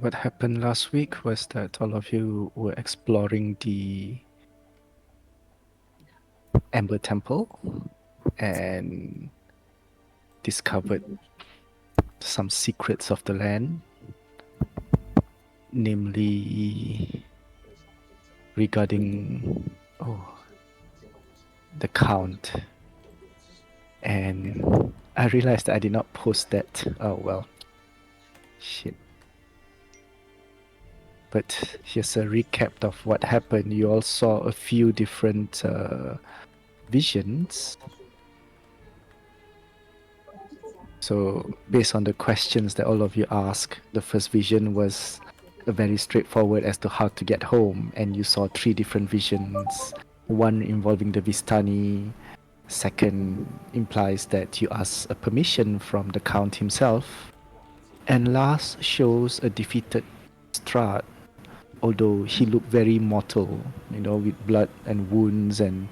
what happened last week was that all of you were exploring the Amber Temple and discovered some secrets of the land, namely regarding the Count. And I realized that I did not post that. Oh well. Shit. But here's a recap of what happened. You all saw a few different visions. So based on the questions that all of you asked, the first vision was very straightforward as to how to get home, and you saw 3 different visions. One involving the Vistani, second implies that you ask a permission from the Count himself, and last shows a defeated Strahd, although he looked very mortal, with blood and wounds and,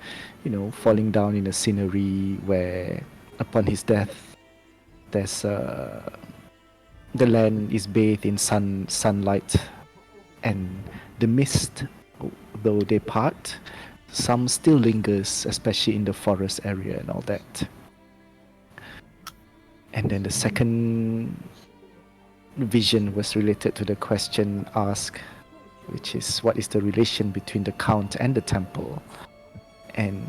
falling down in a scenery where upon his death there's the land is bathed in sunlight, and the mist, though they part, some still lingers, especially in the forest area and all that. And then the second vision was related to the question asked, which is what is the relation between the Count and the temple. And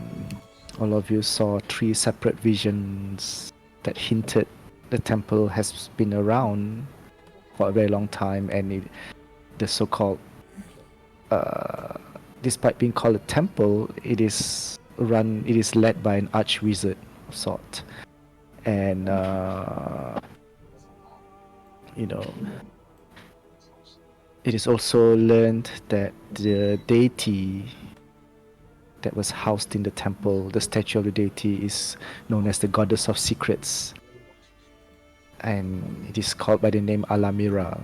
all of you saw 3 separate visions that hinted the temple has been around for a very long time, and the so-called despite being called a temple, it is led by an archwizard of sort. And it is also learned that the deity that was housed in the temple, the statue of the deity, is known as the Goddess of Secrets, and it is called by the name Alamira.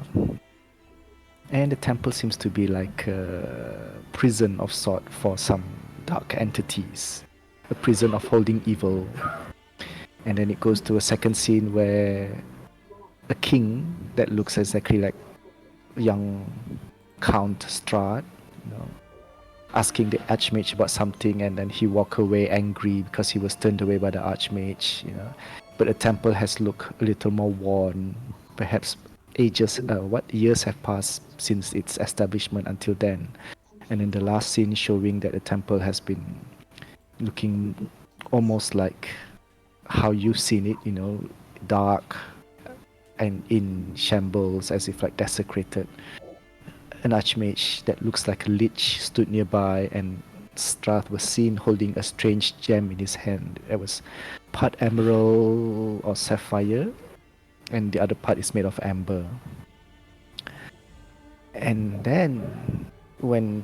And the temple seems to be like a prison of sort for some dark entities, a prison of holding evil. And then it goes to a second scene where a king that looks exactly like young Count Strahd, asking the Archmage about something, and then he walked away angry because he was turned away by the Archmage. But the temple has looked a little more worn. Perhaps years have passed since its establishment until then. And in the last scene showing that the temple has been looking almost like how you've seen it, dark and in shambles, as if like desecrated. An Archmage that looks like a lich stood nearby, and Strahd was seen holding a strange gem in his hand. It was part emerald or sapphire, and the other part is made of amber. And then when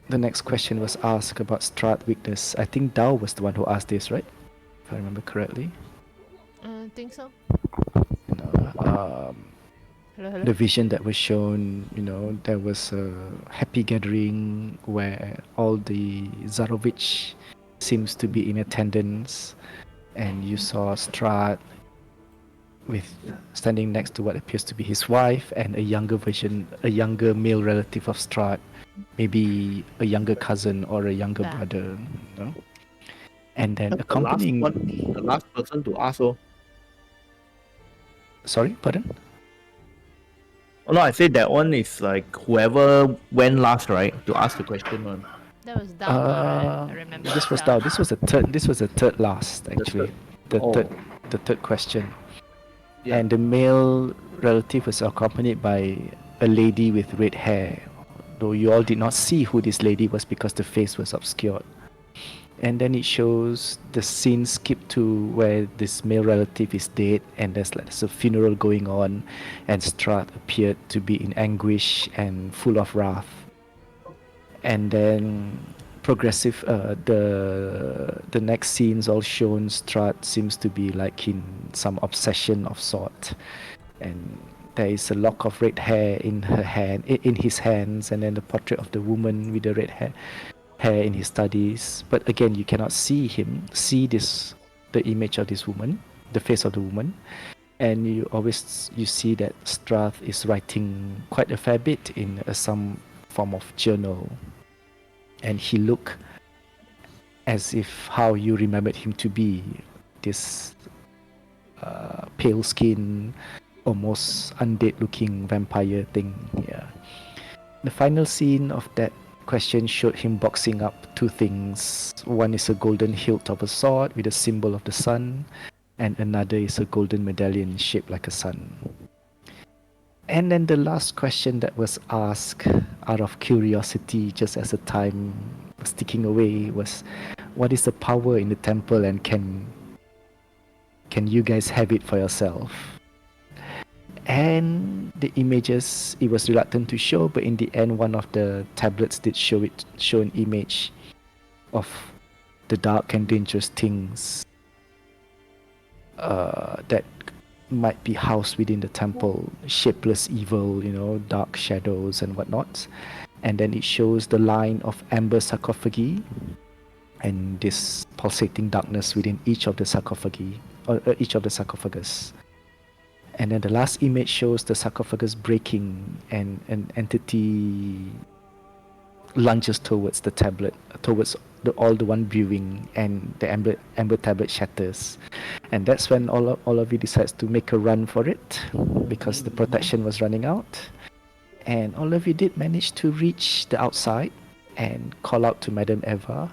the next question was asked about Strahd's weakness, I think Dao was the one who asked this, right? If I remember correctly. I think so. Hello? The vision that was shown, there was a happy gathering where all the Zarovich seems to be in attendance, and you saw Strahd standing next to what appears to be his wife and a younger male relative of Strahd, maybe a younger cousin or a younger brother. And then accompanying the last person to ask. Sorry, pardon? Oh no, I said that one is like whoever went last, right, to ask the question one. That was Dao, right? I remember. This was Dao. This was the third last, actually. The third question. Yeah. And the male relative was accompanied by a lady with red hair, though you all did not see who this lady was because the face was obscured. And then it shows the scene skip to where this male relative is dead, and there's a funeral going on, and Strahd appeared to be in anguish and full of wrath. And then the next scenes all shown, Strahd seems to be like in some obsession of sort, and there is a lock of red hair in his hands, and then the portrait of the woman with the red hair in his studies. But again, you cannot see the image of this woman, the face of the woman. and you see that Strahd is writing quite a fair bit in some form of journal, and he look as if how you remembered him to be, this pale skin, almost undead looking vampire thing. Yeah. The final scene of that question showed him boxing up two things. One is a golden hilt of a sword with a symbol of the sun, and another is a golden medallion shaped like a sun. And then the last question that was asked out of curiosity, just as the time was ticking away, was what is the power in the temple, and can you guys have it for yourself? And the images it was reluctant to show, but in the end one of the tablets did show an image of the dark and dangerous things that might be housed within the temple, shapeless evil, dark shadows and whatnot. And then it shows the line of amber sarcophagi and this pulsating darkness within each of the sarcophagi, or each of the sarcophagus. And then the last image shows the sarcophagus breaking, and an entity lunges towards the tablet, towards the one brewing, and the amber tablet shatters. And that's when all of you decides to make a run for it, because the protection was running out. And all of you did manage to reach the outside and call out to Madame Eva.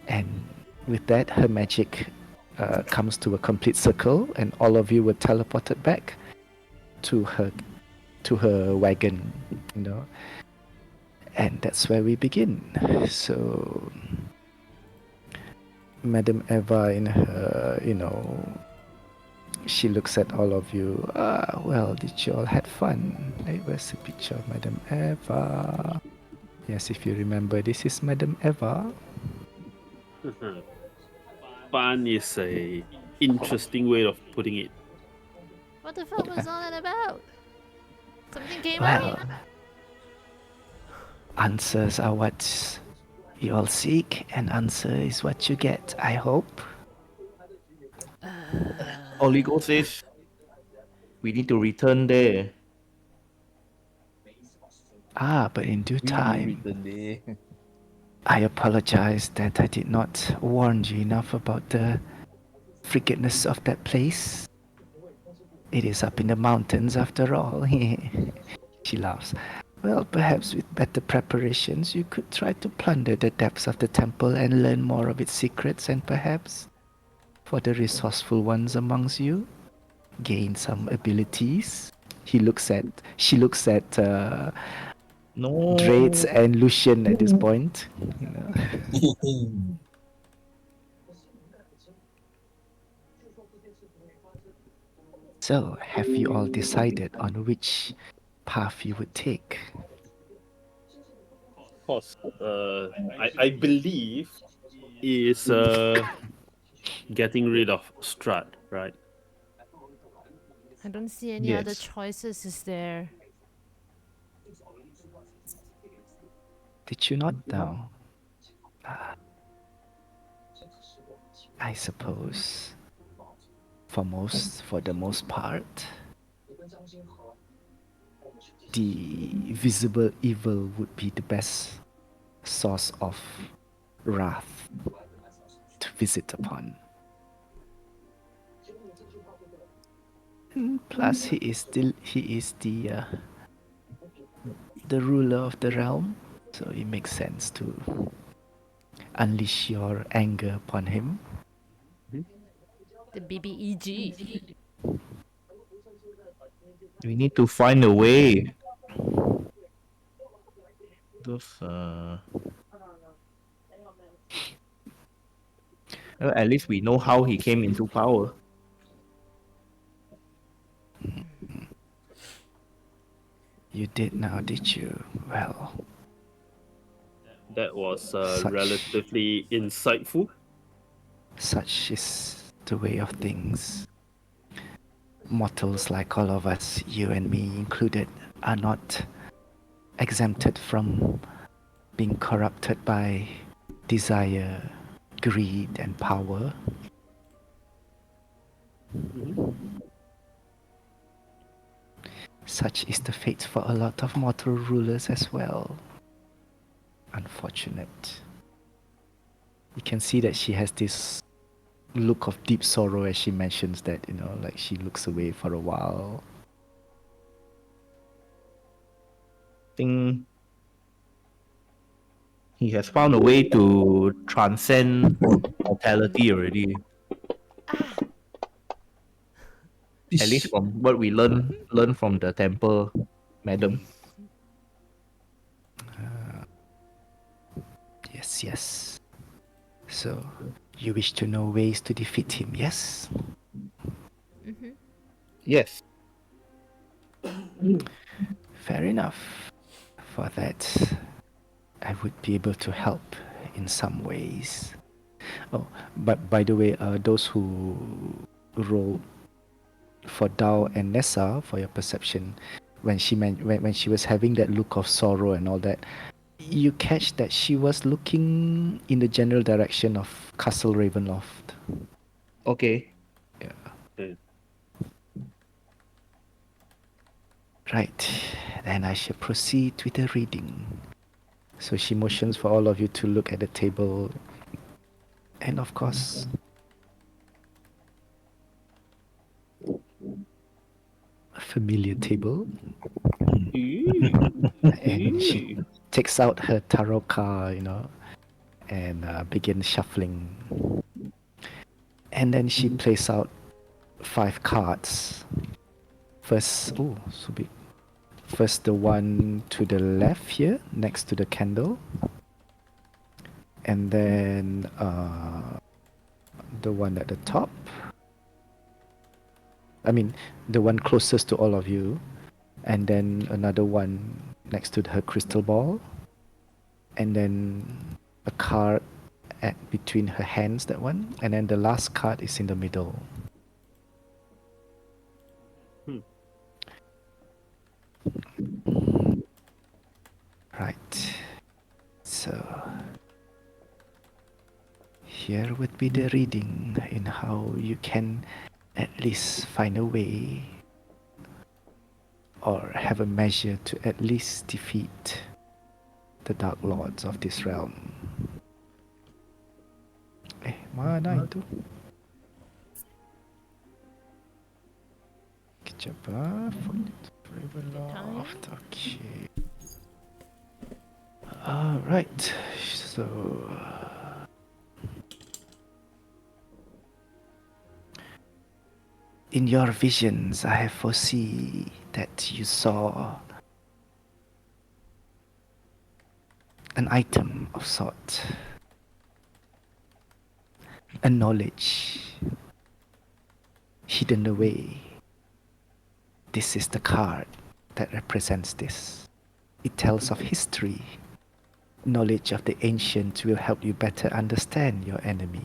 And with that, her magic comes to a complete circle, and all of you were teleported back to her wagon, and that's where we begin. So Madame Eva, in her, she looks at all of you. Well, did you all had fun? Where's a picture of Madame Eva? Yes, if you remember, this is Madame Eva. Fun is a interesting way of putting it. What the fuck was all that about? Something came Well, up? answers are what you all seek, and answer is what you get, I hope. Oligo says we need to return there. But in due time. Return there. I apologize that I did not warn you enough about the frigateness of that place. It is up in the mountains after all. She laughs. Well, perhaps with better preparations you could try to plunder the depths of the temple and learn more of its secrets, and perhaps, for the resourceful ones amongst you, gain some abilities. She looks at No. Draitz and Lucian at this point. So, have you all decided on which path you would take? Of course, I believe is getting rid of Strahd, right? I don't see any other Yes. choices, is there? Did you not know? I suppose for the most part, the visible evil would be the best source of wrath to visit upon. Plus, he is the ruler of the realm, so it makes sense to unleash your anger upon him. The BBEG. We need to find a way. Those well, at least we know how he came into power. You did now, did you? Well, That was Such- relatively insightful. such is the way of things. Mortals like all of us, you and me included, are not exempted from being corrupted by desire, greed, and power. Such is the fate for a lot of mortal rulers as well. Unfortunate. You can see that she has this look of deep sorrow as she mentions that, like she looks away for a while. Think he has found a way to transcend mortality already. Ah, At least from what we learn from the temple, madam. Yes, yes. So, you wish to know ways to defeat him, yes? mm-hmm. Yes. Fair enough. For that, I would be able to help in some ways. Oh, but by the way, those who rolled for Dao and Nessa for your perception, when when she was having that look of sorrow and all that, you catch that she was looking in the general direction of Castle Ravenloft. Okay. Yeah. Right, then I shall proceed with the reading. So she motions for all of you to look at the table. And of course, a familiar table. And she takes out her tarot card, and begins shuffling. And then she plays out 5 cards. First, oh, so big. First, the one to the left here, next to the candle. And then the one at the top. I mean, the one closest to all of you. And then another one next to her crystal ball. And then a card between her hands, that one. And then the last card is in the middle. Right. So here would be the reading in how you can at least find a way or have a measure to at least defeat the Dark Lords of this realm. Mana itu? Kejap Ravenloft. Okay. Alright. So in your visions, I have foresee that you saw an item of sort, a knowledge hidden away. This is the card that represents this. It tells of history. Knowledge of the ancients will help you better understand your enemy.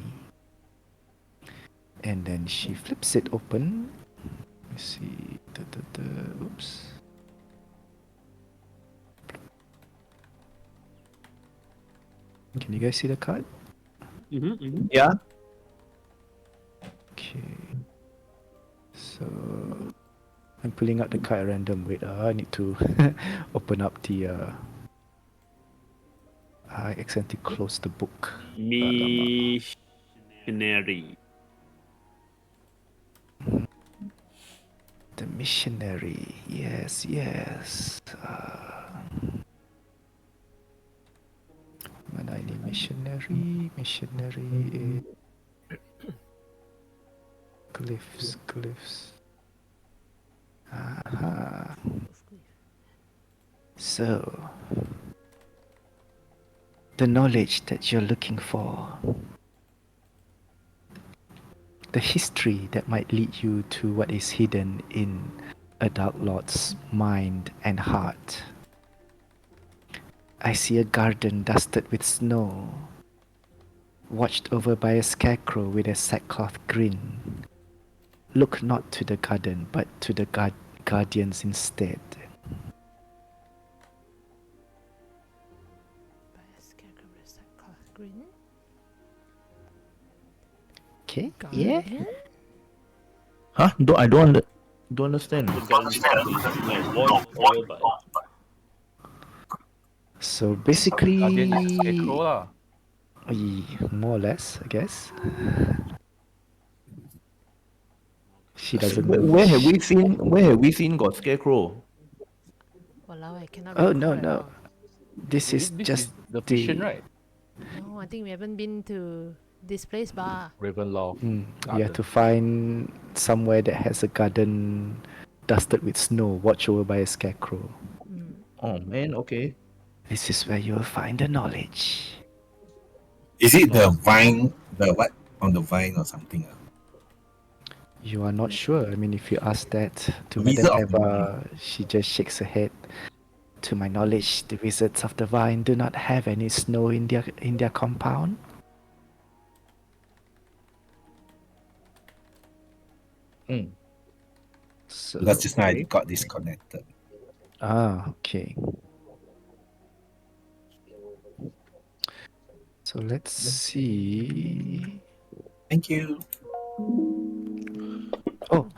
And then she flips it open. Let me see. Oops. Can you guys see the card? Yeah. Okay. So I'm pulling out the card at random. Wait, I need to open up the. I accidentally closed the book. Missionary. The Missionary. Yes, yes. Mana ini Missionary? Missionary. Glyphs. Aha. So, the knowledge that you're looking for, the history that might lead you to what is hidden in a Dark Lord's mind and heart. I see a garden dusted with snow, watched over by a scarecrow with a sackcloth grin. Look not to the garden, but to the guardians instead. Okay, yeah. Guardian? Huh? I don't. Don't understand. The gun is like wall of fire, but So Guardian is a basically, scarecrow lah. more or less, I guess. She doesn't Where, know. where have we seen? Where have we seen got scarecrow? Walao, I cannot Oh, recall no, at no. all. This is This just is the vision, right? No, I think we haven't been to this place bar. Ravenloft. You have to find somewhere that has a garden dusted with snow, watched over by a scarecrow. Oh man, okay. This is where you'll find the knowledge. Is it the vine, the what on the vine or something? You are not sure. I mean, if you ask that to Wizard Madame of the Eva, she just shakes her head. To my knowledge, the wizards of the vine do not have any snow in their compound. Mm. So, Because just now I got disconnected. okay. So let's see. Thank you. Oh,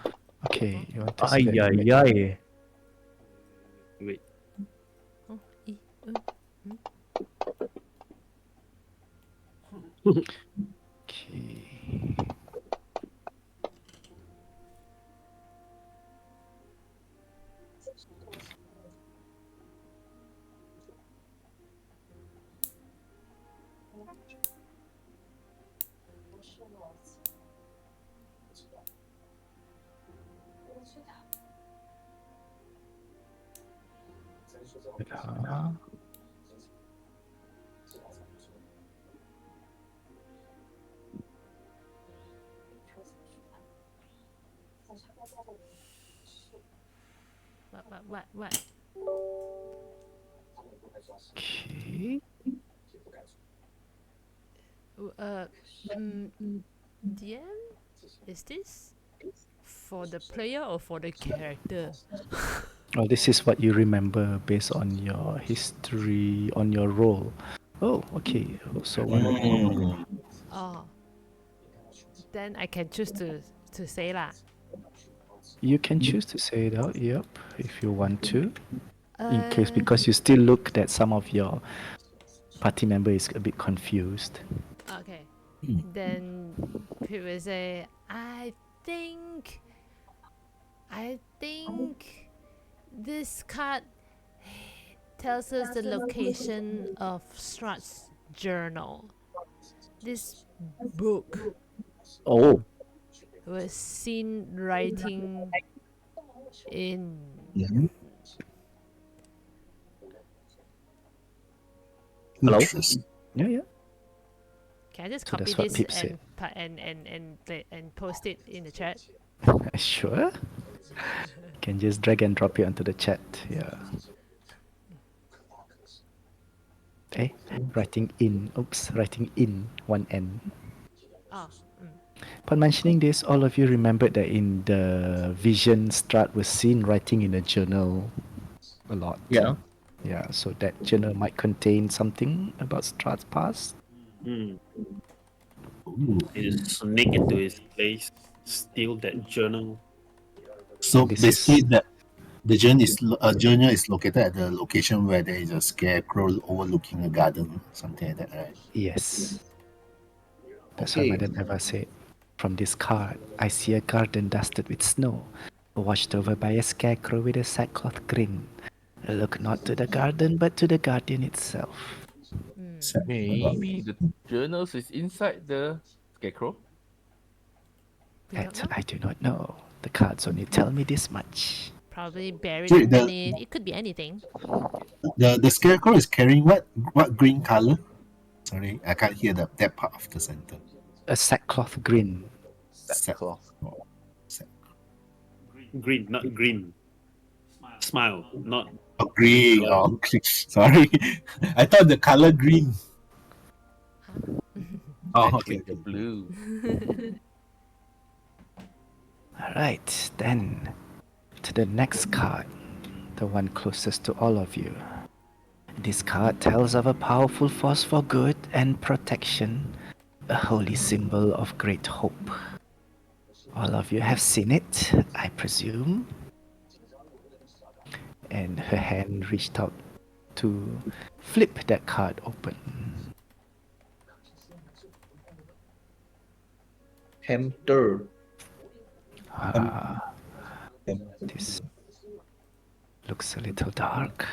okay. You want to Ay, select ay, the ay. wait. Oh, Okay. What? Okay. DM? Is this for the player or for the character? Oh, this is what you remember based on your history, on your role. Oh, okay. So one. Mm. Oh. Then I can choose to say lah. You can choose to say it out, yep, if you want to. In case, because you still look that some of your party member is a bit confused. Okay. Hmm. Then we will say, I think this card tells us the location of Strahd's journal. This book Oh, was seen writing in Mhm. Hello? Interesting. Yeah. Can I just So copy that's what this Pip said. and post it in the chat? Sure. You can just drag and drop it onto the chat. Yeah. Okay. Writing in one N. Oh, Upon mentioning this, all of you remembered that in the vision, Strahd was seen writing in a journal a lot. yeah. Yeah, so that journal might contain something about Strahd's past. Hmm. Ooh. He just sneak into his place, steal that journal. So This basically, is- that the journal is located at the location where there is a scarecrow overlooking a garden, something like that, right? Yes. That's Okay. what Madame Eva said. From this card, I see a garden dusted with snow, washed over by a scarecrow with a sackcloth grin. Look not to the garden, but to the guardian itself. Maybe the journals is inside the scarecrow. we don't That know. I do not know. The cards only tell me this much. Probably buried Wait, underneath. It could be anything. The scarecrow is carrying what green color? Sorry, I can't hear that part of the sentence. A sackcloth grin. Sackcloth. Green, not green. Smile, not. Oh, green. Color. Oh, sorry. I thought the color green. Oh, Match okay. with the blue. Alright, then to the next card, the one closest to all of you. This card tells of a powerful force for good and protection, a holy symbol of great hope. All of you have seen it, I presume. And her hand reached out to flip that card open. Tempter. Ah, this looks a little dark.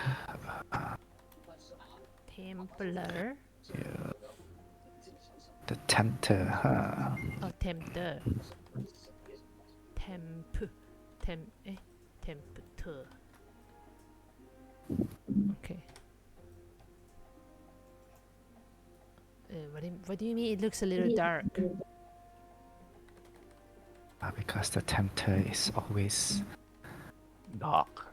Templar. Yeah. The Tempter, huh? Oh, Tempter. Tempter. Okay. What do you mean it looks a little dark? Because the Tempter is always Dark.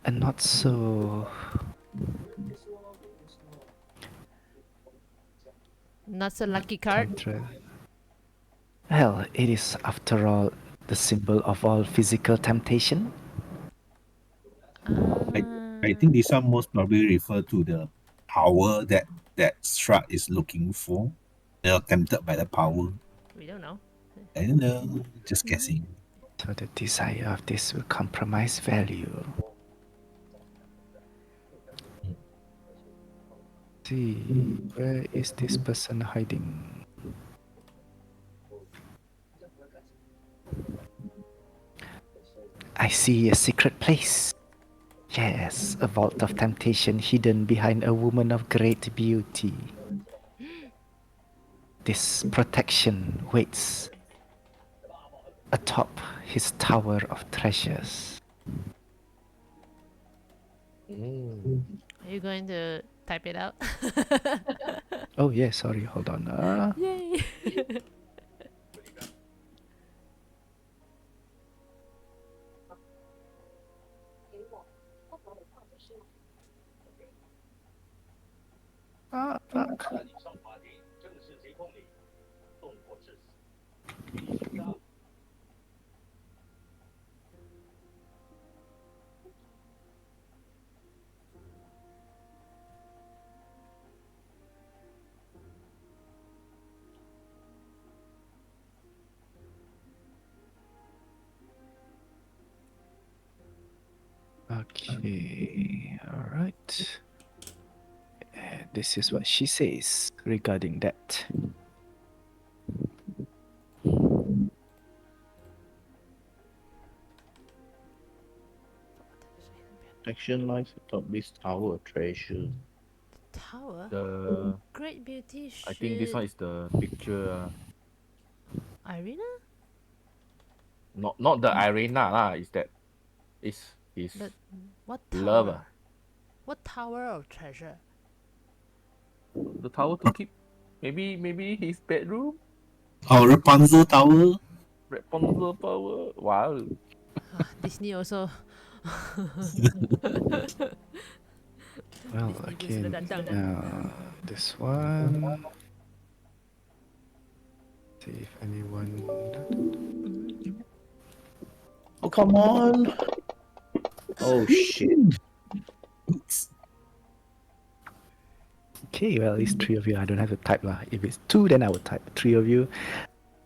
a not so Not so lucky card. Tempter. Well, it is after all the symbol of all physical temptation. I think this one most probably refer to the power that Strahd is looking for. They are tempted by the power. We don't know. I don't know. Just guessing. So the desire of this will compromise value. See, where is this person hiding? I see a secret place. Yes, a vault of temptation hidden behind a woman of great beauty. This protection waits atop his tower of treasures. Are you going to type it out? Oh yeah, sorry, hold on. Yay! Fuck. Okay, alright. This is what she says regarding that. Action lies atop this tower of treasure. Tower? The Great beauty should... I think this one is the picture. Ireena? Not the Ireena lah. Is that is his But what tower? love. What tower of treasure? The tower to keep. Maybe his bedroom. Oh, Rapunzel Tower. Rapunzel power. Wow. Disney also. Well, Disney pun again, sudah datang. this one. See if anyone. Oh, come on. Oh, shit. Okay, well, it's three of you. I don't have to type lah. If it's two, then I would type. Three of you.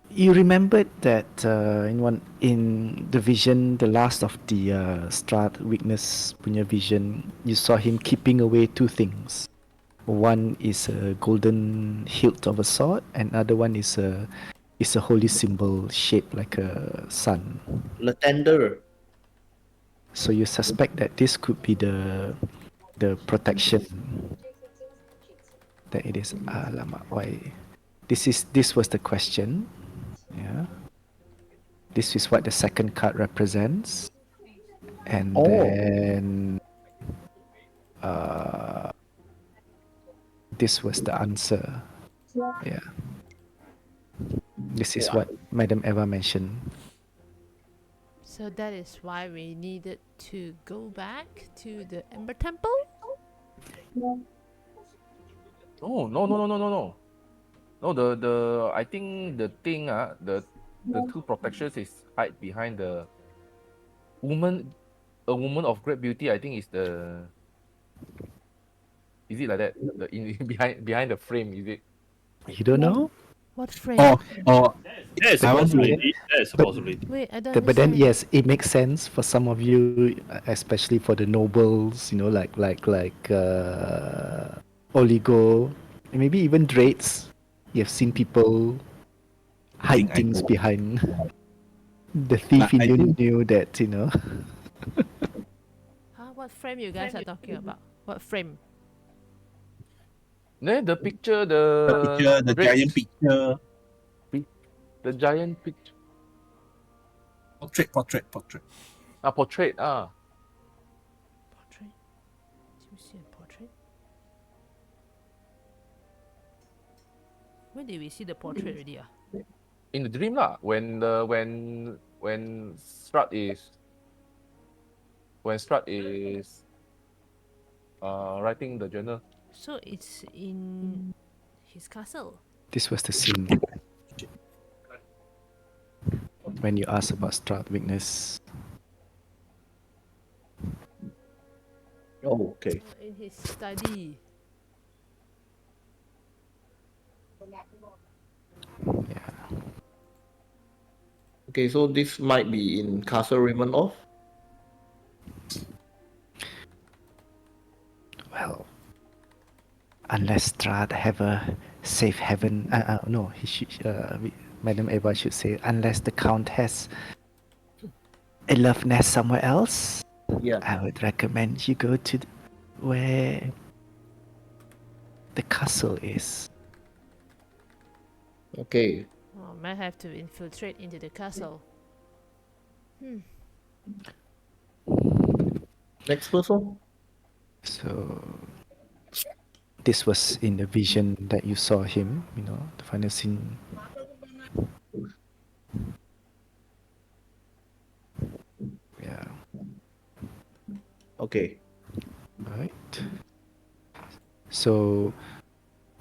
You remembered that in the vision, the last of the Strahd weakness punya vision, you saw him keeping away two things. One is a golden hilt of a sword, and other one is a holy symbol shaped like a sun. Latender. So you suspect that this could be the protection. That it is. Alamak, why? This was the question. Yeah. This is what the second card represents. And then this was the answer. Yeah. This is what Madam Eva mentioned. So that is why we needed to go back to the Ember Temple? Oh no. No, the I think the thing the two protections is hide behind the woman. A woman of great beauty. I think is the. Is it like that? The behind the frame, is it? You don't know? What frame? Or There's a I want to possibility. There's a But- possibility. Wait, I don't But then understand. yes, it makes sense for some of you, especially for the nobles, you know, like Oligo, and maybe even Draitz. You've seen people hide think I things know. behind. The thief I in you think- knew that, you know. Huh? What frame you guys are talking about? What frame? The picture, the picture, the Draitz, giant picture, the giant picture, portrait. portrait, Portrait? Did you see a portrait? When did we see the portrait already? in the dream lah. When Strahd is writing the journal. So it's in his castle. This was the scene when you asked about Strahd weakness. Oh, okay. In his study. Yeah. Okay, so this might be in Castle Raymond. Well, unless Strahd have a safe haven. No, he should. Madam Eva should say, unless the Count has a love nest somewhere else. Yeah. I would recommend you go to where the castle is. Okay. Oh, might have to infiltrate into the castle. Next person. So this was in the vision that you saw him, you know, the final scene. Yeah. Okay. Right. So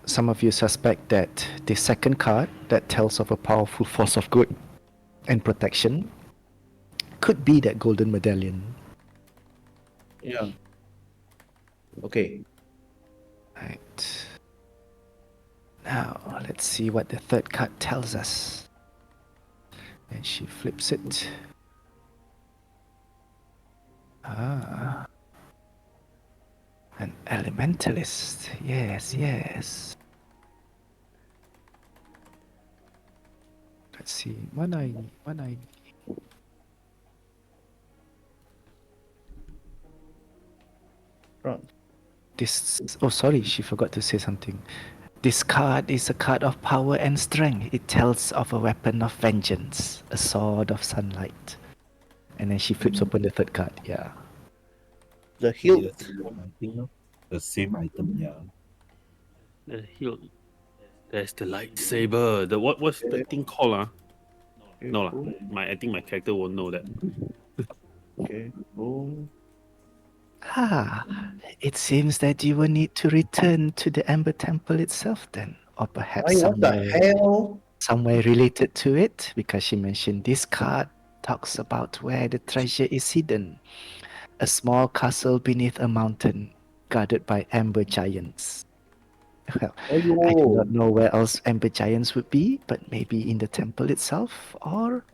some of you suspect that the second card that tells of a powerful force of good and protection could be that golden medallion. Yeah. Okay. Right. Now let's see what the third card tells us. And she flips it. Ah. An elementalist. Yes. Let's see. One eye. Right. Oh, sorry, she forgot to say something. This card is a card of power and strength. It tells of a weapon of vengeance, a sword of sunlight. And then she flips open the third card. Yeah. The hilt. I think the same item. Yeah. The hilt. There's the lightsaber. The what's the thing called? No lah. I think my character won't know that. Okay. Oh. It seems that you will need to return to the Ember Temple itself then. Or perhaps What the hell? somewhere related to it, because she mentioned this card talks about where the treasure is hidden. A small castle beneath a mountain, guarded by Ember Giants. Well, I do not know where else Ember Giants would be, but maybe in the temple itself, or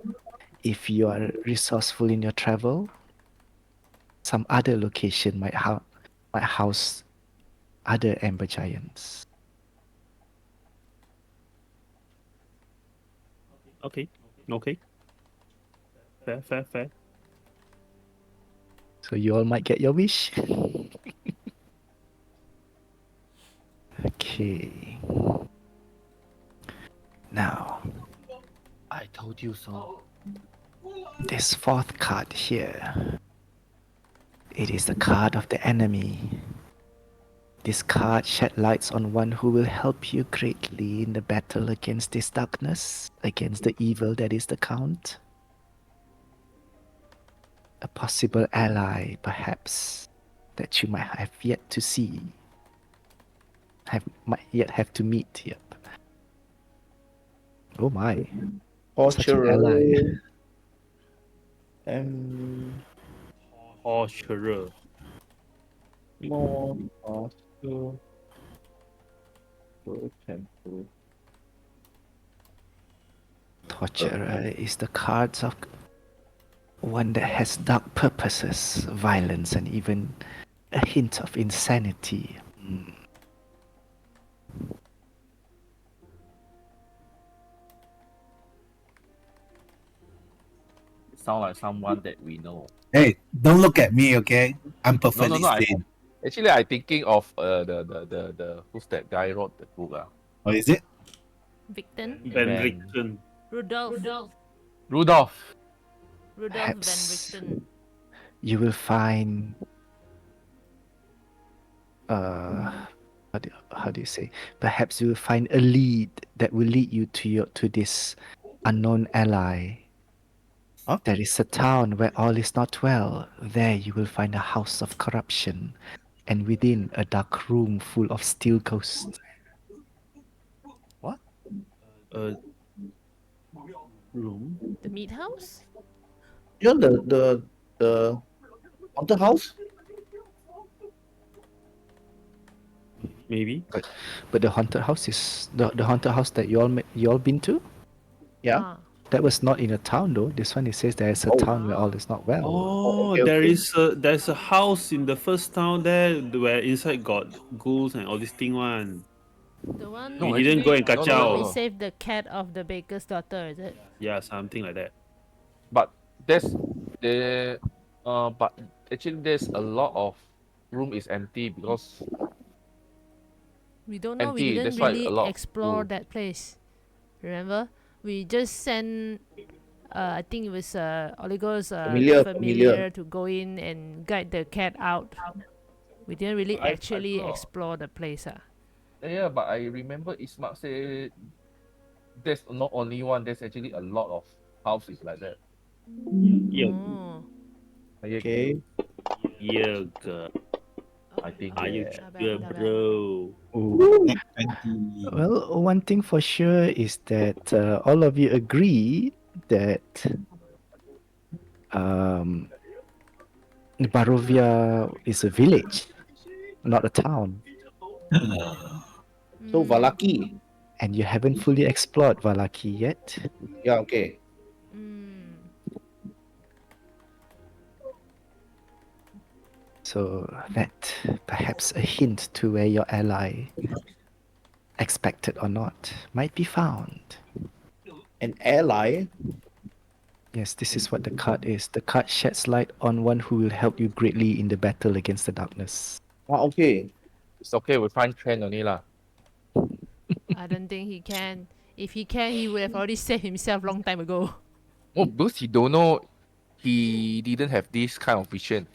if you are resourceful in your travel, some other location might house other Ember Giants. Okay. Fair. So you all might get your wish. Okay. Now, I told you so. this fourth card here. It is the card of the enemy. This card shed lights on one who will help you greatly in the battle against this darkness, against the evil that is the Count. A possible ally, perhaps, that you might have yet to see. Might yet have to meet. Yep. Oh my. Such an ally. Torturer. More faster. Temple. Torturer is the cards of one that has dark purposes, violence, and even a hint of insanity. Sound like someone that we know. Hey, don't look at me, okay? I'm No, perfectly no, no. sane. Actually, I thinking of the who's that guy wrote the book? Or is it? Victor? Van Van- Richten. Rudolph. Rudolph. Van Perhaps Richten. you will find how do you say? Perhaps you will find a lead that will lead you to this unknown ally. Huh? There is a town where all is not well. There you will find a house of corruption, and within a dark room full of steel ghosts. Room. The meat house? You know the haunted house? Maybe. But the haunted house is the haunted house that you all been to. Yeah. Ah. That was not in a town though. This one it says there is a town where all is not well. Oh, okay, okay. there's a house in the first town there where inside got ghouls and all this thing one. The one No, We didn't go and actually- catch no, no, out. no, we no. saved the cat of the baker's daughter, is it? Yeah, something like that. But there's the but actually there's a lot of room is empty because We don't know. Empty, We didn't that's why really a lot explore full. that place. Remember? We just sent. I think it was Oligo's Familiar. to go in and guide the cat out. We didn't really I actually thought- explore the place. yeah, but I remember Ismark say there's not only one, there's actually a lot of houses like that. Yeah. Oh. Okay. Yeah, girl. I think Are you yeah. sure, bro? Net 20. Well, one thing for sure is that all of you agree that Barovia is a village, not a town, So Vallaki. and you haven't fully explored Vallaki yet. Yeah, okay. So that perhaps a hint to where your ally, expected or not, might be found. An ally. Yes, this is what the card is. The card sheds light on one who will help you greatly in the battle against the darkness. Ah, okay. It's okay, we find Trent only lah. I don't think he can. If he can, he would have already saved himself long time ago. Oh, because he don't know he didn't have this kind of vision.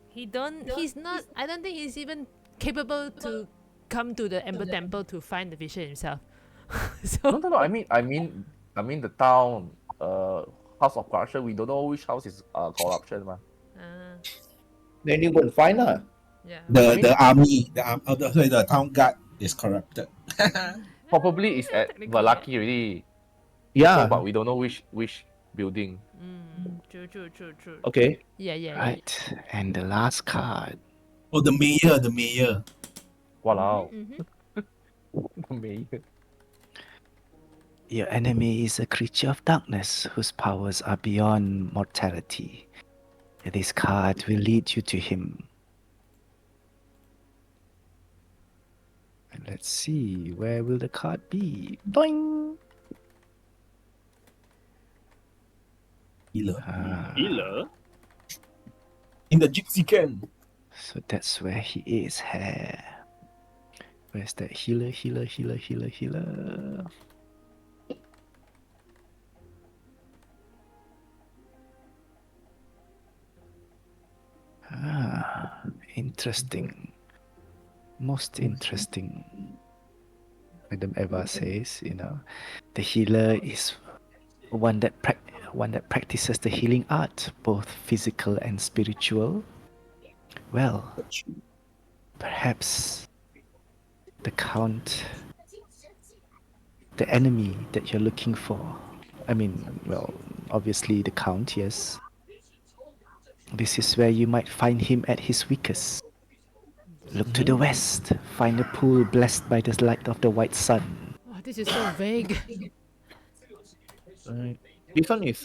He don't. He's not. I don't think he's even capable to come to the Ember Temple to find the vision himself. No, no, no. I mean the town, house of corruption. We don't know which house is corruption, ma. Then you go and find her. Yeah. The army, the town guard is corrupted. Probably is at Technically, Vallaki already. Yeah. So, but we don't know which building. True. Okay. Yeah. Right, and the last card. Oh, the mayor. Walao. Mm-hmm. Mayor. Your enemy is a creature of darkness whose powers are beyond mortality. This card will lead you to him. And let's see, where will the card be? Doing! Healer. Healer? In the gypsy camp. So that's where he is here. Where's that healer? Interesting. Most interesting. Madam Eva says, the healer is one that practices the healing art, both physical and spiritual. Well, perhaps the enemy that you're looking for. Obviously the Count, yes. This is where you might find him at his weakest. Look to the west, find a pool blessed by the light of the white sun. Oh, this is so vague. Right. This one is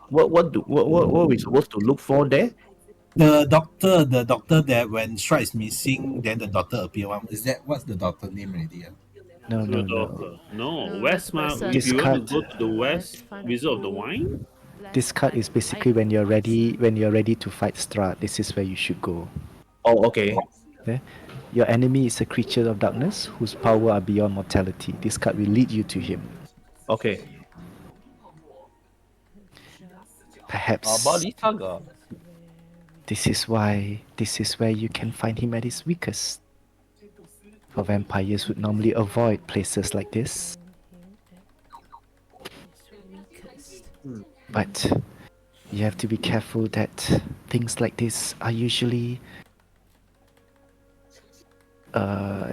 what we supposed to look for there? The doctor that when Strahd is missing, then the doctor appear. One is that what's the doctor name already? No, The no, no. doctor. No, No, that's west the ma. person. If you want to Discard. go to the Let's west, find a Wizard of the clue. Wine. This card is basically when you're ready to fight Strahd. This is where you should go. Oh, okay. Okay? Your enemy is a creature of darkness whose power are beyond mortality. This card will lead you to him. Okay. Perhaps Bali Saga. this is where you can find him at his weakest. For vampires would normally avoid places like this, Weakest. but you have to be careful that things like this are usually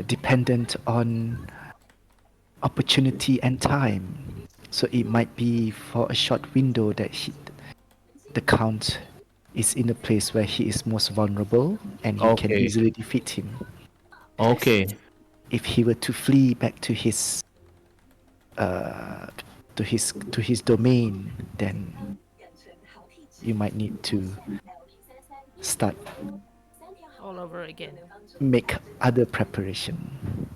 dependent on opportunity and time. So it might be for a short window that the Count is in a place where he is most vulnerable and you can Okay. easily defeat him. Okay. If he were to flee back to his domain, then you might need to start All over again. make other preparation.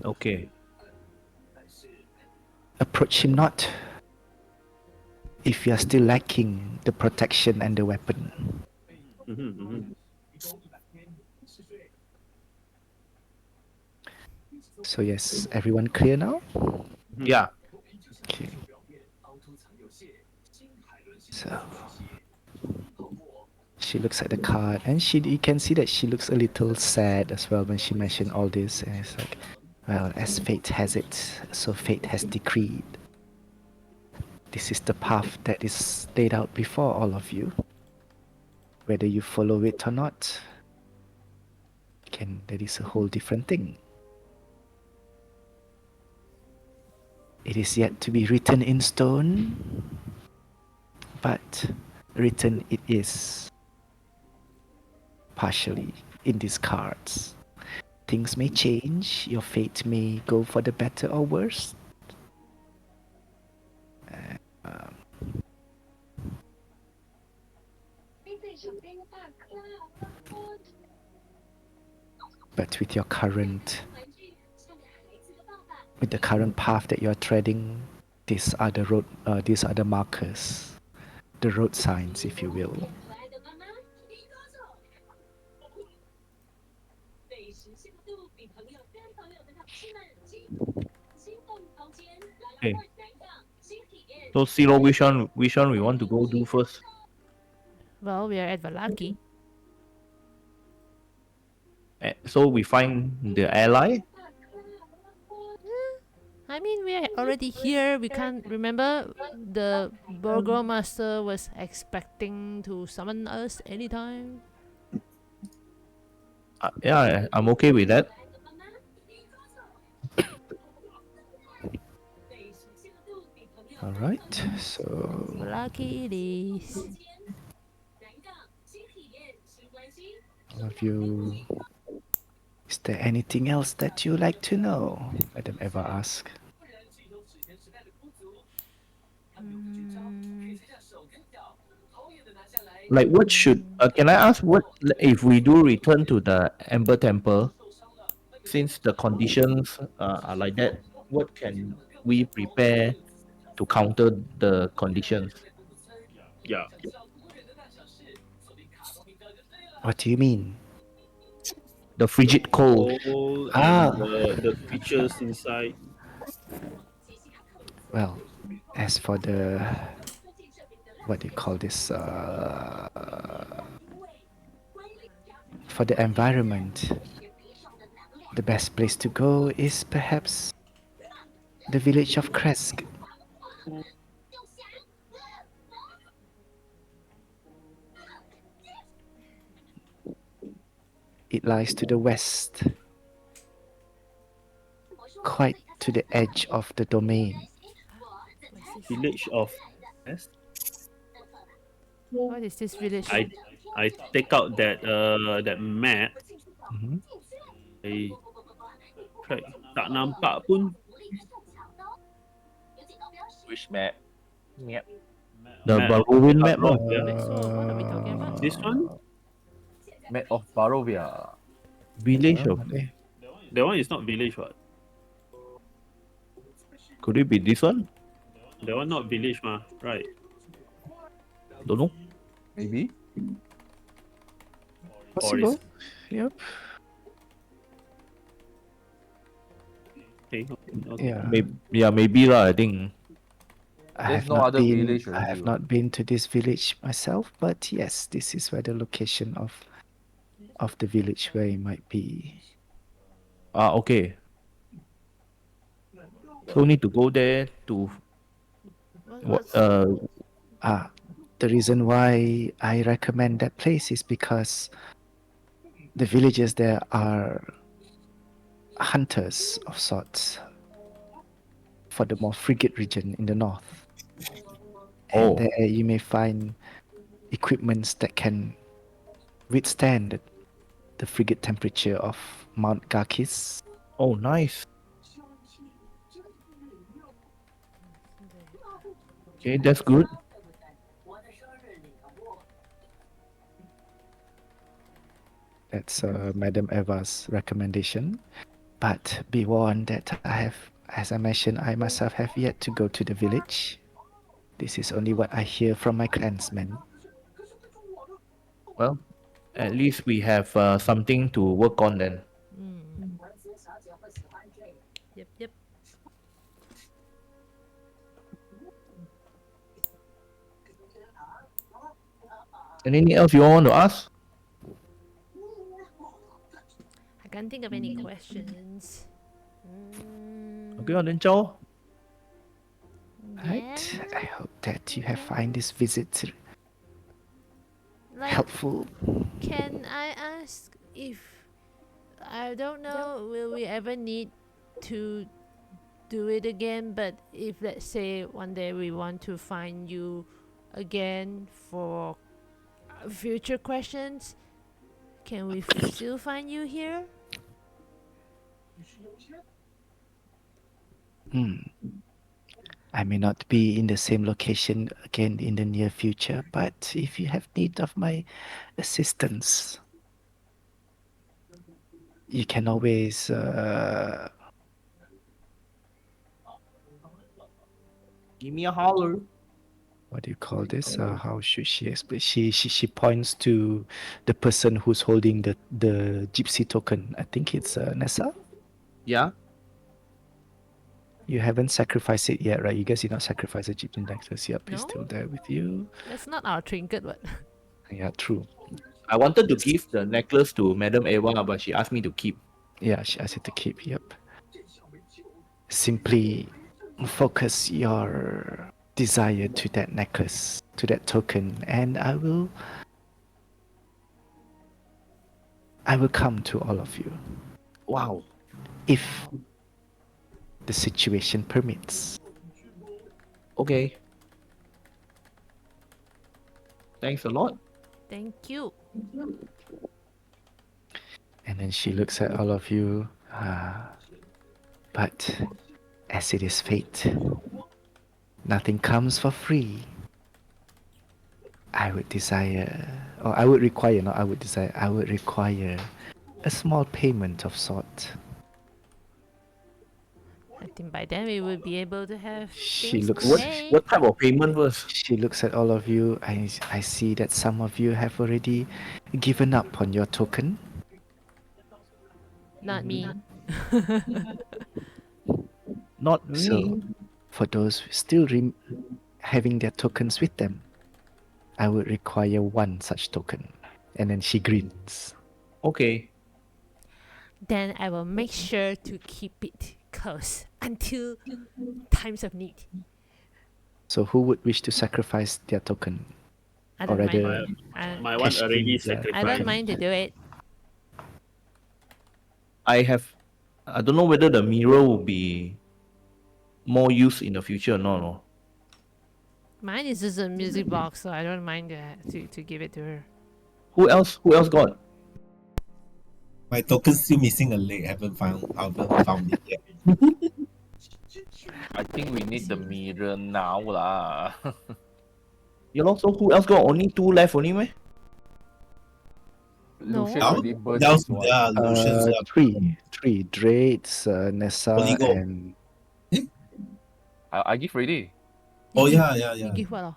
Okay. Approach him not if you are still lacking the protection and the weapon. So yes, everyone clear now? Yeah. Okay. So she looks at the card and you can see that she looks a little sad as well when she mentioned all this, and it's like, well, as fate has it, so fate has decreed. This is the path that is laid out before all of you. Whether you follow it or not, again, that is a whole different thing. It is yet to be written in stone, but written it is partially in these cards. Things may change, your fate may go for the better or worse. But with your with the current path that you're treading, these are the markers, the road signs, if you will. Okay. So Zero, which one we want to go do first? Well, we are at Vallaki. So we find the ally. I mean, we are already here. We can't remember the Burgomaster was expecting to summon us anytime. Yeah, I'm okay with that. Alright, so Vallaki it is. all of you, is there anything else that you like to know? Let them ever ask. Like, what should can I ask what if we do return to the Ember Temple? Since the conditions are like that, what can we prepare to counter the conditions? Yeah. What do you mean? The frigid cold. Cold Ah. and the creatures inside. Well, as for the what do you call this? For the environment, the best place to go is perhaps the village of Kresk. It lies to the west, quite to the edge of the domain. Village of Yes. What is this village? I take out that map. Mhm. I try tak nampak pun. Which map? Yep. The Map of Barovin map, lor. Barovia. Wait, so what are we talking about? This one? Map of Barovia. Village of. That one is not village, what? Could it be this one? That one not village, ma. Right. Don't know. Maybe. Possible. Yep. Okay. Okay. Yeah. Maybe lah. I think. I There's have no not other been. village I already, have what? not been to this village myself, but yes, this is where the location of the village where it might be. Okay. So need to go there to What's The reason why I recommend that place is because the villagers there are hunters of sorts for the more frigate region in the north. And Oh. there you may find equipments that can withstand the frigate temperature of Mount Garkis. Oh, nice. Okay, that's good. That's Madam Eva's recommendation. But be warned that as I mentioned, I myself have yet to go to the village. This is only what I hear from my clansmen. Well, at least we have something to work on then. Yep. Anything else you want to ask? I can't think of any questions. Okay, then ciao. Right? Yeah. I hope that you have find this visit Like, helpful. can I ask if I don't know, will we ever need to do it again? But if let's say one day we want to find you again for future questions, can we still find you here? I may not be in the same location again in the near future, but if you have need of my assistance, you can always Give me a holler. what do you call this? How should she explain? She points to the person who's holding the gypsy token. I think it's Nessa. Yeah. You haven't sacrificed it yet, right? You guys did not sacrifice the gypsy necklace. Yep, it's No? still there with you. That's not our trinket, what? Yeah, true. I wanted to give the necklace to Madam Eva, but she asked me to keep. Yeah, she asked you to keep. Yep. Simply focus your desire to that necklace, to that token, and I will come to all of you Wow. if the situation permits. Okay. Thanks a lot. Thank you. And then she looks at all of you. But as it is fate, nothing comes for free. I would require a small payment of sort. I think by then we will be able to have She things looks- to What pay. what type of payment was? She looks at all of you. I see that some of you have already given up on your token. Not me. Not me. So, for those still having their tokens with them, I would require one such token. And then she grins. Okay. Then I will make sure to keep it close until times of need. So, who would wish to sacrifice their token? I don't Or rather- mind. My one Cash already in, yeah. I don't sacrificed. mind to do it. I don't know whether the mirror will be more used in the future or not. No. Mine is just a music box, so I don't mind to give it to her. Who else got? My token's still missing a leg. Haven't found it yet. I think think we need the mirror now lah. You know, so who else got only 2 left only meh? No. Lucian Now, already burned now, his one. yeah, Lucian's Three. Draitz, Nessa, Only go. and I give ready. Oh, You yeah, give- yeah, You yeah. give what?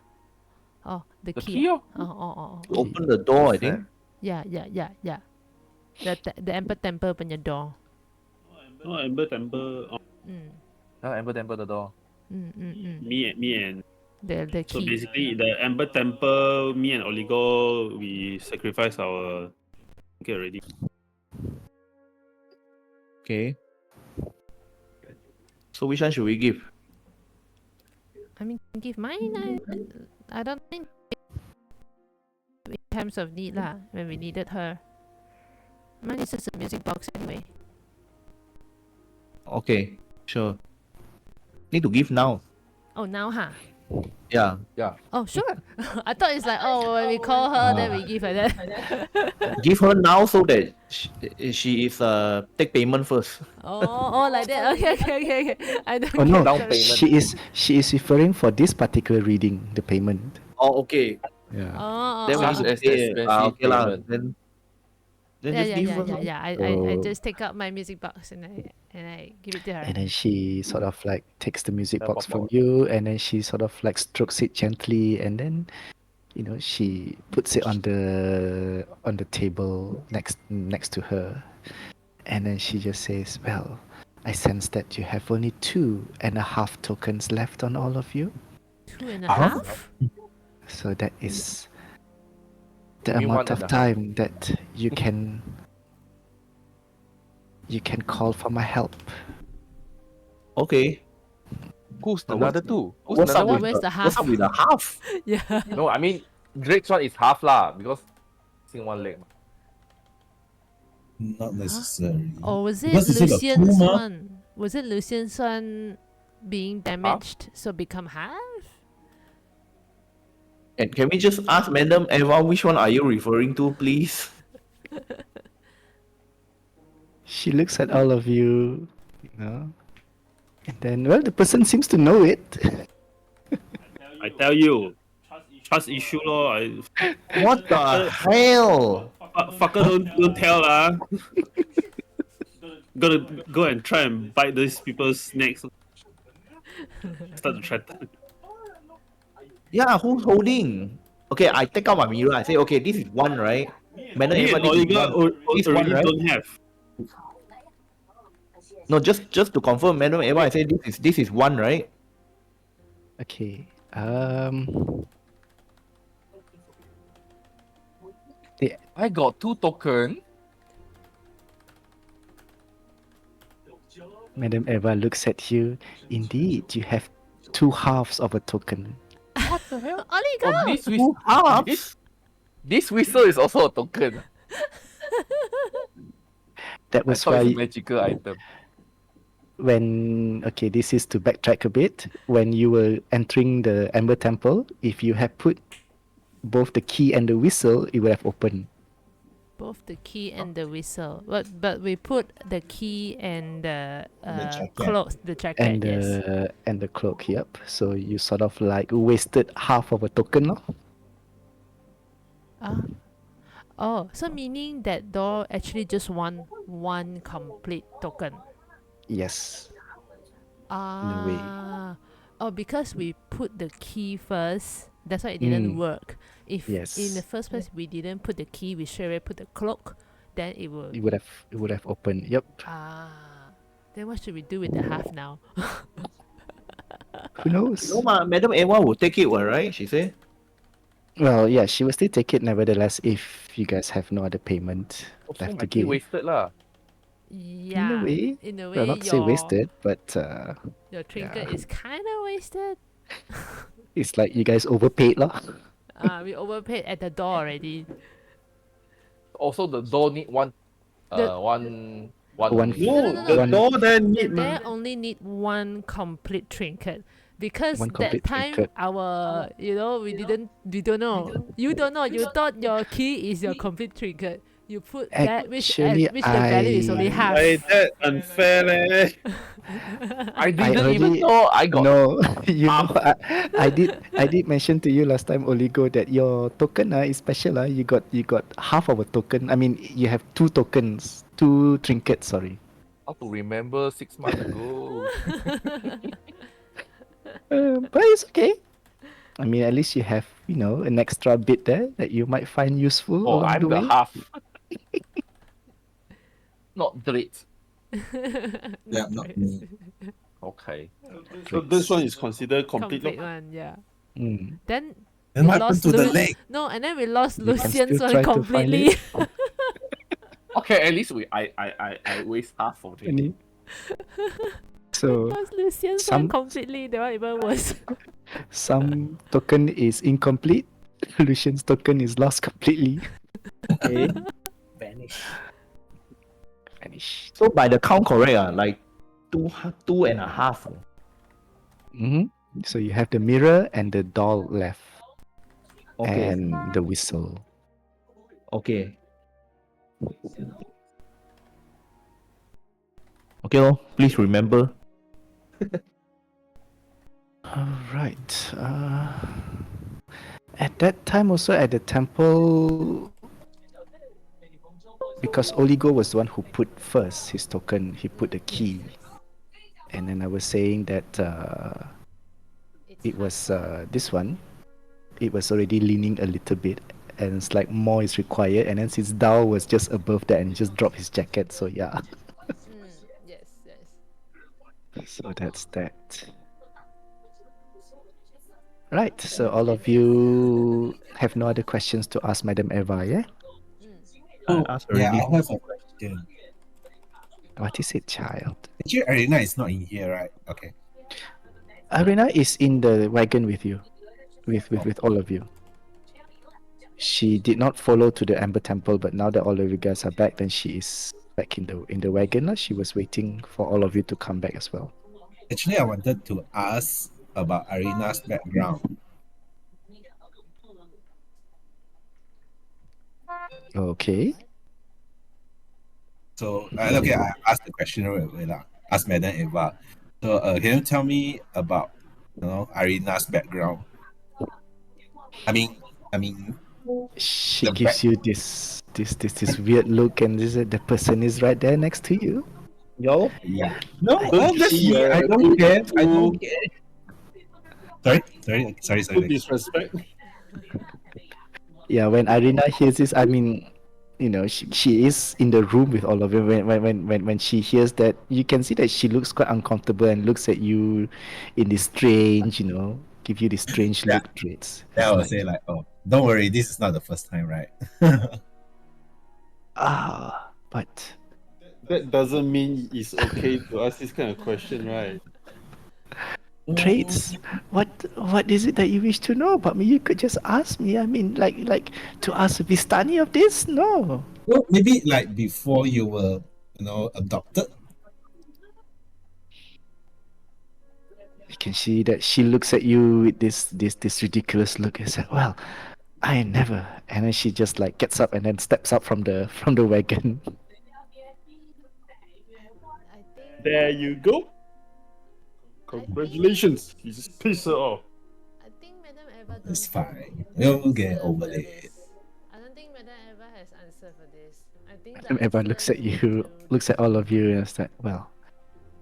Oh, the The key. key, oh. Oh. To open the door, I think. Yeah. The Ember Temple punya door. Oh, Ember Temple. Oh, Amber Temple the door. me and The so key. basically the Ember Temple, me and Oligo, we sacrifice our already. Okay. So which one should we give? I mean, give mine. I don't think in times of need lah, when we needed her. Mine is just a music box anyway. Okay, sure. Need to give now. Oh, now huh? Yeah. Oh, sure. I thought it's like, oh, when we call her, then we give her that. Give her now so that she is take payment first. Oh, like that. Okay. I don't oh no, Down get payment. she is referring for this particular reading the payment. Oh, okay. Yeah. Oh, Then we Such need to as pay. expensive Okay lah. payment. Then just give her. yeah. I So- just take out my music box and I give it to her. And then she sort of like takes the music Yeah, box pop from out. you, and then she sort of like strokes it gently, and then she puts it on the table next to her, and then she just says, "Well, I sense that you have only 2.5 tokens left on all of you, 2.5? so that is the You mean amount of 1.5? time that you can call for my help." Okay. Who's the But other two? Who's What's up another with one? Where's the What's half? up with the half? Yeah. No, I mean Drake's one is half lah because sing one leg. Not necessary. Or was it Because you said got two Lucian's mah. one? Was it Lucian's one being damaged, so become half? And can we just ask Madam Eva which one are you referring to, please? She looks at all of you, and then, well, the person seems to know it. I tell you, trust issue lor. What the hell? Fucker don't tell lah. Gotta go and try and bite these people's necks. Start to threaten. Yeah, who's holding? Okay, I take out my mirror. I say, okay, this is 1, right? Madam Me Eva, and this is Oliga 1. This already one, right? don't have. No, just to confirm, Madam Eva, I say this is 1, right? Okay. I got 2 token. Madam Eva looks at you. Indeed, you have 2 halves of a token. What the hell? Ollie, go! Oh, this Two halves? this whistle is also a token. That I was thought it's why a magical item. this is to backtrack a bit. When you were entering the Ember Temple, if you had put both the key and the whistle, it would have opened. Both the key and the whistle. But we put the key and the jacket. clothes, the jacket, And yes. the cloak, yep. So you sort of like wasted half of a token, no? Oh, so meaning that door actually just one complete token. Yes. Ah. way. Oh, because we put the key first, that's why it didn't Mm. work. If in Yes. the first place we didn't put the key, we straight away put the cloak, then it would. It would have opened. Yep. Then what should we do with the half now? Who knows? No, Madam Eva will take it, right? She say. Well, yeah, she will still take it nevertheless if you guys have no other payment Also, left my to key give. wasted lah. Yeah. way. In a way, Well, not to say wasted, but your trinket yeah. is kind of wasted. it's like you guys overpaid, lah. We overpaid at the door already. Also, the door need one. The- One. One- No, no, the no. door there need They only need one complete trinket. Because One that complete time trinket. we don't know. You don't know. You thought your key is your complete trinket. You put that Actually, which the value is only half. Hey, that unfair leh. I didn't even already- know I got. No, you know, half. I did mention to you last time, Oligo, that your token is special. You got half of a token. I mean, you have 2 tokens, 2 trinkets. Sorry. How to remember 6 months ago? But it's okay. I mean, at least you have, an extra bit there that you might find useful Oh, along I'm the the way. half. Not Draitz. Yeah, not me. Okay. So this one is considered complete. Complete one, yeah. Mm. Then Then we what happened lost to the Lu- leg? No, and then we lost You can Lucian's still one try to find completely. it. Okay, at least I waste half of it. Any- So Lost Lucian's some- one completely. That one even worse. some token is incomplete. Lucian's token is lost completely. Okay. Vanish. Vanished. So by the count correct, like two and a half. So you have the mirror and the doll left, Okay. and the whistle. Okay. Okay, lor. Please remember. All right. At that time, also at the temple, because Oligo was the one who put first his token, he put the key, and then I was saying that it was this one. It was already leaning a little bit, and it's like more is required. And then since Dao was just above that, and he just dropped his jacket, so yeah. Yes. So that's that. Right. So all of you have no other questions to ask Madam Eva, yeah? Oh, I asked yeah, already. I have a question. What is it, child? Actually, Ireena is not in here, right? Okay. Ireena is in the wagon with you, with all of you. She did not follow to the Amber Temple, but now that all of you guys are back, then she is back in the wagon. Lah. She was waiting for all of you to come back as well. Actually, I wanted to ask about Ireena's background. Okay. So, okay, I asked the question right away, lah. Ask Madam Eva. So, can you tell me about, Ireena's background? I mean, She The gives you this weird look, and the person is right there next to you. Yo. yeah. No, Don't that's see, me. I don't care. I don't care. Sorry. Put disrespect. Yeah, when Ireena hears this, I mean, she is in the room with all of you. When she hears that, you can see that she looks quite uncomfortable and looks at you in this strange, give you this strange Yeah. look traits. Then I would say like, oh, don't worry, this is not the first time, right? But That doesn't mean it's okay to ask this kind of question, right? traits. What is it that you wish to know about me? You could just ask me. I mean, like to ask Vistani of this? No. Well, maybe like before you were, adopted. You can see that she looks at you with this ridiculous look and said, "Well, I never." And then she just like gets up and then steps up from the wagon. I think There you go. Congratulations. You just piss her off. I think Madam Eva It's don't fine. We'll get answer over for it. this. I don't think Madam Eva has answer for this. I think Madam Eva looks at you, looks at all of you, and is like, "Well,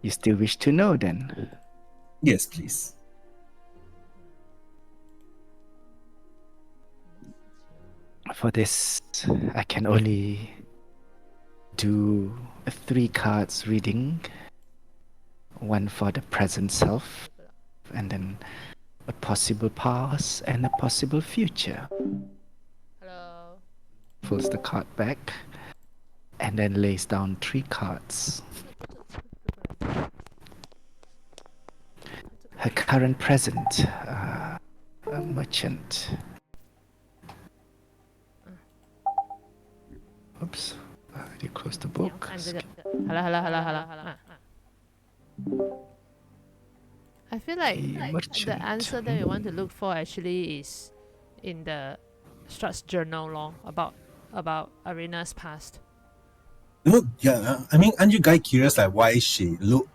you still wish to know then?" Yes, please. For this, I can only do a 3 cards reading. One for the present self, and then a possible past and a possible future. Hello. Pulls the card back, and then lays down 3 cards. Her current present, a merchant. Oops, I already closed the book. Hello. I feel like A merchant. the answer that we want to look for actually is in the Strahd's journal about about Ireena's past. Yeah. I mean, aren't you guys curious like why she look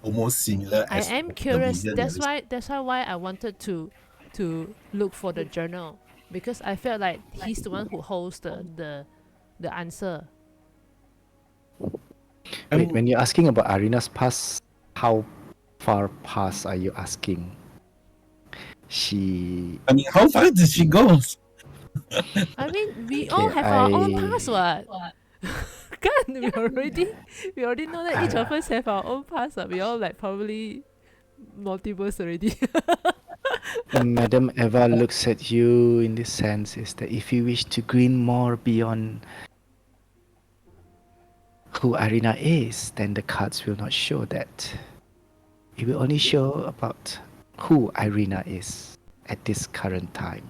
almost similar I as am the curious. vision? That's why I wanted to look for the journal, because I felt like he's the one who holds the answer. I Wait, mean, when you're asking about Ireena's past, how far past are you asking? She. I mean, how far did she go? I mean, we Okay, all have our own I- past, what? Kan we already know that each of us have our own past. We all like probably multiples already. Madam Eva looks at you in this sense is that if you wish to glean more beyond who Ireena is, then the cards will not show that. It will only show about who Ireena is at this current time.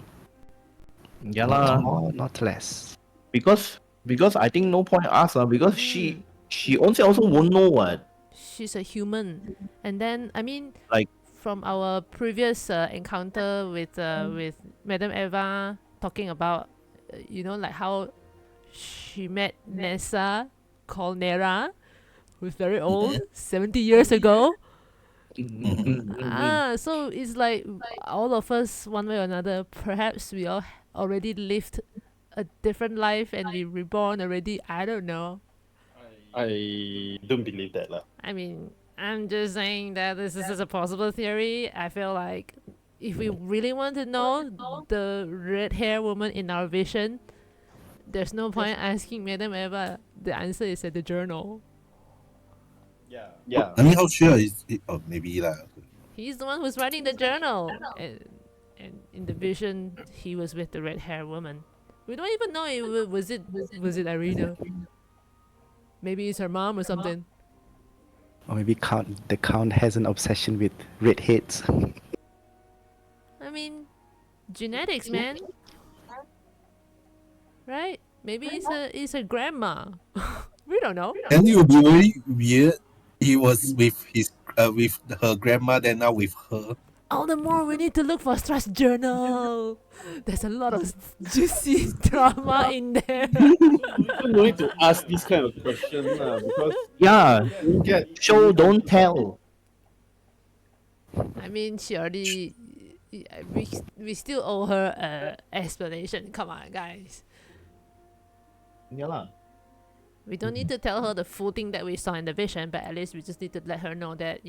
Yeah Not lah. more, not less. Because I think no point ask because she also won't know what. She's a human, and then I mean, Like- from our previous encounter with Madam Eva talking about, like how she met Nessa called Nera, who's very old, 70 years ago. So it's like all of us, one way or another, perhaps we all already lived a different life and we reborn already. I don't know. I don't believe that lah. I mean, I'm just saying that this is a possible theory. I feel like if we really want to know the red hair woman in our vision, there's no point asking Madam Eva. The answer is at the journal. Yeah. I mean, how sure is it? Oh, maybe lah. He's the one who's writing the journal. And in the vision, he was with the red hair woman. We don't even know if was it Ireena. Maybe it's her mom or something. Or maybe the Count has an obsession with redheads. I mean, genetics, man. Right? Maybe it's a grandma. We don't know. And it would be very weird. He was with her grandma, then now with her. All the more we need to look for Strahd's journal. There's a lot of juicy drama in there. You don't need to ask this kind of question because Yeah. you get Show don't tell. I mean, she already. We still owe her an explanation. Come on, guys. Yeah lah. We don't need to tell her the full thing that we saw in the vision, but at least we just need to let her know that,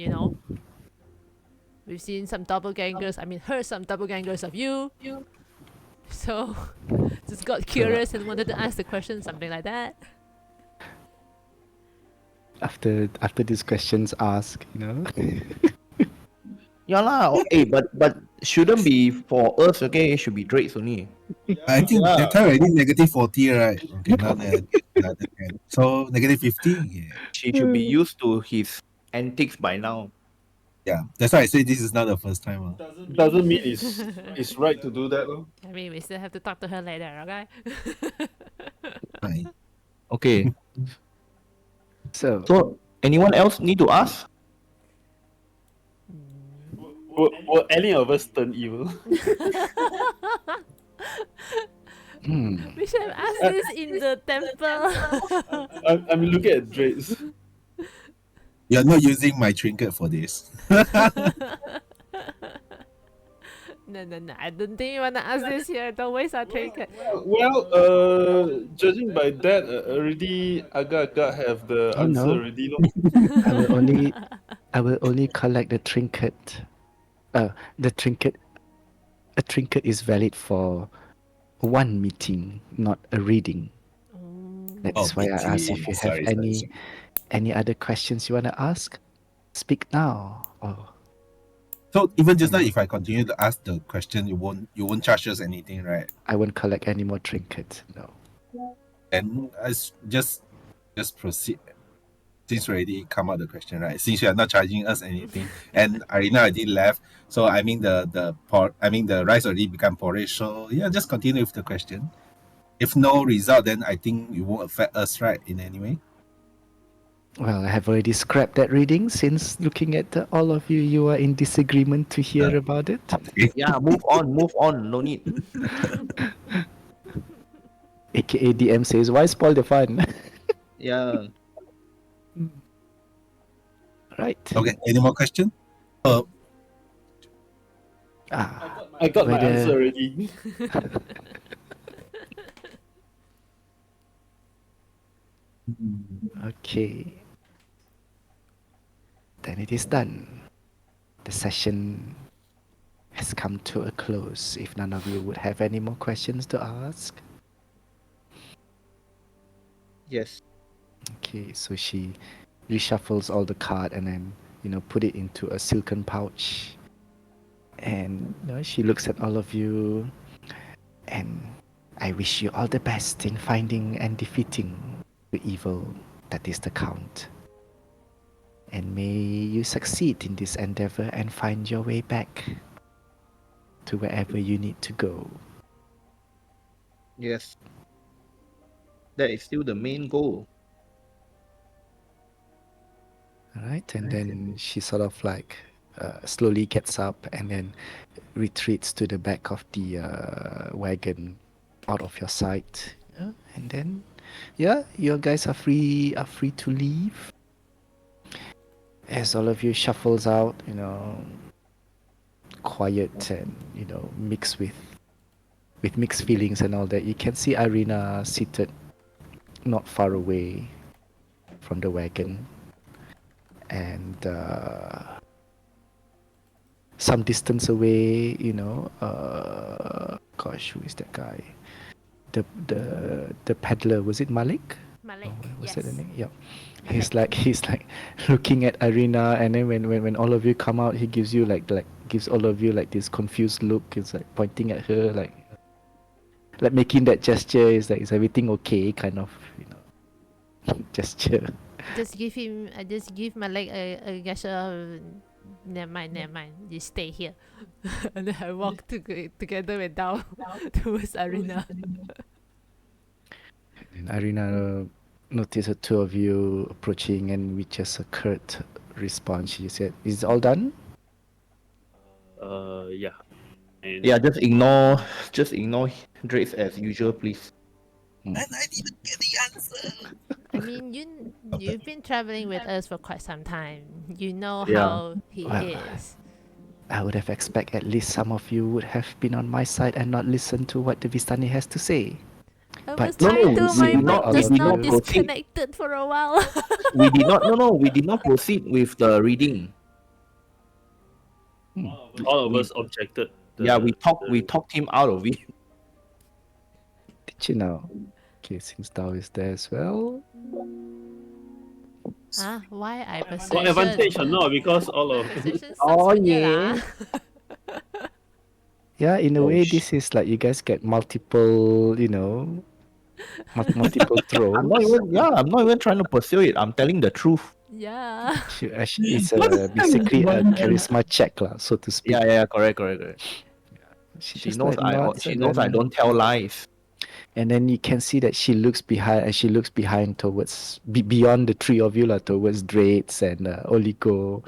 we've seen some doppelgangers. I mean, heard some doppelgangers of you. So, just got curious and wanted to ask the question, something like that. After these questions asked, Yeah lah. Okay, but shouldn't be for us. Okay, it should be Draitz only. I think that time already negative 40, right? Okay, now another 10. So negative 50. Yeah. She should be used to his antics by now. Yeah. That's why I say this is not the first time. doesn't mean it's right to do that. I mean, we still have to talk to her later, okay? Fine. Okay. so So anyone else need to ask? Will any of us turn evil? We should have asked this in the temple. I'm looking at Draitz. You're not using my trinket for this. No. I don't think you want to ask this here. Don't waste our trinket. Well, judging by that, already Aga have the Oh, answer no. already. No? I will only collect the trinket. The trinket. A trinket is valid for one meeting, not a reading. That's why I asked if you have Sorry. any other questions you want to ask. Speak now. Oh, So even just now, if I continue to ask the question, you won't charge us anything, right? I won't collect any more trinkets. No. And just proceed. Since we already come out the question, right? Since you are not charging us anything, and Ireena already left, so I mean the rice already become porridge. So yeah, just continue with the question. If no result, then I think it won't affect us, right? In any way. Well, I have already scrapped that reading since looking at all of you, you are in disagreement to hear about it. Yeah, move on. No need. AKA DM says, why spoil the fun? Yeah. Right. Okay, any more question? I got my whether- answer already. Okay. Then it is done. The session has come to a close. If none of you would have any more questions to ask. Yes. Okay, so she reshuffles all the card and then, put it into a silken pouch. And she looks at all of you, and I wish you all the best in finding and defeating the evil that is the Count. And may you succeed in this endeavor and find your way back to wherever you need to go. Yes. That is still the main goal. Alright, and then she sort of like slowly gets up and then retreats to the back of the wagon, out of your sight. And then, you guys are free to leave. As all of you shuffles out, quiet and mixed with mixed feelings and all that. You can see Ireena seated not far away from the wagon, and some distance away, gosh, who is that guy? The peddler, was it Malik? Malik, Was yes. that the name? Yep. He's like looking at Ireena, and then when all of you come out, he gives you gives all of you like this confused look. He's like pointing at her, like making that gesture. Is like, is everything okay? Kind of, gesture. Just give Malik a gesture of, never mind, you stay here. And then I walk together with down towards Ireena. And Ireena noticed the two of you approaching, and with just a curt response, she said, "Is it all done?" Yeah. And Yeah, just ignore Draitz as usual, please. And I didn't get the answer. I mean, you've been traveling with us for quite some time. You know Yeah. how he Well, is. I would have expected at least some of you would have been on my side and not listened to what the Vistani has to say. I But- was trying No, to, we my did mic not- just we now did not proceed. disconnected for a while. We did not proceed with the reading. all of we- us objected. We talked him out of it. Did you know? Okay, since Dao is there as well. Why I persuasion? Got advantage or not? Because all of Persuasion Oh, sucks punya yeah. lah. Yeah, in a Oh, way, this is like you guys get multiple, multiple throws. I'm not even trying to pursue it. I'm telling the truth. Yeah. Actually, it's basically a charisma check, lah, so to speak. Yeah, correct. She She just, knows like, nods she and knows I then- don't tell lies. And then you can see that she looks behind, and she looks behind towards beyond the three of you, towards Draitz and Oligo.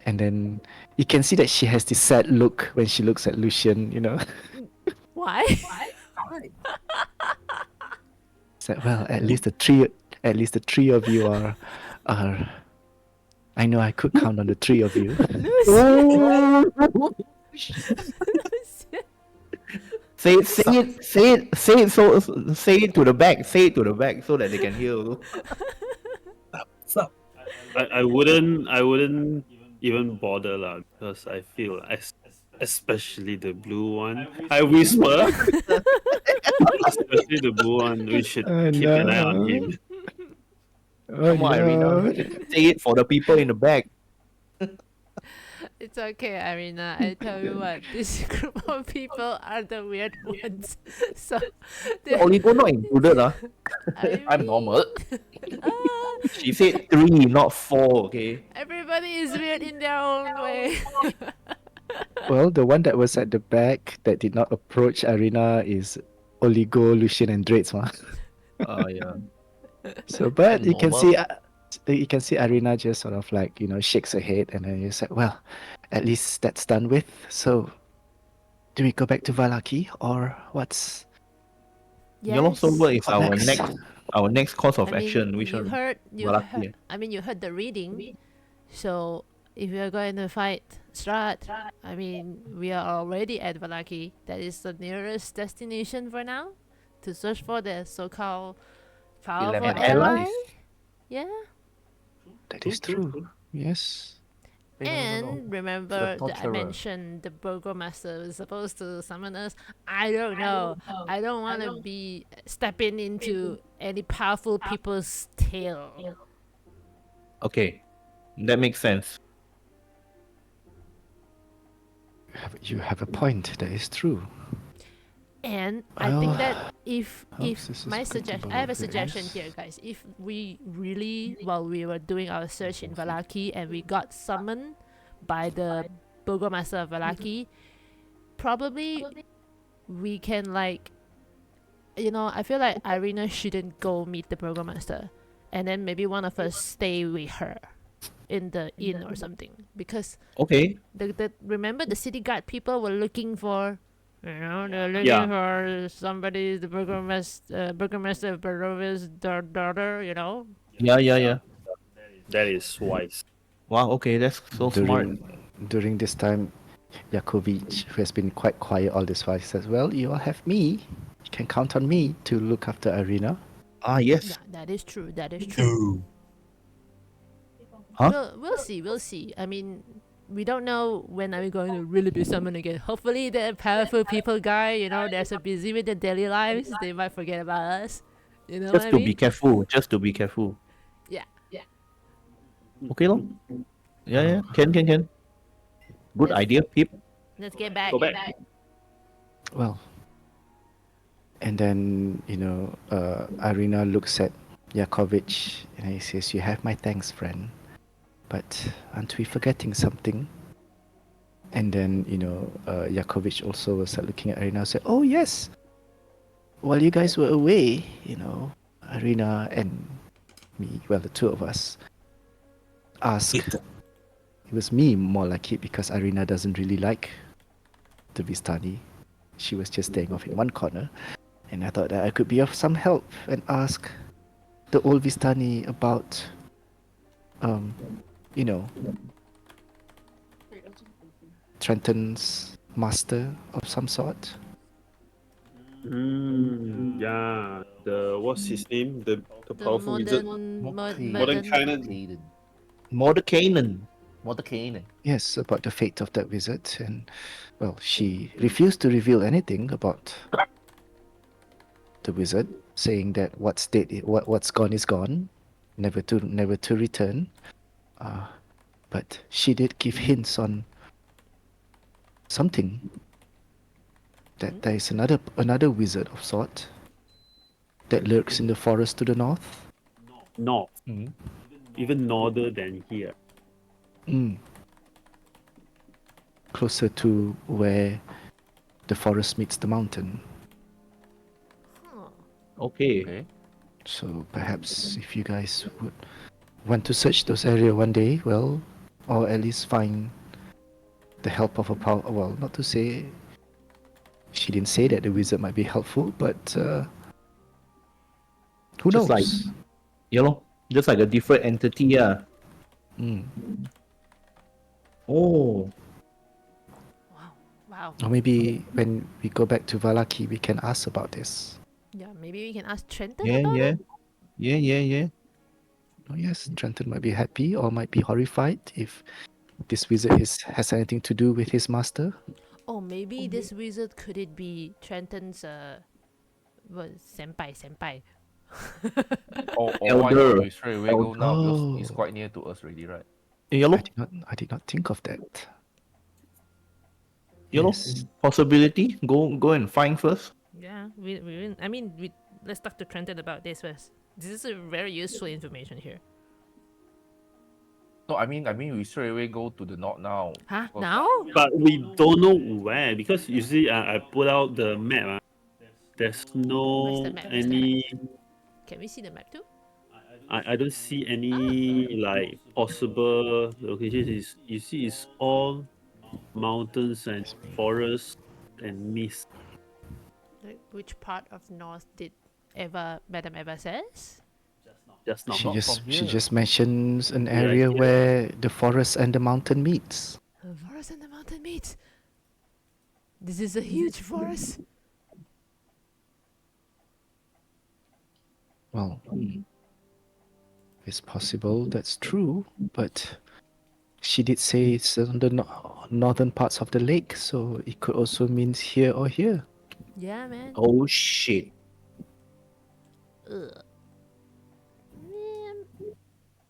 And then you can see that she has this sad look when she looks at Lucian. Why? It's like, well, at least the three of you are. I know I could count on the three of you. Say it to the back. Say it to the back so that they can hear. Stop. I wouldn't even bother lah, because I feel especially the blue one. I whisper. Especially the blue one, we should Oh, keep an eye no. on him. Oh, Come on, Ireena. Say it for the people in the back. It's okay, Ireena. I tell you what, this group of people are the weird ones. So, Oligo not included, I'm normal. She said 3, not 4, okay? Everybody is weird in their own way. Well, the one that was at the back that did not approach Ireena is Oligo, Lucian, and Draitz, ma. Yeah. So, but you can see, Normal. Ireena just sort of like shakes her head, and then you said, "Well, at least that's done with. So, do we go back to Vallaki, or what's?" Yellow, so what is What next? our next course of I mean, action? Which you one? heard Vallaki. I mean, you heard the reading. So if we are going to fight Strahd, I mean, we are already at Vallaki. That is the nearest destination for now to search for the so-called powerful Elementalist. ally. Allies. Yeah. That is true. Yes. Hey, And remember that I torturer. mentioned the Burgomaster is supposed to summon us. I don't know. I don't want to be stepping into any powerful people's tail. Okay, that makes sense. You have a point. That is true. And I think that Well, if this is my suggestion, I have a applicable, suggestion yes. here, guys. If we really, while we were doing our search in Vallaki and we got summoned by the Burgomaster of Vallaki, probably we can like, I feel like Ireena shouldn't go meet the Burgomaster, and then maybe one of us stay with her in the inn or something, because Okay, remember the city guard people were looking for. They're looking Yeah. for somebody, the Burgomaster of Barovia's daughter, yeah. That is wise. Wow, okay, that's so smart. During this time, Yakovic, who has been quite quiet all this while, says, "Well, you all have me. You can count on me to look after Ireena." Ah, yes. Yeah, that is true. That is true. Huh? We'll see. I mean, we don't know when are we going to really be summoned again. Hopefully, the powerful people guy, they're so busy with their daily lives, they might forget about us. You know Just what I to mean? be careful. Just to be careful. Yeah. Okay, lor. Yeah. Can. Good Yes. idea, Pip. Let's get back. Go back. Well, and then Ireena looks at Yakovic and he says, "You have my thanks, friend. But aren't we forgetting something?" And then Yakovic also was looking at Ireena and said, "Oh yes. While you guys were away, Ireena and me, well, the two of us, asked." It was me more like it because Ireena doesn't really like the Vistani. She was just staying off in one corner. And I thought that I could be of some help and ask the old Vistani about, Trenton's master of some sort. Yeah. What's his name? The The powerful wizard. modern kind of- Mordekainen. Yes, about the fate of that wizard. And, well, she refused to reveal anything about the wizard, saying that what's gone is gone, never to return. But she did give hints on something. That there is another wizard of sort that lurks in the forest to the north. North. Mhm. Even norther than here. Closer to where the forest meets the mountain. Okay. Okay. So perhaps if you guys would want to search those area one day, well, or at least find the help of a well, not to say she didn't say that the wizard might be helpful, but who Just knows? Just like a different entity, yeah. Mm. Oh, Wow. Or maybe when we go back to Vallaki, we can ask about this. Yeah, maybe we can ask Trenton yeah. about it. Oh yes, Trenton might be happy or might be horrified if this wizard has anything to do with his master. Oh, maybe this wizard, could it be Trenton's senpai? Or why Elder. not we straight away go now because it's Oh. quite near to us already, right? Yellow. I did not think of that. Yellow. Yes. Possibility. Go and find first. Yeah, let's talk to Trenton about this first. This is a very useful information here. No, I mean we straight away go to the north now. Huh? Because- Now? But we don't know where because you see, I put out the map. There's no Where's the map? Where's the any. Can we see the map too? I don't see any like possible locations. You see, it's all mountains and forests and mist. Like, which part of north did Madam ever says? Just now. She Not just from she here. just mentions an Yeah, area yeah. where the forest and the mountain meets. The forest and the mountain meet. This is a huge forest. Well, it's possible that's true, but she did say it's on the northern parts of the lake, so it could also mean here or here. Yeah, man. Oh shit. Ugh.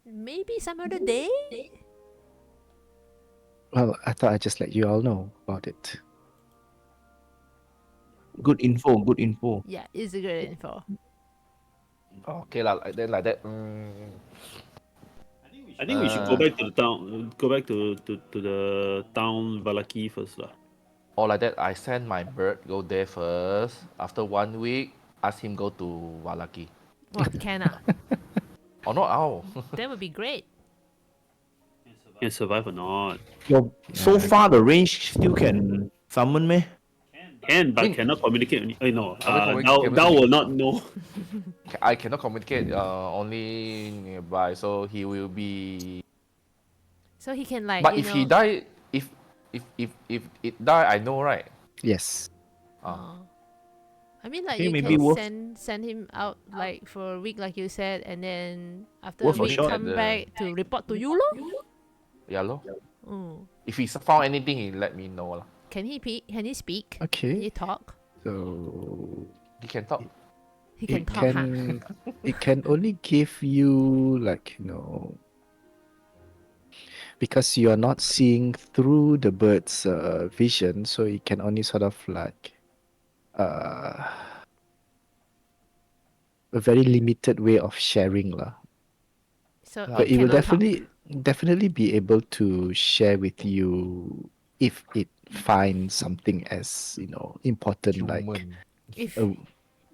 Maybe some other day? Well, I thought I'd just let you all know about it. Good info, good info. Yeah, it's a good info. Okay lah, like that. I think we should go back to the town. Go back to the town Vallaki first lah. Or like that, I send my bird go there first. After 1 week, ask him go to Vallaki. What, can ah? Or not, ow. That would be great. Can survive or not? So far the range still can summon me. Can, but Wing. cannot communicate. No. Communicate. Thou will not know. I cannot communicate only nearby, so he will be. So he can, like, But you if know, he die, if it die, I know, right? Yes. Oh. I mean, like, Okay, you maybe can worth- send him out, like, for a week, like you said, and then after Worth a a week, shot. come back to report to you, lor. Yeah, lo. Mm. If he found anything, he let me know lah. Can he speak? Can he Okay. talk? So He can talk. He can it talk, huh? can it can only give you, like, because you're not seeing through the bird's vision, so it can only sort of like a very limited way of sharing lah. So But it will cannot talk. definitely be able to share with you if it finds something as important, like Human. If uh,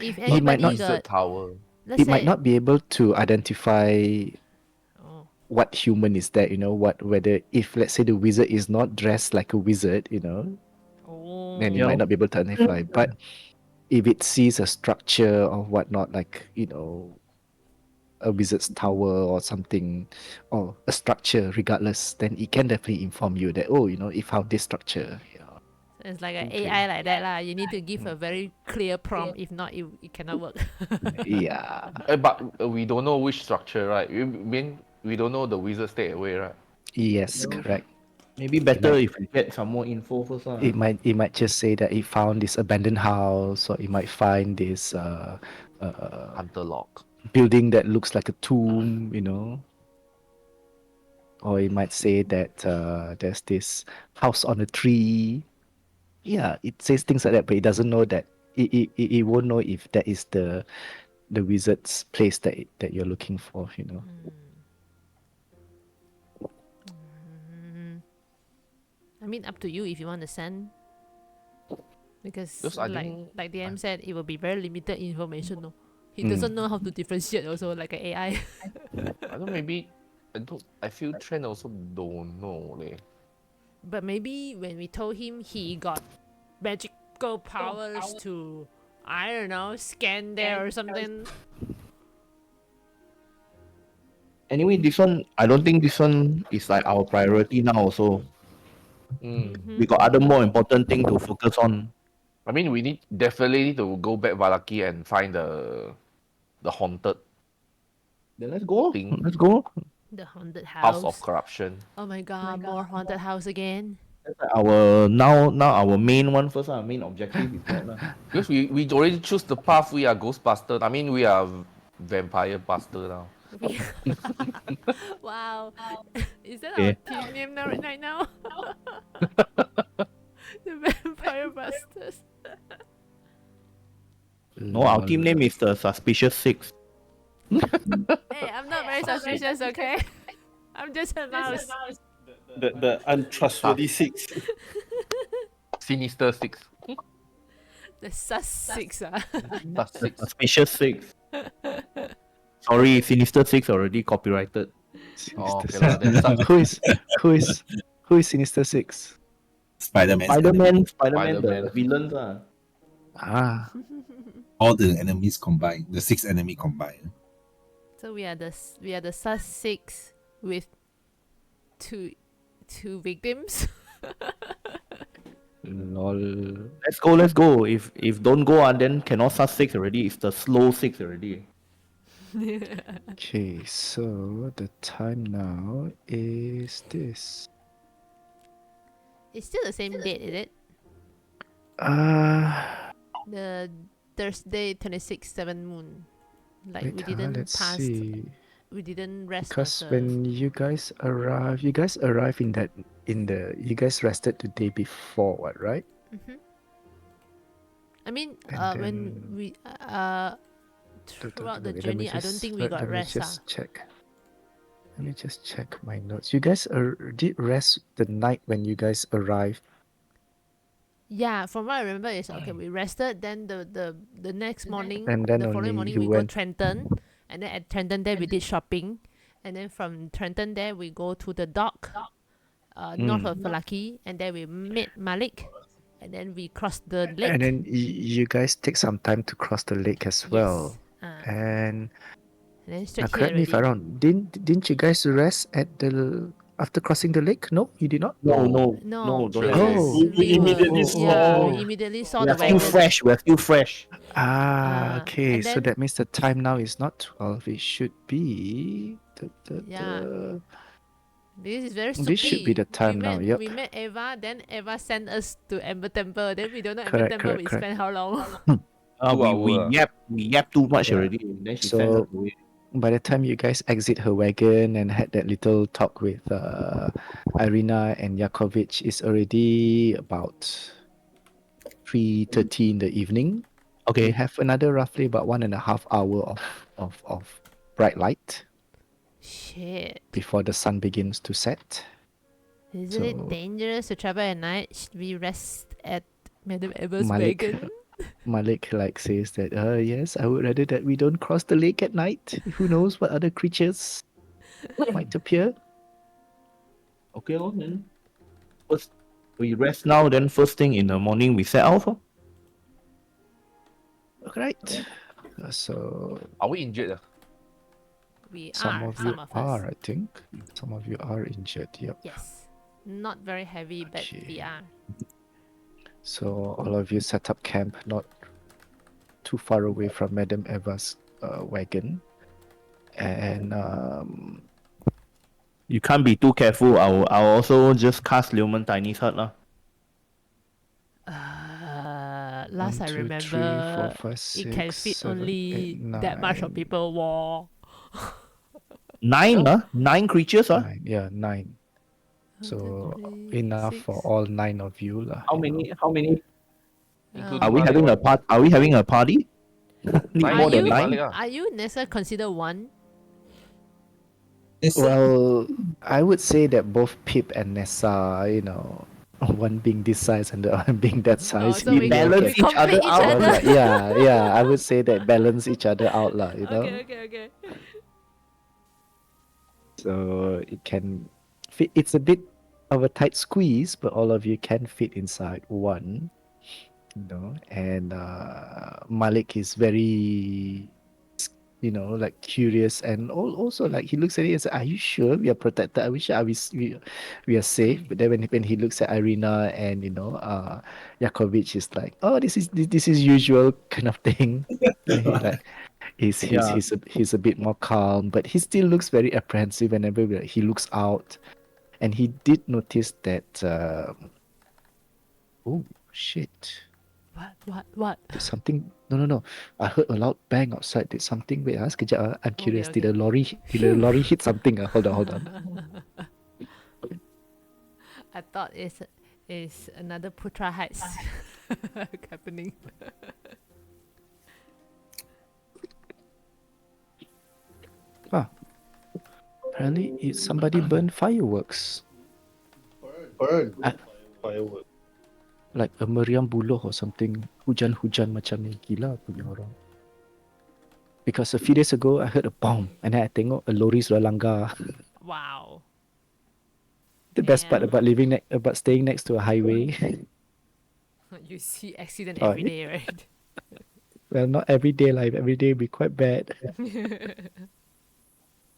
if he might anybody not- Wizard got, tower. let's it might say, not be able to identify oh, what human is that, whether if let's say the wizard is not dressed like a wizard, oh, then it Yeah. might not be able to identify. But if it sees a structure or whatnot, like a wizard's tower or something, or a structure, regardless, then it can definitely inform you that it found this structure. it's like an Okay. AI like that lah. You need to give a very clear prompt. If not, it cannot work. Yeah. But we don't know which structure, right? We don't know the wizard stay away, right? Yes, correct. Maybe better if we get some more info first. It might just say that it found this abandoned house, or it might find this Hunter lock. building that looks like a tomb, or it might say that there's this house on a tree. Yeah, it says things like that, but it doesn't know that it won't know if that is the wizard's place that you're looking for. I mean, up to you if you want to send. Because Because I like think like DM said, it will be very limited information. No, he doesn't know how to differentiate. Also, like an AI. I don't maybe I feel Trent also don't know leh. But maybe when we told him he got magical powers to, I don't know, scan there or something. Anyway, this one, I don't think this one is like our priority now also. We got other more important thing to focus on. I mean, we definitely need to go back Vallaki and find the haunted Then let's go. thing, Let's go. The haunted house. house of corruption. Oh my god, more haunted house again. That's like our now our main one first. Our main objective is that. Because we already choose the path. We are Ghostbuster. I mean, we are Vampire Buster now. Wow. Is that Okay. our team name now, right now? The Vampire Busters. No, our team name is the Suspicious Six. Hey, I'm not very suspicious, okay? I'm just a mouse. The untrustworthy six. Sinister Six. The sus six, ah. Sus Six. Suspicious Six. Sorry, Sinister Six already copyrighted. Oh, Sinister okay lah, then Six. who is Sinister Six? Spider-Man. Spider-Man, the Spider-Man. villains. Ah, All the enemies combined, the 6 enemy combined. So we are the sus 6 with two victims. Lol. let's go. If don't go, then cannot start 6 already. It's the slow 6 already. Okay, so the time now is this. It's still the same date, is it? The Thursday 26th 7 moon. Like Wait, we didn't let's pass. see. We didn't rest Because ourselves. when you guys arrive you guys rested the day before, what, right? Mm-hmm. I mean, And when then- we throughout the Let me journey, I don't think we got let me rest. just check. Let me just check my notes. You guys did rest the night when you guys arrived. Yeah, from what I remember is okay. We rested. Then the next morning, And then the only following morning, you we go went. Trenton, and then at Trenton there we did shopping, and then from Trenton there we go to the dock, north of Vallaki, and then we met Malik, and then we crossed the lake. And then you guys take some time to cross the lake as well. Yes. And then straight here correct me if I'm already. wrong. Didn't you guys rest at the after crossing the lake? No, you did not. No, No, don't Sure. have it. Oh. we immediately yeah, oh. we immediately saw We the are still wagon. fresh. We are still fresh. Okay. and So then- that means the time now is not 12. It should be. Yeah. This is very stupid. This should be the time now, yep. We met Eva, then Eva sent us to Amber Temple. Then we don't know Amber Correct, Temple. correct, We correct. spent how long? We yap too much Yeah. already. Then she sent us So away. by the time you guys exit her wagon and had that little talk with Ireena and Yakovich, it's already about 3:30 in the evening. We Okay. have another roughly about 1.5 hour of bright light Shit. before the sun begins to set. Isn't it So- dangerous to travel at night? Should we rest at Madam Eva's Malik- wagon? Malik says that yes, I would rather that we don't cross the lake at night. Who knows what other creatures might appear. Okay, well, then first we rest now. Then first thing in the morning we set out. Right. So Are we injured? We some are. of you Some of are, us. I think. Some of you are injured. Yep. Yes. Not very heavy, but we Okay. are. So all of you set up camp not too far away from Madam Eva's wagon, and You can't be too careful. I'll also just cast Leoman Tiny's hut lah. Last 1, I 2, 3, remember, 4, 5, it can 6, fit 7, only 8, that much of 9. people. War. 9, 9 creatures, 9, yeah, 9. So enough for all 9 of you lah. How you know. many? How many? Including Are we Malik, having a what? part? Are we having a party? Need Nine more Are than you? 9. Malik ah. Are you Nessa consider one? Well, I would say that both Pip and Nessa, one being this size and the other being that size. so we balance we each other complete each out. other. Like, yeah, I would say that balance each other out lah, Okay. So it can fit. It's a bit of a tight squeeze, but all of you can fit inside one. And Malik is very, like curious, and also like he looks at it and says, "Are you sure we are protected? Are we sure we are safe?" But then when he looks at Ireena and Yakovich is like, "Oh, this is usual kind of thing." And he's a bit more calm, but he still looks very apprehensive whenever he looks out, and he did notice that. Oh shit! What? There's something. No. I heard a loud bang outside. Did something? Wait, sekejap. I'm curious. Okay. Did the lorry hit something? Hold on. I thought it's another Putra Heist happening. Apparently, somebody burned fireworks. Firework. Like a meriam buluh or something. Hujan-hujan macam ni. Gila punya orang. Because a few days ago, I heard a bomb. And then I tengok a lorry sudah langgar. Wow. The best part Damn. about about staying next to a highway. You see accident Oh, every day, right? well, not every day, like every day be quite bad.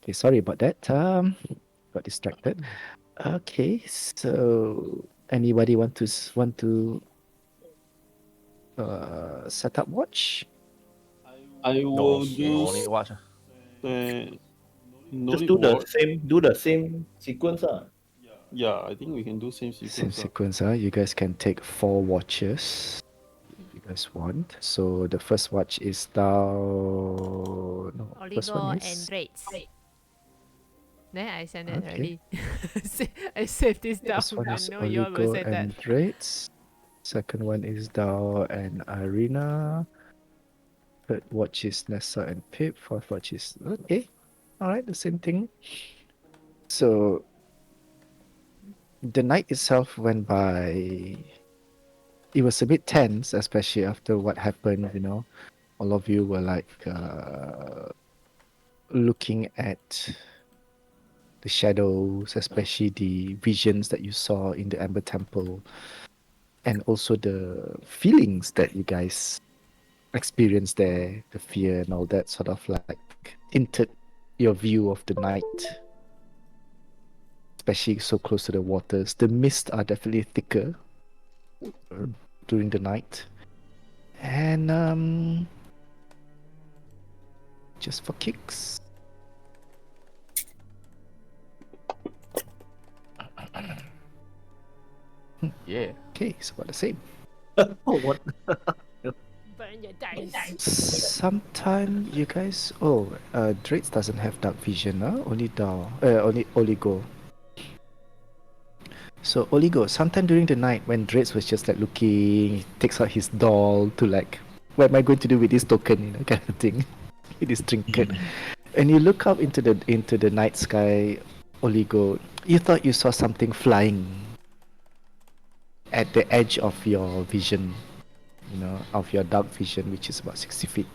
Okay, sorry about that. Got distracted. Okay, so anybody want to set up watch? I No, will no use need watch. no Just need watch. do the same sequence. Yeah, I think we can do same Same sequence. sequence, huh? You guys can take 4 watches if you guys want. So the first watch is down. No, first one Oligo and is Draitz. Then I send it okay. already. I saved this down. First one I is know you all will Oligo say that. and Draitz. Second one is Dao and Ireena. Third watch is Nessa and Pip. Fourth watch is okay. Alright, the same thing. So the night itself went by. It was a bit tense, especially after what happened, you know. All of you were like looking at the shadows, especially the visions that you saw in the Amber Temple, and also the feelings that you guys experienced there, the fear and all that sort of like tinted your view of the night, especially so close to the waters. The mists are definitely thicker during the night. And just for kicks. Yeah. Okay, it's about the same. Oh, what? Burn your dice. Sometime you guys. Oh, Draitz doesn't have dark vision, huh? Only Dao. Only Oligo. So Oligo, sometime during the night when Draitz was just like looking, he takes out his doll to like, what am I going to do with this token, you know, kind of thing. With this trinket. And you look up into the night sky, Oligo. You thought you saw something flying at the edge of your vision, you know, of your dark vision, which is about 60 feet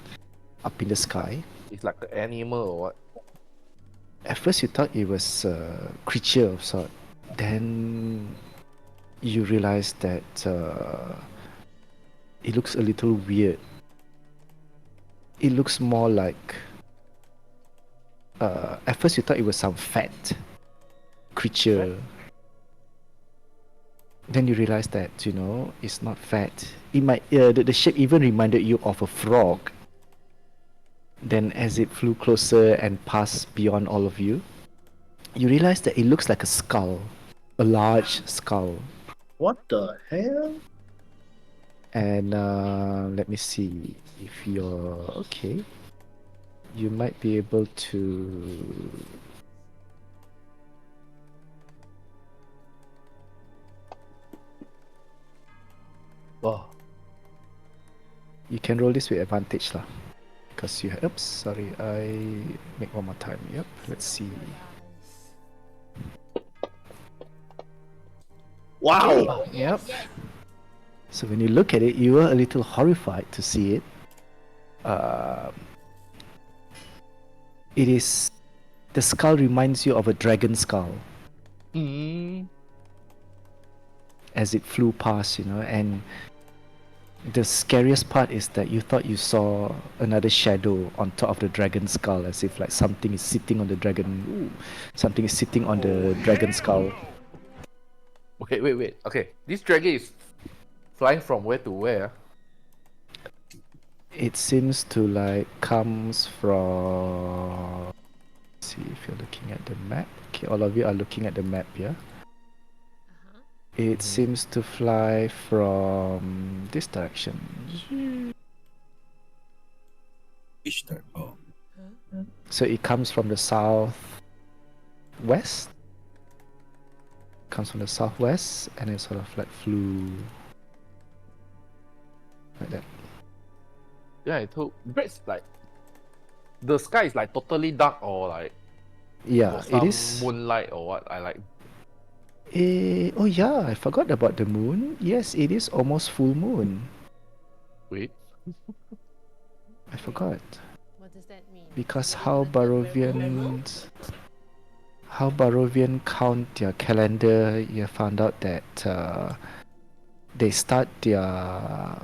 up in the sky. It's like an animal or what? At first you thought it was a creature of sort. Then you realize that it looks a little weird. It looks more like at first you thought it was some fat creature. Then you realize that, you know, it's not fat. It might the shape even reminded you of a frog. Then as it flew closer and passed beyond all of you, you realize that it looks like a skull. A large skull. What the hell? And let me see if you're okay. You might be able to. Oh, You can roll this with advantage lah. Because you. Oops, sorry. I make one more time. Yep. Let's see. Wow! Yep. So when you look at it, you are a little horrified to see it. It is. The skull reminds you of a dragon skull as it flew past, you know, and the scariest part is that you thought you saw another shadow on top of the dragon skull, as if like something is sitting on the dragon. Something is sitting on the dragon skull. wait. Okay, this dragon is flying from where to where? It seems to like comes from. Let's see if you're looking at the map. Okay, all of you are looking at the map, yeah. It seems to fly from this direction. Which turn? Oh, So it comes from the southwest. Comes from the southwest, and it sort of like flew like that. Yeah, I told. It's like the sky is like totally dark or like Yeah, got it some is. moonlight or what? I like. Oh yeah, I forgot about the moon. Yes, it is almost full moon. Wait. I forgot. What does that mean? Because how Barovian count their calendar, you found out that they start their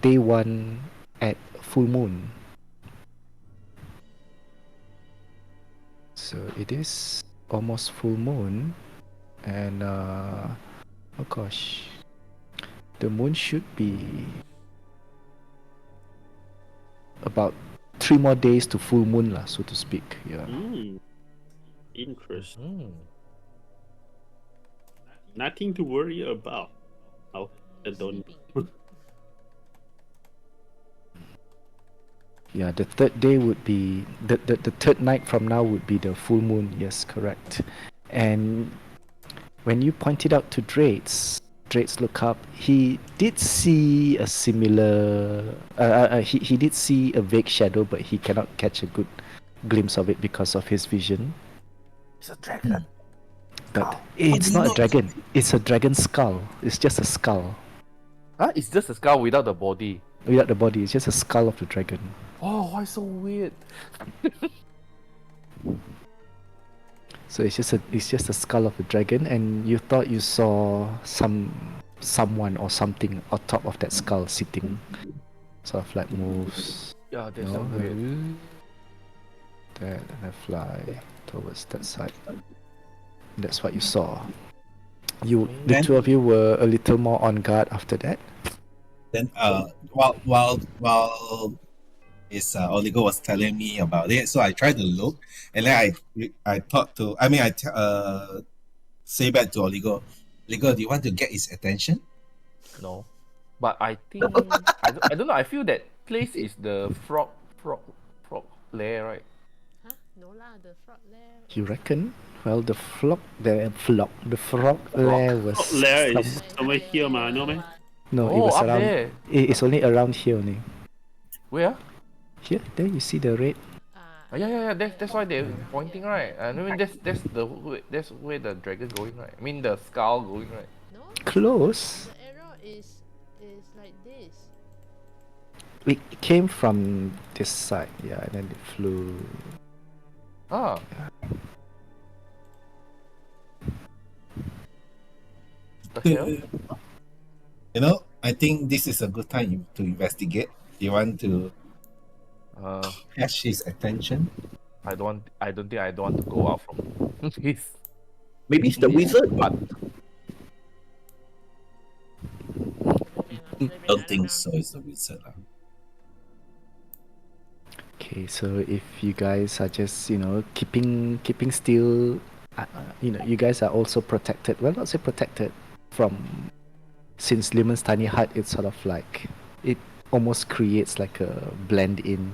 day one at full moon. So it is almost full moon, and oh gosh, the moon should be about 3 more days to full moon lah, so to speak. Yeah. Interesting. Mm. Nothing to worry about. Oh, I don't. Yeah, the third day would be the third night from now would be the full moon. Yes, correct. And when you pointed out to Draitz look up. He did see a similar. He did see a vague shadow, but he cannot catch a good glimpse of it because of his vision. It's a dragon. But it's not a dragon. It's a dragon skull. It's just a skull. Huh? It's just a skull without the body. Without the body, it's just a skull of the dragon. Oh, why so weird? So it's just a skull of the dragon, and you thought you saw someone or something on top of that skull sitting, sort of like moves. Yeah, that's so weird. That and I fly towards that side. That's what you saw. The Then- two of you were a little more on guard after that. Then while Oligo was telling me about it, so I tried to look, and then I thought to say back to Oligo, do you want to get his attention? No, but I think I don't know. I feel that place is the frog lair, right? Huh? No lah, the frog there. You reckon? Well, the frog lair was Lair is some- somewhere here, ma, no man. no, it Oh, was up around. there. It's only around here only. Where? Here, there you see the red. Yeah. That's why they're pointing, right? I mean, that's where the dragon going, right? I mean, the skull going, right? No, Close. the arrow is like this. It came from this side, yeah, and then it flew. Ah. The hell? You know, I think this is a good time to investigate. You want to catch his attention? I don't think I don't want to go out from this. Maybe it's the wizard, but Don't think so. It's the wizard. Okay, so if you guys are just keeping still, you guys are also protected. Well, not say protected from, since Lemon's tiny hut. It's sort of like it almost creates like a blend in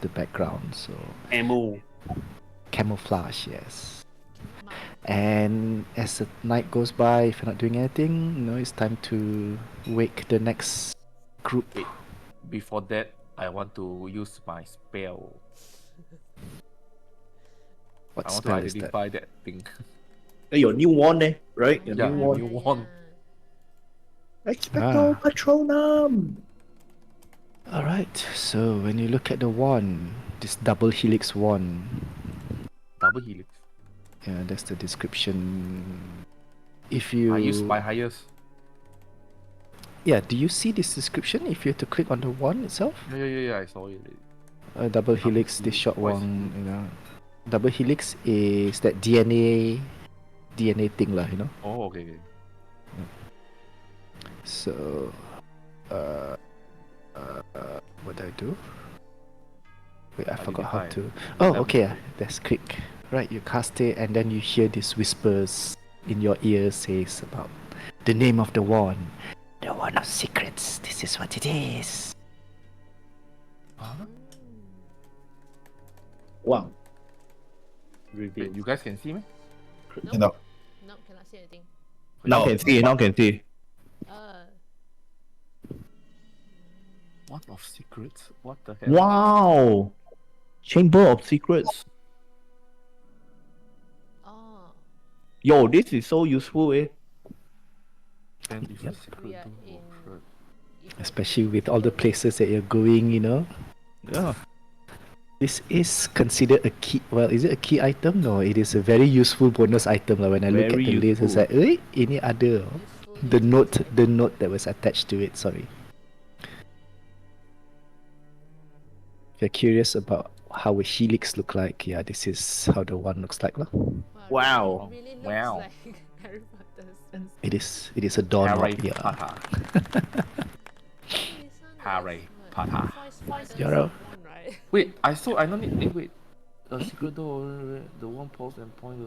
the background. So Ammo. camouflage, yes. And as the night goes by, if you're not doing anything, it's time to wake the next group. Wait, before that, I want to use my spell. What I want to spell is that? identify that thing. your new wand, right? Your Yeah, new wand. new wand. Expecto Patronum. Alright, so when you look at the wand, this double helix wand, Double helix. yeah, that's the description. If you I use my highest. yeah, do you see this description if you have to click on the wand itself? Yeah, I saw it. A double helix, this helix, short what is wand, Double helix is that DNA thing lah, Oh, okay. So, what do I do? Wait, I forgot how Identify. to. Oh, okay. That's click. Right, you cast it, and then you hear these whispers in your ear says about the name of the wand. The wand of secrets. This is what it is. Wow. Reveal. Wait, you guys can see me? You know, No, cannot see anything. Now Oh. can see. Now can see. What of secrets? What the hell? Wow. Chamber of Secrets. Oh, Yo, this is so useful, Then if a secret we are door in. opens. Especially with all the places that you're going, Yeah. This is considered a key. Well, is it a key item? No, it is a very useful bonus item. When I look at Very the list, it's useful. like, ini ada. Useful the note that was attached to it. Sorry. If you're curious about how a helix look like, yeah, this is how the one looks like, lah. Wow. Really looks Wow. like Harry Potter's. It is a doorknob, Harry yeah. Potter. Harry Potter. Yara. Right? Wait, I don't need. Wait. A secret door. The one pulse and point.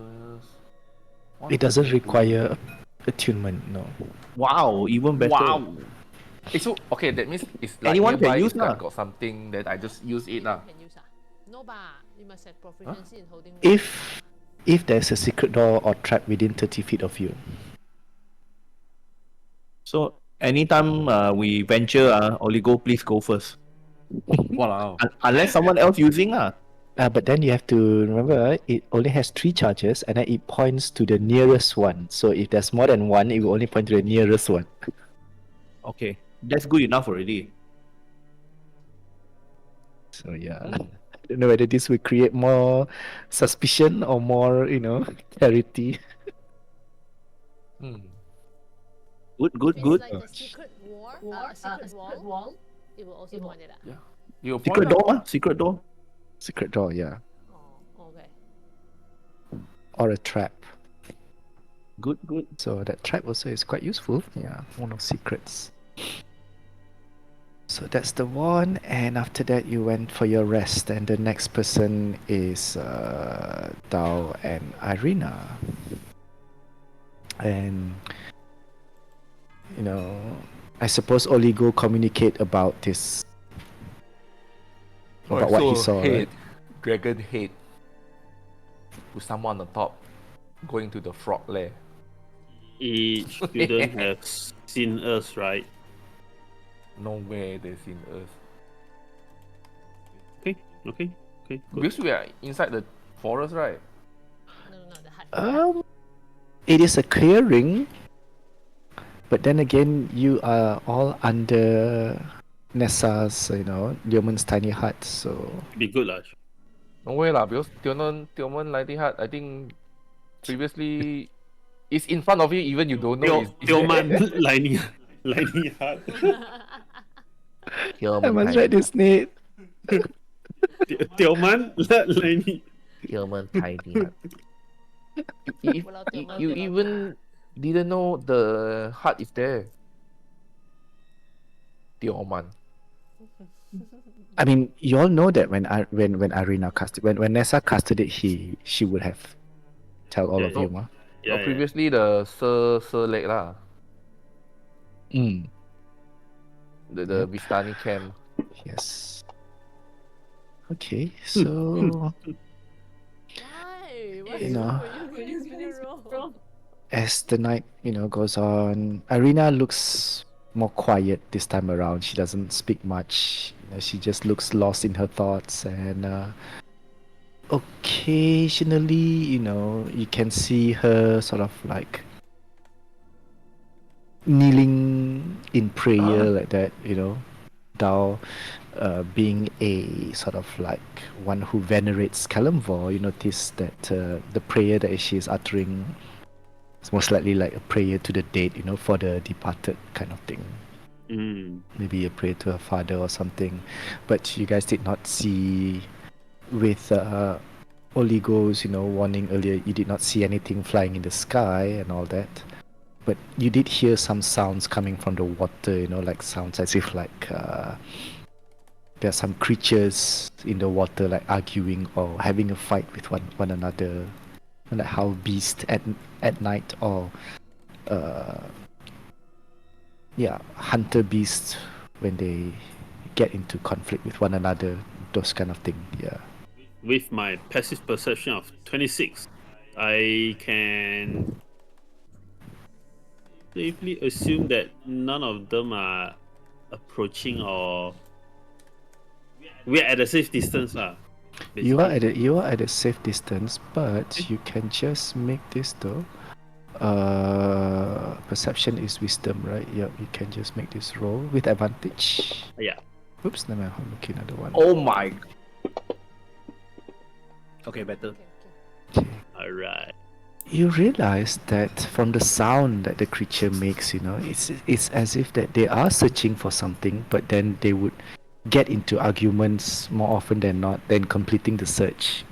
It doesn't require attunement, no. Wow, even better. Wow. So okay, that means it's like Anyone can nearby, use it's like lah. got something that I just use it lah. Can use No ba, you must have proficiency in holding. If there's a secret door or trap within 30 feet of you, So anytime we venture, Oligo, please go first. Wow. Unless someone else using but then you have to remember it only has 3 charges and then it points to the nearest one. So if there's more than one, it will only point to the nearest one. Okay, that's good enough already. So yeah, I don't know whether this will create more suspicion or more, clarity. Good. Like the secret secret wall. It will also point it out. Yeah. You Secret point door, secret door. Secret door, yeah, Oh, okay. or a trap. Good. So that trap also is quite useful. Yeah, one of secrets. So that's the one, and after that you went for your rest, and the next person is Dao and Ireena. And I suppose Oligo communicate about this, about what he saw. Head, Right? dragon head, with someone on the top, going to the frog lair. It shouldn't have seen us, right? No way they've seen us. Okay. Good. Because we are inside the forest, right? No, the hut. It is a clearing, but then again, you are all under Nessa's, Leoman's tiny hut. So Be good lah. No way lah, because Tioman Lighting Hut, I think previously it's in front of you, even you don't know. Tioman lining hard. I must write this, Nate. Tioman lining. Tioman Tiny Hut. You even didn't know the hut is there. Tioman. I mean, you all know that when Ireena casted, when Nessa casted it, she would have tell all Yeah, of yeah. you, ma. Yeah, Previously the Sir Lake lah. The Yep. Vistani camp. Yes. Okay, so Why? You know. Roll? as the night goes on, Ireena looks more quiet this time around. She doesn't speak much. She just looks lost in her thoughts, and occasionally, you can see her sort of like kneeling in prayer like that. Dao, being a sort of like one who venerates Kalimvor, you notice that the prayer that she is uttering is most likely like a prayer to the dead, for the departed kind of thing. Maybe a prayer to her father or something. But you guys did not see, with Oligo's, warning earlier, you did not see anything flying in the sky and all that. But you did hear some sounds coming from the water, like sounds as if like there are some creatures in the water like arguing or having a fight with one another. Like how beasts at night, or hunter beasts when they get into conflict with one another, those kind of thing. Yeah. With my passive perception of 26, I can safely assume that none of them are approaching, or we're at a safe distance lah. You are at a safe distance, but you can just make this though. Perception is wisdom, right? Yep, you can just make this roll with advantage. Yeah. Oops, never mind. I'm looking at the one. Oh my. Okay, better. Okay. Alright. You realize that from the sound that the creature makes, it's as if that they are searching for something, but then they would get into arguments more often than not than completing the search.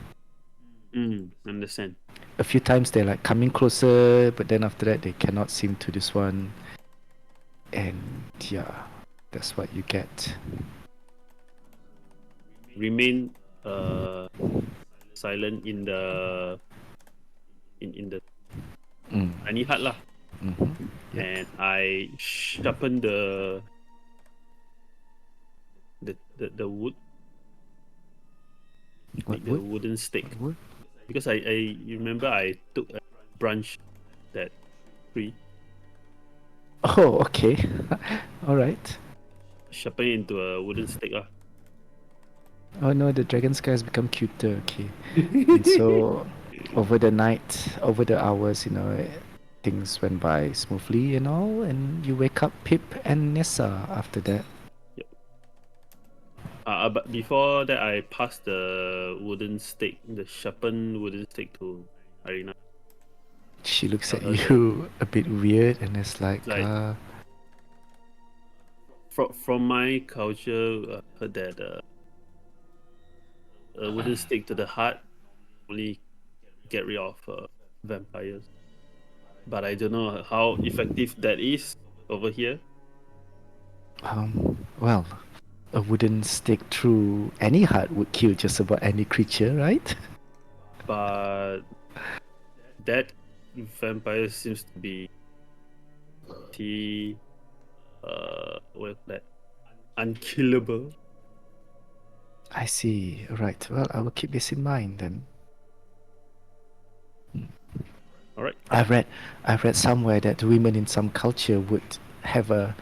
Understand. A few times they're like coming closer, but then after that they cannot seem to this one. And yeah, that's what you get. Remain silent in the tiny hut lah. Mm-hmm. Yep. And I sharpen the wood, What the wood? wooden stick, What wood? because I you remember I took a branch that tree, Oh, okay. All right. sharpen it into a wooden stick lah. Oh no, the dragon sky has become cuter. Okay. And so over the night, over the hours, things went by smoothly and all, and you wake up Pip and Nessa after that. But before that, I passed the wooden stick, the sharpened wooden stick to Ireena. She looks at Okay. you a bit weird and it's like, Like- From my culture, heard that a wooden stick to the heart only get rid of vampires. But I don't know how effective that is over here. well, a wooden stick through any heart would kill just about any creature, right? But that vampire seems to be pretty what's that? Unkillable. I see. Right. Well, I will keep this in mind then. All right. I've read somewhere that women in some culture would have a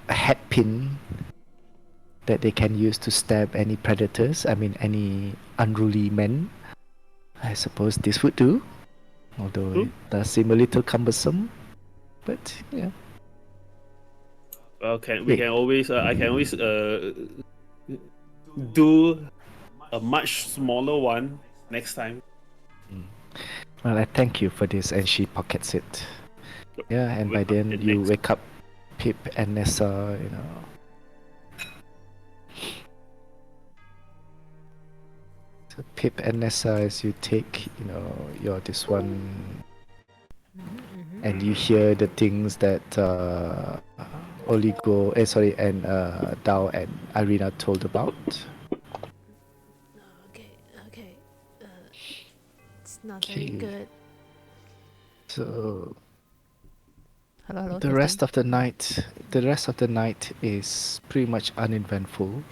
hat pin that they can use to stab any predators. I mean, any unruly men. I suppose this would do, although True. it does seem a little cumbersome. But yeah, Well, Wait. can always I can always do a much smaller one next time. well, I thank you for this, and she pockets it. Yeah, and by Wake up then the you next- wake up Pip and Nessa, So Pip and Nessa, as you take, your this one, and you hear the things that and Dao and Ireena told about. Okay. It's not very Okay. good. So Hello. the rest of the night is pretty much uneventful.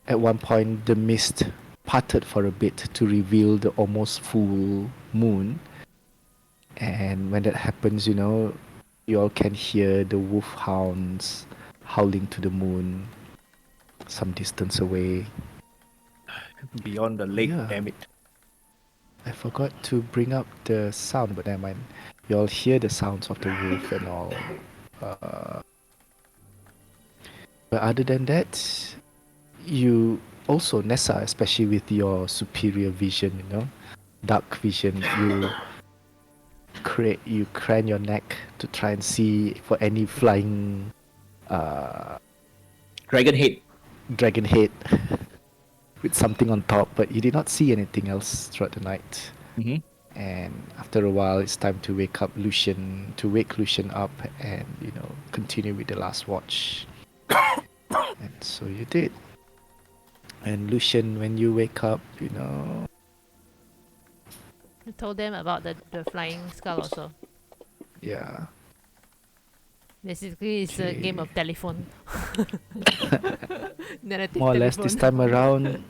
At one point, the mist parted for a bit to reveal the almost full moon. And when that happens, you all can hear the wolfhounds howling to the moon some distance away. Beyond the lake, Yeah. damn it. I forgot to bring up the sound, but never mind. You all hear the sounds of the wolf and all. But other than that, you also, Nessa, especially with your superior vision, dark vision, you crane your neck to try and see for any flying Dragon head. dragon head with something on top, but you did not see anything else throughout the night. Mm-hmm. And after a while, it's time to wake Lucian up and continue with the last watch. And so you did. And Lucian, when you wake up, I told them about the flying skull also. yeah. Basically, it's a game of telephone. Narrative More or less this telephone. time around,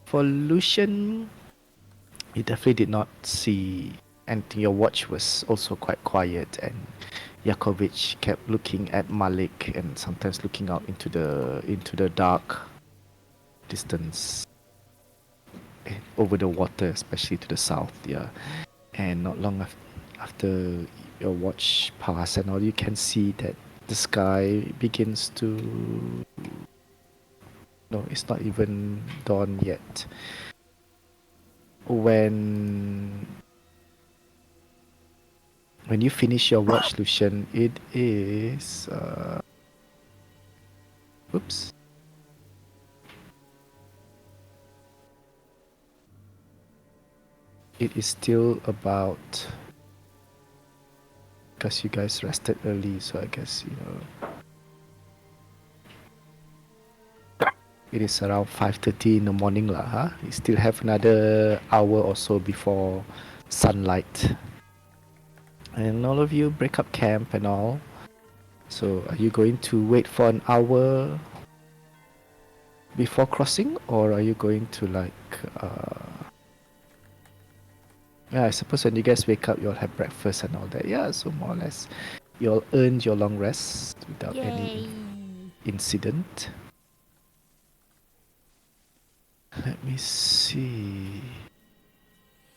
for Lucian, you definitely did not see anything. Your watch was also quite quiet, and Yakovich kept looking at Malik and sometimes looking out into the dark distance over the water, especially to the south. Yeah, and not long after your watch pass and all, you can see that the sky begins to. No, it's not even dawn yet. When When you finish your watch, Lucian, it is. Oops. It is still about. Because you guys rested early, so I guess, it is around 5:30 in the morning lah, huh? You still have another hour or so before sunlight. And all of you break up camp and all. So are you going to wait for an hour before crossing, or are you going to yeah, I suppose when you guys wake up, you'll have breakfast and all that. Yeah, so more or less, you'll earn your long rest without any Yay! incident. Let me see.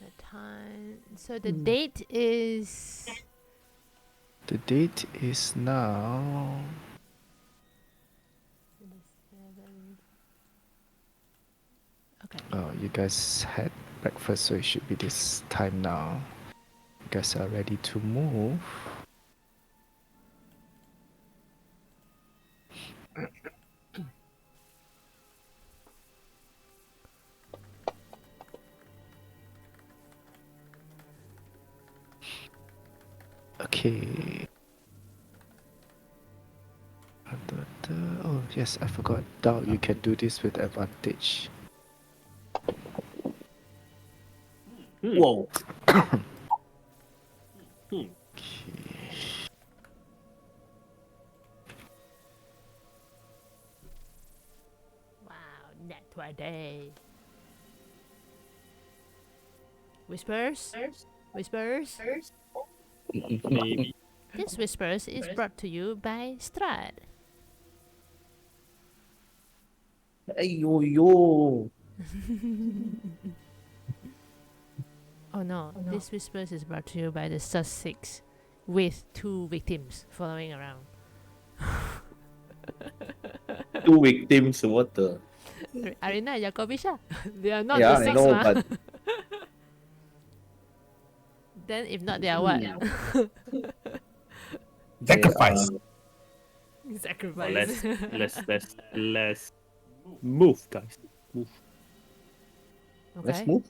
The time. So the date is. The date is now. Okay. Oh, you guys had breakfast, so it should be this time now. You guys are ready to move. Okay. Oh yes, I forgot. Now you can do this with advantage. Whoa. Okay. Wow, net 20. Whispers? Whispers? Maybe. This Whispers is brought to you by Strahd. Yo. Oh no, this Whispers is brought to you by the Sussex with 2 victims following around. 2 victims, what the? Ireena, Jakobisha. They are not Yeah, the I 6 know, ma. but Then if not, they are what? Sacrifice. Sacrifice. Let's move, guys. Move. let's Okay. move.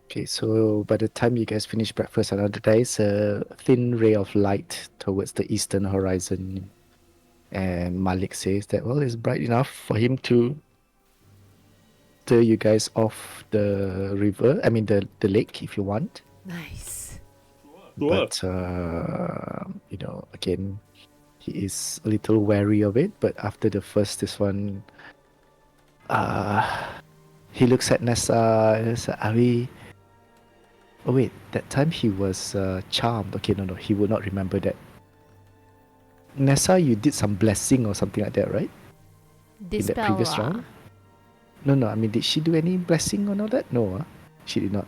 Okay, so by the time you guys finish breakfast, there is a thin ray of light towards the eastern horizon. And Malik says that, well, it's bright enough for him to steer you guys off the river. I mean, the lake, if you want. Nice. Sure. But, again, he is a little wary of it. But after this one, he looks at Nessa and says, are we... Oh wait, that time he was charmed. Okay, no, he would not remember that. Nessa, you did some blessing or something like that, right? In that Dispel previous lah. round? No, I mean, did she do any blessing on all that? No, she did not.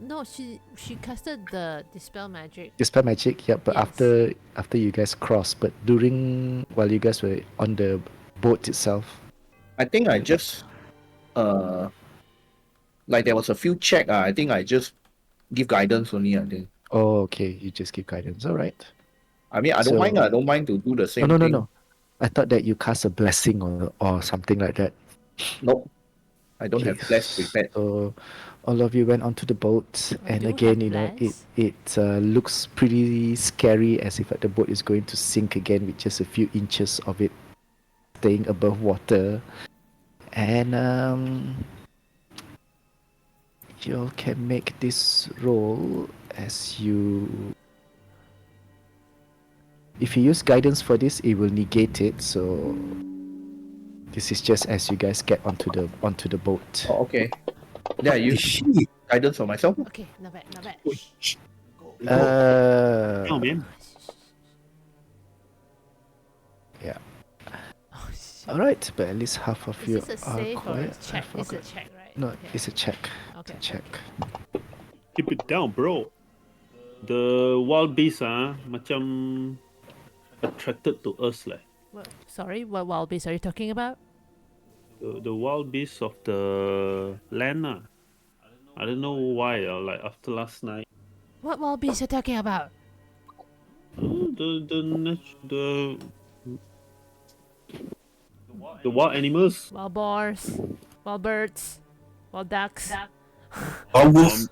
No, she casted the dispel magic. Dispel magic, yeah, but Yes. after you guys crossed, but while you guys were on the boat itself. I think I just like there was a few check. I think I just give guidance only. I think. Oh, okay, you just give guidance, alright. I mean, I don't mind. I don't mind to do the same thing. No. I thought that you cast a blessing or something like that. Nope. I don't have bless prepared. So all of you went onto the boat, I and do again, have bless. it looks pretty scary, as if the boat is going to sink again with just a few inches of it staying above water. And you all can make this roll as you. If you use guidance for this, it will negate it. So this is just as you guys get onto the boat. Oh, okay. Yeah, I use She. guidance for myself. Okay, not bad, not bad. Oh man. Yeah. Oh, shit. All right, but at least half of you Is this a are save or a quiet. check? It's a check, right? No, Okay. it's a check. Okay. It's a check. Keep it down, bro. The wild beast macam attracted to us like. Sorry, what wild beast are you talking about? The wild beasts of the land. I don't know why. Like after last night. What Walbies you talking about? The wild animals. Wild boars, wild birds, wild ducks. Or wolves.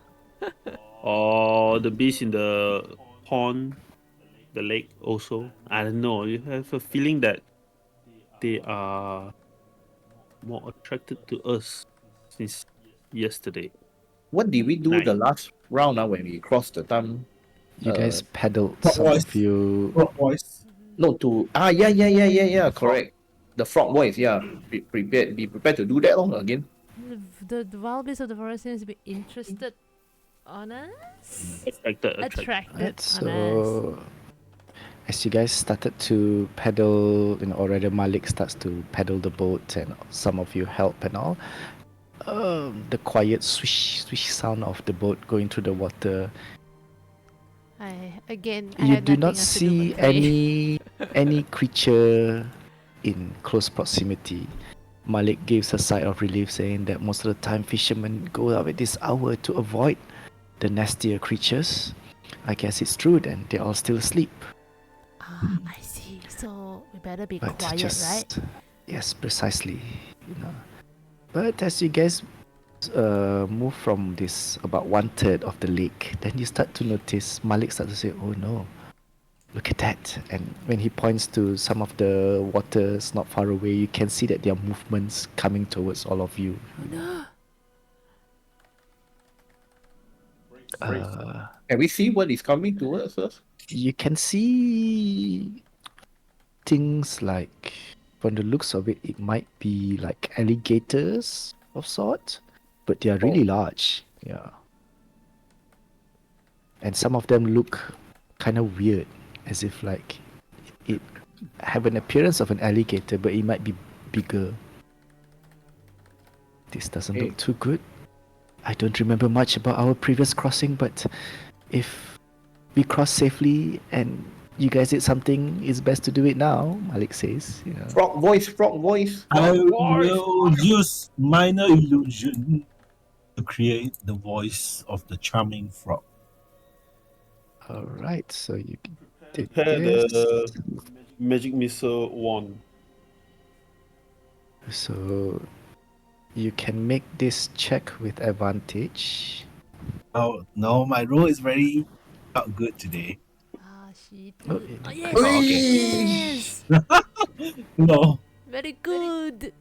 Or the beast in the pond, the lake also. I don't know. You have a feeling that they are more attracted to us since yesterday. What did we do Night. the last round when we crossed the time? You guys paddled, Frog some voice. of you. Frog voice. No, to yeah, correct. The frog voice, yeah. Be prepared to do that again. The wild beasts of the forest seems to be interested on us. Attracted. Attracted Right, on us. so as you guys started to paddle, or rather Malik starts to paddle the boat and some of you help and all, the quiet swish sound of the boat going through the water, I you had do nothing not else to do see but pray. any creature in close proximity. Malik gives a sigh of relief, saying that most of the time fishermen go out at this hour to avoid the nastier creatures. I guess it's true then, they're all still asleep. Ah, I see. So we better be But quiet, just, right? yes, precisely. But as you guys move from this about 1/3 of the lake, then you start to notice Malik starts to say, "Oh no, look at that!" And when he points to some of the waters not far away, you can see that there are movements coming towards all of you. Oh no! Can we see what is coming towards us? You can see things like, from the looks of it, it might be like alligators of sort, but they are really large. Yeah. And some of them look kind of weird, as if like it have an appearance of an alligator, but it might be bigger. This doesn't Hey. look too good. I don't remember much about our previous crossing, but if we cross safely and you guys did something, it's best to do it now, Malik says. Frog voice. I will use minor illusion to create the voice of the charming frog. Alright, so you did Prepare this. the magic missile wand. So you can make this check with advantage. Oh no, my roll is very not good today. Ah, shit. Oh, Oh, yes! Oh, okay. Yes! No, Very good!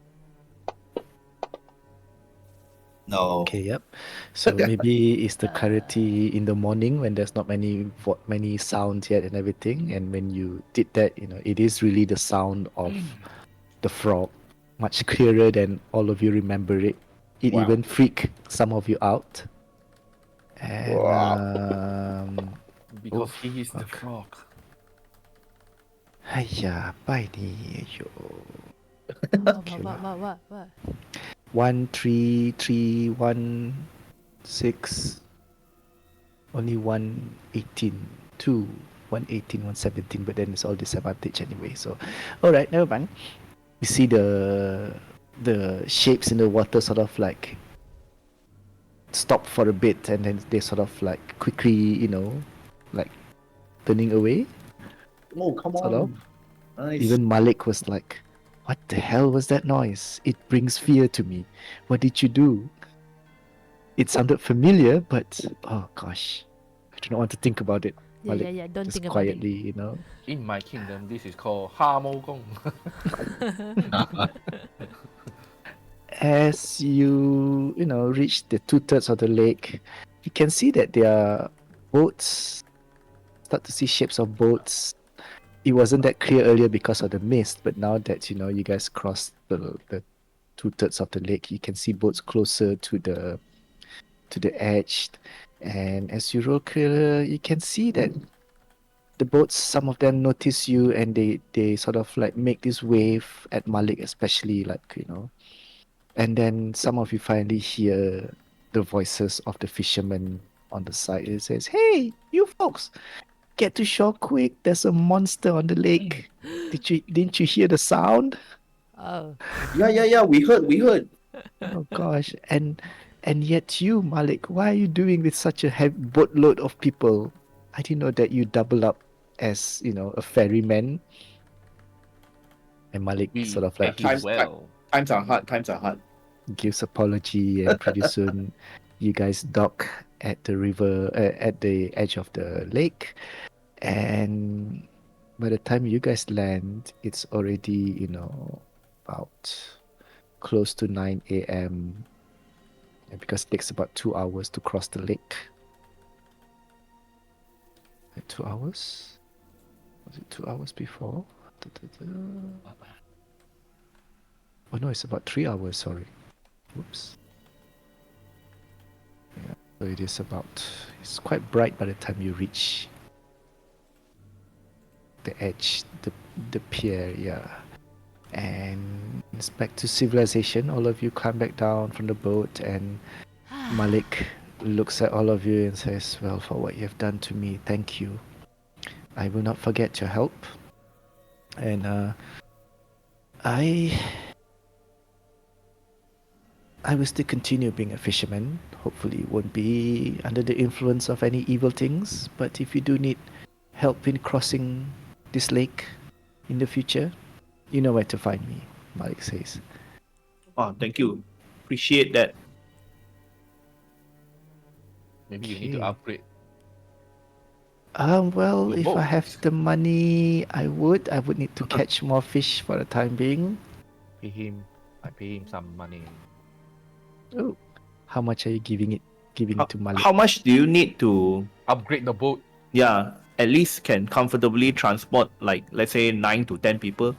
no. Okay, yep. So maybe it's the clarity in the morning when there's not many sounds yet and everything. And when you did that, it is really the sound of the frog, much clearer than all of you remember it. It Wow. even freaked some of you out. And Because Oof, he is the fuck. frog. 哎呀，拜你哟。 What? 13316 only 118 2 118 117, but then it's all disadvantage anyway, so alright, never mind. You see the shapes in the water sort of like stop for a bit, and then they sort of like quickly, like turning away, Oh, come sort of. on. Nice. Even Malik was like, "What the hell was that noise? It brings fear to me. What did you do?" It sounded familiar, but oh gosh, I do not want to think about it. Malik, Yeah. Don't just think about quietly, In my kingdom, this is called Ha Mo Gong. As you reach the 2/3 of the lake, you can see that there are boats. Start to see shapes of boats. It wasn't that clear earlier because of the mist, but now that you guys crossed the 2/3 of the lake, you can see boats closer to the edge. And as you roll clearer, you can see that the boats, some of them notice you, and they sort of like make this wave at Malik, especially, and then some of you finally hear the voices of the fishermen on the side. It says, "Hey, you folks, get to shore quick, there's a monster on the lake." Didn't you hear the sound? Oh. Yeah, we heard. Oh gosh. And And yet you, Malik, why are you doing with such a boatload of people? I didn't know that you double up as, a ferryman. And Malik We sort of pay like him times- well. Times are hard. Times are hard. gives apology, and pretty soon you guys dock at the river, at the edge of the lake. And by the time you guys land, it's already, about close to 9 a.m. And because it takes about 2 hours to cross the lake. 2 hours? Was it 2 hours before? Oh no, it's about 3 hours, sorry. Whoops. Yeah, so it's quite bright by the time you reach the edge, the pier, yeah. And it's back to civilization. All of you climb back down from the boat, and Malik looks at all of you and says, "Well, for what you have done to me, thank you. I will not forget your help. And I will still continue being a fisherman. Hopefully, it won't be under the influence of any evil things. But if you do need help in crossing this lake in the future, you know where to find me," Malik says. Oh, thank you. Appreciate that. Maybe you need to Okay. upgrade. Well, Your if I boat. have the money, I would. I would need to catch more fish for the time being. Pay him. I pay him some money. Oh, how much are you giving it to Malik? How much do you need to, Upgrade the boat. yeah, at least can comfortably transport, like, let's say 9 to 10 people?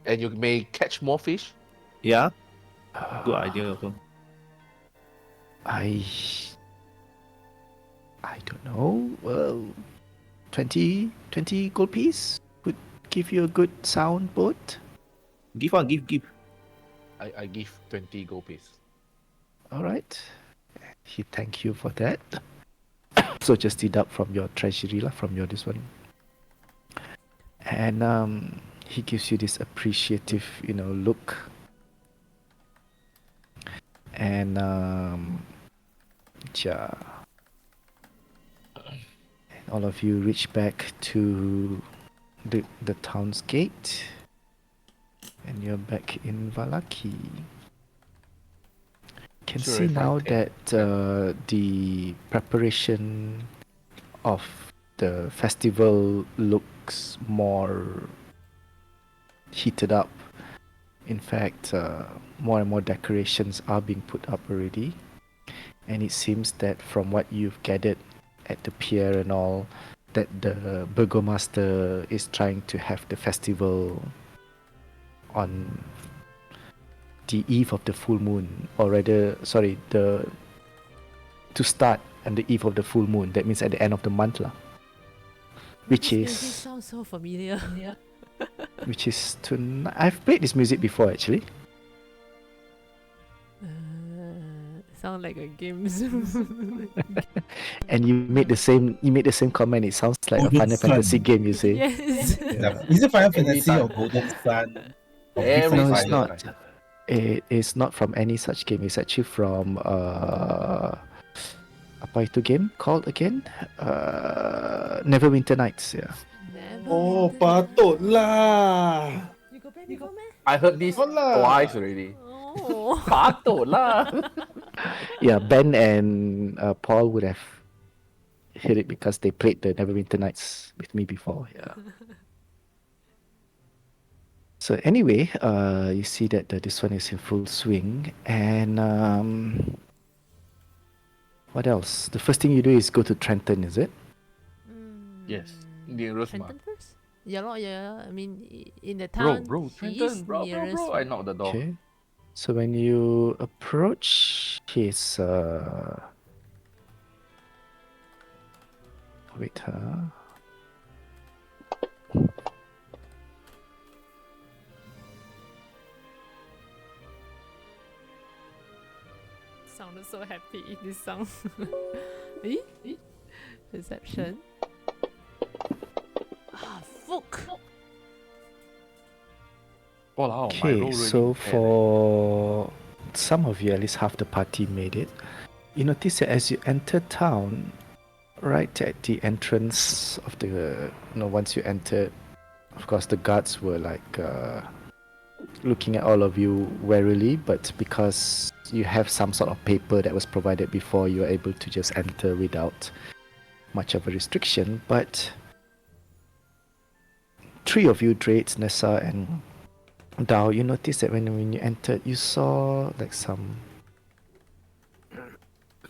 And you may catch more fish. Yeah? Good idea also. I don't know. Well, 20 gold piece would give you a good sound boat. Give. I give 20 gold piece. All right. He thank you for that. So just deduct from your treasury lah, from your this one. And he gives you this appreciative, look. And yeah. And all of you reach back to the town's gate. And you're back in Vallaki. Can Sure, see if I now take that the preparation of the festival looks more heated up. In fact, more and more decorations are being put up already. And it seems that from what you've gathered at the pier and all, that the burgomaster is trying to have the festival on the eve of the full moon, or rather, sorry, to start on the eve of the full moon. That means at the end of the month lah. Which This music is sounds so familiar. which is tonight. I've played this music before actually. Sound like a game. And you made the same comment. It sounds like a Golden Final Sun. Fantasy game, you say? Yes. Yeah. Is it Final Fantasy time. or Golden Sun? Or Every different No, it's time. fire? not. It is not from any such game. It's actually from apa itu game called again? Neverwinter Nights. Yeah. Never Oh, mind. patutlah. You go play before, man? I heard this Hola. twice already. Oh. Patut lah. Yeah, Ben and Paul would have heard it because they played the Neverwinter Nights with me before. Yeah. So anyway, you see that this one is in full swing, and what else? The first thing you do is go to Trenton, is it? Yes. Nearest ma. Trenton first? Yeah, lor, yeah. I mean, in the Bro, town, bro, he Trenton, is bro. nearest. I knocked the door. Okay. So when you approach his wait, Sounded so happy, this song. Eh? Perception. Ah, fuck. Walao, my Okay, roll really so bad, eh. for some of you, at least half the party, made it. You notice that as you enter town, right at the entrance of the, once you entered, of course, the guards were like looking at all of you warily, but because you have some sort of paper that was provided before, you are able to just enter without much of a restriction. But three of you, Draitz, Nessa, and Dao, you notice that when you entered, you saw like some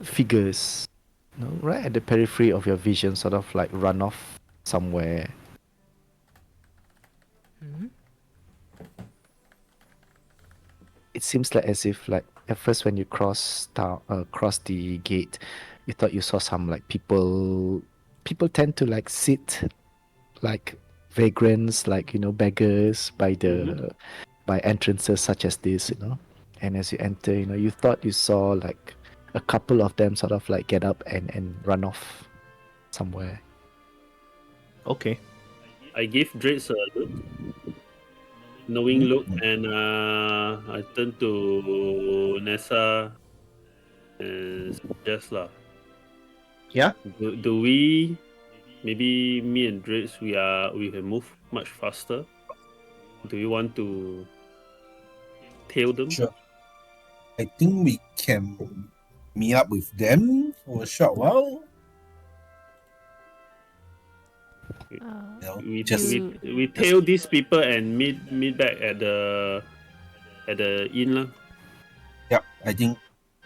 figures, right at the periphery of your vision, sort of like run off somewhere. It seems like as if, like, at first when you cross the gate, you thought you saw some like people. People tend to like sit like vagrants, like beggars by entrances such as this, And as you enter, you thought you saw like a couple of them sort of like get up and run off somewhere. Okay. I gave Draitz a look, knowing look, and I turned to Nessa and suggest lah. Yeah. Do we, maybe me and Draitz, we can move much faster? Do you want to tail them? Sure. I think we can meet up with them for a short while. We Just tail these people and meet back at the inn lah. yeah, I think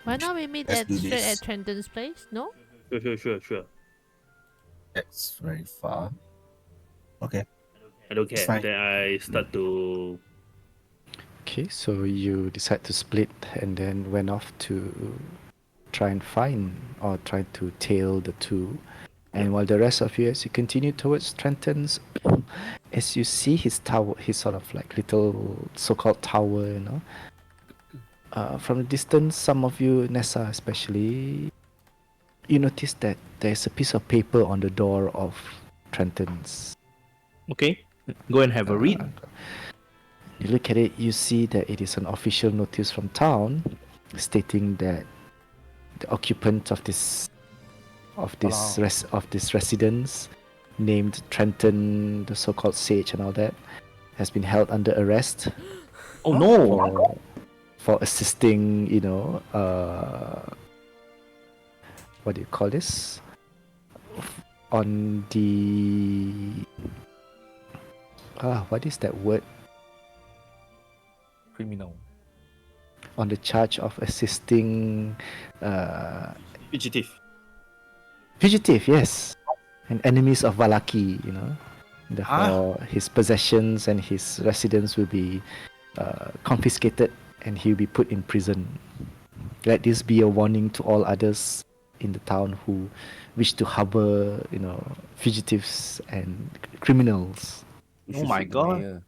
Why not we meet Let's do straight this. at Trenton's place? No? Sure. that's very far. Okay. I don't care. It's fine. Then I start to Okay, so you decide to split and then went off to try and find or try to tail the two. And while the rest of you, as you continue towards Trenton's, as you see his tower, his sort of like little so-called tower, from a distance, some of you, Nessa especially, you notice that there's a piece of paper on the door of Trenton's. Okay. Go and have a read. You look at it, you see that it is an official notice from town stating that the occupant of this residence, named Trenton, the so-called sage and all that, has been held under arrest. Oh no! For assisting, what do you call this? On the what is that word? Criminal. On the charge of assisting fugitive, yes, and enemies of Vallaki, Therefore, his possessions and his residence will be confiscated and he'll be put in prison. Let this be a warning to all others in the town who wish to harbor, fugitives and criminals. Oh my god.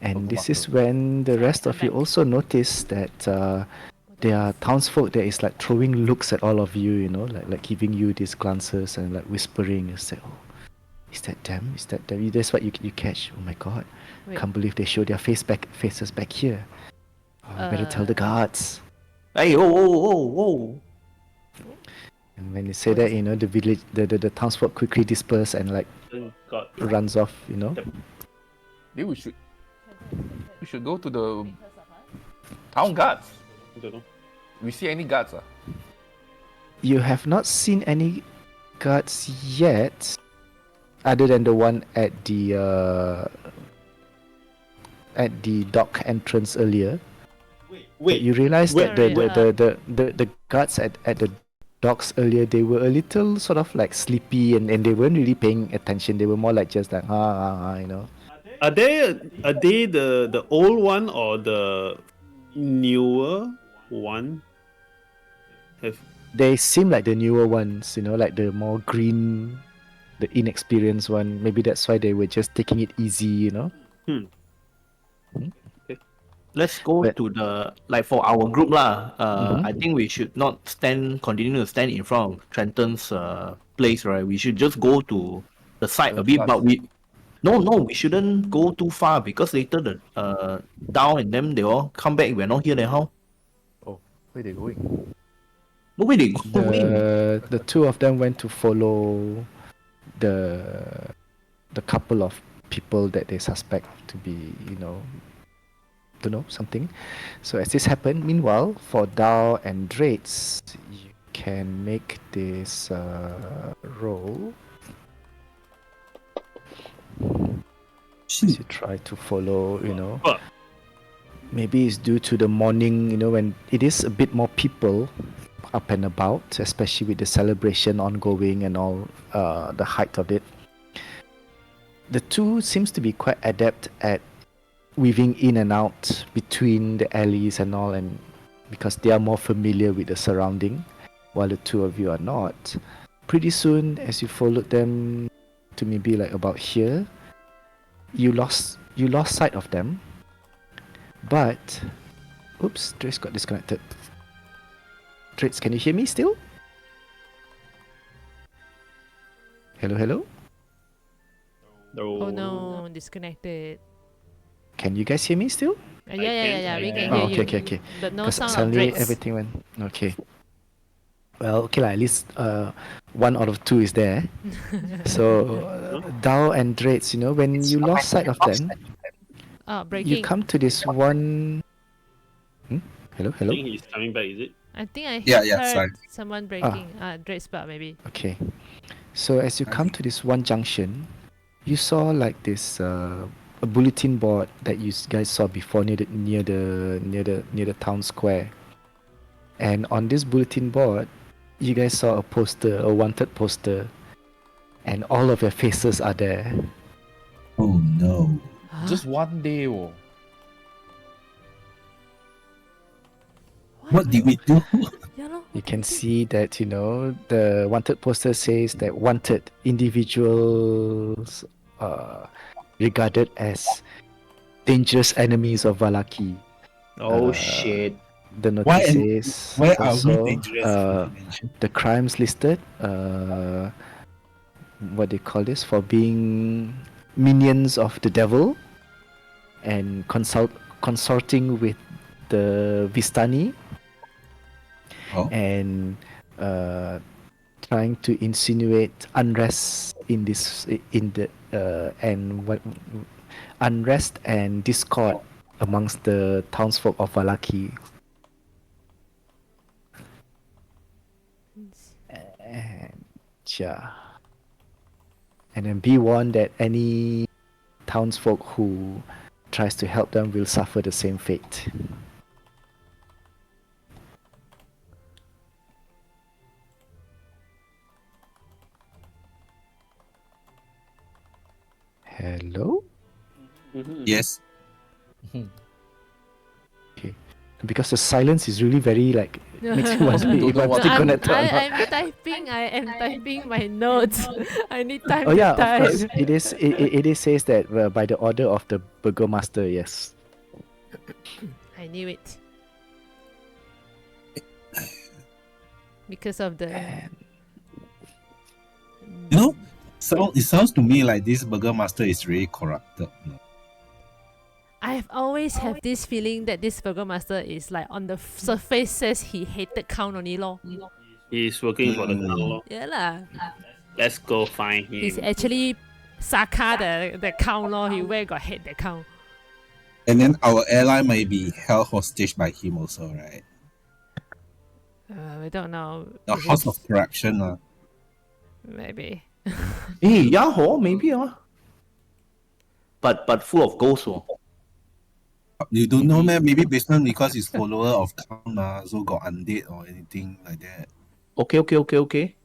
And this is when the rest of you also notice that there are townsfolk that is like throwing looks at all of you, like giving you these glances and like whispering and say, "Oh, is that them? Is that them?" That's what you catch. Oh my god! Wait. Can't believe they show their faces back here. Oh, better tell the guards. Hey, oh. And when you say that, the village, the townsfolk quickly disperse and like God. runs off. Maybe we should go to the town guards. I don't know. We see any guards? You have not seen any guards yet, other than the one at the dock entrance earlier. But you realize that the guards at the docks earlier, they were a little sort of like sleepy and they weren't really paying attention. They were more like just like Are they the old one or the newer one? They seem like the newer ones, like the more green, the inexperienced one. Maybe that's why they were just taking it easy, Let's go to the, like, for our group lah. I think we should not continue to stand in front of Trenton's place, right? We should just go to the side a bit, but No, we shouldn't go too far because later the Dao and them they all come back. We're not here then how? Oh, where they going? Where they going? The two of them went to follow the couple of people that they suspect to be, don't know, something. So as this happened, meanwhile, for Dao and Draitz, you can make this roll. As you try to follow, But maybe it's due to the morning, when it is a bit more people up and about, especially with the celebration ongoing and all, the height of it. The two seems to be quite adept at weaving in and out between the alleys and all, and because they are more familiar with the surrounding, while the two of you are not. Pretty soon, as you followed them to maybe like about here, you lost sight of them. But oops, Draitz got disconnected. Draitz, can you hear me still? Hello? Oh no, disconnected. Can you guys hear me still? Yeah, we can Oh, hear you. okay. But no 'Cause sound of suddenly Draitz. everything went okay. Well, okay, at least one out of two is there. So Dao and Draitz, when you lost sight of them, Oh, you breaking. come to this one. Hello. I think he's coming back, is it? I think I Yeah, heard sorry. someone breaking. Draitz part maybe. Okay. So as you come to this one junction, you saw like this a bulletin board that you guys saw before near the town square. And on this bulletin board, you guys saw a poster, a wanted poster, and all of your faces are there. Oh no. Just one day, oh. What did we do? Yeah, lor, You what can did we do? see that the wanted poster says that wanted individuals regarded as dangerous enemies of Vallaki. Oh Uh, shit! The Why notice and says where are we also dangerous? the crimes listed, what they call this, for being minions of the devil and consorting with the Vistani Oh, and trying to insinuate unrest in the unrest and discord amongst the townsfolk of Vallaki. And yeah. And then be warned that any townsfolk who tries to help them will suffer the same fate. Hello? yes. Okay. Because the silence is really very like makes me wonder Don't if know I'm what still to do. connected or not. I am typing my notes. I need time Oh to yeah, of type. course. It is says that by the order of the Burgomaster, yes. I knew it. Because of the You know, so it sounds to me like this Burgomaster is really corrupted. I've always have this feeling that this Burgomaster is like on the surface says he hated Count only lor. He's working for the town law. Yeah lah. Let's go find him. He's actually Saka the Count lor. He where got hate the Count. And then our ally may be held hostage by him also, right? We don't know. The if house it's- of corruption. Maybe. Yeah, maybe But full of ghosts You don't know, man. Maybe basement because he's follower of Count, so got undead or anything like that. Okay.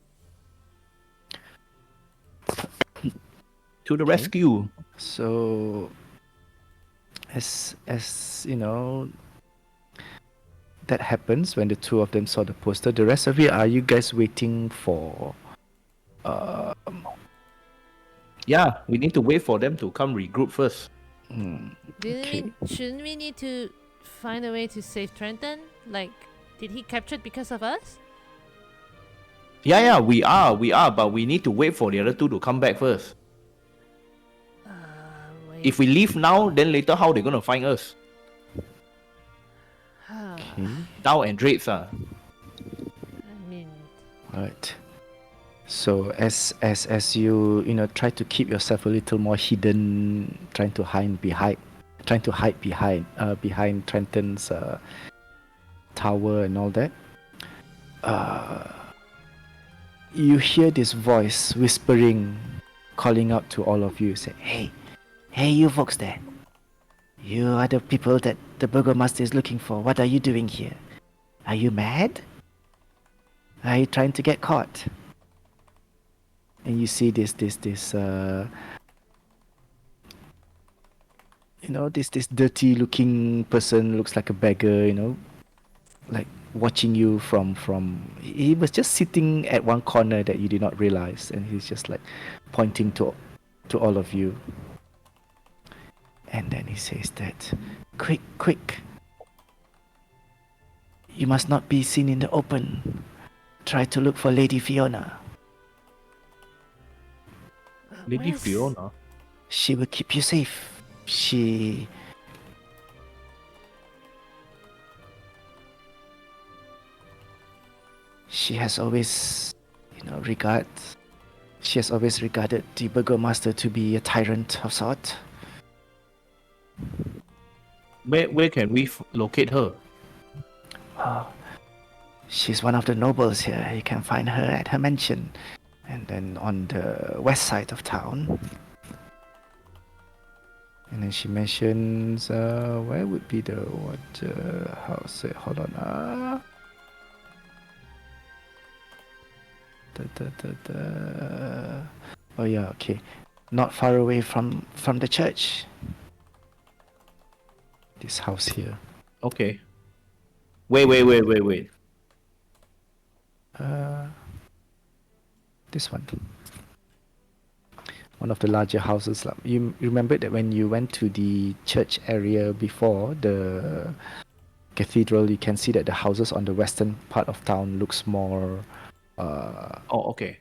To the rescue. So as you know, that happens when the two of them saw the poster. The rest of it, are you guys waiting for Yeah, we need to wait for them to come regroup first. Shouldn't we need to find a way to save Trenton? Like, did he captured because of us? Yeah, we are, but we need to wait for the other two to come back first. If we leave now, then later how they gonna find us? Okay. Dow and Draitz I mean, Alright. So as you try to keep yourself a little more hidden, trying to hide behind Trenton's tower and all that, you hear this voice whispering, calling out to all of you. Say, hey, you folks there. You are the people that the burgomaster is looking for. What are you doing here? Are you mad? Are you trying to get caught? And you see this dirty looking person, looks like a beggar, like watching you from he was just sitting at one corner that you did not realize, and he's just like pointing to all of you. And then he says that, quick, you must not be seen in the open. Try to look for Lady Fiona. Lady where's- Fiona. She will keep you safe. She has always, she has always regarded the burgomaster to be a tyrant of sort. Where can we locate her? She's one of the nobles here. You can find her at her mansion, and then on the west side of town. And then she mentions, where would be the house? Hold on. Oh yeah, okay. Not far away from the church. This house here. Okay. Wait. This one. One of the larger houses. You remember that when you went to the church area before the cathedral, you can see that the houses on the western part of town looks more. Oh, okay.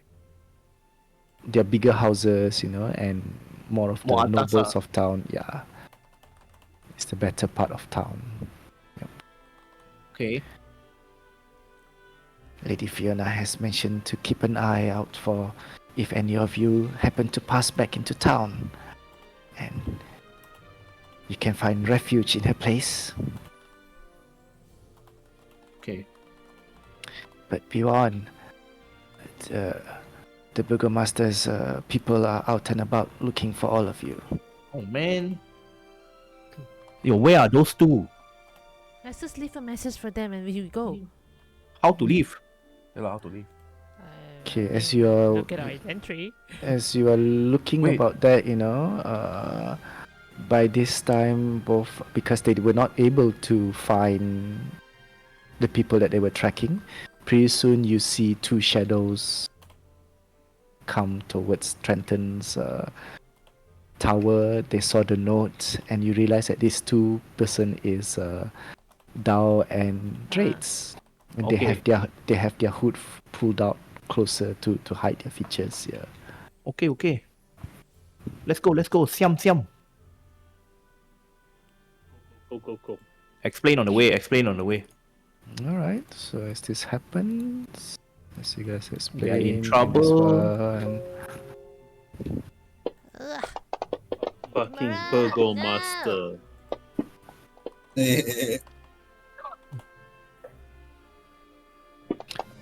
They're bigger houses, and more of the More atas nobles ah. of town. Yeah, it's the better part of town. Okay. Lady Fiona has mentioned to keep an eye out for if any of you happen to pass back into town, and you can find refuge in her place. Okay. But be warned, the burgomaster's people are out and about looking for all of you. Oh man. Yo, where are those two? let's just leave a message for them and we go. How to leave? Yeah, lah, how to leave? Okay, as you are Look at our inventory. as you are looking Wait. about that, by this time, both because they were not able to find the people that they were tracking, pretty soon you see two shadows come towards Trenton's tower. They saw the note, and you realize that these two person is Dow and Draitz, and Okay. they have their hood pulled out closer to hide their features. Yeah. Okay. Let's go. Siam. Go. Explain on the way. All right. So as this happens, as you guys explain, We are in and as trouble. well, and Ugh. Fucking No. Burgomaster.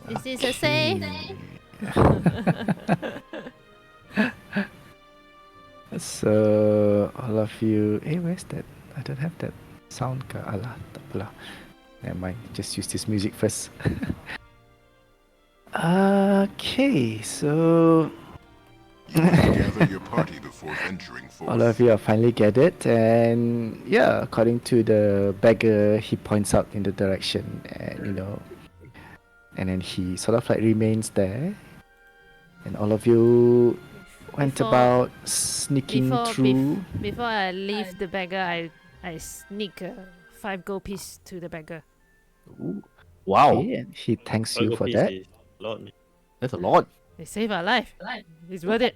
Is this a safe? So all of you, where's that? I don't have that sound ke? Alah, tak apalah. Never mind, just use this music first. Okay, so Gather your party before venturing forth. all of you are finally gathered, and yeah, according to the beggar, he points out in the direction, and and then he sort of like remains there, and all of you went Before- about sneaking through. Before I leave the beggar, I sneak 5 gold piece to the beggar. Wow, Okay, and he thanks you Burgo for piece that. is a lot, man. that's a lot. They save our life. It's worth it.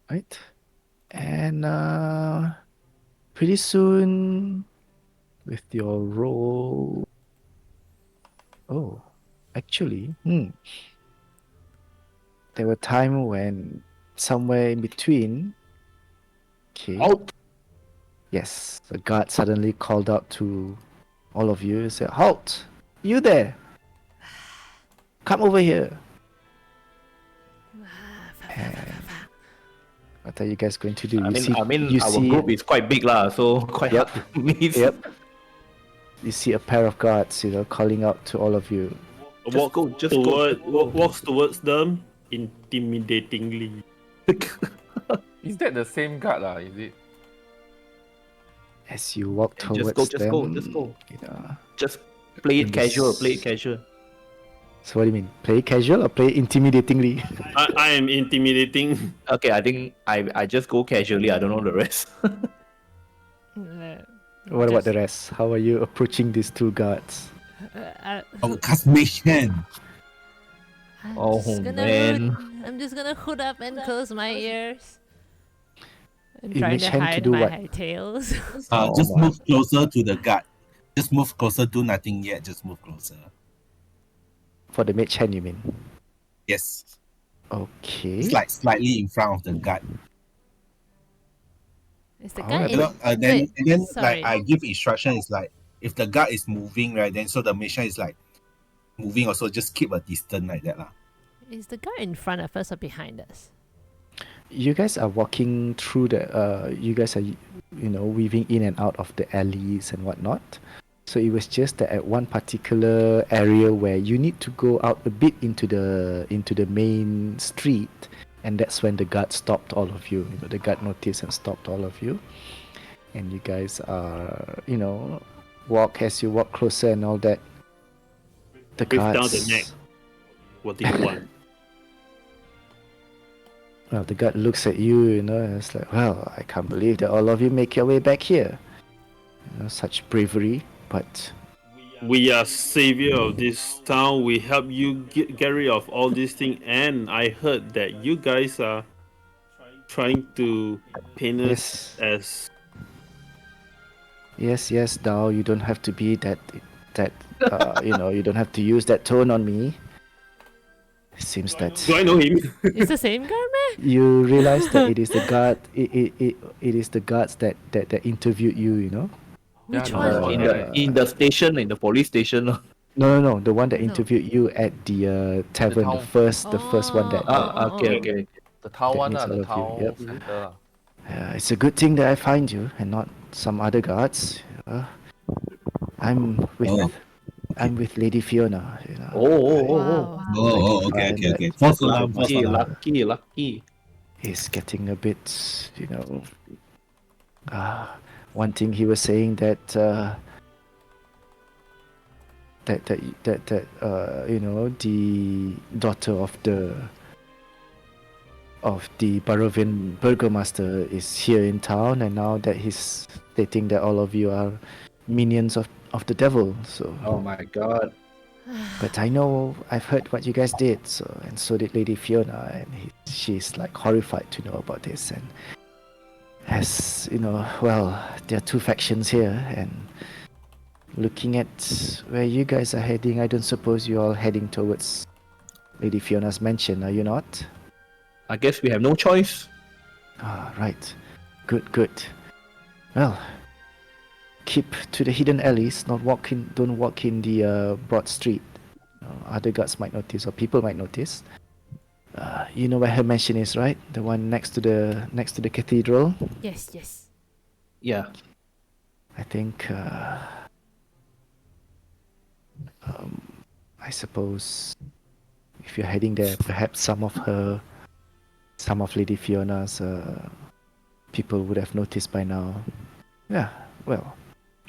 Right. And pretty soon, with your roll. Oh, actually, there were times when somewhere in between. Okay. Out. Yes, the guard suddenly called out to all of you and said, "Halt! You there! Come over here!" And what are you guys going to do? I You mean, you our see, group is quite big lah, so quite Yep. hard to miss. Yep. You see a pair of guards, calling out to all of you. Walks towards them intimidatingly. Is that the same guard lah? Is it? As you walk Just towards go, them, just go. you know. Just play it In casual. this- Play it casual. So what do you mean? Play casual or play intimidatingly? I am intimidating. Okay, I think I just go casually. I don't know the rest. What about the rest? How are you approaching these two guards? Our cast mission. Oh, man. I'm just gonna hood up and close my ears. I'm You trying mage to hand to hide do my what? high tails. Just my. move closer to the guard. Just move closer. Do nothing yet. Just move closer. For the mage hand, you mean? Yes. Okay. It's like slightly in front of the guard. Is the Alright. guy in? And then Wait, sorry. like I give instruction is like if the guard is moving, right, then so the mission is like moving also, just keep a distance like that lah. Is the guy in front of us or behind us? You guys are walking through the. You guys are, weaving in and out of the alleys and whatnot. So it was just that at one particular area where you need to go out a bit into the main street, and that's when the guard stopped all of you. The guard noticed and stopped all of you, and you guys are, as you walk closer and all that. The Breathe down guards. the neck. What do you want? Well, the guard looks at you, and it's like, well, I can't believe that all of you make your way back here. Such bravery, but We are savior of this town. We help you get rid of all these things. And I heard that you guys are trying to paint us as yes, Dao, you don't have to be that, you don't have to use that tone on me. It seems that Do I know him? It's the same guy, man. you realize that it is the guard. It is the guards that interviewed you. Which no, one? In the station, in the police station. No, the one that No. interviewed you at the tavern, the town. first one that. Oh. Okay. The town one, means the all of you, town yep. center. It's a good thing that I find you and not some other guards. I'm with Oh. I'm with Lady Fiona. Wow. Okay. False alarm. Lucky. He's getting a bit, one thing he was saying that the daughter of the Barovian burgomaster is here in town, and now that he's stating that all of you are minions of the devil. So, Oh my god. but I know I've heard what you guys did, and so did Lady Fiona, and she's like horrified to know about this. And as well, there are two factions here, and looking at where you guys are heading, I don't suppose you're all heading towards Lady Fiona's mansion, are you not? I guess we have no choice. Ah, right. Good. Well, keep to the hidden alleys. Don't walk in the broad street. Other guards might notice, or people might notice. You know where her mansion is, right? The one next to the cathedral. Yes. Yeah. I think. I suppose if you're heading there, perhaps some of Lady Fiona's people would have noticed by now. Yeah, well,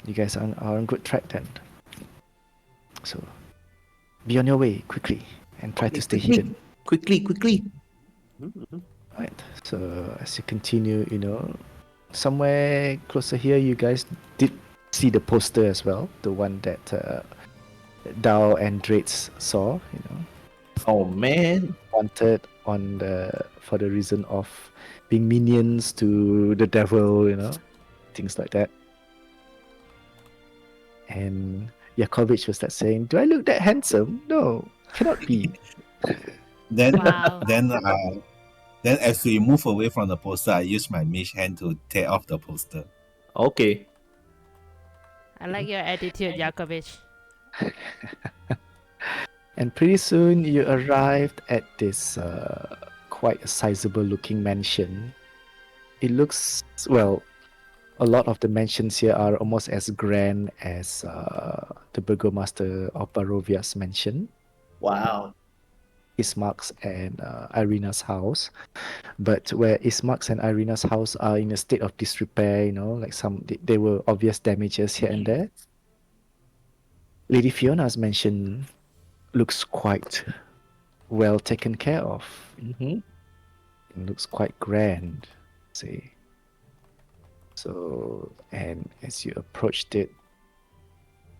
you guys are on good track then. So, be on your way quickly and try to stay hidden. Quickly. Right. So as you continue, somewhere closer here, you guys did see the poster as well, the one that Dao and Draitz saw. Oh man. Wanted for the reason of being minions to the devil, things like that. And Yakovich was that saying, "Do I look that handsome? No, cannot be." Then, Wow. then as we move away from the poster, I use my mage hand to tear off the poster. Okay. I like your attitude, Yakovich. And pretty soon you arrived at this quite a sizable looking mansion. It looks, well, a lot of the mansions here are almost as grand as the Burgomaster of Barovia's mansion, Wow. Ismark's and Ireena's house. But where Ismark's and Ireena's house are in a state of disrepair, like there were obvious damages here and there. Lady Fiona's mansion looks quite well taken care of. Mm-hmm. It looks quite grand, say. So, and as you approached it,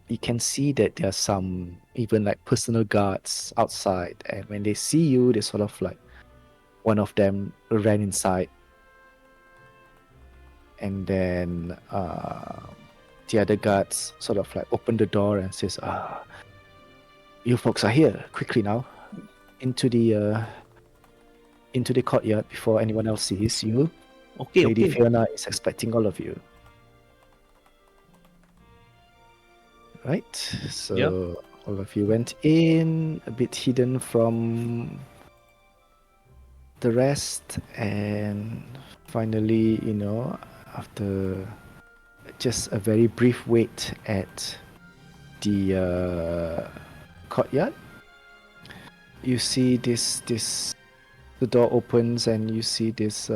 you can see that there are some even like personal guards outside, and when they see you, they sort of like, one of them ran inside, and then the other guards sort of like open the door and says, "You folks are here, quickly now, into the courtyard before anyone else sees you. Okay, Lady okay. Fiona is expecting all of you." Right? So Yep. all of you went in, a bit hidden from the rest, and finally, after just a very brief wait at the courtyard, you see the door opens and you see this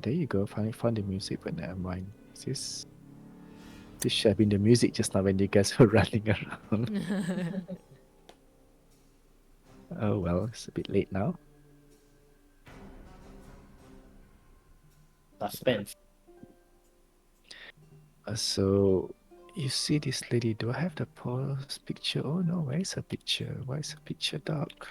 there you go, finally found the music, but never mind. This should have been the music just now when you guys were running around. Oh well, it's a bit late now. Suspense. So you see this lady. Do I have the pose picture? Oh no, where is her picture? Why is her picture dark?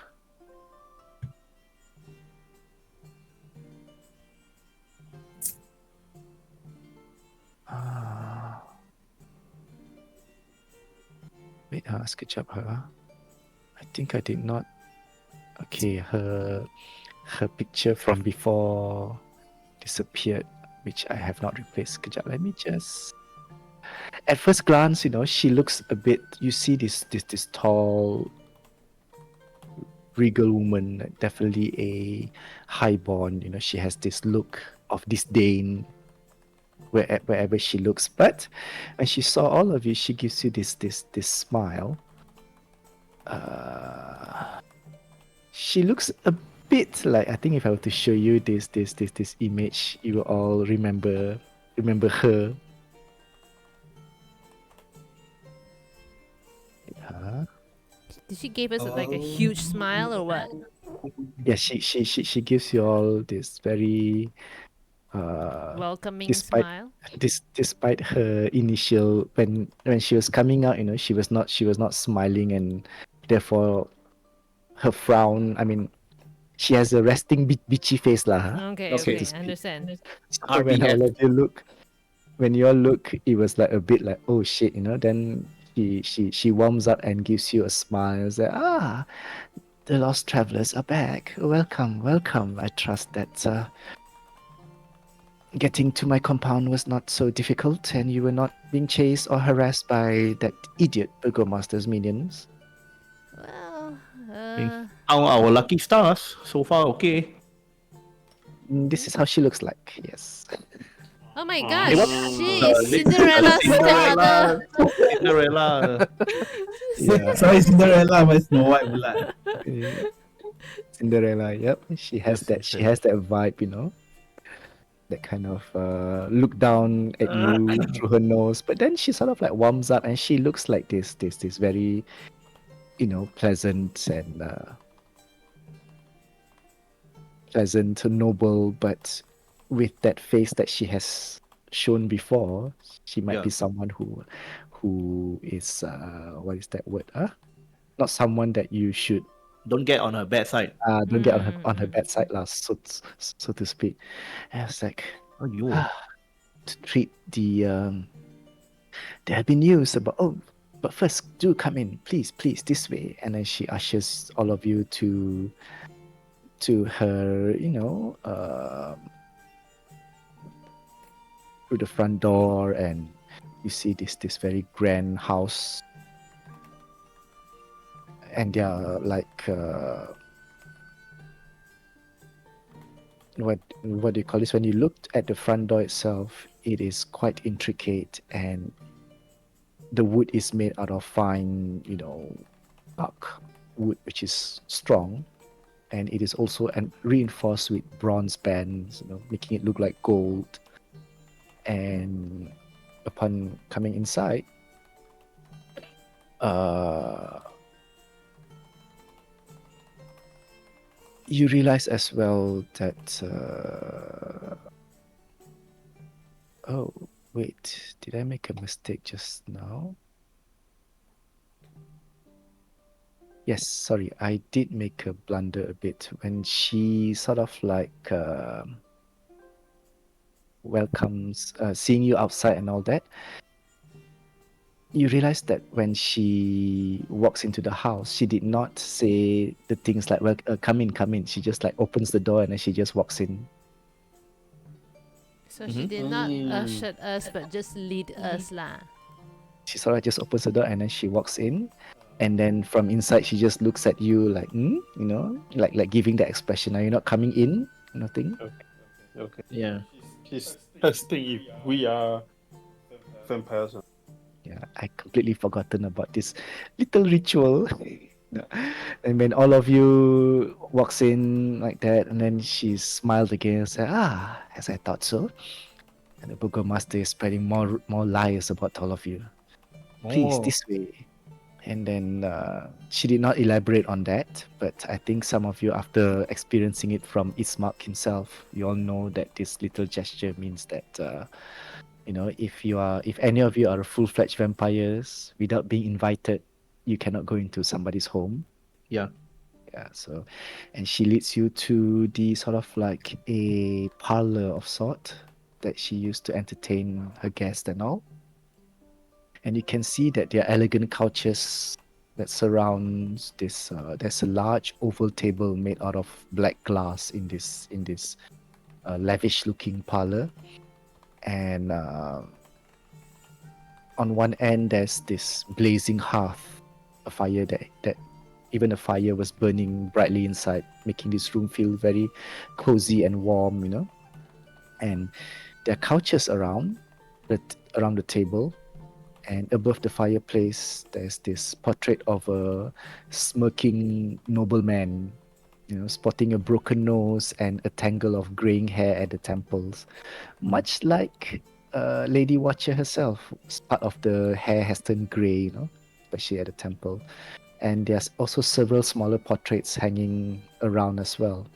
Wait, sekejap I think I did not. Okay, her picture from before disappeared, which I have not replaced. Sekejap, let me just. At first glance, she looks a bit. You see this tall, regal woman, definitely a highborn. She has this look of disdain wherever she looks. But when she saw all of you, she gives you this smile. She looks a bit like, I think if I were to show you this image, you will all remember her. Did she give us like a huge smile or what? Yeah, she gives you all this very Welcoming smile. Despite her initial, when she was coming out, she was not smiling, and therefore her frown, I mean, she has a resting bitchy face lah. Huh? Okay, So okay, to speak. understand. So when all of you look, it was like a bit like, oh shit, then she warms up and gives you a smile. It's like, the lost travelers are back. Welcome. I trust that getting to my compound was not so difficult, and you were not being chased or harassed by that idiot Burgomaster's minions. Well, Our lucky stars so far. Okay. This is how she looks like. Yes. oh my gosh, she The is Cinderella's stepmother. Cinderella. Yeah. Sorry, Cinderella, but Snow White pula. Cinderella. Yep. She has that vibe. That kind of look down at you through her nose, but then she sort of like warms up, and she looks like this very, pleasant and pleasant, noble, but with that face that she has shown before, she might Yeah. be someone who is what is that word? not someone that you should Don't get on her bad side. don't get on her Mm. bad side, lah, so to speak. And I was like, Aiyo. to treat there have been news about, oh, but first do come in, please, this way. And then she ushers all of you to her, through the front door, and you see this very grand house, and they are like what do you call this? When you looked at the front door itself, it is quite intricate, and the wood is made out of fine, dark wood, which is strong, and it is also reinforced with bronze bands, making it look like gold. And upon coming inside, you realize as well that oh wait, did I make a mistake just now? Yes, sorry, I did make a blunder a bit when she sort of like welcomes, seeing you outside and all that. You realize that when she walks into the house, she did not say the things like, well, come in, come in. She just like opens the door and then she just walks in. So she did not usher us, but just lead us lah. She sort of just opens the door and then she walks in. And then from inside, she just looks at you like, like giving that expression. Are you not coming in? Nothing. Okay. Yeah. She's testing if we are vampires. Yeah, I completely forgotten about this little ritual. And when all of you walks in like that, and then she smiled again and said, as I thought so. And the Burgomaster is spreading more lies about all of you. Please, this way. And then she did not elaborate on that, but I think some of you, after experiencing it from Ismark himself, you all know that this little gesture means that if any of you are full-fledged vampires without being invited, you cannot go into somebody's home. Yeah. Yeah. So, and she leads you to the sort of like a parlor of sort that she used to entertain her guests and all. And you can see that there are elegant couches that surrounds this. There's a large oval table made out of black glass in this lavish-looking parlor, and on one end there's this blazing hearth, a fire that even the fire was burning brightly inside, making this room feel very cozy and warm. And there are couches around the table. And above the fireplace, there's this portrait of a smirking nobleman, sporting a broken nose and a tangle of graying hair at the temples. Much like Lady Watcher herself, part of the hair has turned grey, especially at the temple. And there's also several smaller portraits hanging around as well.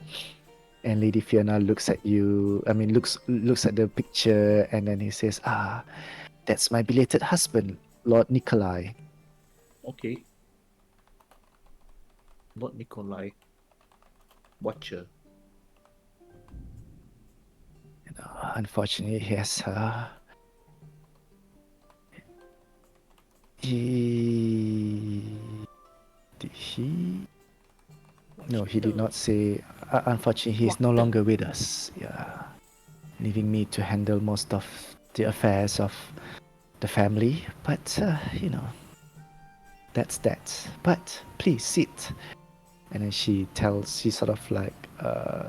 And Lady Fiona looks at you, looks at the picture, and then he says, that's my belated husband, Lord Nikolai. Okay. Lord Nikolai. Watcher. Unfortunately, he did he? No, he did not say. Unfortunately, he's no longer with us. Yeah, leaving me to handle most of the affairs of the family. But that's that. But please sit. And then she sort of like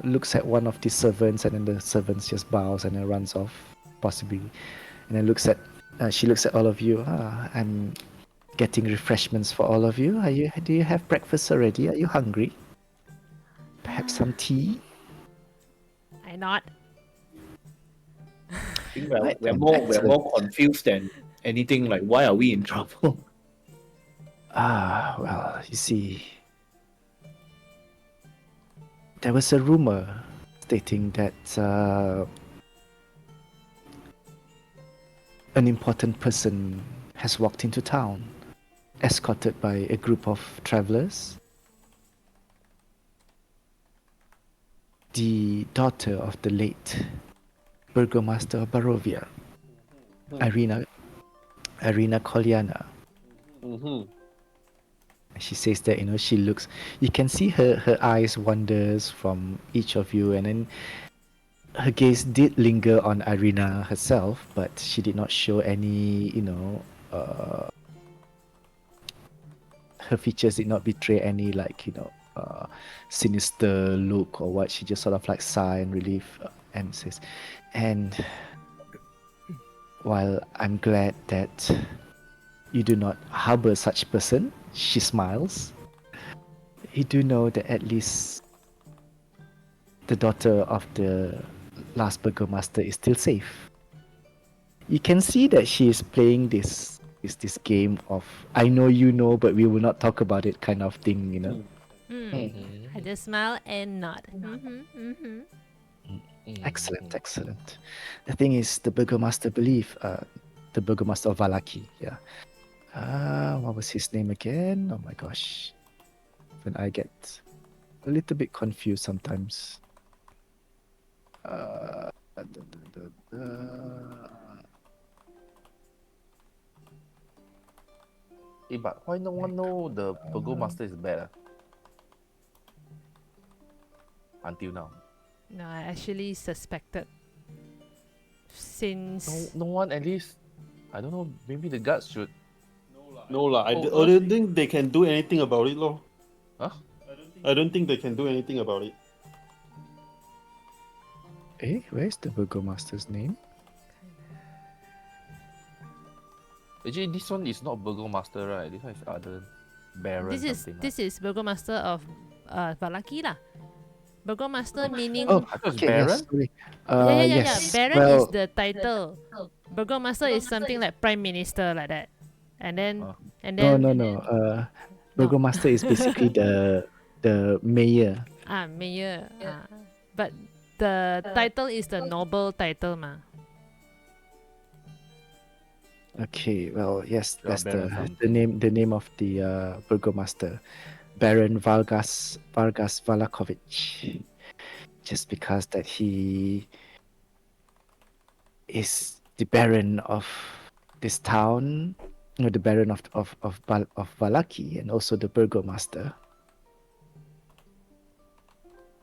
looks at one of the servants, and then the servant just bows and then runs off, possibly. And then she looks at all of you. I'm getting refreshments for all of you. Do you have breakfast already? Are you hungry? Perhaps some tea? I not. I think we're more confused than anything. Like, why are we in trouble? Well, you see, there was a rumor stating that an important person has walked into town. escorted by a group of travelers. The daughter of the late Burgomaster of Barovia, Ireena Kolyana. Mm-hmm. She says that, she looks, you can see her eyes wanders from each of you, and then her gaze did linger on Ireena herself, but she did not show any, her features did not betray any, sinister look or what. She just sort of like sigh and relief, and says, and while I'm glad that you do not harbor such person, she smiles. You do know that at least the daughter of the last burgomaster is still safe. You can see that she is playing this game of I know you know, but we will not talk about it kind of thing, I just smile and nod. Excellent, excellent. The thing is, the burgomaster the burgomaster of Vallaki, yeah. What was his name again? Oh my gosh. When I get a little bit confused sometimes. But why no one know the burgomaster is bad? Until now. No, I actually suspected since. No one at least. I don't know. Maybe the guards should. No lah, I Oh, don't think they can do anything about it, lor. Huh? I don't think they can do anything about it. Where's the burgomaster's name? Actually, this one is not burgomaster, right? This one is other baron. This is burgomaster of Vallaki lah. Burgomaster meaning. Oh, I thought it's okay, baron. yes, sorry. Yeah. Yes. Baron well, is the title. Burgomaster is something like prime minister like that. And then No. Burgomaster is basically the mayor. mayor. But the title is the noble title ma. Okay, well, yes, Yeah, that's Baron the name of the burgomaster, Baron Vargas Valakovich. Just because that he is the Baron of this town, the Baron of Vallaki, and also the burgomaster.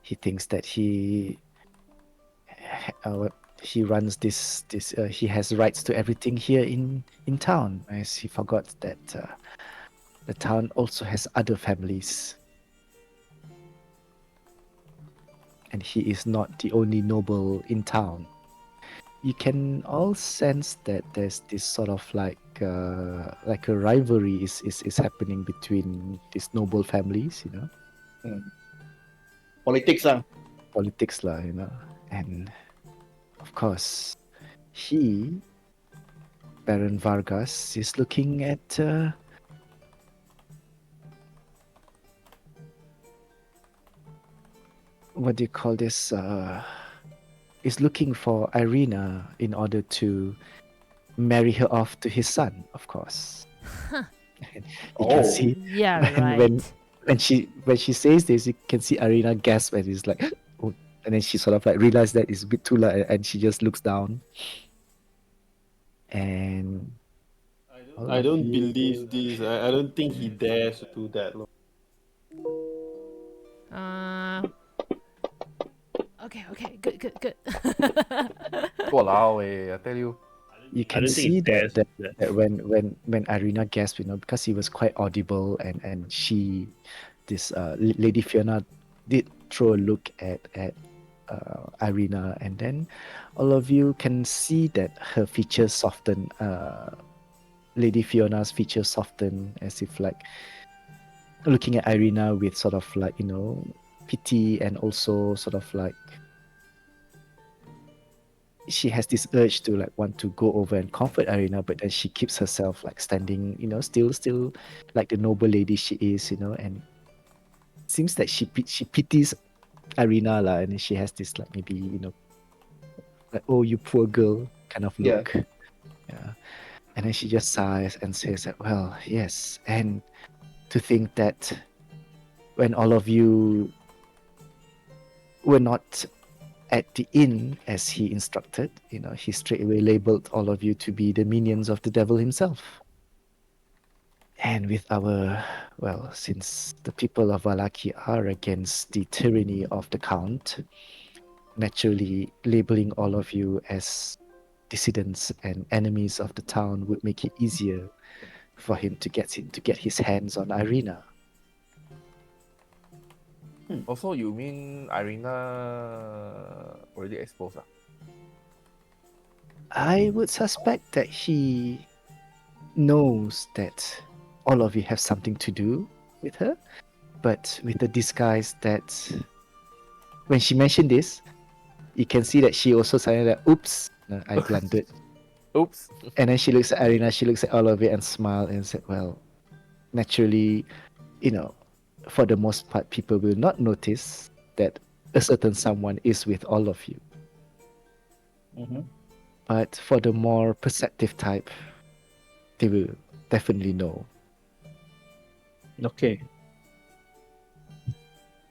He thinks that he runs this he has rights to everything here in town, as he forgot that the town also has other families, and he is not the only noble in town. You can all sense that there's this sort of like a rivalry is happening between these noble families, Politics lah. politics lah, and of course, Baron Vargas, is looking at what do you call this? Is looking for Ireena in order to marry her off to his son, of course. You can see Yeah, when right. when she says this, you can see Ireena gasp and is like, oh, and then she sort of like realized that it's a bit too late, and she just looks down. And I don't believe this. I don't think he dares to do that, lor. Okay, good. Walao, I tell you. you I can don't think see he that, dares. that when Ireena gasped, because he was quite audible, and this Lady Fiona did throw a look at Ireena, and then all of you can see that her features soften. Lady Fiona's features soften, as if like looking at Ireena with sort of like pity, and also sort of like she has this urge to like want to go over and comfort Ireena, but then she keeps herself like standing, still like the noble lady she is, and it seems that she pities Ireena lah, and then she has this like maybe like, oh, you poor girl kind of Yeah. look. Yeah. And then she just sighs and says that, well, yes. And to think that when all of you were not at the inn as he instructed, he straightaway labeled all of you to be the minions of the devil himself. And with since the people of Vallaki are against the tyranny of the Count, naturally labeling all of you as dissidents and enemies of the town would make it easier for him to get his hands on Ireena. Also, you mean Ireena already exposed? I would suspect that he knows that all of you have something to do with her, but with the disguise that when she mentioned this, you can see that she also saying that, oops, I blundered. Oops. And then she looks at Ireena, she looks at all of it and smiled and said, well, naturally, for the most part, people will not notice that a certain someone is with all of you. Mm-hmm. But for the more perceptive type, they will definitely know. Okay.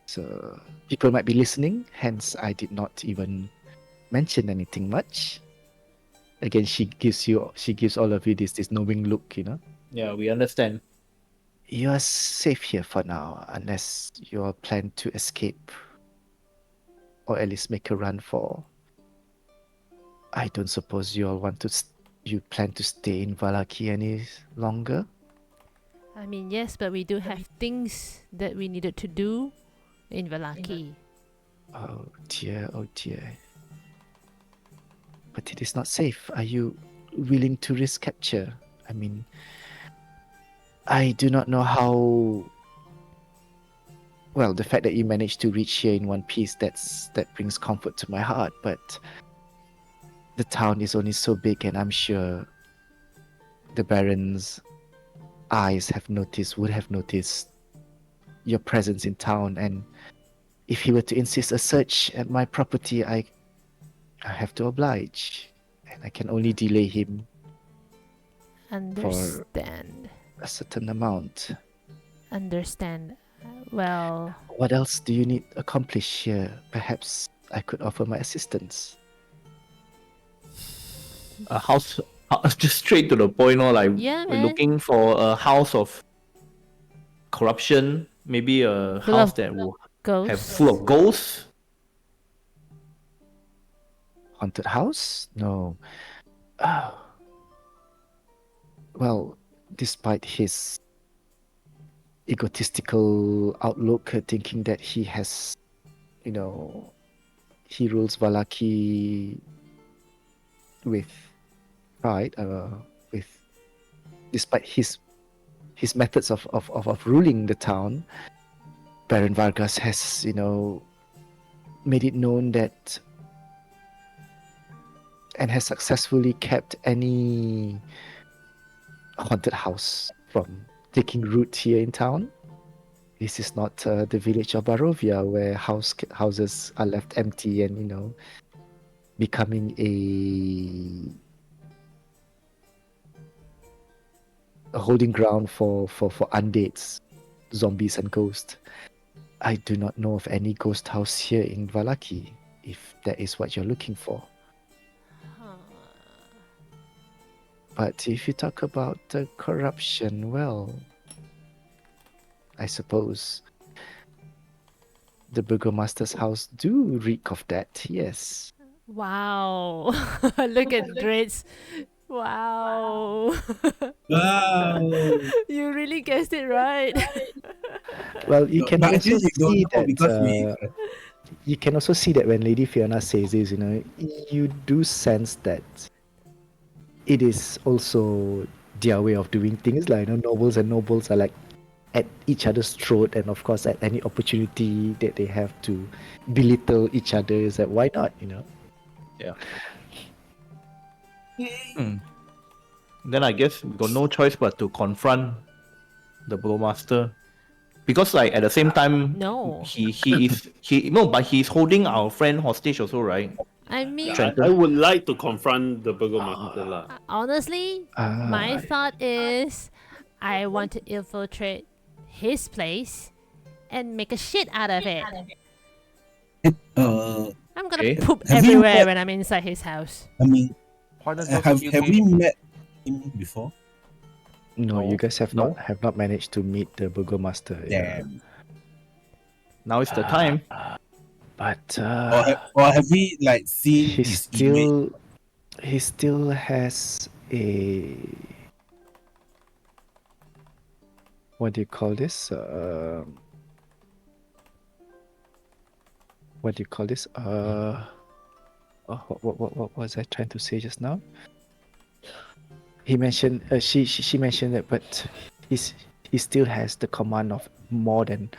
So people might be listening, hence I did not even mention anything much. Again, she gives all of you this knowing look, Yeah, we understand. You are safe here for now, unless you all plan to escape, or at least make a run for. I don't suppose you all you plan to stay in Vallaki any longer? I mean, yes, but we do have things that we needed to do in Vallaki. Oh dear, oh dear. But it is not safe. Are you willing to risk capture? I mean, I do not know how. Well, the fact that you managed to reach here in one piece, that brings comfort to my heart, but the town is only so big, and I'm sure the Baron's eyes would have noticed your presence in town, and if he were to insist a search at my property, I have to oblige, and I can only delay him Understand. a certain amount. Understand. Well, What else do you need accomplished here? Perhaps I could offer my assistance. A house, just straight to the point, like yeah, we're man. looking for a house of corruption, maybe a Full house of that will ghosts. have full of ghosts. Haunted house? No. Oh. Well, despite his egotistical outlook, thinking that he has, he rules Vallaki with pride, despite his methods of ruling the town, Baron Vargas has, made it known that and has successfully kept any haunted house from taking root here in town. This is not the village of Barovia where houses are left empty and becoming a holding ground for undeads, zombies and ghosts. I do not know of any ghost house here in Vallaki, if that is what you're looking for. But if you talk about corruption, well, I suppose the burgomaster's house do reek of that, yes. Wow. Look at Draitz. Wow. Wow. You really guessed it right. Well, you can But also actually, you don't see know because we. that you can also see that when Lady Fiona says this, you do sense that it is also their way of doing things. Like, nobles and nobles are like at each other's throat, and of course, at any opportunity that they have to belittle each other, is that why not? Yeah. Then I guess we got no choice but to confront the Brewmaster, because like at the same time, No. but he's holding our friend hostage also, right? I mean, I would like to confront the Burgomaster lah. honestly, my thought is I want to infiltrate his place and make a shit out of it. I'm gonna Okay. poop Have you everywhere met- when I'm inside his house. I mean, Why don't you have kill we him? met him before? No, No. you guys have No. not managed to meet the Burgomaster. Damn. Now is the time. But Or have we like seen he his image? still has a, what do you call this? What do you call this? What was I trying to say just now? He mentioned she mentioned that, but he still has the command of more than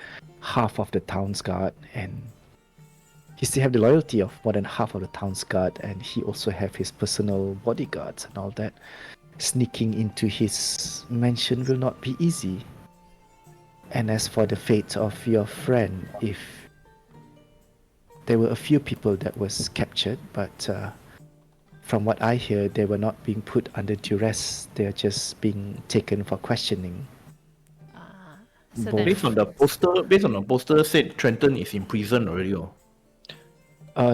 half of the town's guard, and he still have the loyalty of more than half of the town's guard, and he also have his personal bodyguards and all that. Sneaking into his mansion will not be easy. And as for the fate of your friend, if there were a few people that was captured, but from what I hear, they were not being put under duress. They are just being taken for questioning. So Both. then, Based on the poster said Trenton is in prison already. Oh.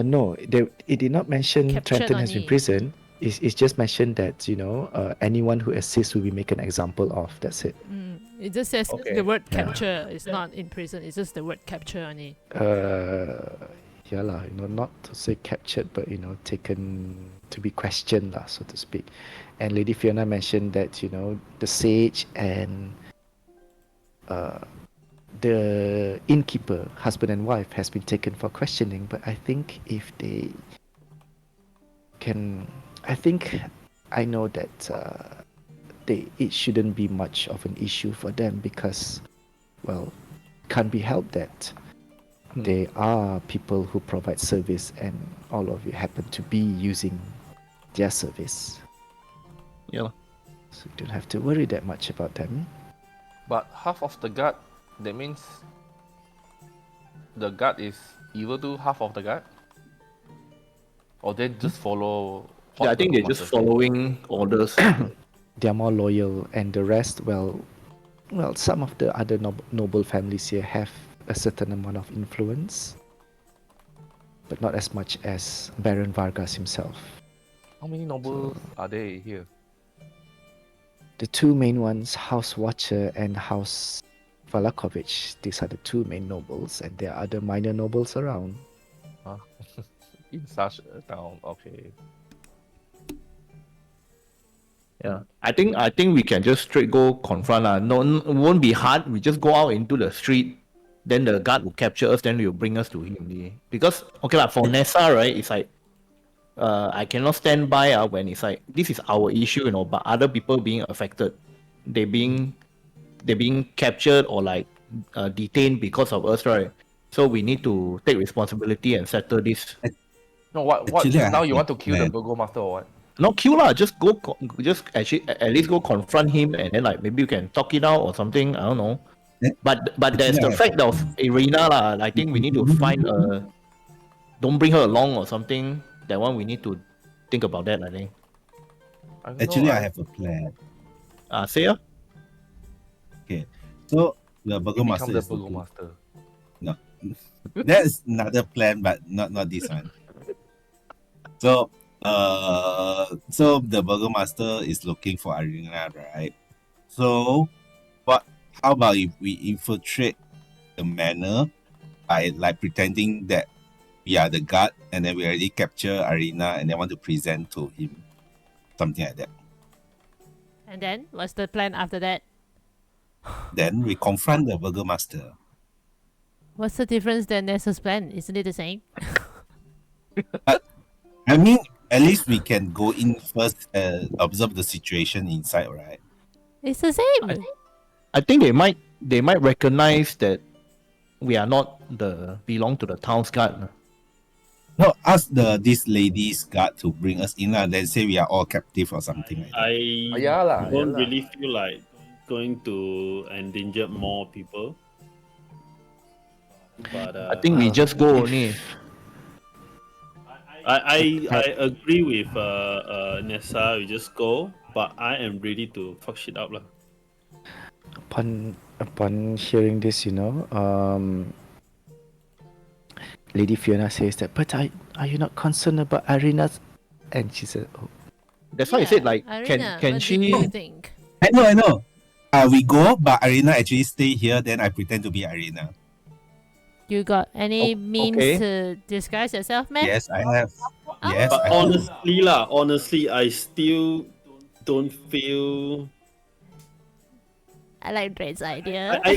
No, it did not mention Captured Trenton has been only. prison. It's just mentioned that anyone who assists will be made an example of. That's it. it just says Okay. the word Yeah. capture. It's not in prison. It's just the word capture only. Yeah lah, not to say captured, but taken to be questioned lah, so to speak. And Lady Fiona mentioned that the sage and the innkeeper, husband and wife, has been taken for questioning. But I think if they can, I know that it shouldn't be much of an issue for them because, well, can't be helped that they are people who provide service, and all of you happen to be using their service. Yeah. So you don't have to worry that much about them. But half of the guard, that means the guard is equal to half of the guard? Or they just follow what Yeah, I think the they're just commander says? following orders. They are more loyal, and the rest, well, some of the other noble families here have a certain amount of influence, but not as much as Baron Vargas himself. How many nobles are there here? The two main ones, House Watcher and House Valakovich, these are the two main nobles, and there are other minor nobles around. Huh? In such a town, okay. Yeah, I think we can just straight go confront lah. No, it won't be hard. We just go out into the street, then the guard will capture us, then will bring us to him. Because okay lah, for Nessa, right, it's like I cannot stand by when it's like this is our issue, but other people being affected, they being captured or like detained because of us, right? So we need to take responsibility and settle this. No, what? Actually, I Now have you a want to kill the plan. Burgomaster or what? Not kill lah, just go, just actually at least go confront him, and then like maybe you can talk it out or something. I don't know. Yeah. But there's the Yeah. fact of Ireena lah. I think we need to find don't bring her along or something. That one we need to think about that. I think. I don't Actually, know, I have a plan. Say ya. Okay, so the you become Burgomaster the is looking. Burgomaster. No, that's another plan, but not this one. So the Burgomaster is looking for Ireena, right? So how about if we infiltrate the manor by like pretending that we are the guard, and then we already capture Ireena and then want to present to him, something like that. And then, what's the plan after that? Then we confront the Burgomaster. What's the difference than Nessa's plan? Isn't it the same? I mean, at least we can go in first, observe the situation inside, right? It's the same. I think they might recognize that we are not belong to the town's guard. No, ask this lady's guard to bring us in, then say we are all captive or something like that. I Yeah lah, don't yeah lah. really feel like going to endanger more people. But I think we just go only. I agree with Nessa. We just go, but I am ready to fuck shit up lah. Upon hearing this, Lady Fiona says that, but are you not concerned about Ireena? And she said, oh, That's why I said like, Ireena, can what she? do you think? I know. We go, but Ireena actually stay here. Then I pretend to be Ireena. You got any means okay. to disguise yourself, man? Yes, I have. Yes, But I have. honestly, I still don't feel. I like Drait's idea. I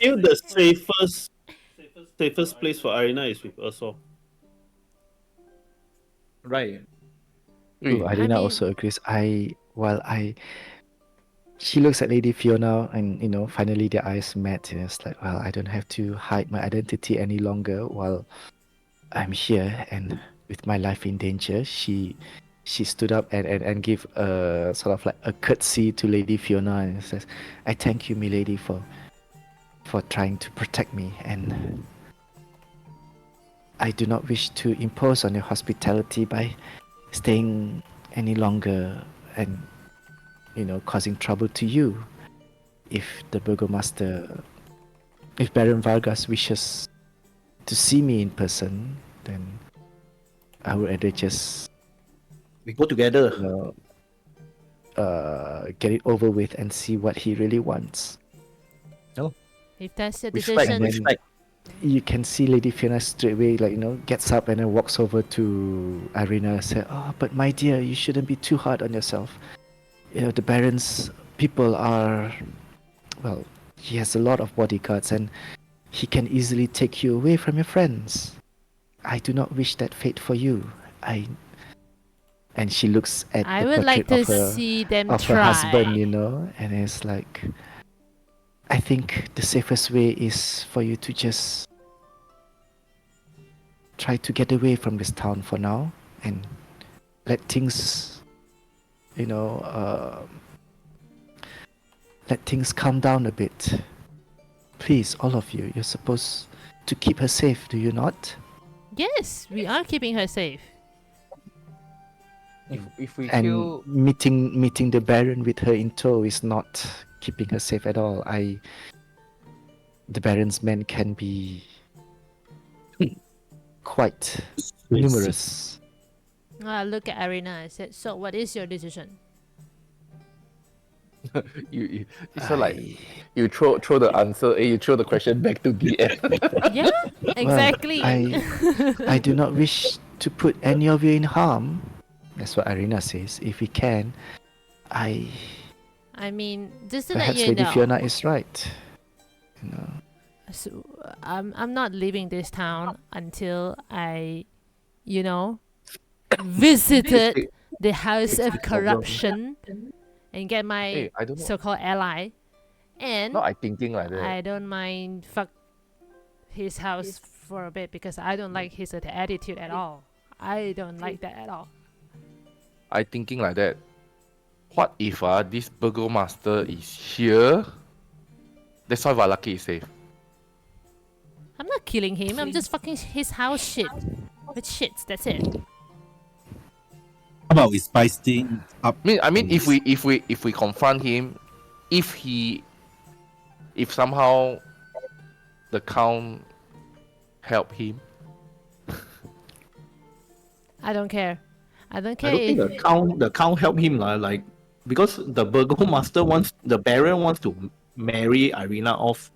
feel the safest place for Ireena is with us all. Right. Ireena also agrees. She looks at Lady Fiona, and finally their eyes met, and it's like, well, I don't have to hide my identity any longer while I'm here and with my life in danger. She stood up and gave a sort of like a curtsy to Lady Fiona and says, I thank you, milady, for trying to protect me, and I do not wish to impose on your hospitality by staying any longer and causing trouble to you. If the burgomaster, if Baron Vargas wishes to see me in person, then I would rather just We go together. get it over with and see what he really wants. If that's your Respect, decision, respect. You can see Lady Fiona straight away, gets up and then walks over to Ireena and says, oh, but my dear, you shouldn't be too hard on yourself. The Baron's people are, well, he has a lot of bodyguards and he can easily take you away from your friends. I do not wish that fate for you. And she looks at I the would like portrait to of her, see them of try. her husband, and it's like, I think the safest way is for you to just try to get away from this town for now and let things, let things calm down a bit. Please, all of you, you're supposed to keep her safe, do you not? Yes, we are keeping her safe. If we And kill, meeting the Baron with her in tow is not keeping her safe at all. The Baron's men can be quite numerous. I look at Ireena and said, so what is your decision? you it's like you throw the answer, and you throw the question back to DM. Yeah, exactly. Well, I do not wish to put any of you in harm. That's what Ireena says. If we can, I mean, just to let perhaps you Lady know, Fiona is right. so, I'm not leaving this town until I, visited the House of Corruption and get my Hey, I don't know. so-called ally. And Not I thinking like that. I don't mind fuck his house for a bit because I don't like his attitude at all. I don't like that at all. I thinking like that. What if this burgomaster is here? That's why Vallaki is safe. I'm not killing him. I'm just fucking his house shit. With shits. That's it. How about we spice things up? I mean, if we confront him, if somehow the count help him, I don't care. I don't care I don't think if the count help him like because the burgomaster the Baron wants to marry Ireena off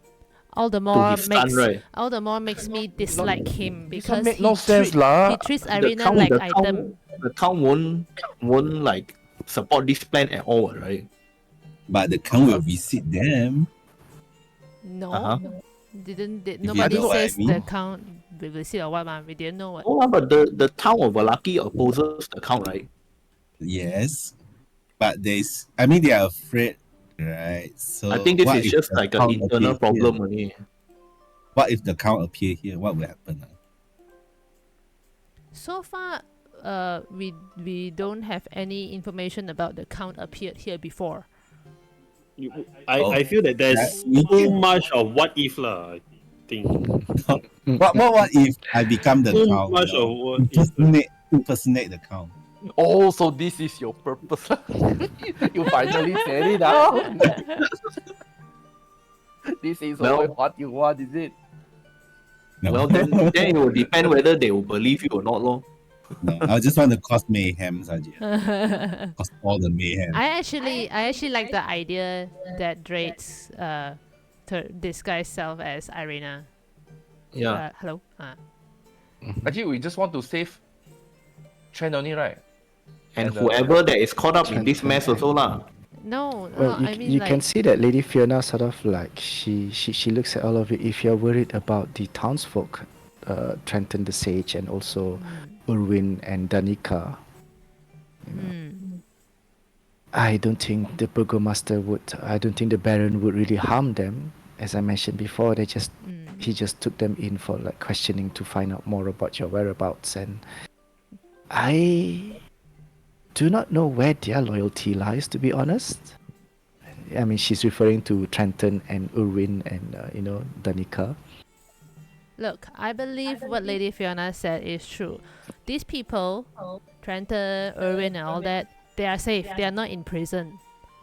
all the to more his son, right? all the more makes me dislike him because make no sense lah. he treats Ireena like item. The count won't like support this plan at all, right? But the count will visit them. No. Uh-huh. Nobody know what I says the mean. count will see or what, man. We didn't know what. Oh, but the town of Vallaki opposes the count, right? Yes, but they are afraid, right? So I think this what is if just the like an count internal appear problem here? only. What if the count appear here? What will happen? So far, we don't have any information about the count appeared here before. I feel that there's too much of what if lah. I think What if I become the too count? much of what if. Impersonate impersonate the count. Oh, so this is your purpose. You finally said it out. This is Well- what you want, is it? No. Well, then it will depend whether they will believe you or not, lor. No, I just want to cause mayhem, Saji. Cause all the mayhem. I actually like the idea that Draitz disguise self as Ireena. Yeah. Hello. Actually, we just want to save Trent only, right? And And, whoever that is caught up in this Trenton mess also lah. No, Well, I mean you like can see that Lady Fiona sort of like she looks at all of it. If you're worried about the townsfolk, Trenton the Sage, and also Urwin and Danica, I don't think the burgomaster would. I don't think the Baron would really harm them. As I mentioned before, he just took them in for like questioning to find out more about your whereabouts, and I do not know where their loyalty lies, to be honest. I mean, she's referring to Trenton and Urwin and Danica. Look, I believe what Lady Fiona said is true. These people, Trenton, Irwin, and all that, they are safe. They are not in prison.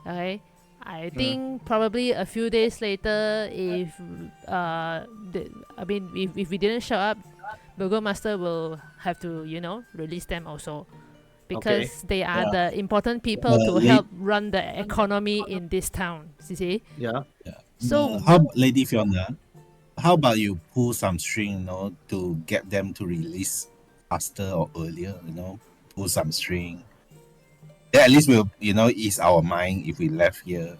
Okay? I think probably a few days later, if if we didn't show up, Burgomaster will have to, release them also. Because they are the important people to help run the economy in this town. You see? Yeah. So how Lady Fiona? How about you pull some string, to get them to release faster or earlier? Pull some string. Then at least we'll, ease our mind if we left here.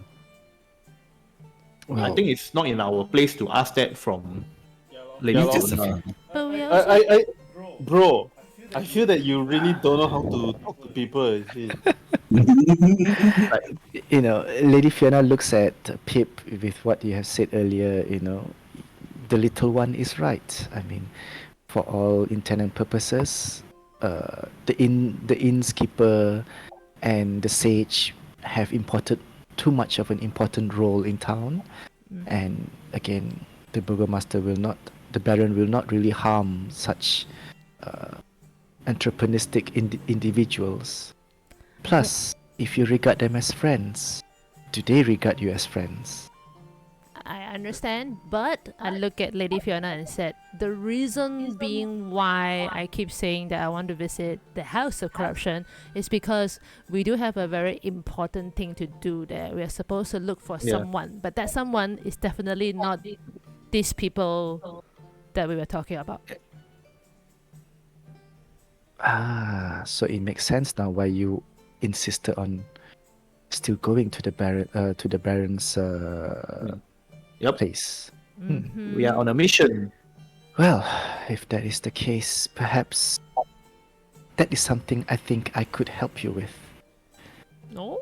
I think it's not in our place to ask that from Lady Yeah, just a Fiona. few. but we also Bro, I feel that you really don't know how to talk to people. You see. Lady Fiona looks at Pip with what you have said earlier. The little one is right. I mean, for all intent and purposes, the innkeeper and the sage have imported too much of an important role in town, and again, the Baron will not really harm such entrepreneuristic individuals. Plus, if you regard them as friends, do they regard you as friends? I understand, but I look at Lady Fiona and said, the reason being why I keep saying that I want to visit the House of Corruption is because we do have a very important thing to do there. We are supposed to look for someone, but that someone is definitely not these people that we were talking about. So it makes sense now why you insisted on still going to the Baron's place. We are on a mission. Well, if that is the case, perhaps that is something I think I could help you with. No?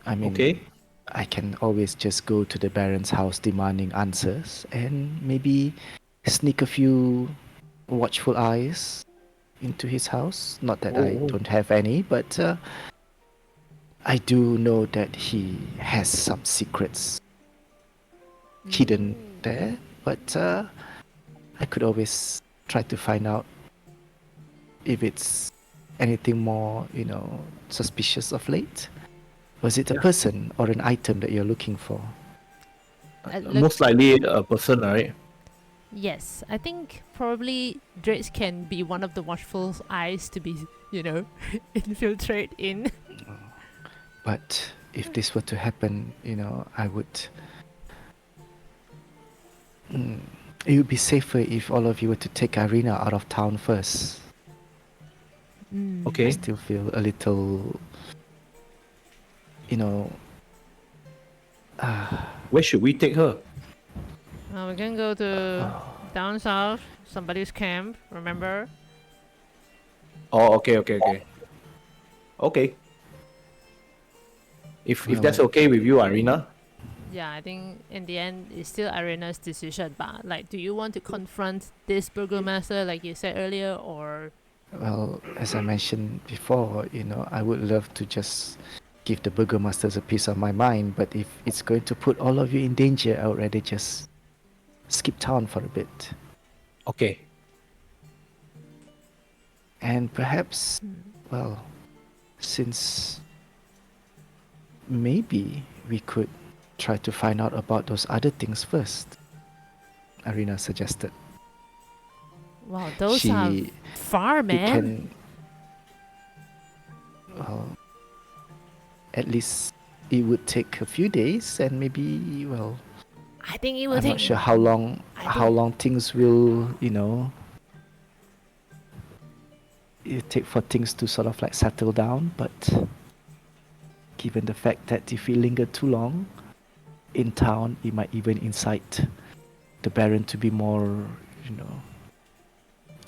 I mean, I can always just go to the Baron's house demanding answers and maybe sneak a few watchful eyes into his house. Not that I don't have any, but I do know that he has some secrets hidden there, but I could always try to find out if it's anything more, suspicious of late. Was it a person or an item that you're looking for? Most likely a person, right? Yes, I think probably Draitz can be one of the watchful eyes to be, infiltrate in. But if this were to happen, I would... It would be safer if all of you were to take Ireena out of town first. I still feel a little... Where should we take her? We can go to down south, somebody's camp, remember? Oh, okay. Okay. If that's okay with you, Ireena. Yeah, I think in the end it's still Ireena's decision, but do you want to confront this burgomaster like you said earlier, or... Well, as I mentioned before, I would love to just give the burgomasters a piece of my mind, but if it's going to put all of you in danger, I would rather just skip town for a bit. Okay. And perhaps, well, since maybe we could try to find out about those other things first, Ireena suggested. Wow, those are far, It man. can, well, at least it would take a few days, and maybe, well, I think it will I'm take. not sure how long things will, it take for things to sort of like settle down. But given the fact that if we linger too long in town, it might even incite the Baron to be more,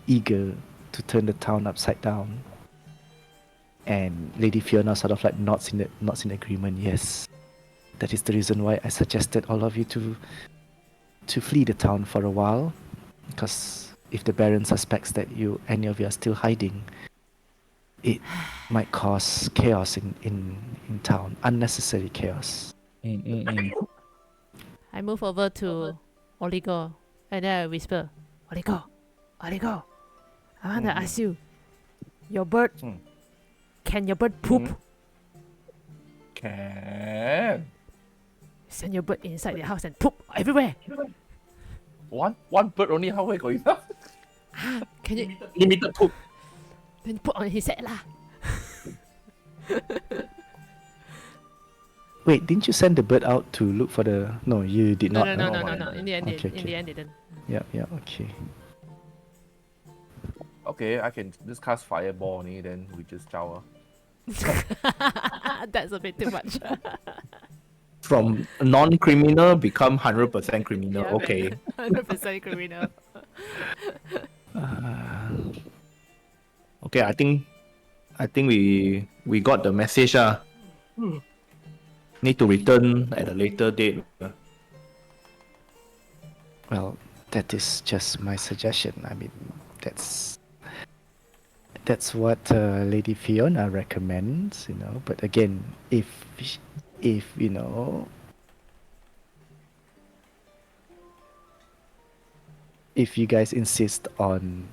eager to turn the town upside down. And Lady Fiona sort of like nods in agreement. Yes, that is the reason why I suggested all of you to flee the town for a while, because if the Baron suspects that any of you are still hiding, it might cause chaos in town, unnecessary chaos. I move over to Oligo and then I whisper, Oligo, I want to ask you, your bird, can your bird poop? Can. Send your bird inside the house and poop everywhere. One bird only, how got enough? Can you Limited poop. then put on his head lah? Wait, didn't you send the bird out to look for the? No, you did No, not. no, right? no, no, no, no. In the end, Okay, in the end, didn't. Yeah, okay. Okay, I can just cast fireball only, then we just shower. That's a bit too much. From non-criminal become 100% criminal. Yeah, Okay. 100% criminal. Okay, I think we got the message. Need to return at a later date. Well, that is just my suggestion. I mean, that's what Lady Fiona recommends, But again, if if you guys insist on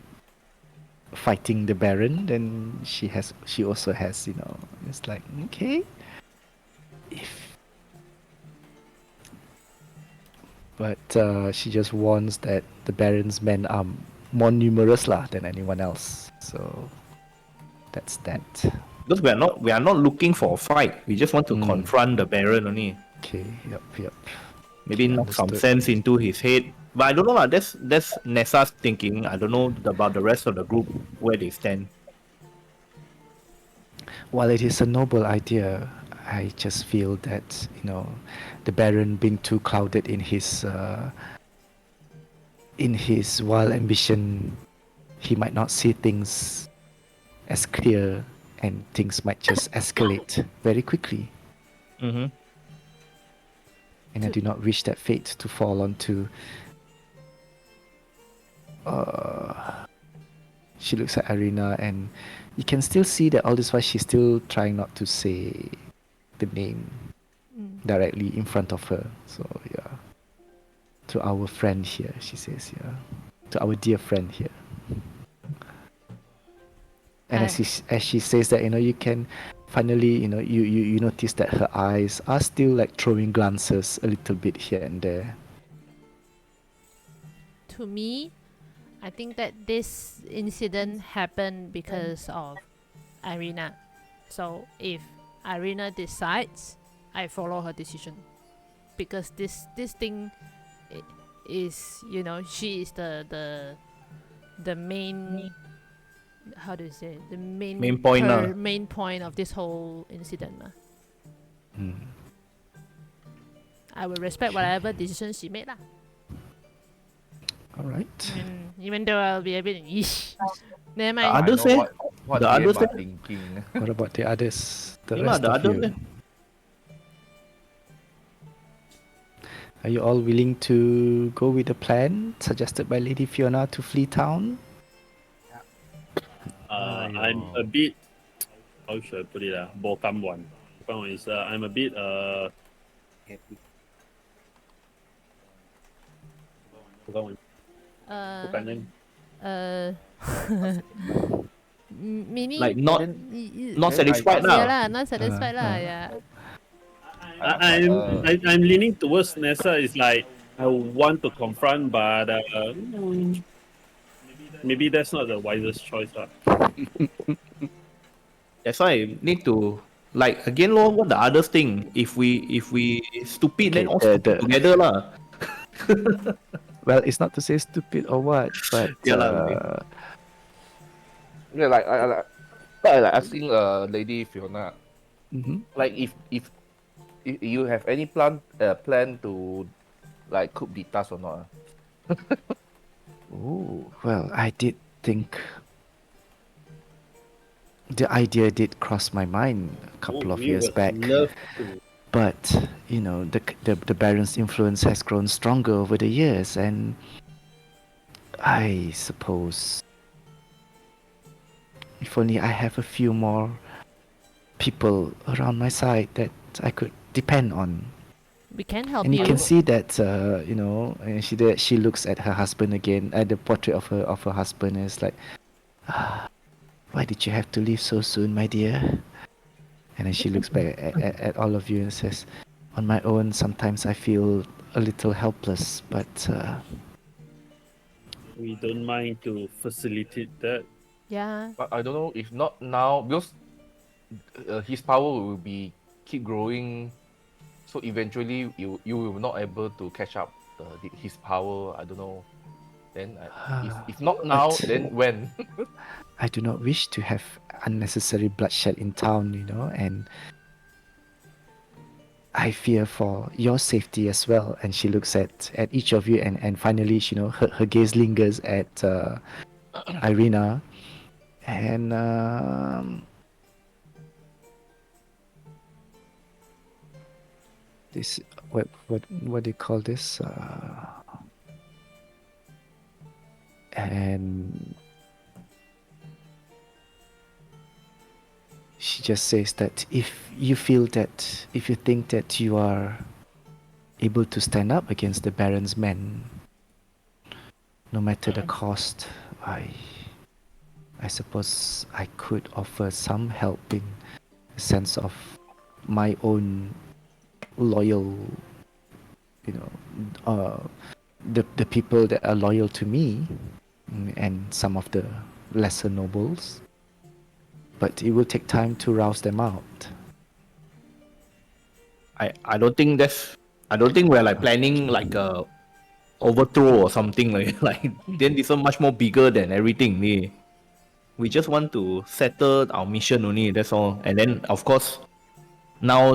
fighting the Baron, then she also has, it's like, okay. But she just warns that the Baron's men are more numerous than anyone else. So that's that. Because we are not looking for a fight. We just want to confront the Baron only. Okay, yep. Maybe Okay, knock some understood. sense into his head. But I don't know that's Nessa's thinking. I don't know about the rest of the group where they stand. While it is a noble idea, I just feel that the Baron being too clouded in his wild ambition, he might not see things as clear, and things might just escalate very quickly. Mm-hmm. And I do not wish that fate to fall onto. She looks at Ireena, and you can still see that all this while she's still trying not to say the name directly in front of her. So yeah, to our friend here, she says, yeah, to our dear friend here. And as she says that, you can finally, you notice that her eyes are still like throwing glances a little bit here and there. To me, I think that this incident happened because of Ireena. So if Ireena decides, I follow her decision. Because this thing is, she is the main, how do you say, the main point main point of this whole incident. I will respect whatever decision she made lah. All right. Even though I'll be a bit never mind. Others I know say? what The they others are say? thinking. What about the others? The Yeah, rest the of others you? say. Are you all willing to go with the plan suggested by Lady Fiona to flee town? I'm a bit. How should I put it? Bokam one. Bokam one is I'm a bit Bokam one. Bukan meaning Like not not then satisfied yeah lah. lah, not satisfied lah, yeah. I'm leaning towards Nessa. Is like I want to confront, but maybe that's not the wisest choice. That's why I need to like again lor, what the others think. If we stupid then Okay, all the stupid together lah. well, it's not to say stupid or what, but Yeah lah. yeah, like asking Lady Fiona, mhm. like if you have any plan to like cook the task or not? Oh, well, I did think the idea did cross my mind a couple of years back, Love to. but you know, the Baron's influence has grown stronger over the years, and I suppose if only I have a few more people around my side that I could depend on. We can help And you you. can see that you know, and she looks at her husband again, at the portrait of her husband, and it's like, why did you have to leave so soon, my dear? And then she looks back at all of you and says, on my own, sometimes I feel a little helpless, but We don't mind to facilitate that. Yeah. But I don't know if not now because his power will keep growing, so eventually you will not able to catch up his power. I don't know. Then if not now, But- then when? I do not wish to have unnecessary bloodshed in town, you know, and I fear for your safety as well. And she looks at each of you, and finally, you know, her gaze lingers at Ireena, and this what do you call this? And she just says that if you think that you are able to stand up against the Baron's men, no matter the cost, I suppose I could offer some help in the sense of my own loyal, you know, the people that are loyal to me, and some of the lesser nobles. But it will take time to rouse them out. I don't think we're like planning like a overthrow or something like then this one much more bigger than everything. We just want to settle our mission only, that's all. And then of course now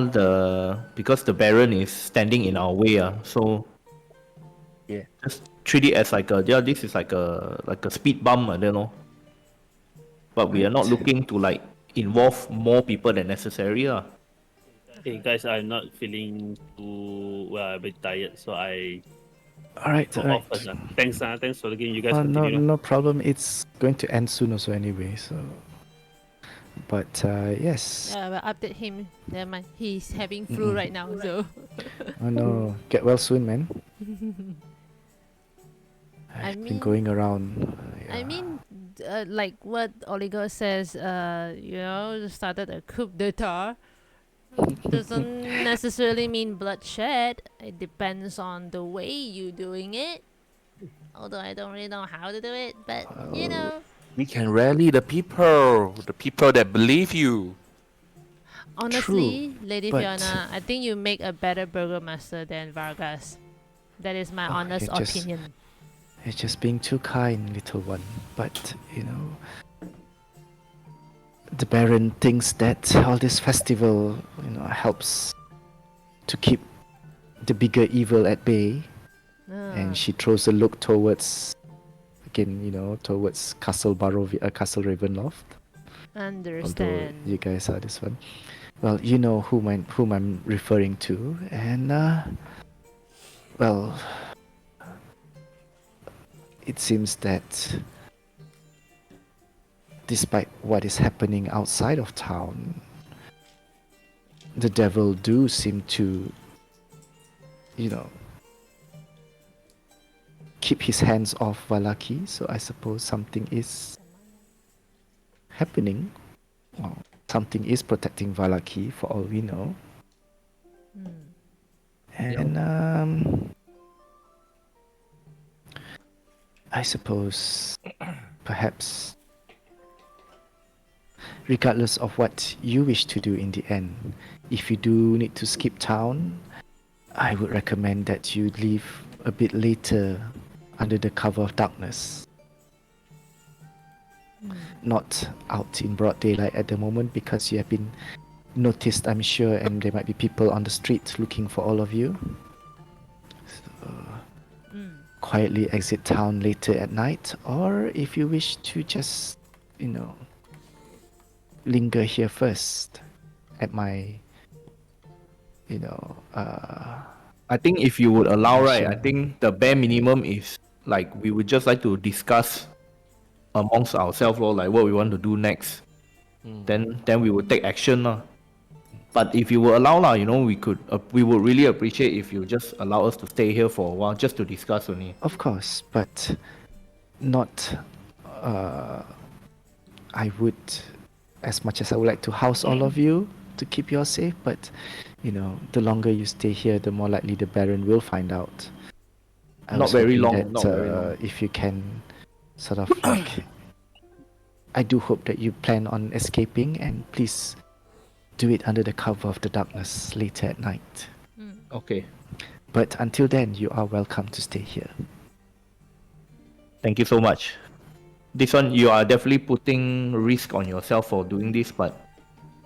because the Baron is standing in our way, so Yeah. just treat it as like this is like a speed bump, I don't know. But we are not looking to like involve more people than necessary. Hey guys, I'm not feeling too well. I'm a bit tired, so I Alright, go alright. off first. Thanks, thanks for the game. You guys No, continue. no problem. It's going to end soon also anyway, so. But yes. Yeah, we'll update him. Never mind. He's having flu right now, so. Oh no. Get well soon, man. I I've been mean- going around. I mean, like what Oligo says, you know, started a coup d'etat. Doesn't necessarily mean bloodshed. It depends on the way you're doing it. Although I don't really know how to do it, but you know. We can rally the people that believe you. Honestly, Lady but- Fiona, I think you make a better burgomaster than Vargas. That is my Oh, honest you're just- opinion. You're just being too kind, little one. But, you know, the Baron thinks that all this festival, you know, helps to keep the bigger evil at bay. And she throws a look towards, again, you know, towards Castle Ravenloft. Although Understand. you guys are this one. Well, you know whom I'm referring to, and well, it seems that despite what is happening outside of town, the devil do seem to, you know, keep his hands off Vallaki. So I suppose something is happening. Or something is protecting Vallaki for all we know. And I suppose perhaps regardless of what you wish to do in the end, if you do need to skip town, I would recommend that you leave a bit later under the cover of darkness. Not out in broad daylight at the moment because you have been noticed, I'm sure, and there might be people on the street looking for all of you. So, quietly exit town later at night, or if you wish to just, linger here first at my, I think if you would allow, right, I Passion. think the bare minimum is like we would just like to discuss amongst ourselves, or like what we want to do next. Then we would take action, lah. But if you would allow, lah, we would really appreciate if you just allow us to stay here for a while just to discuss only. Of course, but not. I would, as much as I would like to house all of you to keep you all safe, but the longer you stay here, the more likely the Baron will find out. I Not was very hoping long, that, not very long. if you can, sort of like, I do hope that you plan on escaping, and please do it under the cover of the darkness later at night. Okay. But until then, you are welcome to stay here. Thank you so much. This one, you are definitely putting risk on yourself for doing this, but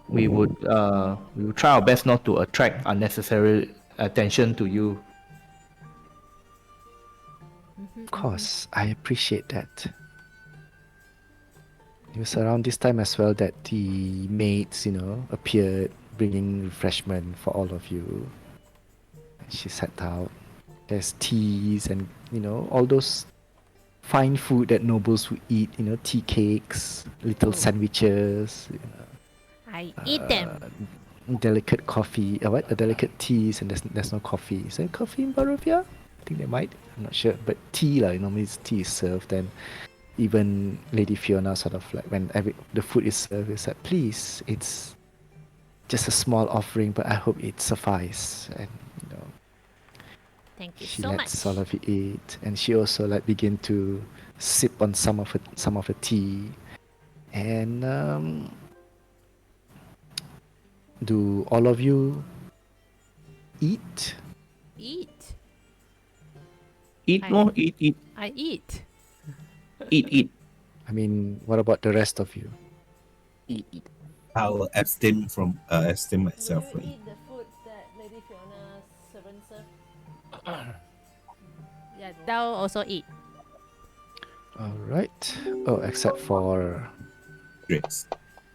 we would try our best not to attract unnecessary attention to you. Of course, I appreciate that. It was around this time as well that the maids, appeared bringing refreshment for all of you. And she sat out. There's teas and, all those fine food that nobles would eat, tea cakes, little sandwiches, I eat them. delicate coffee, delicate teas, and there's no coffee. Is there coffee in Barovia? I think there might. I'm not sure, but tea, normally tea is served, and even Lady Fiona sort of like when the food is served, is like, please, it's just a small offering, but I hope it suffices. And Thank you she so lets much. all of you eat, and she also like begin to sip on some of the tea, and do all of you eat? Eat. Eat, no? Eat. I eat. Eat. I mean, what about the rest of you? Eat. I'll abstain myself from eat the food that Lady Fiona's servant served? Yeah, thou also eat. All right. Oh, except for Draitz.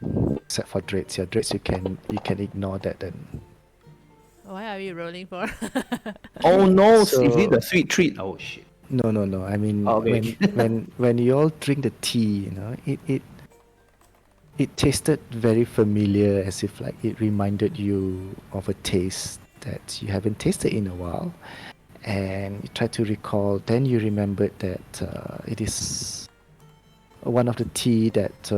Draitz. Yeah, Draitz, you can ignore that then. Why are we rolling for? Oh no, So- is it the sweet treat? Oh shit. No. I mean, Okay. when you all drink the tea, it tasted very familiar, as if like it reminded you of a taste that you haven't tasted in a while, and you try to recall. Then you remembered that it is one of the tea that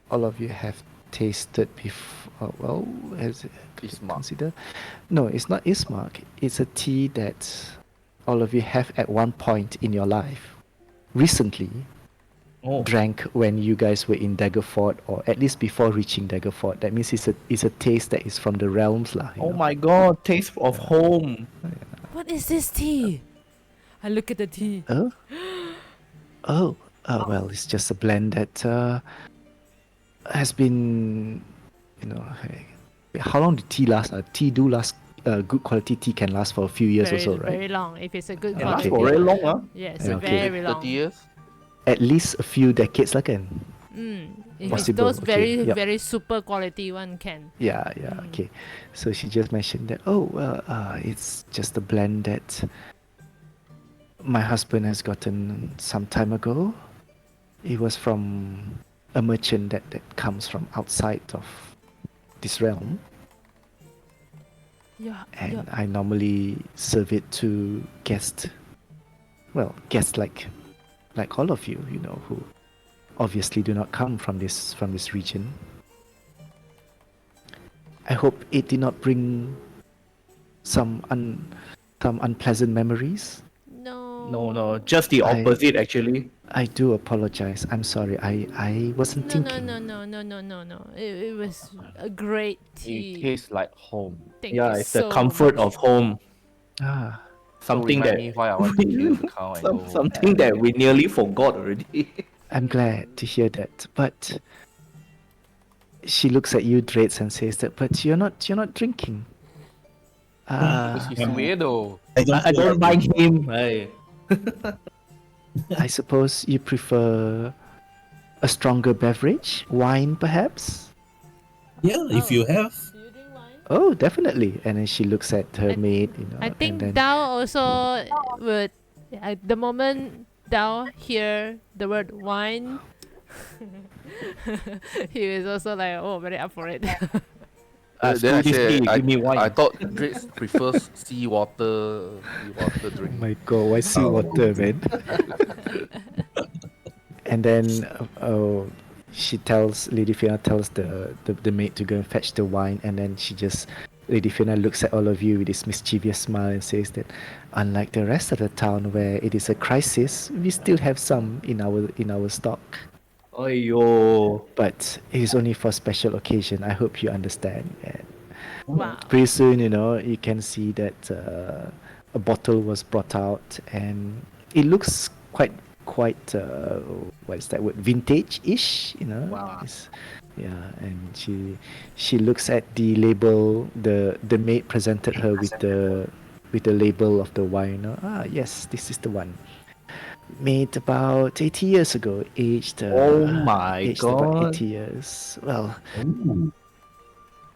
all of you have tasted before. Well, as Ismark. consider. No, it's not Ismark. It's a tea that all of you have at one point in your life recently Oh. drank when you guys were in Daggerford, or at least before reaching Daggerford. That means it's a taste that is from the realms lah. Oh my god, taste of home. What is this tea? I look at the tea. Well, it's just a blend that has been, how long did tea last? Tea do last. Good quality tea can last for a few years very, or so, right? Very long. If it's a good Can last quality. for very long, huh? Yes, Yeah, okay. very long. 30 years? At least a few decades lah kan? If it's Possible, those very, okay, yep. very super quality one can. Yeah, okay. So she just mentioned that, it's just a blend that my husband has gotten some time ago. It was from a merchant that comes from outside of this realm. Yeah, And I normally serve it to guests like all of you, who obviously do not come from this region. I hope it did not bring some unpleasant memories. No, just the I- opposite actually. I do apologize. I'm sorry. I wasn't No, thinking. no. It was a great It tea. tastes like home. Thank Yeah, you it's the so comfort much. of home. Ah, Something remind that me why I want to kill the cow and go home. something that we nearly forgot already. I'm glad to hear that. But she looks at you, Draitz, and says that. But you're not drinking. He's weirdo. I don't mind him. Hey. I suppose you prefer a stronger beverage, wine, perhaps. Yeah, if you have. Do you drink wine? Oh, definitely. And then she looks at her maid, I and think then Dao also would. At the moment Dao hear the word wine, he is also like, oh, very up for it. Then I Screw this said, tea, give me wine. I thought Draitz prefers seawater oh drink. my god, why seawater, man? And then Lady Fiona tells the maid to go and fetch the wine, and then Lady Fiona looks at all of you with this mischievous smile and says that unlike the rest of the town where it is a crisis, we still have some in our stock. Aiyo. But it is only for special occasion. I hope you understand. And Wow. pretty soon, you can see that a bottle was brought out, and it looks quite what is that word? Vintage-ish, Wow. Yeah, and she looks at the label. The maid presented her with the label of the wine. Ah, yes, this is the one. Made about 80 years ago. Aged. Oh my aged about God. 80 years. Well, Ooh.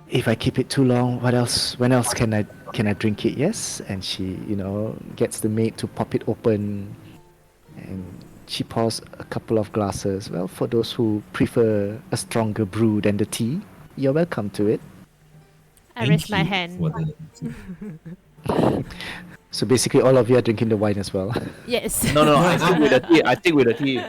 if I keep it too long, when else can I drink it? Yes. And she, gets the maid to pop it open, and she pours a couple of glasses. Well, for those who prefer a stronger brew than the tea, you're welcome to it. I raise my hand. So basically, all of you are drinking the wine as well. Yes. No, I stick with the tea. I stick with the tea.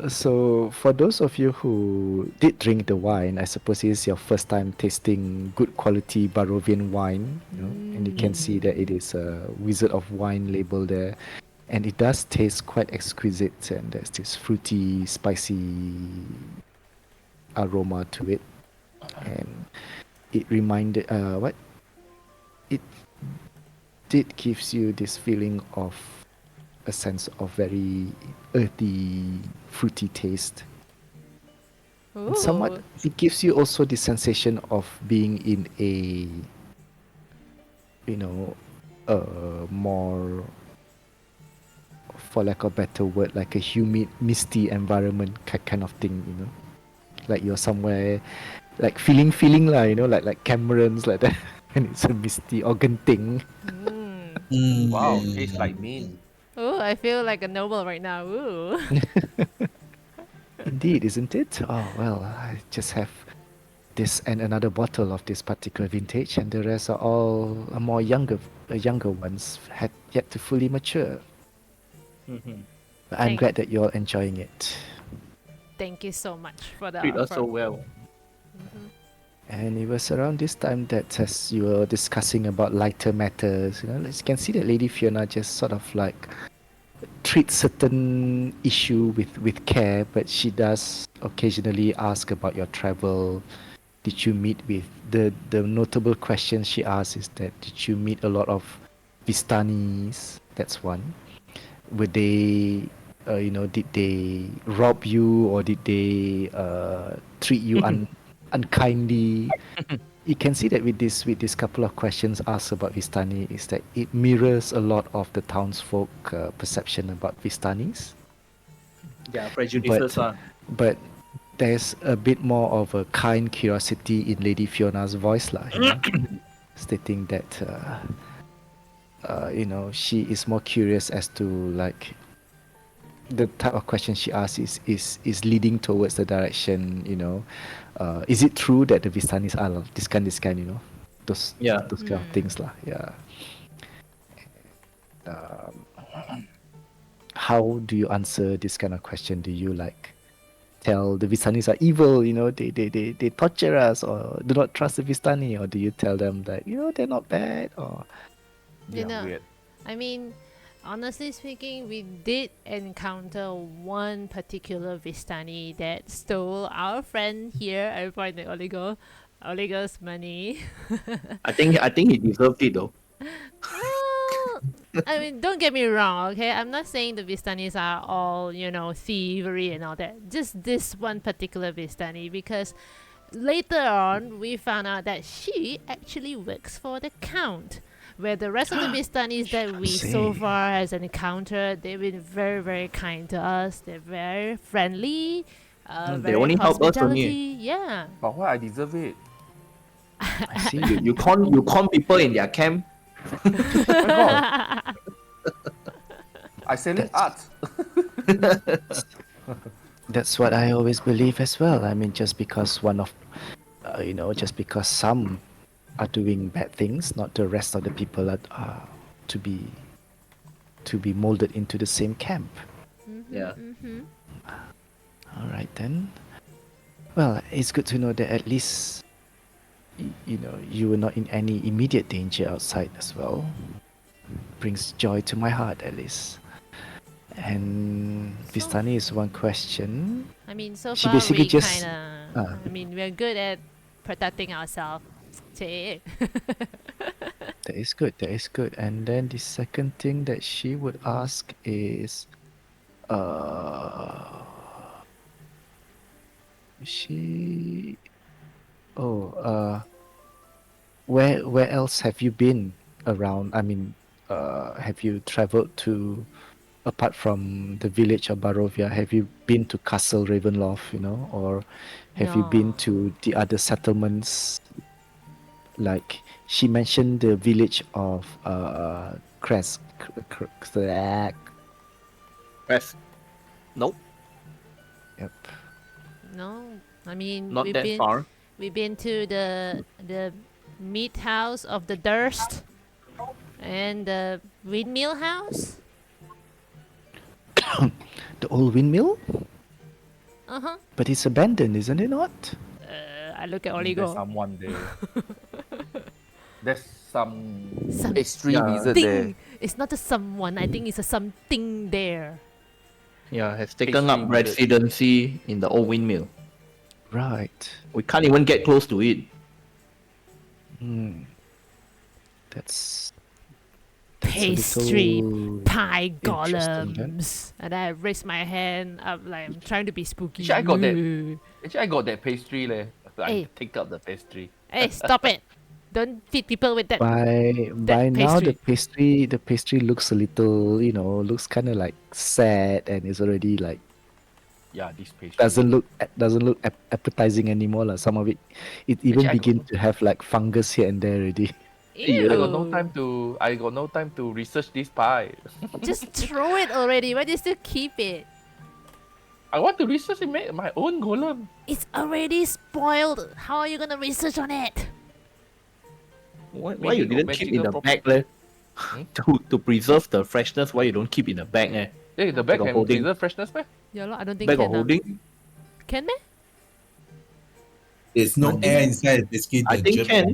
So for those of you who did drink the wine, I suppose it is your first time tasting good quality Barovian wine, and you can see that it is a Wizard of Wine label there, and it does taste quite exquisite, and there's this fruity, spicy aroma to it, and it reminded it did gives you this feeling of a sense of very earthy, fruity taste. And somewhat, it gives you also the sensation of being in a, more, for lack of a better word, like a humid, misty environment kind of thing, like you're somewhere, like feeling lah, like Cameron's like that, and it's a misty organ thing. Wow, tastes like mint. Oh, I feel like a noble right now. Ooh. Indeed, isn't it? Oh well, I just have this and another bottle of this particular vintage, and the rest are all more younger ones, had yet to fully mature. But I'm Thank- glad that you're enjoying it. Thank you so much for the Treat us so offer. well. And it was around this time that, as you were discussing about lighter matters, you can see that Lady Fiona just sort of like treats certain issue with care, but she does occasionally ask about your travel. Did you meet with the notable question she asks is that did you meet a lot of Vistanis? That's one. Were they did they rob you, or did they treat you unkindly? You can see that with this couple of questions asked about Vistani is that it mirrors a lot of the townsfolk perception about Vistanis. Yeah, prejudices. But there's a bit more of a kind curiosity in Lady Fiona's voice, stating that she is more curious as to like the type of question she asks is leading towards the direction, is it true that the Vistanis are this kind, those kind of things, yeah. how do you answer this kind of question? Do you like tell the Vistanis are evil, they torture us, or do not trust the Vistani, or do you tell them that they're not bad, or You know, weird. I mean, honestly speaking, we did encounter one particular Vistani that stole our friend here. I point at Oligo's money. I think he deserved it though. Well, I mean, don't get me wrong, okay? I'm not saying the Vistanis are all, thievery and all that. Just this one particular Vistani, because later on, we found out that she actually works for the Count. Where the rest of the Vistanis that we so see. far has encountered, they've been very, very kind to us. They're very friendly, They very only help us only. hospitality. Yeah. But why I deserve it? I see. You con people in their camp. My God, I selling art. That's what I always believe as well. I mean, just because just because some are doing bad things, not the rest of the people are to be molded into the same camp. Yeah. All right then. Well, it's good to know that at least you were not in any immediate danger outside as well. Brings joy to my heart at least. And Vistani is one question. I mean, so She far basically we just- kinda. I mean, we're good at protecting ourselves. Say it. That is good. That is good. And then the second thing that she would ask is, she. Oh, where else have you been around? I mean, have you traveled to, apart from the village of Barovia, have you been to Castle Ravenloft, or have you been No. to the other settlements? Like she mentioned the village of Crest. Press. Nope. Yep. No. I mean, Not that far. we've been to the meat house of the Durst and the windmill house. The old windmill? Uh-huh. But it's abandoned, isn't it not? I look at There's Oligo. someone there. There's some Some pastry Yeah. wizard there. thing. It's not a someone. I think it's a something there. Yeah, has taken up Pastry wizard. residency in the old windmill. Right. We can't even get close to it. That's a Pastry little pie interesting then. golems. And I raise my hand up like I'm trying to be spooky. Actually, I got that. Actually, I got that pastry leh. I Hey. take up the pastry. Hey, stop it! Don't feed people with that. By now the pastry looks a little, looks kind of like sad, and it's already like Yeah, this pastry. doesn't look appetizing anymore. Like some of it even Actually, I begin to have like fungus here and there already. Ew. I got no time to research this pie. Just throw it already. Why do you still keep it? I want to research and make my own golem. It's already spoiled. How are you gonna research on it? Why Maybe you got didn't keep in the magical bag leh? To preserve the freshness, why you don't keep in the bag eh? Hey, the bag Got can holding. preserve freshness, man. Yeah, I don't think Bag of can. holding? Can meh? There's no air inside. Basically, I the think germ- can.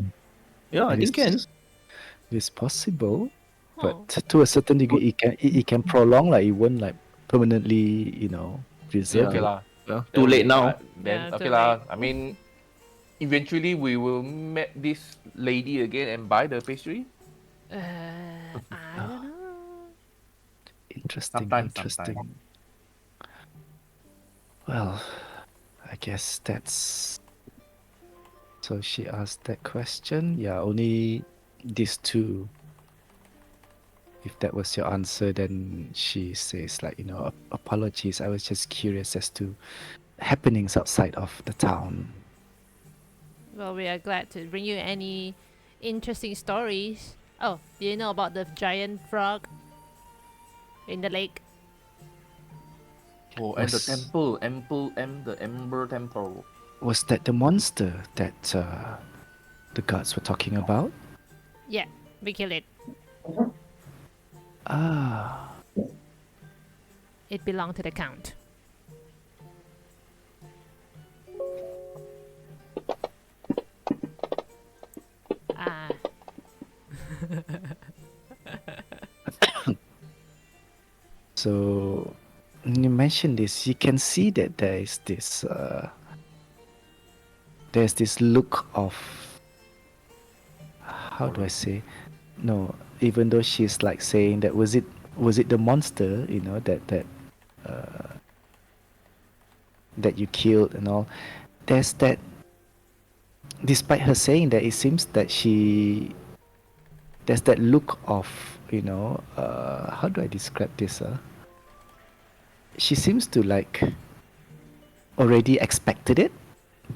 Yeah, I think can. It's possible, Huh. but to a certain degree, it can prolong. Like it won't like permanently, preserve. Okay it. lah. Yeah, too late now. Then Yeah, okay too lah. late. I mean, eventually we will meet this lady again and buy the pastry. I don't know. Interesting. Sometime. Well, I guess that's. So she asked that question. Yeah, only these two. If that was your answer, then she says like, apologies. I was just curious as to happenings outside of the town. Well, we are glad to bring you any interesting stories. Oh, do you know about the giant frog in the lake? Oh, and the Was- temple, the Ember Temple. Was that the monster that the gods were talking about? Yeah, we kill it. Ah. it belonged to the Count. Ah. So you mentioned this. You can see that there's this look of, how do I say? No, even though she's like saying that was it the monster, you know, that you killed and all. There's that. Despite her saying that, it seems that there's that look of, you know, how do I describe this? She seems to like already expected it,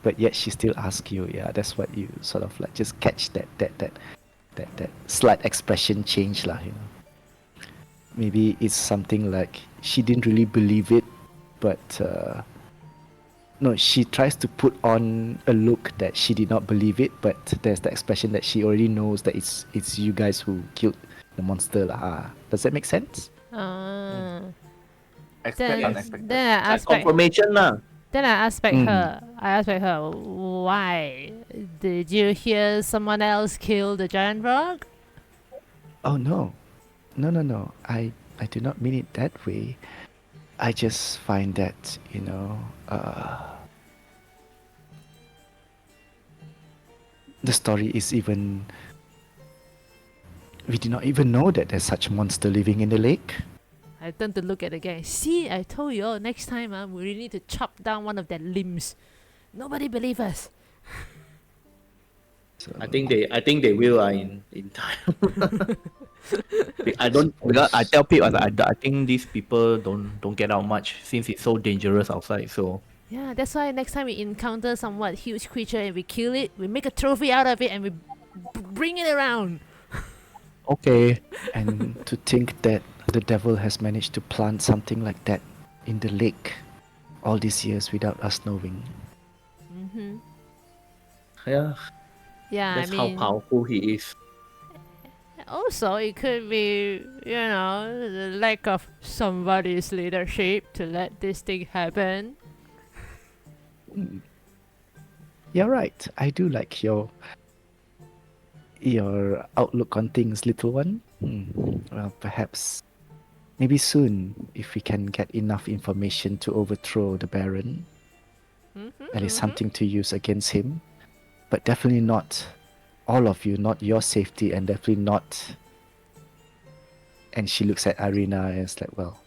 but yet she still asks you. Yeah, that's what you sort of like just catch that slight expression change lah. You know, maybe it's something like she didn't really believe it, but no, she tries to put on a look that she did not believe it, but there's the expression that she already knows that it's you guys who killed the monster lah. Does that make sense? Expect Then, unexpected. then I asked back. Confirmation lah. Then I asked back her. Why did you hear someone else kill the giant frog? Oh no. I do not mean it that way. I just find that, you know, the story is even. We did not even know that there's such monster living in the lake. I turned to look at the guy. See, I told you all, next time we really need to chop down one of their limbs. Nobody believe us. So, I think they will in time. I tell people I think these people don't get out much since it's so dangerous outside. So Yeah, that's why next time we encounter somewhat huge creature and we kill it, we make a trophy out of it and we bring it around. okay. and to think that the devil has managed to plant something like that in the lake all these years without us knowing. Mm-hmm. Yeah, Yeah, that's I mean, how powerful he is. also it could be, you know, the lack of somebody's leadership to let this thing happen. You're right. I do like your outlook on things, little one. Well, perhaps, maybe soon, if we can get enough information to overthrow the Baron, at least something to use against him. But definitely not all of you, not your safety, and definitely not. And she looks at Ireena and is like, well,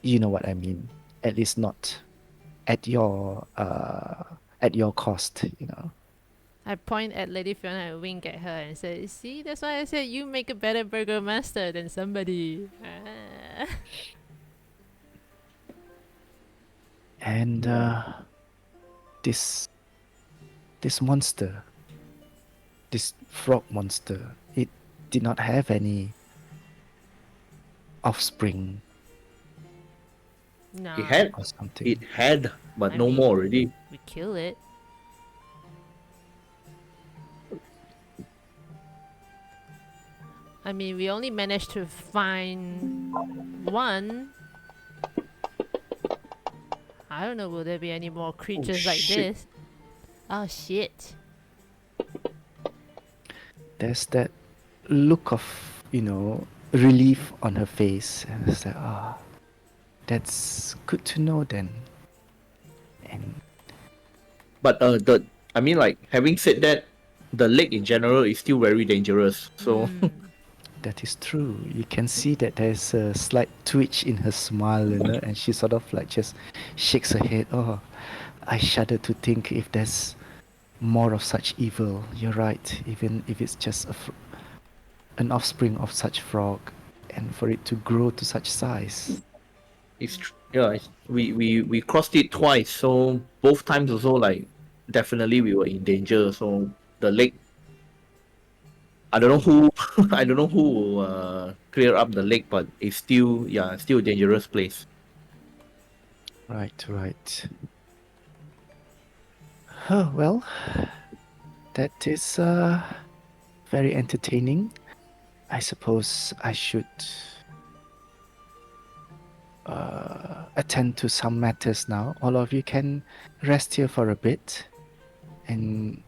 you know what I mean. At least not at your cost, you know. I point at Lady Fiona and wink at her and say, see, that's why I said you make a better burger master than somebody. And this monster, this frog monster, it did not have any offspring No. It had, or something. it had, but I no mean- more already. We kill it. I mean, we only managed to find one. I don't know, will there be any more creatures like shit. this? Oh shit. There's that look of, you know, relief on her face, and it's like, ah, that's good to know then. And But I mean, like, having said that, the lake in general is still very dangerous. So that is true. You can see that there's a slight twitch in her smile, you know, and she sort of like just shakes her head. Oh, I shudder to think if there's more of such evil. You're right. Even if it's just an offspring of such frog, and for it to grow to such size. we crossed it twice. So both times also, like, definitely we were in danger. So the lake, I don't know who I don't know who will clear up the lake, but it's still still a dangerous place. Right. Oh, well, that is very entertaining. I suppose I should attend to some matters now. All of you can rest here for a bit and,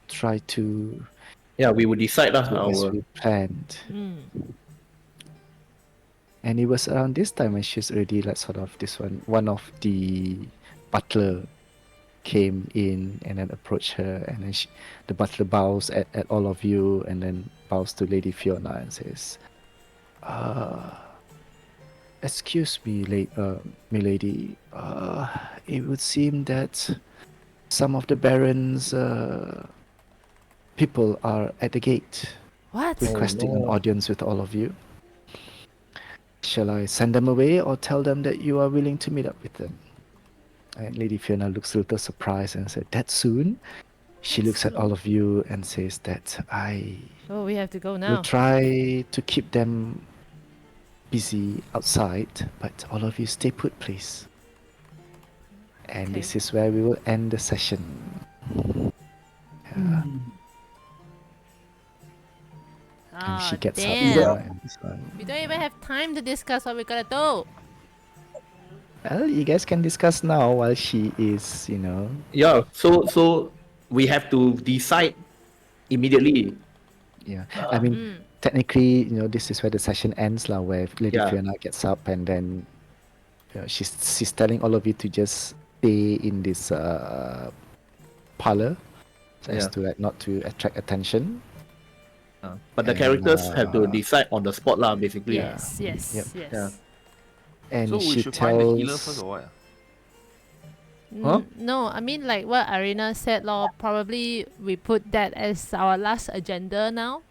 try to Yeah, we will decide do as our. we planned. Mm. And it was around this time when she's already like sort of one of the butler came in and then approached her, and then the butler bows at all of you and then bows to Lady Fiona and says, excuse me, milady. It would seem that some of the Baron's people are at the gate What? requesting an no. audience with all of you. Shall I send them away or tell them that you are willing to meet up with them? And Lady Fiona looks a little surprised and said, that soon? She looks at all of you and says that I Oh, we have to go will now. try to keep them busy outside, but all of you stay put, please. And Okay. this is where we will end the session. Yeah. And she Oh, gets up damn. now and this one. We don't even have time to discuss what we gotta do. Well, you guys can discuss now while she is, Yeah, so we have to decide immediately. yeah. I mean, Mm. technically, this is where the session ends, lah, where Lady Yeah. Fiona gets up and then she's telling all of you to just stay in this parlor, so as Yeah. to not to attract attention. But the And, characters have to decide on the spot, lah, basically. Yes, yes, Yep. yes. Yeah. And So we she should find the healer tells first or what? Huh? No, I mean like what Ireena said, lor. Probably we put that as our last agenda now.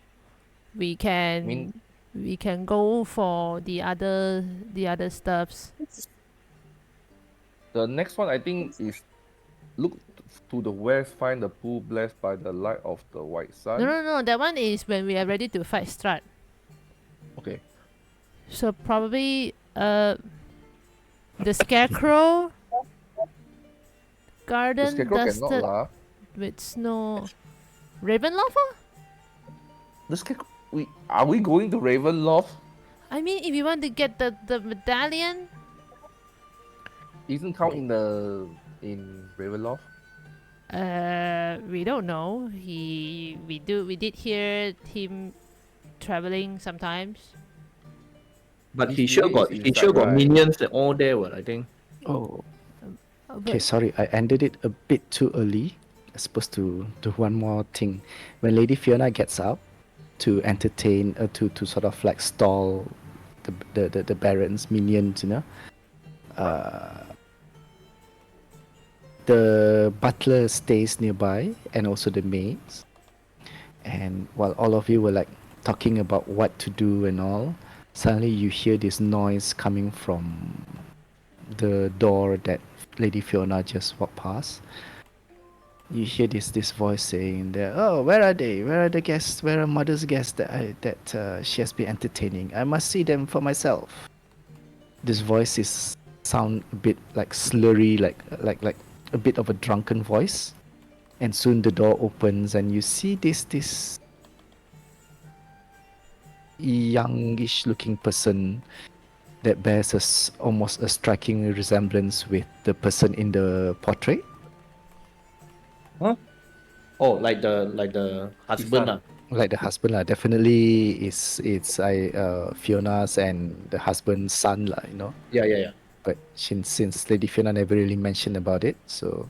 We can mean- we can go for the other stuffs. The next one I think is look to the west, find the pool blessed by the light of the white sun. No. That one is when we are ready to fight Strahd. Okay. So probably the scarecrow The garden scarecrow cannot dusted lah. with snow. Ravenloft? The scarecrow. Are we going to Ravenloft? I mean, if you want to get the medallion, Isn't count in Ravenloft? we don't know. We did hear him traveling sometimes. But His he sure unit got is he sure inside, got right? minions and all there, what I think. Oh, But okay, sorry, I ended it a bit too early. I'm supposed to do one more thing. When Lady Fiona gets up to entertain, to sort of like stall the Baron's minions, the butler stays nearby and also the maids. And while all of you were like talking about what to do and all, suddenly you hear this noise coming from the door that Lady Fiona just walked past. You hear this voice saying that, oh, where are they? Where are the guests? Where are Mother's guests that she has been entertaining? I must see them for myself. This voice sound a bit like slurry, like a bit of a drunken voice. And soon the door opens and you see this youngish looking person that bears almost a striking resemblance with the person in the portrait. Huh? Oh, like the husband, son. Like the husband, lah. Definitely it's Fiona's and the husband's son, lah. Yeah. But since Lady Fiona never really mentioned about it, so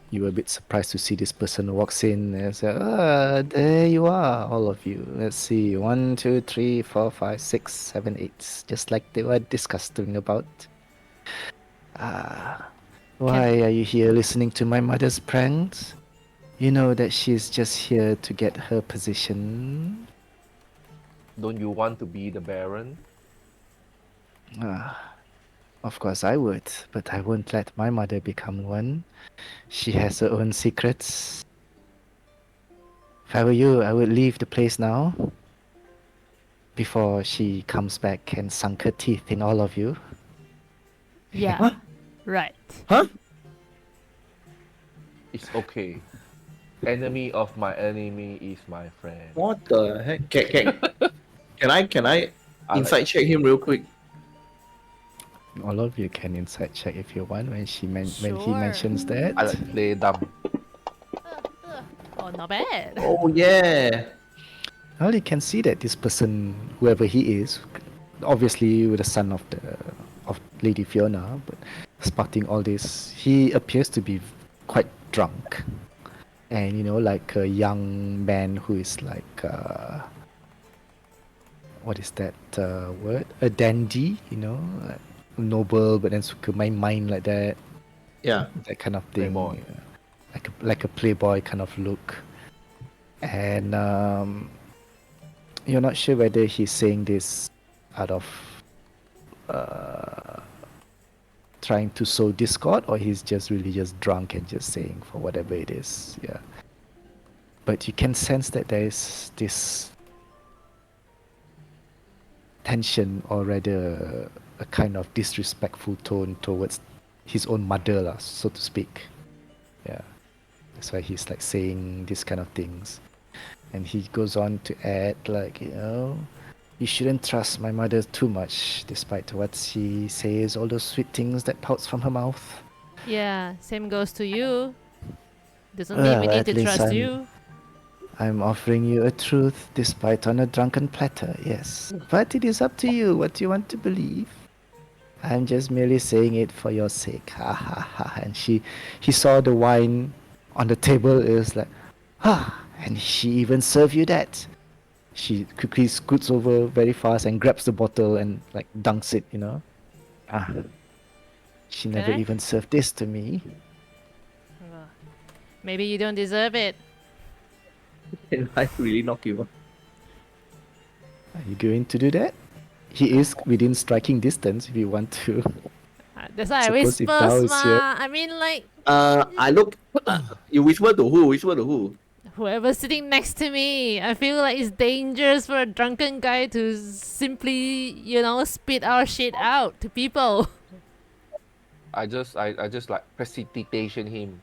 you were a bit surprised to see this person who walks in and say, there you are, all of you. Let's see, 1, 2, 3, 4, 5, 6, 7, 8, just like they were discussing about. Why are you here listening to my mother's pranks? You know that she's just here to get her position. Don't you want to be the Baron? Of course I would, but I won't let my mother become one. She has her own secrets. If I were you, I would leave the place now. Before she comes back and sunk her teeth in all of you. yeah, Huh? right. Huh? It's okay. Enemy of my enemy is my friend. What the heck? Can I I inside check him real quick? All of you can insight check if you want when when he Sure. mentions that. I like play dumb. Oh, not bad. Oh yeah. Well, you can see that this person, whoever he is, obviously with the son of Lady Fiona, but spotting all this, he appears to be quite drunk, and like a young man who is like what is that word? A dandy, like noble, but then suka main like that, Yeah. that kind of thing, Playboy. like a playboy kind of look, and you're not sure whether he's saying this out of trying to sow discord or he's just really just drunk and just saying for whatever it is. Yeah. But you can sense that there is this tension or rather a kind of disrespectful tone towards his own mother, lah, so to speak. Yeah. That's why he's like saying these kind of things. And he goes on to add like, you shouldn't trust my mother too much, despite what she says, all those sweet things that pouts from her mouth. Yeah, same goes to you. Doesn't mean we need At to least trust you. I'm offering you a truth, despite on a drunken platter, yes. But it is up to you what you want to believe. I'm just merely saying it for your sake. Ha ha ha. And he saw the wine on the table. It was like, and she even served you that. She quickly scoots over very fast and grabs the bottle and like dunks it, She never I? even served this to me. Well, maybe you don't deserve it. Can I really knock you? Are you going to do that? He is within striking distance if you want to. That's why I Suppose if whispers, Dao is here- ma. I mean, like, I look. You whisper to who? Whisper to who? whoever's sitting next to me. I feel like it's dangerous for a drunken guy to simply, spit our shit out to people. I just like precipitation him.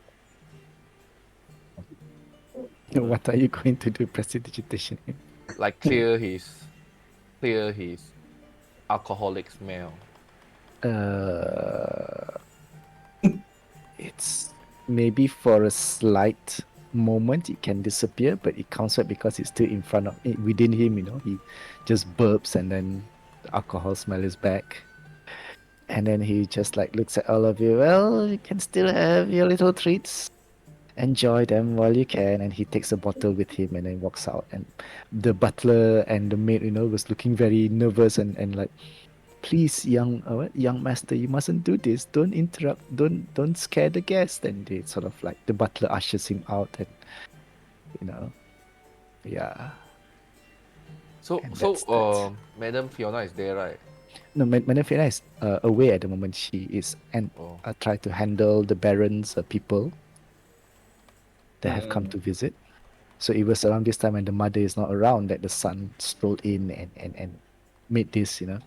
What are you going to do, prestidigitation? Like clear his alcoholic smell. It's maybe for a slight moment it can disappear, but it counts out because it's still in front of within him. He just burps and then the alcohol smell is back, and then he just like looks at all of you. Well, you can still have your little treats. Enjoy them while you can, and he takes a bottle with him and then walks out. And the butler and the maid, was looking very nervous and like, please, young master, you mustn't do this. Don't interrupt. Don't scare the guest. And they sort of like the butler ushers him out, and yeah. So And that's that. Madam Fiona is there, right? No, Madame Fiona is away at the moment. She is and Oh. try to handle the Baron's people that have come to visit. So it was around this time when the mother is not around that the son strolled in and made this, You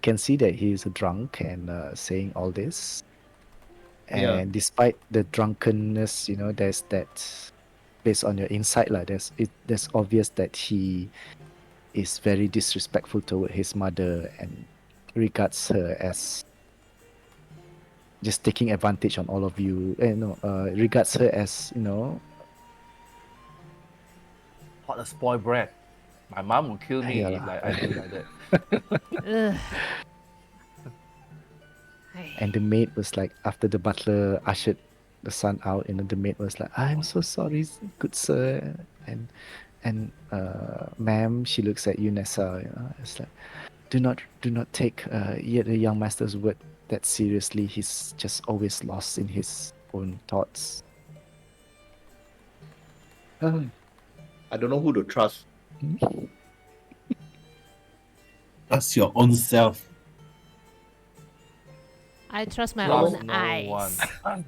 can see that he is a drunk and saying all this. And Yeah. despite the drunkenness, there's that based on your insight, there's obvious that he is very disrespectful toward his mother and regards her as just taking advantage on all of you. Regards her as What a spoiled brat. My mom would kill me Yeah if lah. like I do like that. Ugh. And the maid was like, after the butler ushered the son out, the maid was like, I'm so sorry, good sir. And ma'am, she looks at you, Nessa, it's like, do not take yet the young master's word that seriously. He's just always lost in his own thoughts. I don't know who to trust. Trust your own self. I trust my Trust own no eyes. one.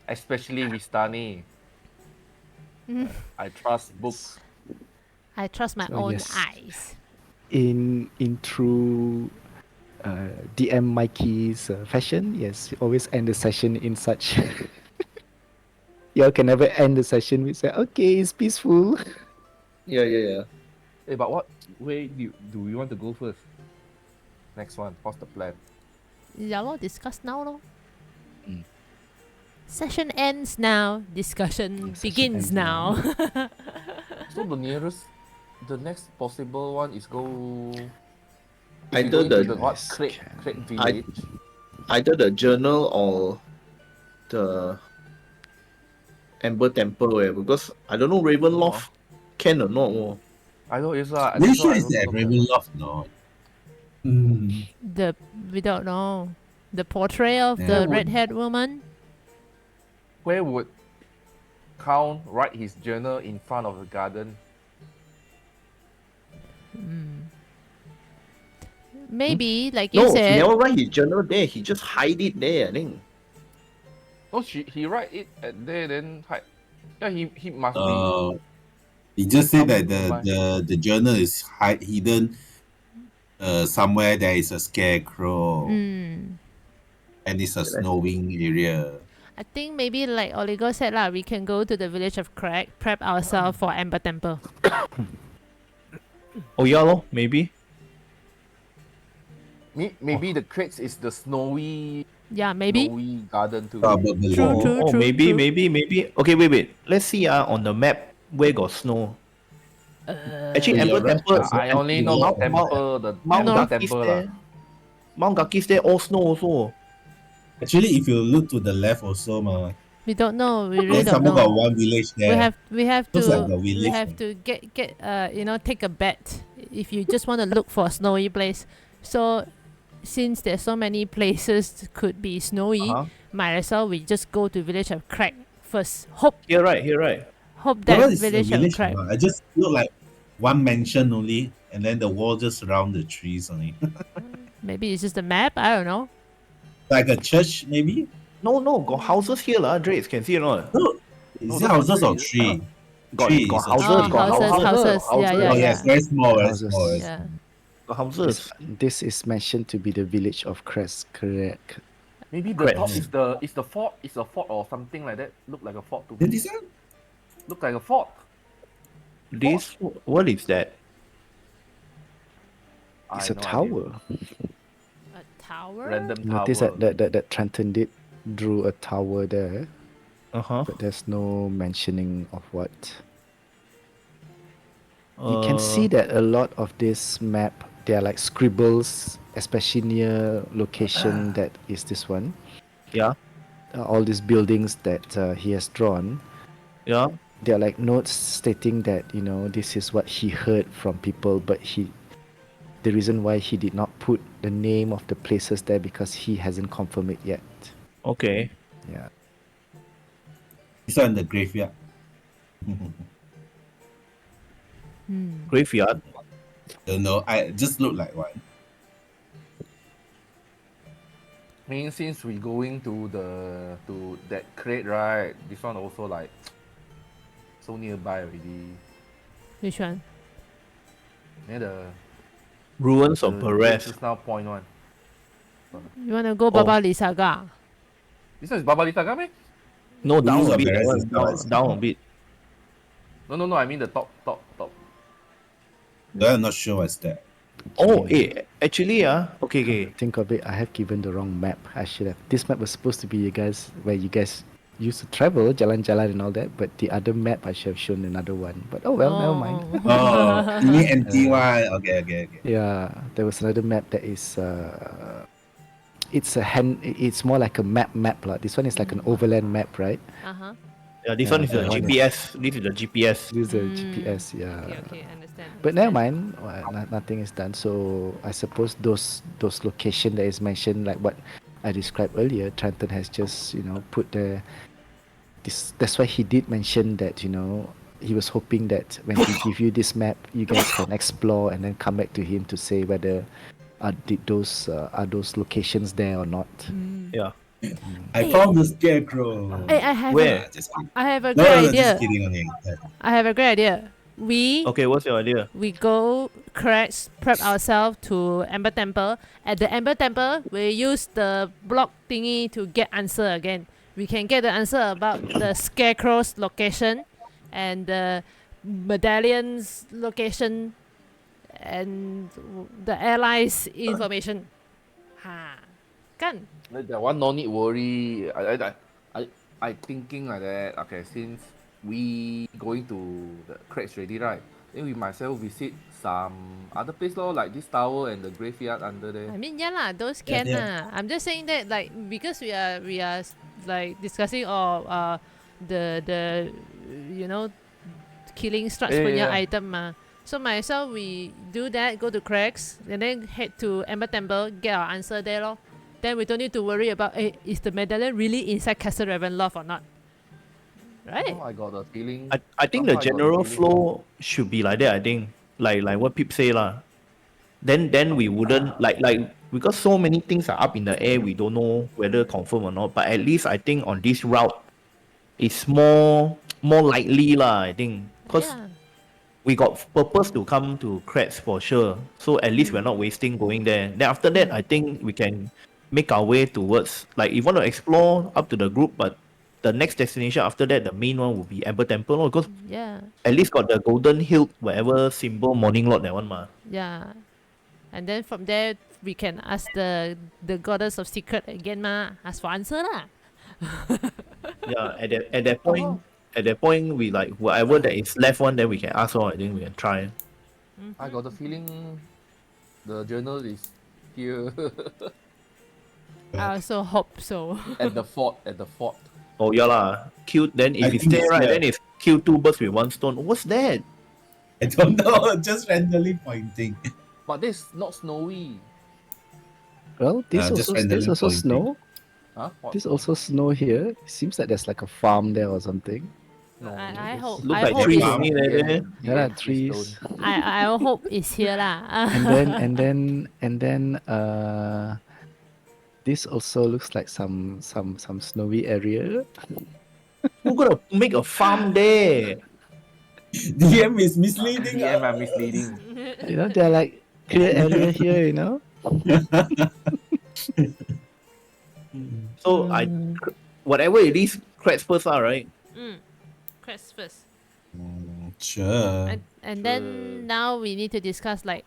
Especially Vistani. I trust books. I trust my Oh, own yes. eyes. In true DM Mikey's fashion, yes, you always end the session in such. Y'all can never end the session with say, okay, it's peaceful. Yeah. But what way do we want to go first? Next one. What's the plan? Yeah, lor, discuss now, lor. Mm. Session ends now. Discussion Session begins ends now. So the next possible one is go. If we Either go into the the what Yes, Crate can. village. either the journal or the Amber Temple, because I don't know Ravenloft can or not. Oh. I know it's this This one sure I is also the don't have. Ravenloft, no? Mm. We don't know. The portrait of Yeah. the red-haired woman. Where would Count write his journal in front of the garden? Maybe, like you No, he said. never write his journal there. He just hide it there, I think. No, he write it at there then hide. Yeah, he must be. He just said that Nearby. the journal is hidden somewhere there is a scarecrow Mm, and it's a snowing area. I think maybe like Oligo said lah, we can go to the village of Craig, prep ourselves for Amber Temple. Oh yeah, lor, maybe. Maybe the crates is the snowy Maybe. garden too. Probably. True. Maybe. Okay, wait. Let's see on the map where got snow. Actually, So Amber you're right. Temple. I only know the temple, the Mount Amber Gakis temple there. lah. Mount Gakis there, all snow also. Actually, if you look to the left also, We don't know. We really then don't someone got know. one village there. We have Looks like to a village, get take a bet if you just want to look for a snowy place. So since there's so many places could be snowy, might as well we just go to village of Craig first. Hope Here, right. that That is a village of village. Craig. I just look like one mansion only, and then the wall just surround the trees only. Maybe it's just a map. I don't know. Like a church, maybe? No, got houses here, lah. Draitz, can see or not? No. Is it houses or tree? Got Tree got is a houses, tree. got houses. Yeah. Oh, yes, very small, very Houses. small. Yeah. Got houses. This is mentioned to be the village of Crest, correct? Maybe the Correct. top is the fort. It's a fort or something like that. Look like a fort to Then me. this one? Look like a fort. This, what is that? It's I a no tower. A tower. Random Notice tower. that Trenton did drew a tower there, Uh-huh. but there's no mentioning of what. You can see that a lot of this map, they are like scribbles, especially near location that is this one. Yeah. All these buildings that he has drawn, Yeah. they are like notes stating that this is what he heard from people, but the reason why he did not put the name of the places there because he hasn't confirmed it yet. Okay. Yeah. This one, the graveyard. Graveyard. Don't know. I just look like one. I mean, since we going to that crate, right? This one also like so nearby already. Which one? Near the Ruins of the Perez. just now point one. You want to go Baba Lisaga? This one is Baba Litaga, meh? No, down Ruins a of bit. Perez That is one, not- down a bit. No. I mean the top. I'm not sure what's that. Oh, actually, okay. Think of it, I have given the wrong map. I should have. This map was supposed to be where you guys used to travel, jalan-jalan and all that, but the other map I should have shown another one. But oh well, never mind. Oh, you mean empty one? Okay. Yeah, there was another map that is it's more like a map lah. This one is like an overland map, right? Uh-huh. Yeah, this one is the that one GPS. This is the GPS. This is a GPS, yeah. Okay, understand. But never mind, nothing is done. So I suppose those location that is mentioned, like what I described earlier, Trenton has just put there. That's why he did mention that he was hoping that when he give you this map, you guys can explore and then come back to him to say whether are those locations there or not. Yeah. I found the scarecrow. Hey, I have Where? Just kidding. I have a No, great just idea. kidding only. I have a great idea. Okay, what's your idea? We go prep ourselves to Amber Temple. At the Amber Temple, we use the block thingy to get answer again. We can get the answer about the scarecrow's location and the medallion's location and the allies' information. Kan? That one no need worry. I thinking like that. Okay, since we going to the cracks already, right? Then we might as well visit some other place lor, like this tower and the graveyard under there. I mean, yeah lah, those Yeah, can yeah. lah. I'm just saying that like because we are like discussing the you know killing Strahd punya Yeah. item ma. So might as well we do that, go to cracks, and then head to Ember Temple, get our answer there lor. Then we don't need to worry about is the medallion really inside Castle Ravenloft or not? Right? Oh, I got the feeling. I think the somehow I got general feeling. flow should be like that. I think like what Pip say lah. Then we wouldn't like because so many things are up in the air. We don't know whether confirm or not. But at least I think on this route, it's more likely lah. I think because Yeah. we got purpose to come to Kratz for sure. So at least we're not wasting going there. Then after that, I think we can make our way towards like if you want to explore up to the group, but the next destination after that, the main one will be Ember Temple, lor, because Yeah. at least got the golden hilt, whatever symbol, morning lord that one ma. Yeah. And then from there we can ask the goddess of secret again ma. Ask for answer lah. Yeah, at that point we like whatever that is left one, then we can ask or I think we can try. I got the feeling the journal is here I also hope so. at the fort. Oh yeah lah. Kill then if I it's think there it's right, there. then it's kill two birds with one stone. What's that? I don't know, just randomly pointing. But this not snowy. Well, this just also randomly there's also pointing. snow. Huh? What? There's also snow here. Seems like there's like a farm there or something. No, I this- hope Look I like hope trees it's, only there. There are this trees. stone. I hope it's here lah. And then this also looks like some snowy area. Who gonna make a farm there? DM is misleading. DM are misleading. You know, they're like clear area here, you know. So whatever it is, Kratz first are right. Crest first. Sure. And then now we need to discuss like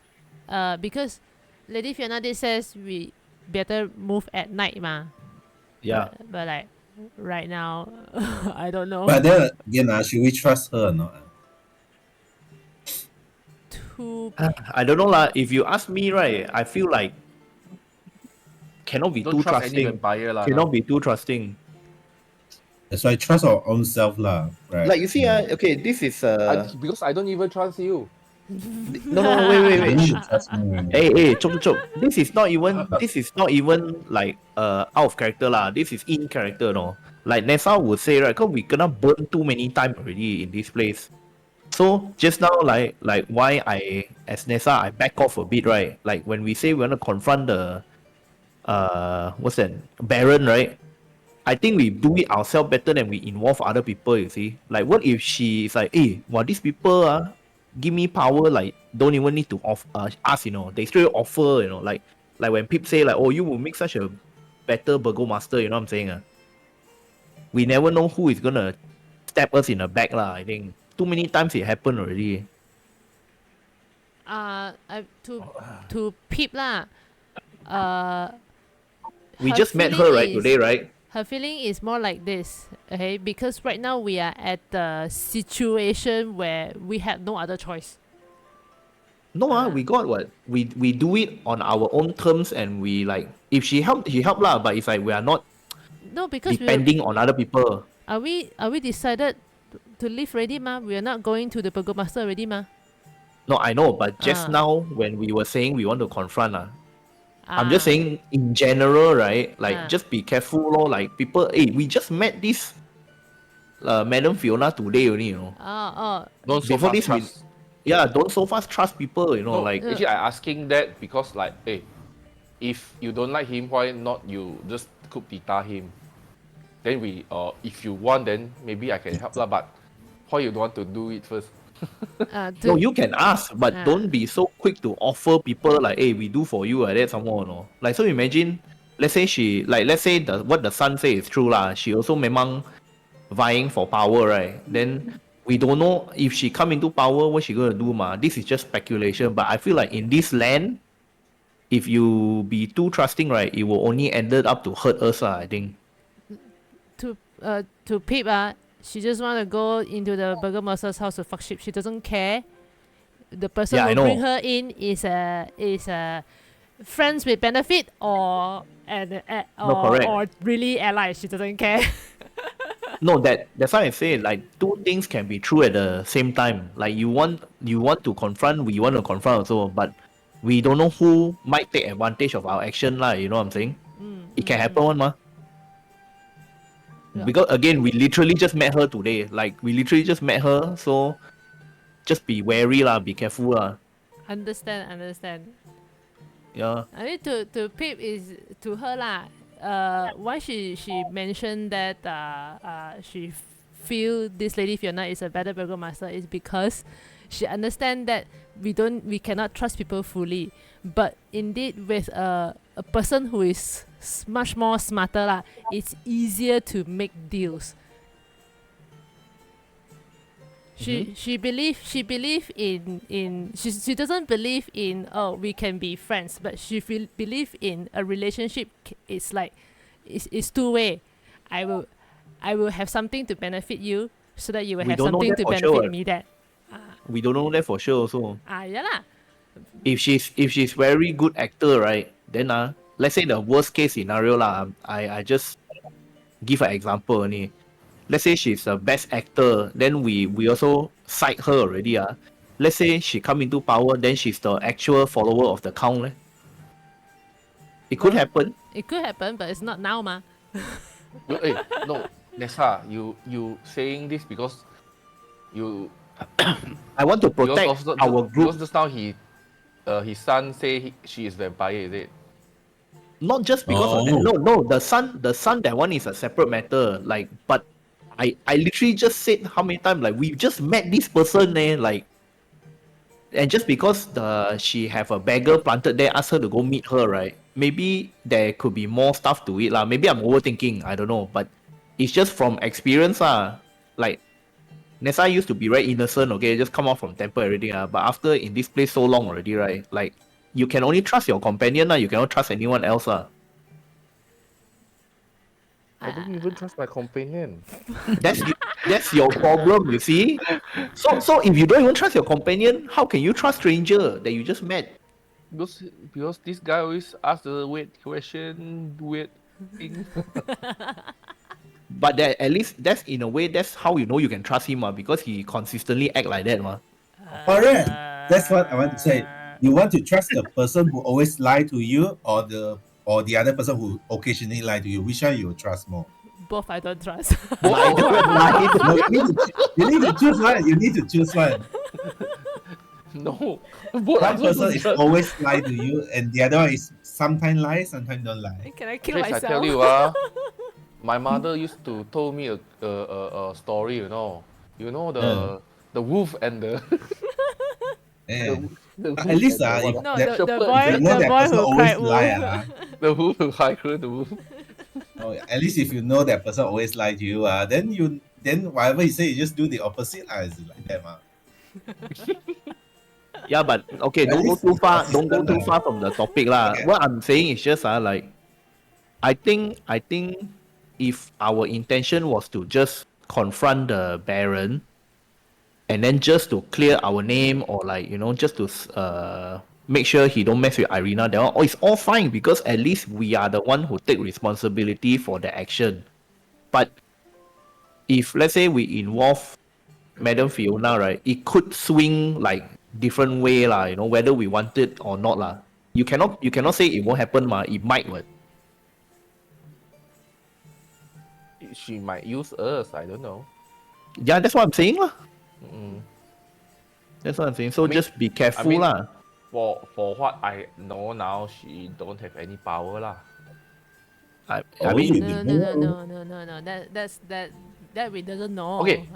because Lady Fiona did says we better move at night ma. Yeah. But like right now I don't know. But then again, should we trust her or not? Too I don't know lah. If you ask me, right, I feel like cannot be Don't too trust any trusting. vampire lah. Cannot be too trusting. So I trust our own self lah, right? Like you see, okay, this is Because I don't even trust you. no, You wait. need to trust me. Hey, chop. This is not even like out of character lah. This is in character, no. Like Nessa would say, right, because we gonna burn too many times already in this place. So just now, like why I as Nessa I back off a bit, right? Like when we say we're gonna confront the what's that Baron, right? I think we do it ourselves better than we involve other people, you see. Like what if she is like, hey, these people give me power, like don't even need to ask, you know. They straight offer, you know, like when Pip say like, oh, you will make such a better burgomaster, you know what I'm saying? We never know who is gonna stab us in the back lah, I think. Too many times it happened already. to Peep lah. We Her just met her feeling right is- today, right? Her feeling is more like this, okay? Because right now we are at the situation where we had no other choice. No, we got what? We do it on our own terms, and we like if she helped lah. But it's like we are not No, because depending on other people. are we decided to leave already ma? We are not going to the burgomaster already ma. No, I know, but just Ah. now when we were saying we want to confront I'm just saying in general, right? Like Ah. just be careful, lor. Like people, hey, we just met this Madam Fiona today only, you know. Don't so Before fast this, trust. Yeah, don't so fast trust people, you know. No, Like actually, I asking that because like, hey, if you don't like him, why not you just coup d'etat him? Then we, if you want, then maybe I can help lah. But why you don't want to do it first? no, you can ask, but Ah. don't be so quick to offer people like, hey, we do for you like that some more, no. Like so imagine, let's say what the son say is true lah. She also memang vying for power, right? Then we don't know if she come into power, what she gonna do, ma. This is just speculation. But I feel like in this land, if you be too trusting, right, it will only ended up to hurt us, I think. To Pip, she just want to go into the Burger Master's house to fuck ship. She doesn't care. The person Yeah, I who bring know. her in is a friends with benefit or No, correct. or really allies. She doesn't care. No, that's why I say like two things can be true at the same time. Like you want to confront, we want to confront also, but we don't know who might take advantage of our action, lah. You know what I'm saying? It can happen, one, ma. Yeah. Because again, we literally just met her today. Like we literally just met her, so just be wary, lah. Be careful, lah. Understand. Yeah. I mean, to Pip is to her lah. Why she mentioned that she feel this lady Fiona is a better Burger Master is because she understand that we cannot trust people fully. But indeed, with a person who is much more smarter lah, it's easier to make deals. She believe in she doesn't believe in we can be friends, but she believe in a relationship it's like it's two-way. I will have something to benefit you so that you will We have don't know something that to for benefit sure. me that. We don't know that for sure also. Yeah lah. If she's very good actor, right, then let's say the worst case scenario lah, I just give an example only. Let's say she's the best actor, then we also cite her already. Let's say she come into power, then she's the actual follower of the count. It could happen. It could happen, but it's not now, ma. No, Nessa, you saying this because you I want to because protect of our group. Because just now his son say she is vampire, is it? Not just because of that. No, the son that one is a separate matter. Like, but I literally just said how many times, like, we just met this person, like, and just because she have a beggar planted there, ask her to go meet her, right? Maybe there could be more stuff to it, lah. Maybe I'm overthinking, I don't know, but it's just from experience, like, Nessa used to be very innocent, okay, just come out from temple, everything, but after in this place so long already, right? Like, you can only trust your companion, you cannot trust anyone else, I don't even trust my companion. That's your problem, you see. So if you don't even trust your companion, how can you trust stranger that you just met? Because this guy always asks the weird question, weird thing. But that, at least that's in a way that's how you know you can trust him, because he consistently act like that, Correct. That's what I want to say. You want to trust the person who always lie to you, or the other person who occasionally lie to you. Which one you will trust more? Both I don't trust. No, you need to choose one. You need to choose one. No, One person is always lie to you, and the other one is sometimes lie, sometimes don't lie. Can I kill Draitz, myself? I tell you, my mother used to told me a story. You know the wolf and the. Yeah. the wolf At least and if No, that, the shepherd, boy, you know the that boy person who always cried lie, wolf. the wolf who high the wolf. at least if you know that person always lie to you, then whatever you say, you just do the opposite, is like that, Yeah, but okay, don't go too far. Don't go too far from the topic, lah. Okay. What I'm saying is just like, I think if our intention was to just confront the Baron, and then just to clear our name, or like, just to make sure he don't mess with Ireena, that one, it's all fine, because at least we are the one who take responsibility for the action. But if let's say we involve Madam Fiona, right, it could swing like different way, whether we want it or not, lah. You cannot say it won't happen, it might. She might use us. I don't know. Yeah, that's what I'm saying, lah. Mm. That's what I'm saying. So I mean- just be careful, lah. For what I know now, she don't have any power lah. I Oh, mean, No. That we doesn't know. Okay.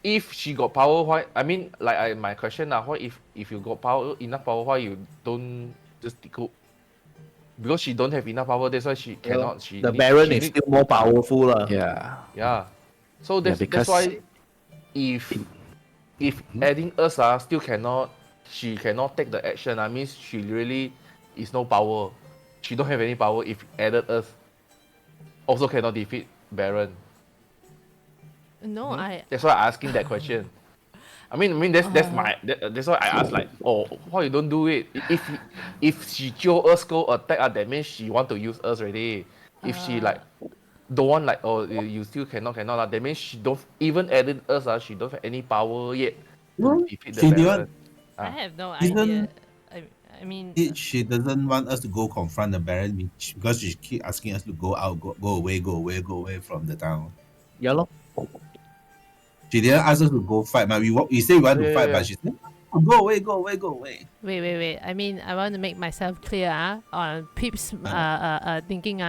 If she got power, why? I mean, like my question now, why if you got enough power, why you don't just decode? Because she don't have enough power, that's why she cannot. the Baron is still more powerful, lah. Yeah. So that's because- why if adding us still cannot, she cannot take the action. I mean, she really is no power. She don't have any power. If added us, also cannot defeat Baron. No, I That's why I'm asking that question. I mean that's why I asked like, oh, why you don't do it? If she kill us, go attack us, that means she want to use us already. If she like don't want like, oh, you still cannot lah, that means she don't even added us, she don't have any power yet to defeat the She Baron. I have no Isn't idea. I mean, she doesn't want us to go confront the Baron because she keep asking us to go out, go away from the town. Yeah, lor. She didn't ask us to go fight. We say we want to fight, Yeah. but she said, oh, go away. wait. I mean, I want to make myself clear on Pip's thinking.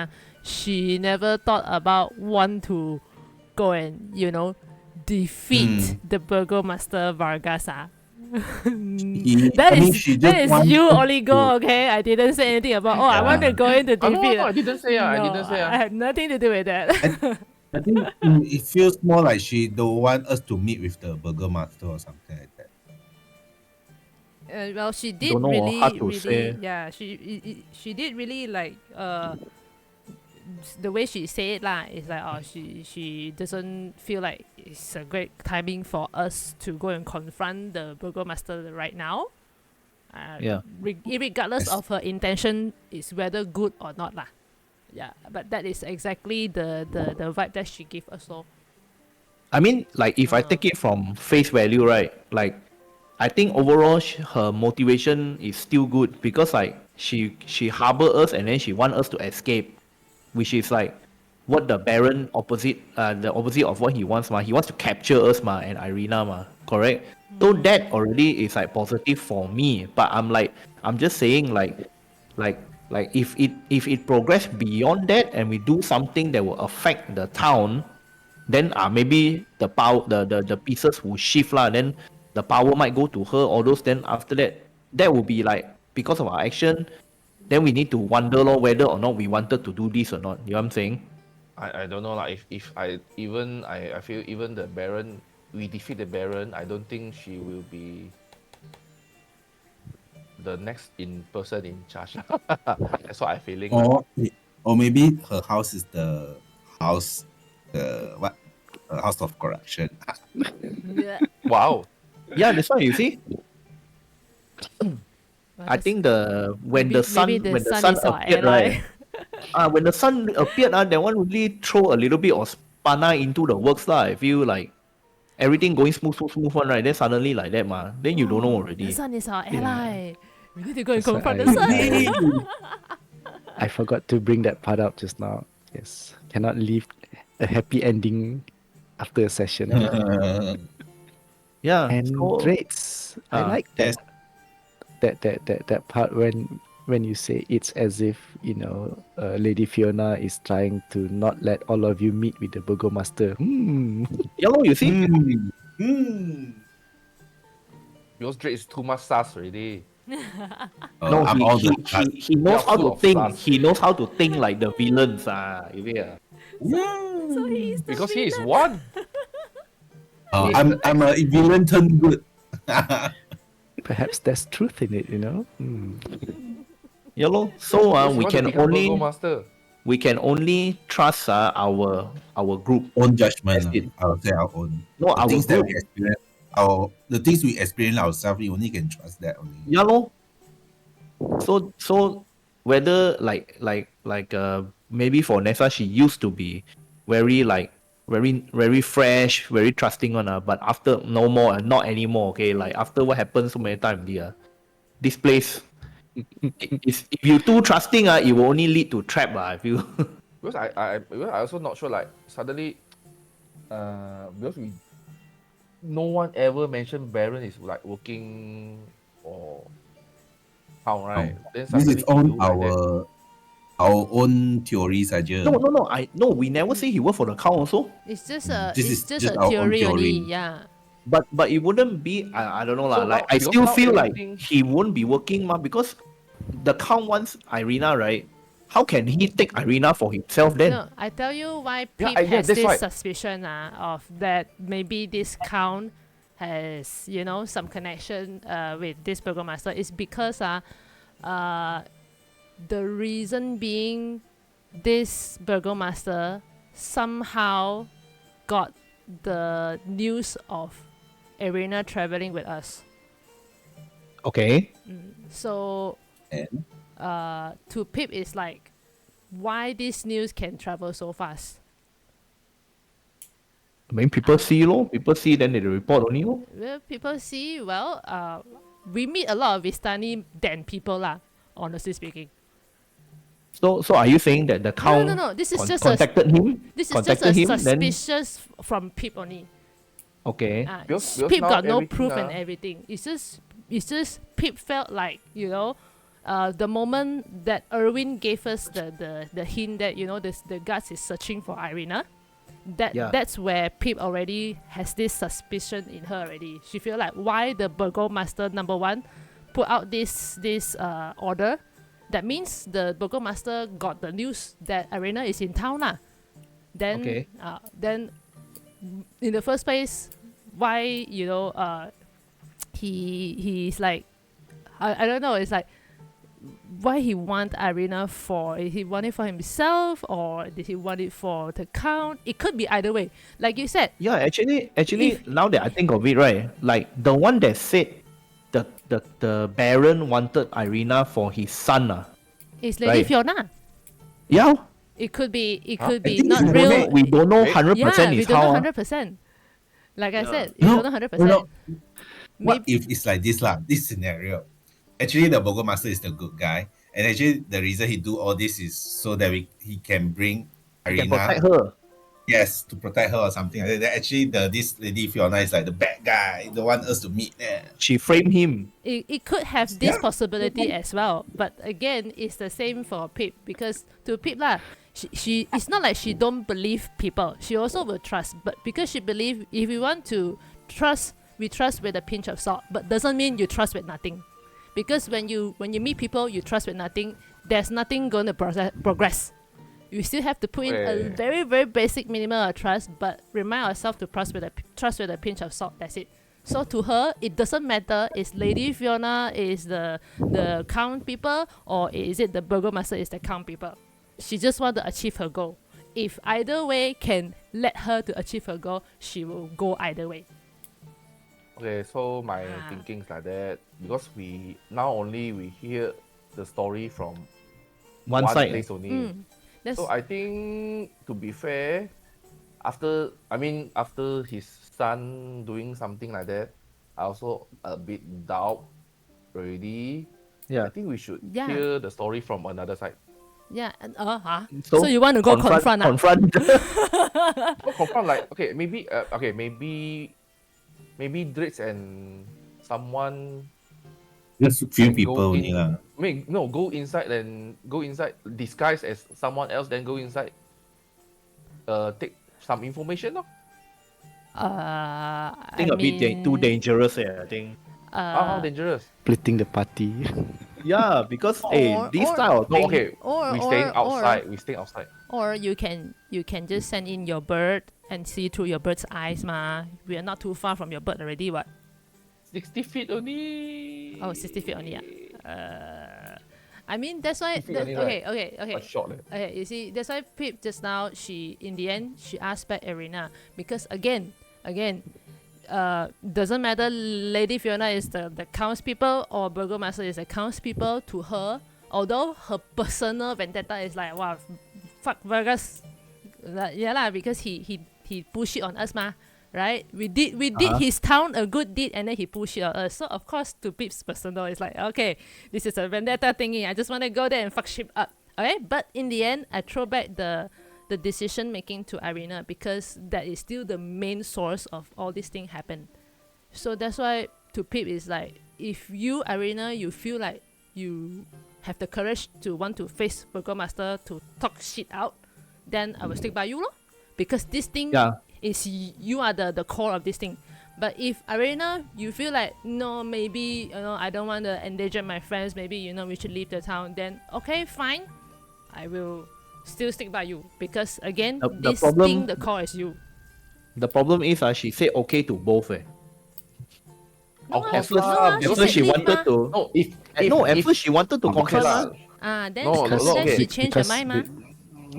She never thought about want to go and, defeat the Burgomaster Vargas. That is you, Oligo, okay? I didn't say anything about, I want to go in to defeat. No, I didn't say. I didn't say. I had nothing to do with that. I think it feels more like she don't want us to meet with the Burgomaster or something like that. Well, she did Don't know really, how to really, say. yeah. She did really like the way she said it lah. Is like she doesn't feel like it's a great timing for us to go and confront the Burgomaster right now. Yeah. Regardless of her intention, is whether good or not lah. Yeah, but that is exactly the vibe that she gave us all. I mean, like, if I take it from face value, right? Like, I think overall her motivation is still good because, like, she harbor us and then she want us to escape, which is like what the Baron the opposite of what he wants, ma. He wants to capture us, ma, and Ireena, ma. Correct. So that already is like positive for me. But I'm just saying, like if it progress beyond that and we do something that will affect the town, then maybe the power the pieces will shift lah. Then the power might go to her. All those. Then after that will be like because of our action. Then we need to wonder whether or not we wanted to do this or not. You know what I'm saying? I don't know like if I feel even the Baron, we defeat the Baron, I don't think she will be the next person in charge. That's what I'm feeling. Or maybe her house is the house, house of corruption. Yeah. Wow. Yeah, that's why you see. I think when the sun is our appeared, ally. right? When the sun appeared, that one really throw a little bit of spana into the works lah. I feel like everything going smooth one, right? Then suddenly like that, ma. Then you don't know already. The sun is our ally. We need to go and That's what confront the sun. I forgot to bring that part up just now. Yes, cannot leave a happy ending after a session. Yeah. And So, Draitz, I like that. That part when you say it's as if Lady Fiona is trying to not let all of you meet with the Burgomaster. yeah, you see. Because Drake is too much sass already. No, I'm all the he knows Yeah, how full to of think. sass. He knows how to think like the villains. You see, So he is the Because he is villain. one. I'm a villain turned good. Perhaps there's truth in it, Yeah, lor. So Because he we want to can become only Burgomaster. we can only trust our group. Own judgment. That's it. I'll say our own. No, The our things that group. we experience, the things we experience ourselves, we only can trust that only. Yeah, lor. So whether maybe for Nessa she used to be very very fresh, very trusting one, but after no more, not anymore. Okay, like after what happened so many times, this place. If you too trusting, it will only lead to trap. I feel. Because I also not sure like suddenly because no one ever mentioned Baron is like working for town, right? Then This suddenly is on he do like that. our own theories, Ajay. No. We never say he worked for the count also. It's just This it's is just just a our own theory only. theory. Yeah. But it wouldn't be. I don't know lah. So Like now- I because still now feel like everything- he won't be working, ma, because the count wants Ireena, right? How can he take Ireena for himself then? No, I tell you why Yeah, Pip has that's this why. suspicion of that maybe this count has some connection with this Burgomaster is because The reason being, this burgomaster somehow got the news of Ireena traveling with us. Okay. So, And to Pip is like, why this news can travel so fast? I mean, people see, lor. People see, then they report only, lor. Well, people see, we meet a lot of Vistani than people lah, honestly speaking. So are you saying that the count No. This is just contacted him? this is just Contacted a him, then suspicious from Pip only. okay. Because Pip now got no everything, proof and everything. It's just Pip felt like, the moment that Erwin gave us the hint that, the guards is searching for Ireena, that's where Pip already has this suspicion in her already. She feel like, why the burgomaster number 1 put out this order? That means the burgomaster got the news that Ireena is in town lah. Then then in the first place, why he's like, I don't know, it's like, why he want Ireena for? Did he want it for himself, or did he want it for the count? It could be either way. Like you said. Yeah, actually, now that I think of it, right, like the one that said the Baron wanted Ireena for his son, It's Lady right. Fiona. Yeah. It could be think not we don't real. know- We don't know 100% Yeah, we is don't how. know 100%. Like I said, we No, don't know 100%. no. what if it's like this lah? This scenario, actually the burgomaster is the good guy, and actually the reason he do all this is so that he can bring He can Ireena. protect her. Yes, to protect her or something like that. Then actually, this lady Fiona is like the bad guy. Don't want us to meet there. She framed him. It could have this Yeah. possibility as well, but again, it's the same for Pip, because to Pip lah, she it's not like she don't believe people. She also will trust, but because she believe, if we want to trust, we trust with a pinch of salt, but doesn't mean you trust with nothing, because when you meet people, you trust with nothing. There's nothing going to progress. You still have to put in a very, very basic minimum of trust, but remind ourselves to trust with a pinch of salt. That's it. So to her, it doesn't matter is Lady Fiona is the count people, or is it the burgomaster is the count people. She just want to achieve her goal. If either way can let her to achieve her goal, she will go either way. Okay, so my thinking's like that because we hear the story from One side. place only. So I think, to be fair, after his son doing something like that, I also a bit doubt already. Yeah. I think we should Yeah. hear the story from another side. Yeah, and so you want to go confront? Confront. Not confront, like, maybe Draitz and someone Just few can people go only lah. go inside disguise as someone else, then go inside take some information. I think a bit too dangerous. I think. How dangerous? Splitting the party. Yeah, because this or- style of No, thing. okay. Or- we staying or- outside. We staying outside. Or you can just send in your bird and see through your bird's eyes, ma. We are not too far from your bird already, what? 60 feet only. Oh, 60 feet only, yeah. I mean, that's why. 60 feet only, right? Okay. Quite short, leh. Okay, you see, that's why Pip just now, in the end, she asked back Ireena, because again, doesn't matter Lady Fiona is the count's people or burgomaster is the count's people to her, although her personal vendetta is like, wow, fuck Vargas, yeah lah, because he pushed it on us ma, right? We did his town a good deed, and then he pushed it on us. So of course, to Pip's personal, it's like, okay, this is a vendetta thingy. I just want to go there and fuck shit up. Okay, but in the end, I throw back the decision making to Ireena, because that is still the main source of all this thing happen. So that's why to Pip is like, if you, Ireena, you feel like you have the courage to want to face burgomaster to talk shit out, then I will stick by you lor. Because this thing is, you are the core of this thing. But if Ireena, you feel like, no, maybe I don't want to endanger my friends, maybe we should leave the town, then okay, fine, I will still stick by you, because again, this thing, the core is you. The problem is she said okay to both. Of course At first she wanted to. No, At first she wanted to okay confront lah. us. Then No, after no, that okay. she changed her mind, ma.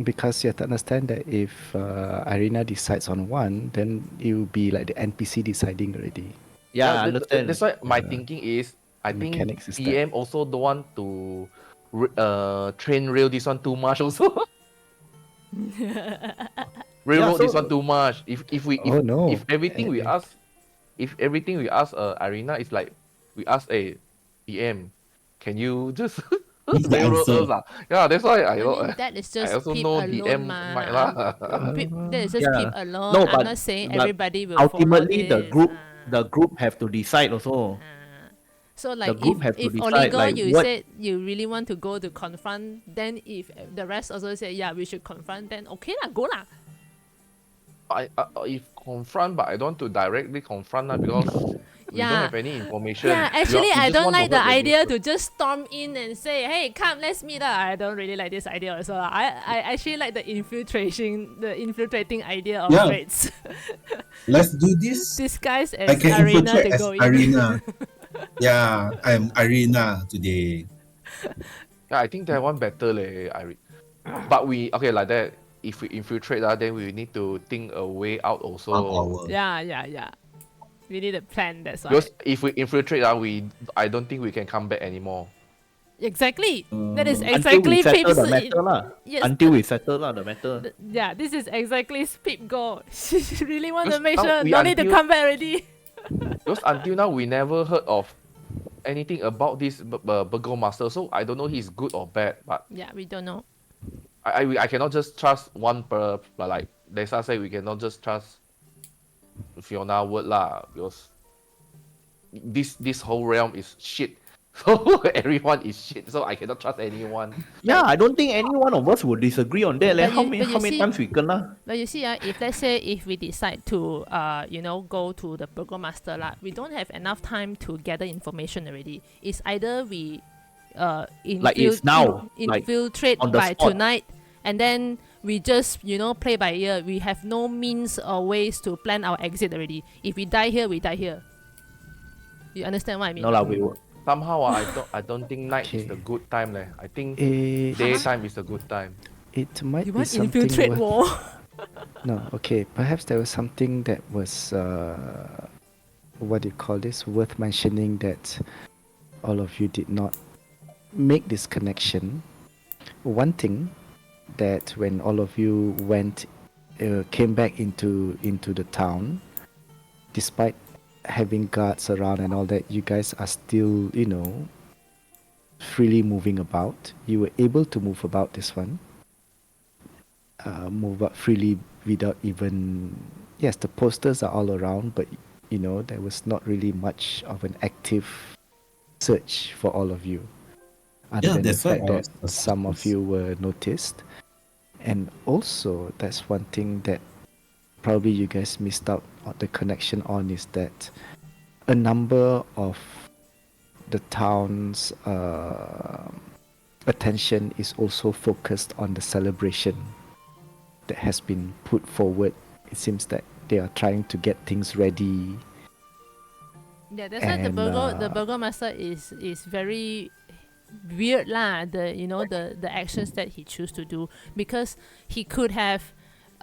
Because you have to understand that if Ireena decides on one, then it will be like the NPC deciding already. Yeah, I understand. That's why my thinking is, I The think mechanics is that. PM also don't want to train rail this one too much also. Railroad this one too much. If Oh, no. if everything we ask, Ireena is like we ask a PM, can you just railroad us ah? Yeah, that's why I mean, that is just also Pip know alone, DM ma. might lah. That is just Pip Yeah. alone. No, I'm but- not saying but everybody will Ultimately, follow this. the group have to decide also. So like group have if to Oligo decide, like, you what- said you really want to go to confront, then if the rest also say yeah we should confront, then okay lah, go lah. I if confront, but I don't want to directly confront lah because we don't Yeah. have any information. Yeah, actually We I just don't want to like the hurt idea group. to just storm in and say, hey, come, let's meet lah. I don't really like this idea also. I actually like the infiltrating idea of Yeah. Draitz. Let's do this. Disguised I as can Ireena infiltrate to as go in. Ireena. Yeah, I'm Ireena today. Yeah, I think that one better leh. But we okay like that. If we infiltrate then we need to think a way out also. 1 hour. Yeah. We need a plan, that's why. Because if we infiltrate I don't think we can come back anymore. Exactly. That is Until exactly we settle Pip's the matter lah. Yes, Until we settle lah the matter. yeah, this is exactly Pip goal. She really want to Because make now sure we no need to until- come back already. Because until now we never heard of anything about this Burgomaster, so I don't know he's good or bad. But Yeah, we don't know. I cannot just trust one but like Desa say we cannot just trust Fiona word lah because this whole realm is shit. So everyone is shit. So I cannot trust anyone. Yeah, I don't think any one of us would disagree on that. Like, But how you- many but you how many see- times we can lah? But you see, if let's say if we decide to go to the Burgomaster lah, we don't have enough time to gather information already. It's either we Like it's now, like infiltrate on the by spot. tonight, and then we just play by ear. We have no means or ways to plan our exit already. If we die here, we die here. You understand what I mean? No lah, we will. Somehow I don't think night is Okay. the good time leh. I think It, daytime is the good time. it might You be want something infiltrate worth- war? No, okay. Perhaps there was something that was what do you call this? Worth mentioning that all of you did not make this connection. One thing that when all of you came back into the town, despite having guards around and all that, you guys are still, freely moving about. You were able to move about this one. Move up freely without even... Yes, the posters are all around, but, there was not really much of an active search for all of you. Other Yeah, Ah, than the that's why fact I that was some of surprised. you were noticed. And also, that's one thing that probably you guys missed out on the connection on, is that a number of the town's attention is also focused on the celebration that has been put forward. It seems that they are trying to get things ready. Yeah, that's why the And, Burgomaster is very weird lah. The actions that he choose to do, because he could have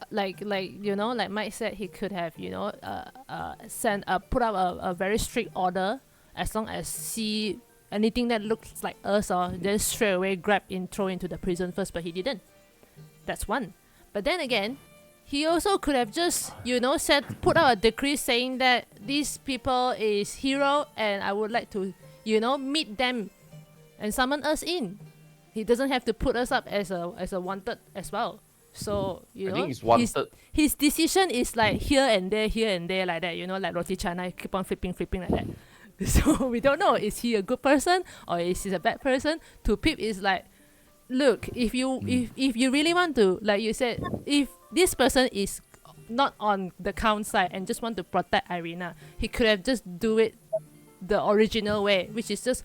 like Mike said, he could have put up a very strict order, as long as see anything that looks like us, or just straight away throw into the prison first, but he didn't. That's one. But then again, he also could have just put out a decree saying that these people is hero and I would like to meet them and summon us in. He doesn't have to put us up as a wanted as well. So I think it's wanted. his decision is like here and there like that, like roti canai, keep on flipping like that. So we don't know, is he a good person or is he a bad person? To Pip is like, look, if you really want to, like you said, if this person is not on the count side and just want to protect Ireena, he could have just do it the original way, which is just,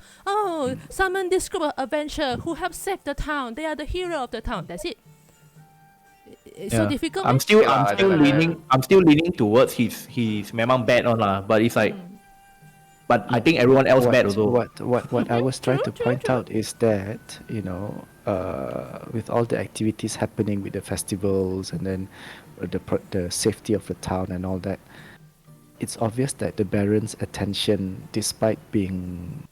summon this group of adventurers who have saved the town. They are the hero of the town. That's it. It's so difficult. I'm still Yeah, leaning towards his memang bad on lah, but it's like But I think everyone else met also. What I was trying to True, point true. out is that, with all the activities happening with the festivals and then the safety of the town and all that, it's obvious that the Baron's attention, despite being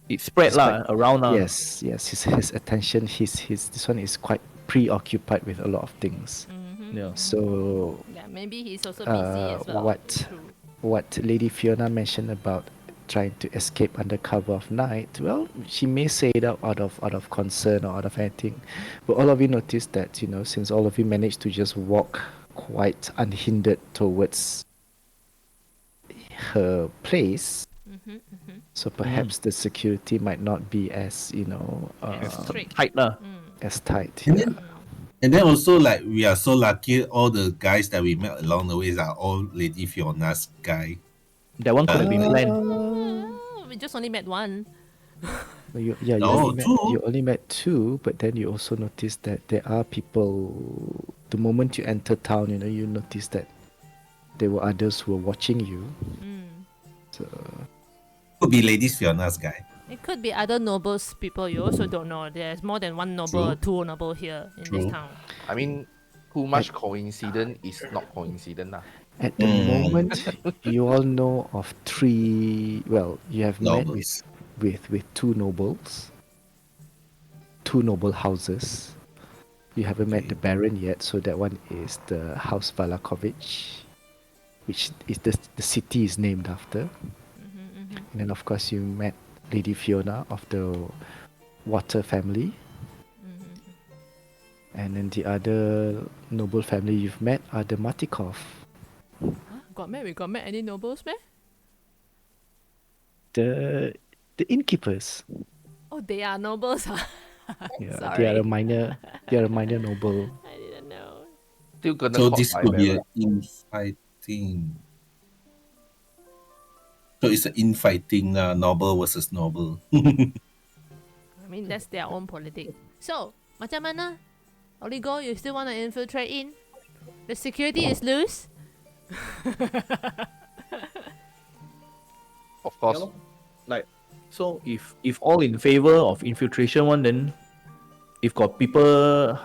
It spread despite, around yes, his attention, his this one is quite preoccupied with a lot of things. Yeah. So Yeah, maybe he's also busy as well. True. what Lady Fiona mentioned about trying to escape under cover of night, well, she may say it out of concern or out of anything, but all of you noticed that, since all of you managed to just walk quite unhindered towards her place, so perhaps the security might not be as Strict. Tight lah. as tight. And Yeah. then, and then also like we are so lucky, all the guys that we met along the way are all Lady Fiona's guy. That one could have been planned. Oh, we just only met one. You No, only met, two. you only met two, but then you also notice that there are people. The moment you enter town, you notice that there were others who were watching you. So Could be Lady Fiona's guy. It could be other nobles people you also don't know. There's more than one noble or two noble here in this True. town. I mean, too much coincidence is not coincidence lah. at the moment, you all know of three. Well, you have met Nobles. with two nobles, two noble houses. You haven't met the Baron yet, so that one is the House Valakovich, which is the city is named after. And then of course you met Lady Fiona of the Water family. And then the other noble family you've met are the Matikov. Got met? We got met any nobles, man? The innkeepers. Oh, they are nobles, huh? Yeah, Sorry. they are a minor noble. I didn't know. Still gonna So caught this by could be Baron. an infighting. So it's an infighting, noble versus noble. I mean, that's their own politics. So, macam mana? Oligo, you still want to infiltrate in? The security is loose? Of course. Yeah lor. Like, so if all in favor of infiltration one, then if got people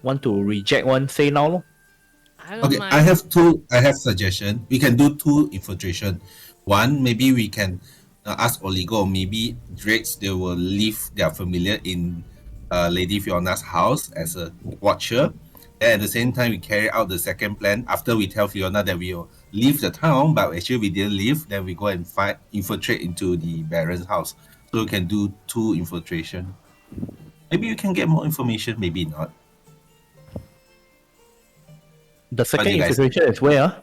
want to reject one, say now lor. I don't Okay, mind. I have suggestion. We can do two infiltration. One, maybe we can ask Oligo, maybe Draitz, they will leave their familiar in Lady Fiona's house as a watcher. And at the same time, we carry out the second plan. After we tell Fiona that we will leave the town, but actually we didn't leave, then we go and infiltrate into the Baron's house. So we can do two infiltration. Maybe you can get more information, maybe not. The second you guys- infiltration is where?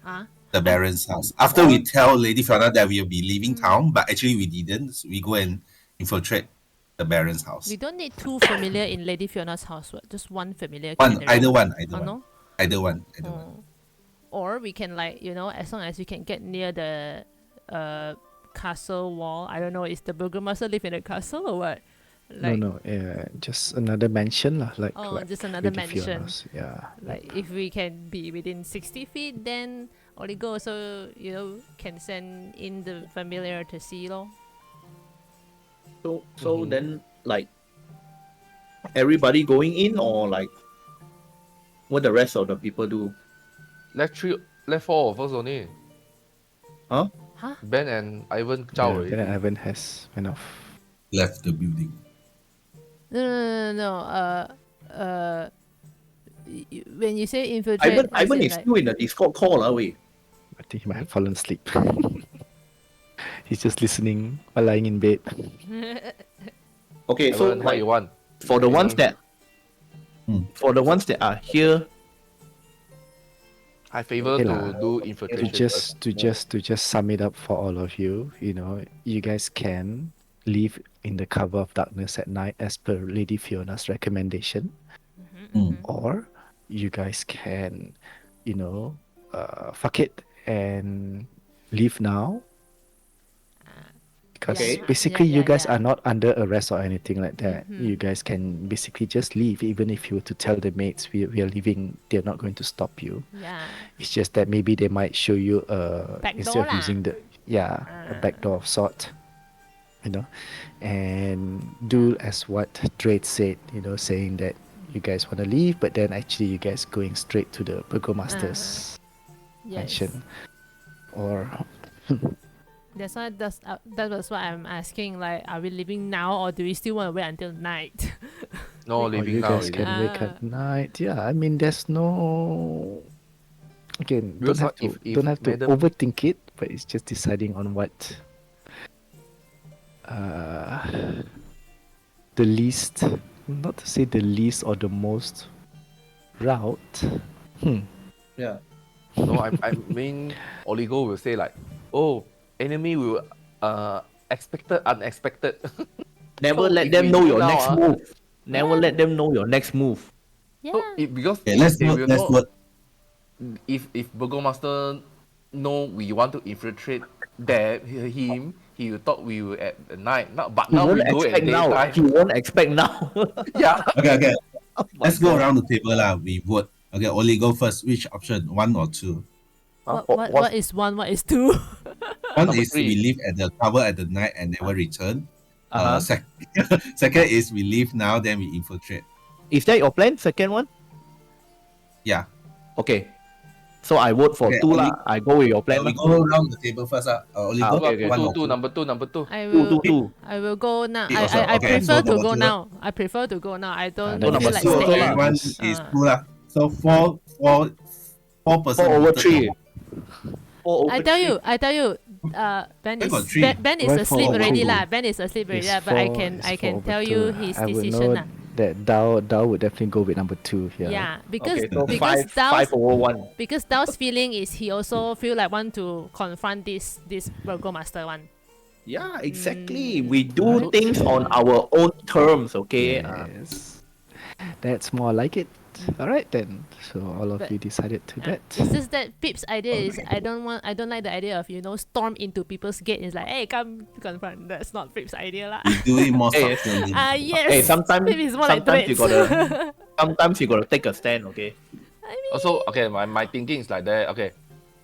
Huh? The Baron's house. After we tell Lady Fiona that we will be leaving town, but actually we didn't, so we go and infiltrate the Baron's house. We don't need two familiar in Lady Fiona's house, what? Just one familiar. One, can already. either one, Oh, either one, no? either one, either one. Oh. Or we can, like, as long as we can get near the castle wall. I don't know, is the burgomaster live in the castle or what? Like, No, just another mansion lah. Like, Oh, like just another Lady mansion. Fiona's, yeah. Like, if we can be within 60 feet, then Oligo also, can send in the familiar to see, lor. So then, like, everybody going in, or like what the rest of the people do? Left four of us only. Huh? Huh? Ben and Ivan Yeah, Chow already. then Ivan has went off. Left the building. No. When you say infiltrate, Ivan is still in the Discord call, wait. I think he might have fallen asleep. He's just listening while lying in bed. Okay, so Ivan, what like you want? for the ones that are here, I favor Okay to lah. do To infiltration. just sum it up for all of you, you guys can live in the cover of darkness at night as per Lady Fiona's recommendation, or you guys can, fuck it and leave now. Because Okay. basically Yeah, you guys yeah. are not under arrest or anything like that. You guys can basically just leave, even if you were to tell the mates we are leaving, they're not going to stop you. Yeah. It's just that maybe they might show you Back instead door of lah. using the yeah, a backdoor of sort, you know, and do as what Draitz said, you know, saying that you guys want to leave, but then actually you guys going straight to the Burgomaster's Yes. mansion, or That was what I'm asking. Like, are we leaving now, or do we still want to wait until night? No, or leaving you now. guys already. can wake at night. Yeah, I mean, there's no. Again, Because if don't have to Madam- overthink it, but it's just deciding on what the least, not to say the least or the most route. Yeah. No, I mean, Oligo will say like, oh, enemy will expected unexpected. Never So let if them we know do your now, next move. Never let them know your next move. Yeah. So because Okay, let's they vote. will Let's know vote. if Burgomaster know we want to infiltrate him, he will thought we will at the night. But He now we won't go at expect now. daytime. He won't expect now. Yeah. Okay. Oh my Let's go God. around the table lah. We vote. Okay, Oli go first. Which option? 1 or 2? What is one? What is two? One Number is 3. we leave at the cover at the night and never return. Uh-huh. Second is we leave now, then we infiltrate. Is that your plan? Second one? Yeah. Okay. So I vote for Okay, 2 lah. I go with your plan We lah. go around the table first. Oli go. okay. One or Two, two. number two. I Two, will. two. I will go now. Me also. I Okay, prefer so to number go 2 now. I prefer to go now. I don't then feel number like two also staying. lah. One is 2 lah. So 4 person. 4 over voted 3. for- 4 over I tell you, Ben Where is got three? Ben is Why asleep four? already Two. lah. Ben is asleep already It's lah. But four- it's I can 4 over tell 2 you lah. his I would decision know lah. that Dao would definitely go with number 2 here. Yeah, because Okay, so because 5 over 1. because Dao's feeling is he also feel like want to confront this Burgomaster one. Yeah, exactly. We do things on our own terms, okay? Yes. That's more like it. Alright then. So all of But- you decided to that. It's just that Pip's idea is I don't like the idea of storm into people's gate. It's like, hey, come confront. That's not Pip's idea lah. We do it more Hey, subtly. Yes. Hey, sometimes Pip is more like you Draitz. gotta you gotta take a stand, okay? I mean, Also, okay, my thinking is like that. Okay,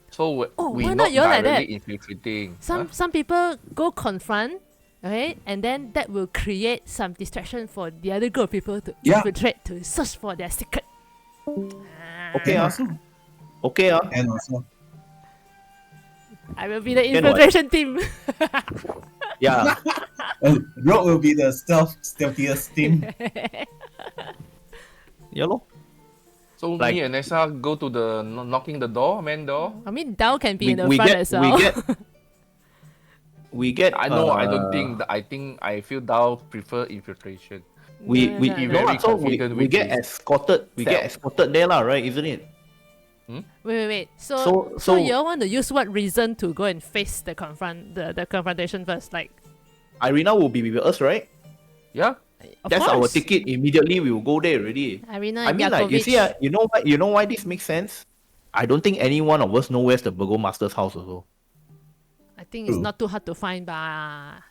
so we why not not you all like directly infiltrating. some people go confront, okay, and then that will create some distraction for the other group of people to Yeah. infiltrate to search for their secret. Okay, And ah. also, Okay, ah. and also, I will be the Can what? infiltration team. Yeah. Rogue will be the stealthiest team. Yeah, lor. So Like- me and Nessa go to the knocking the door, main door. I mean, Dao can be We, in the we front get as well. we get I know. I don't think. I feel Dao prefer infiltration. we No, we no, Be no. no, very lah, so confident we with get his escorted. We get self. escorted there, lah, right? Isn't it? Wait. So- So so- you all want to use what reason to go and face the confrontation first? Like, Ireena will be with us, right? Yeah. of That's our course. ticket. Immediately we will go there already. Ireena I and mean, like you Yakovich. see, you know why this makes sense? I don't think any one of us know where's the Burgomaster's house also. I think it's True. not too hard to find, but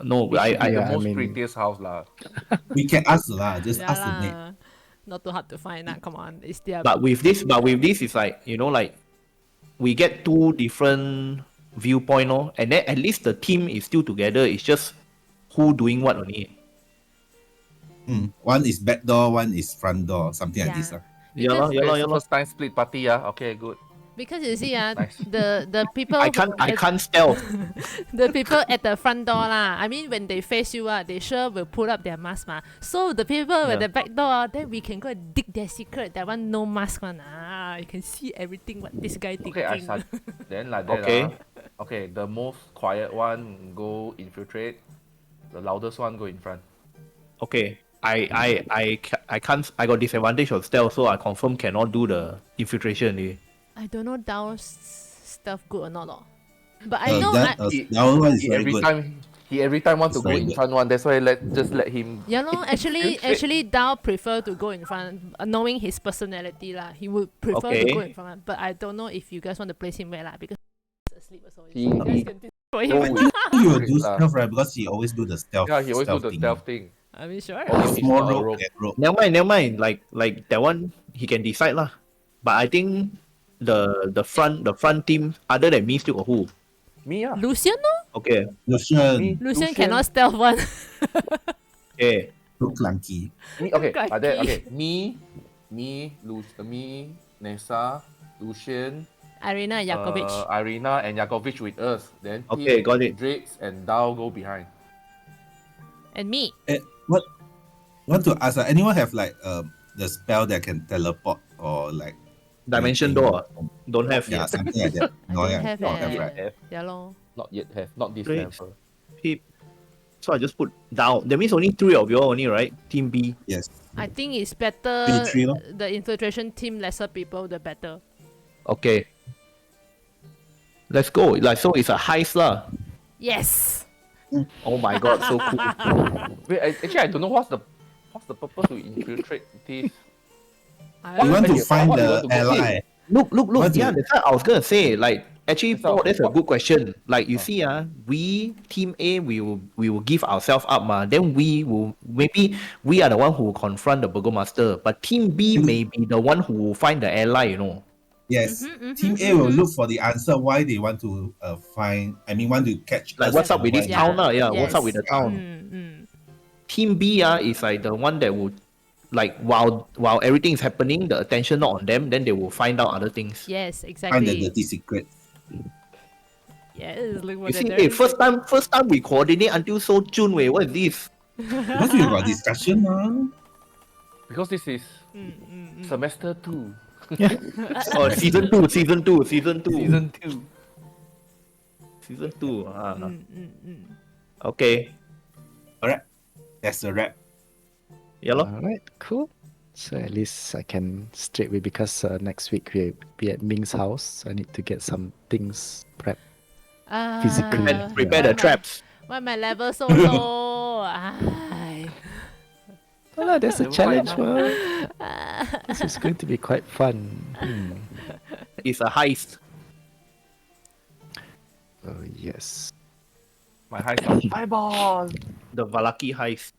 No, It should be I the yeah, I most mean- prettiest house lah. We can ask lah. Just yeah ask the maid. lah. Not too hard to find. Nah, come on, it's their. but with this, it's like like we get 2 different viewpoint, and then at least the team is still together. It's just who doing what only. One is back door, one is front door, something like Yeah. this. Yeah, lor, Because- yeah, lor. First time split party, yeah. Okay, good. Because you see, Nice. the people I can't stealth. the people at the front door lah. I mean, when they face you, they sure will put up their mask ma. So the people at the Yeah. back door, then we can go and dig their secret. That one no mask one. You can see everything what this guy thinking. Okay, then like that. Okay. Okay, the most quiet one go infiltrate. The loudest one go in front. Okay, I can't. I got disadvantage of stealth, so I confirm cannot do the infiltration. I don't know Dao's stuff good or not. But I know. That one is He very every good. time he every time want to It's go very in good. front one. That's why just let him. Yeah, no. Actually, Dao prefer to go in front, knowing his personality lah. He would prefer to Okay. go in front. But I don't know if you guys want to place him where lah, because he's asleep also. He- You guys he- can for him. He will do Lah. stealth, right? Because he always do the stealth. Yeah, he always do the thing. stealth thing. I mean, sure. Oh, It's he's more not a rogue rogue. than rogue. Never mind. Like that one, he can decide lah. But I think the front team, other than me, still got who? Me, yeah. Lucian, no? Okay. Lucian, Lucian cannot stealth one. Okay. too clunky. Me, okay, Clunky. like that. Okay, me, Nessa, Lucian, Ireena and Yakovich. Ireena and Yakovich with us. Then Okay, got it. Draitz and Dao go behind. And me. What? Want to ask? Anyone have like the spell that can teleport or like Dimension anything? door. Don't have Yeah, yet. something like that. I No, don't yeah, have not have, eh. right? Have. Yeah, lor. Not yet have. Not this Draitz. level. Pip. So I just put down. That means only 3 of you all only, right? Team B. Yes. I think it's better 3 lor. the infiltration team lesser people the better. Okay. Let's go. Like so, it's a heist lah. Yes. Oh my god, so cool. Wait, actually, I don't know what's the purpose to infiltrate this. We want to What find you the want to go ally. Look. What Yeah, do- that's what I was gonna say. Like, actually, That's how- that's a what- good question. Like, you see, we team A, we will give ourselves up, Then we are the one who will confront the burgomaster. But team B may be the one who will find the ally. You know. Yes. Team A will look for the answer why they want to want to catch Like, us what's up and with this why- Yeah. town, lah? Yeah, what's up Yes. with the town? Mm. Team B, is like the one that would, like, while everything is happening, the attention not on them, then they will find out other things. Yes, find the exactly. dirty secret. Yes, look You what see, they're doing. first time we coordinate until so June, wait, what is this? Because we got discussion, Because this is semester 2. Oh, season 2. Season 2. Season 2. Okay. Alright. That's a wrap. Yeah, lor. Alright, cool. So at least I can straight away because next week we'll be at Ming's house. I need to get some things prepped. Physically. Prepare the traps. Why my level so low? Ay. Oh, that's a Never challenge, mind, man. This is going to be quite fun. It's a heist. Oh, yes. My high score. Fireball! The Vallaki heist.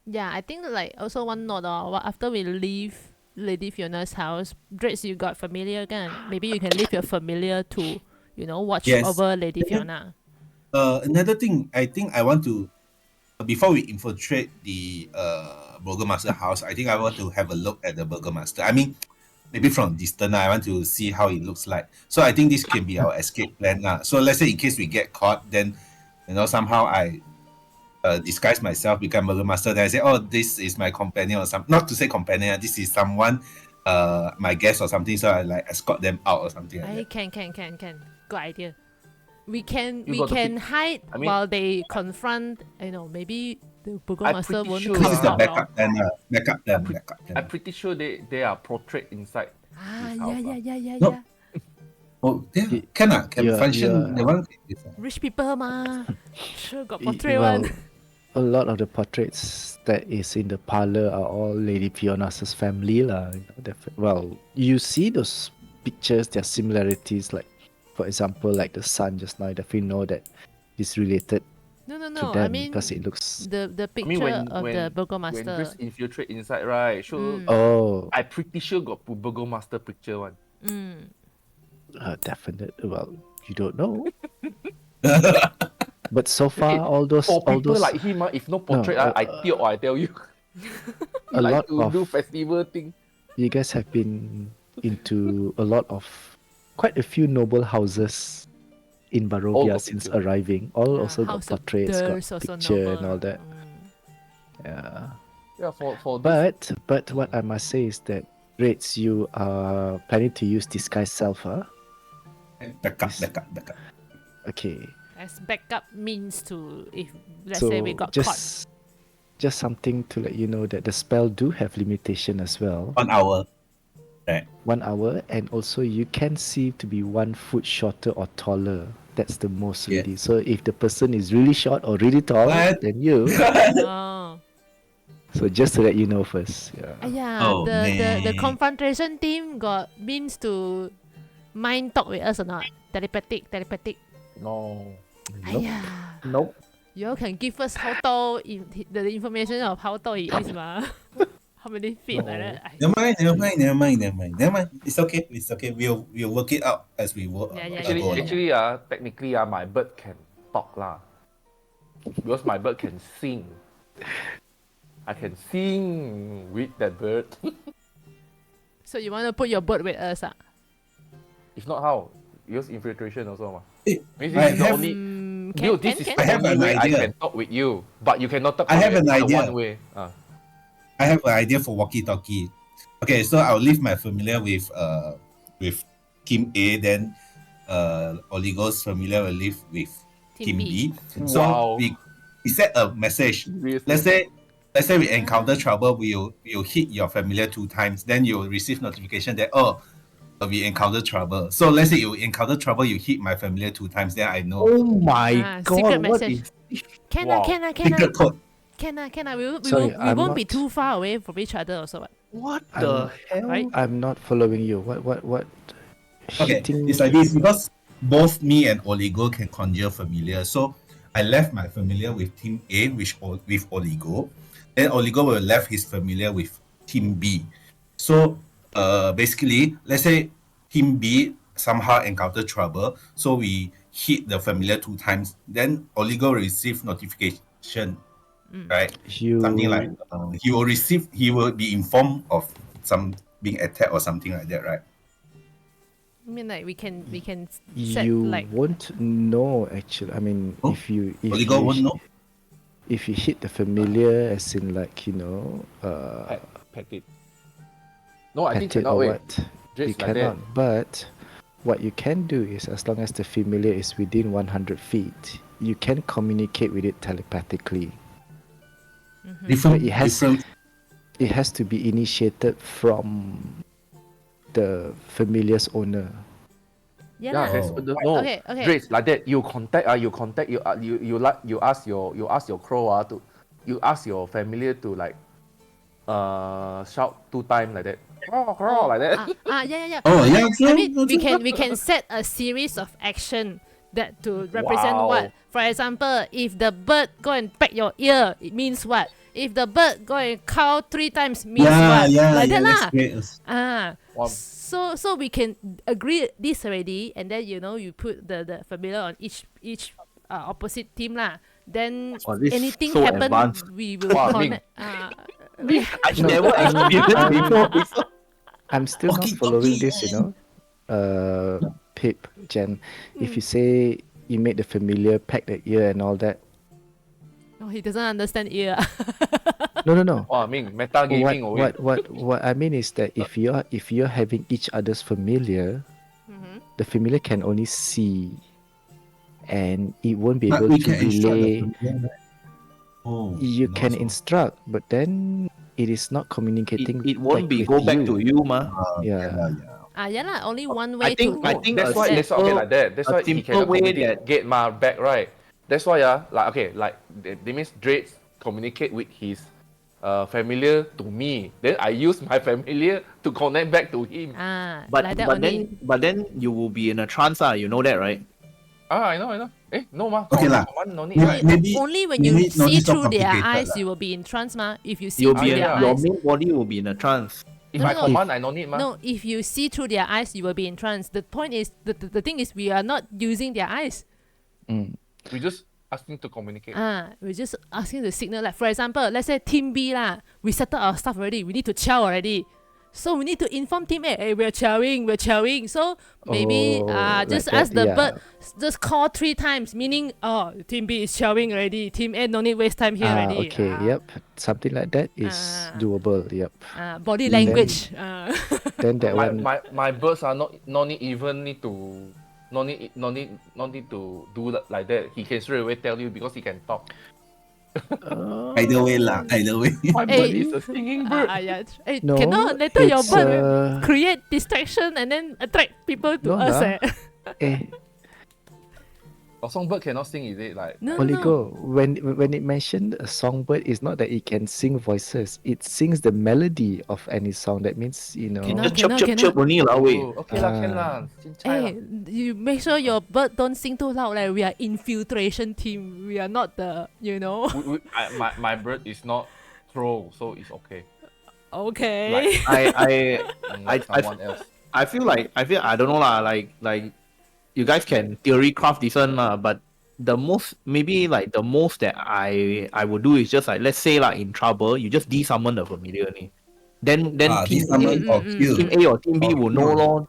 Yeah, I think like also one note after we leave Lady Fiona's house, Draitz, you got familiar kan? Maybe you can leave your familiar to, watch Yes. over Lady Fiona. Another thing, I think I want to before we infiltrate the burgomaster house, I think I want to have a look at the burgomaster. I mean, maybe from distance, I want to see how it looks like. So I think this can be our escape plan. So let's say in case we get caught, then somehow I disguise myself, become burgomaster. Then I say, oh, this is my companion or something. Not to say companion, this is someone, my guest or something. So I like escort them out or something like that. Can. Good idea. We can got to pick- hide I mean- while they confront. Maybe the burgomaster pretty won't sure This is the come out. backup plan. Backup I'm plan. pretty sure they are portrait inside. Ah, This house, yeah. No. Oh, yeah, can Yeah, function. yeah. The one. Rich people ma. Sure got Y- portrait well, one. A lot of the portraits that is in the parlor are all Lady Fiona's family lah. Well, you see those pictures, their similarities. Like, for example, like the son just now, you definitely know that he's related No. to I them mean because it looks. the I picture mean, of the when burgomaster. Draitz infiltrate inside, right? Sure. Oh, I pretty sure got burgomaster picture one. definite. Well, you don't know. But so far, all those, For all people those, like him, if no portrait, I tell you. a like lot to of do festival thing. you guys have been into a lot of quite a few noble houses in All Barovia got since picture. arriving. All also got House of portraits, got Durst also picture and noble. all that. Yeah. Yeah, for this, But what I must say is that Draitz, you are planning to use disguise self, huh? Backup. Okay. As backup means to if let's so say we got caught. just something to let you know that the spell do have limitation as well. 1 hour. 1 hour, and also you can see to be 1 foot shorter or taller. That's the most Yeah. really. So if the person is really short or really tall, What? then you. Oh. So just to let you know first. Yeah. Yeah, Oh, the man. confrontation team got means to mind talk with us or not? Telepathic. no. Aya. Nope. You all can give us how tall the information of how tall he is ma. How many feet like No. that? Never mind. It's okay. We'll work it out as we work. Yeah, Actually, go along. actually, technically, my bird can talk lah. Because my bird can sing. I can sing with that bird. So you want to put your bird with us? If not, how? Use infiltration also, ma. Eh, Maybe I this is the have- only. Can, Dude, this is can? I the have only an way I idea. can talk with you, but you cannot talk. I have an the idea. One way. I have an idea for walkie-talkie. Okay, so I'll leave my familiar with Team A, then Oligo's familiar will live with Team B. So Wow. we set a message. Seriously. Let's say we encounter trouble, we'll hit your familiar 2 times, then you'll receive notification that we encounter trouble. So let's say you encounter trouble, you hit my familiar 2 times, then I know. Oh my god! Secret What message. is Can Wow. I? Secret code. Can I? We Sorry, I'm won't be not- too far away from each other also. What? what I'm- the hell? Right? I'm not following you. What? Okay, Hitting- it's like this because both me and Oligo can conjure familiar. So I left my familiar with Team A, with Oligo. Then Oligo will left his familiar with Team B. So basically, let's say Team B somehow encounter trouble, so we hit the familiar 2 times. Then Oligo will receive notification, right? You Something like he will be informed of some being attacked or something like that, right? I mean, like we can set you like won't know actually. I mean, Oh, if you Oligo won't know. if you hit the familiar, as in like Pet it. No, I think pet it cannot. or Wait. what, you Just like cannot. that. But what you can do is, as long as the familiar is within 100 feet, you can communicate with it telepathically. Different, It has- different. It has to be initiated from the familiar's owner. yeah. Yeah, lah. there's, Oh. no. Okay, okay. Draitz, like that. You ask your crow you ask your familiar to like shout 2 times like that. Crow, like that. Yeah. Oh, yeah, I true, mean, true, we can set a series of action that to represent Wow. what. For example, if the bird go and peck your ear, it means what? If the bird go and cow 3 times, means what? Like that lah. That's great. Wow. So we can agree this already, and then you put the familiar on each opposite team lah. Then Oh, this anything so happen, advanced. we will Wow, connect. I never experienced before. I'm still not Walkie-talkie. following this, Pip, Jen. If you say you made the familiar peck the ear and all that, Oh, he doesn't understand ear. no. Oh, I mean, meta gaming. What I mean is that if you're having each other's familiar, the familiar can only see, and it won't be But able we to can instruct the relay. familiar, right? Oh, You no, can so- instruct, but then it is not communicating. It won't be with go back to you, ma. Yeah. Yeah lah. Only one way I think to. That's a why. That's why. Okay, simple- like that. That's a why he simple cannot way communicate. that- Get my back right. That's why like that means Draitz communicate with his familiar to me. Then I use my familiar to connect back to him. But like that but only. then you will be in a trance, you know that, right? I know. No ma. Okay lah. Command, no need. Yeah. Maybe- only when maybe you not see so through their complicated eyes, lah. you will be in trance, ma. If you see You'll through be in, their your eyes. main body will be in a trance. If No, I no, command, I no need ma. No, if you see through their eyes, you will be in trance. The point is, the thing is, we are not using their eyes. We just asking to communicate. We're just asking the signal. Like for example, let's say Team B lah, we settled our stuff already. We need to chow already. So we need to inform Team A, hey, we're chowing. So maybe just like ask that, the yeah. bird, just call 3 times, meaning Team B is chowing already. Team A no need waste time here already. Okay, yep. Something like that is doable. Yep. Body language. Then that one. My birds are not even need to no need to do like that. He can straight away tell you because he can talk. Either way lah. Either way. My bird is a singing bird. Yeah. Hey, No, cannot later your it's, bird create distraction and then attract people to No us. lah. Eh. A songbird cannot sing, is it? Like No, Oligo, when it mentioned a songbird, it's not that it can sing voices. It sings the melody of any song. That means Cannot. Chirp only lah, wait. oh, okay lah, can lah. Hey, you make sure your bird don't sing too loud. Like we are infiltration team. We are not the. My bird is not crow, so it's okay. Okay. Like I someone else. I feel I don't know lah, like you guys can theory craft this one lah, but the most that I would do is just like, let's say like in trouble, you just de-summon the familiar ni. Then team de-summon or kill. team A or team B Or will know kill. lor.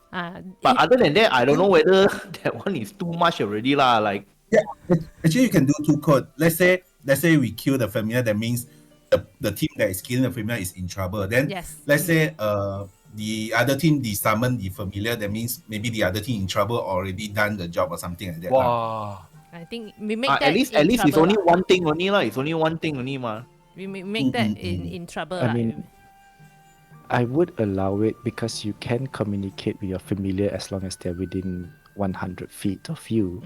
But It, other than that, I don't know whether that one is too much already lah. Like Yeah, actually you can do two code. Let's say we kill the familiar. That means the team that is killing the familiar is in trouble. Then yes. let's say the other team de-summon the familiar. That means maybe the other team in trouble already done the job or something like that. Wow. I think we make that at least in it's trouble only lah. one thing only lah. It's only one thing only ma. We make that in trouble. I lah. mean, I would allow it because you can communicate with your familiar as long as they're within 100 feet of you.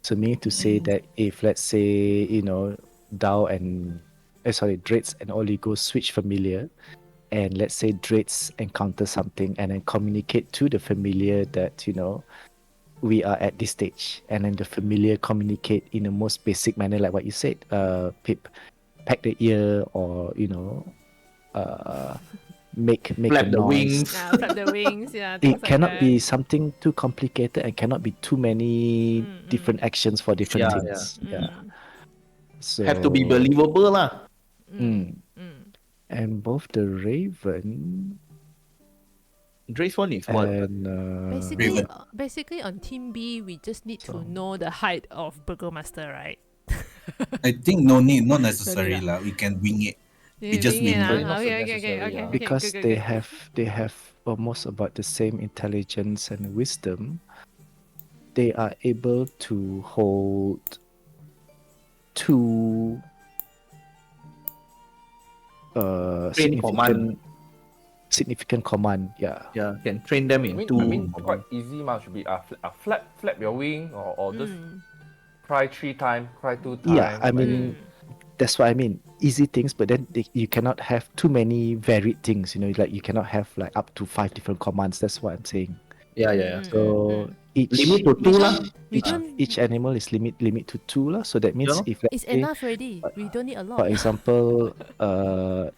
So meaning to say that if, let's say, Dao and Draitz and Oligo switch familiar, and let's say Draitz encounter something and then communicate to the familiar that we are at this stage, and then the familiar communicate in the most basic manner, like what you said, Pip, pack the ear, or make Flap a the noise. wings. Flap the wings. Yeah. things It like cannot that. be something too complicated and cannot be too many different actions for different Yeah, things. Yeah. So Have to be believable lah. And both the Raven Draitz one is what? and Basically on Team B, we just need to know the height of Burgomaster, right? I think no need, not necessary Don't need lah. We can wing it. You just think it, win. ah? Not so Okay. necessary, because good, they good. have almost about the same intelligence and wisdom, they are able to hold two Train command. significant command. Yeah. Yeah, can train them I in mean, two. quite easy, ma. Should be flap your wing or just cry 3 times, cry 2 times. Yeah, I mean, that's what I mean. Easy things, but then you cannot have too many varied things. Like you cannot have like up to 5 different commands. That's what I'm saying. Yeah. So each Limit to 2 lah. each animal is limit to 2 lah. So that means Yeah. if let's It's say, enough already. We don't need a lot. for example,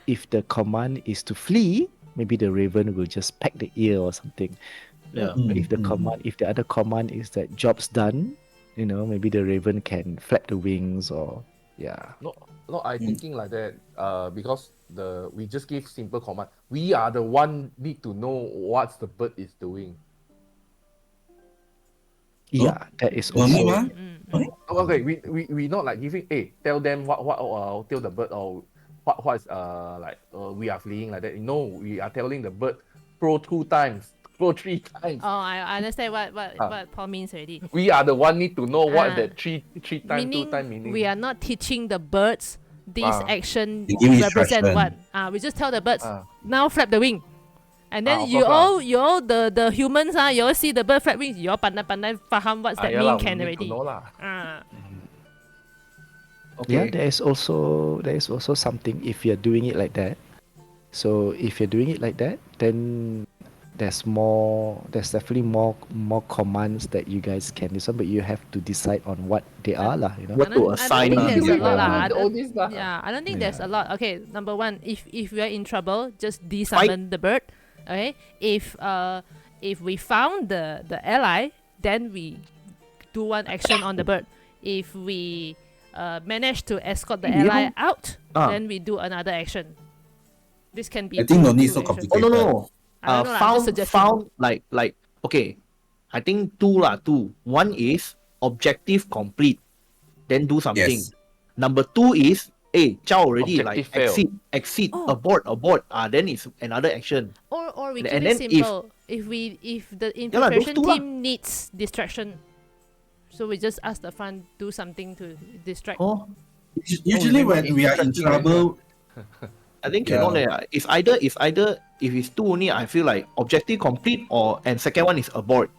if the command is to flee, maybe the Raven will just pack the ear or something. Yeah. But if the other command is that job's done, maybe the Raven can flap the wings or No, I thinking like that. Because we just give simple command. We are the one need to know what the bird is doing. yeah, that is No need, also ma. Okay, we not like giving. Hey, tell them what tell the bird or what is we are fleeing like that. No, we are telling the bird throw 2 times, throw 3 times. Oh, I understand what Paul means already. We are the one need to know what Ah. that 3 times, 2 times meaning. We are not teaching the birds this action We give represent instruction. what. We just tell the birds Ah. now flap the wing. And then Of you course all the humans you all see the bird flap wings, you all pandai faham what's that yeah mean lah, we can need to already. know lah. Yeah, Okay. there is also something if you're doing it like that. So if you're doing it like that, then there's definitely more commands that you guys can do, but you have to decide on what they are lah. What to assign I don't think lah. there's a lot lah. All this lah. Yeah, I don't think there's a lot. Okay, number one, if we are in trouble, just de-summon the bird. Okay, if we found the ally, then we do one action on the bird. If we manage to escort the ally out, then we do another action. This can be. I think no need two so actions. complicated. No. I don't know lah, I'm just suggesting. Found like okay. I think 2 lah. 2. One is objective complete, then do something. Yes. Number 2 is Chow already Objective like fail. exit, Oh. abort. Then it's another action. Or we keep And it then simple. If the lah, those infiltration two lah. team needs distraction, so we just ask the front do something to distract. Oh, Usually when we are in trouble, I think cannot leh. It's either if it's 2 only, I feel like objective complete and second one is abort.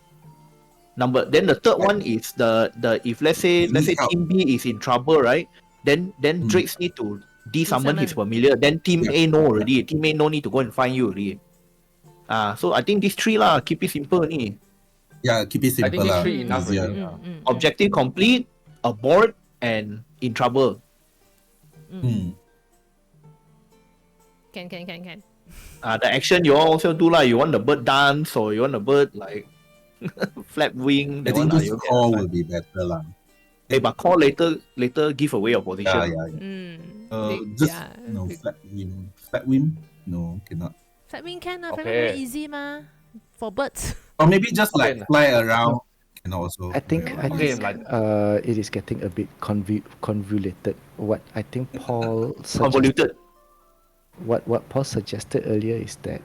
Then the third one is the if let's say help. team B is in trouble, right? Then Draitz need to de-summon his familiar. Then team A know already. Team A no need to go and find you already. So I think these 3 lah, keep it simple ni. yeah, keep it I simple think lah. it's 3 enough Easier. already. Objective complete, abort, and in trouble. Can. The action you all also do lah. You want the bird dance or you want the bird like flap wing. I That think one this you call will be better lah. Hey, but call later give away your position. Just no flat wing. No, cannot. Flat wing can, flat wing Okay. very easy ma. For birds. Or maybe just like Okay. fly around. Can also. I think like- it is getting a bit convoluted. What I think Paul Convoluted. what Paul suggested earlier is that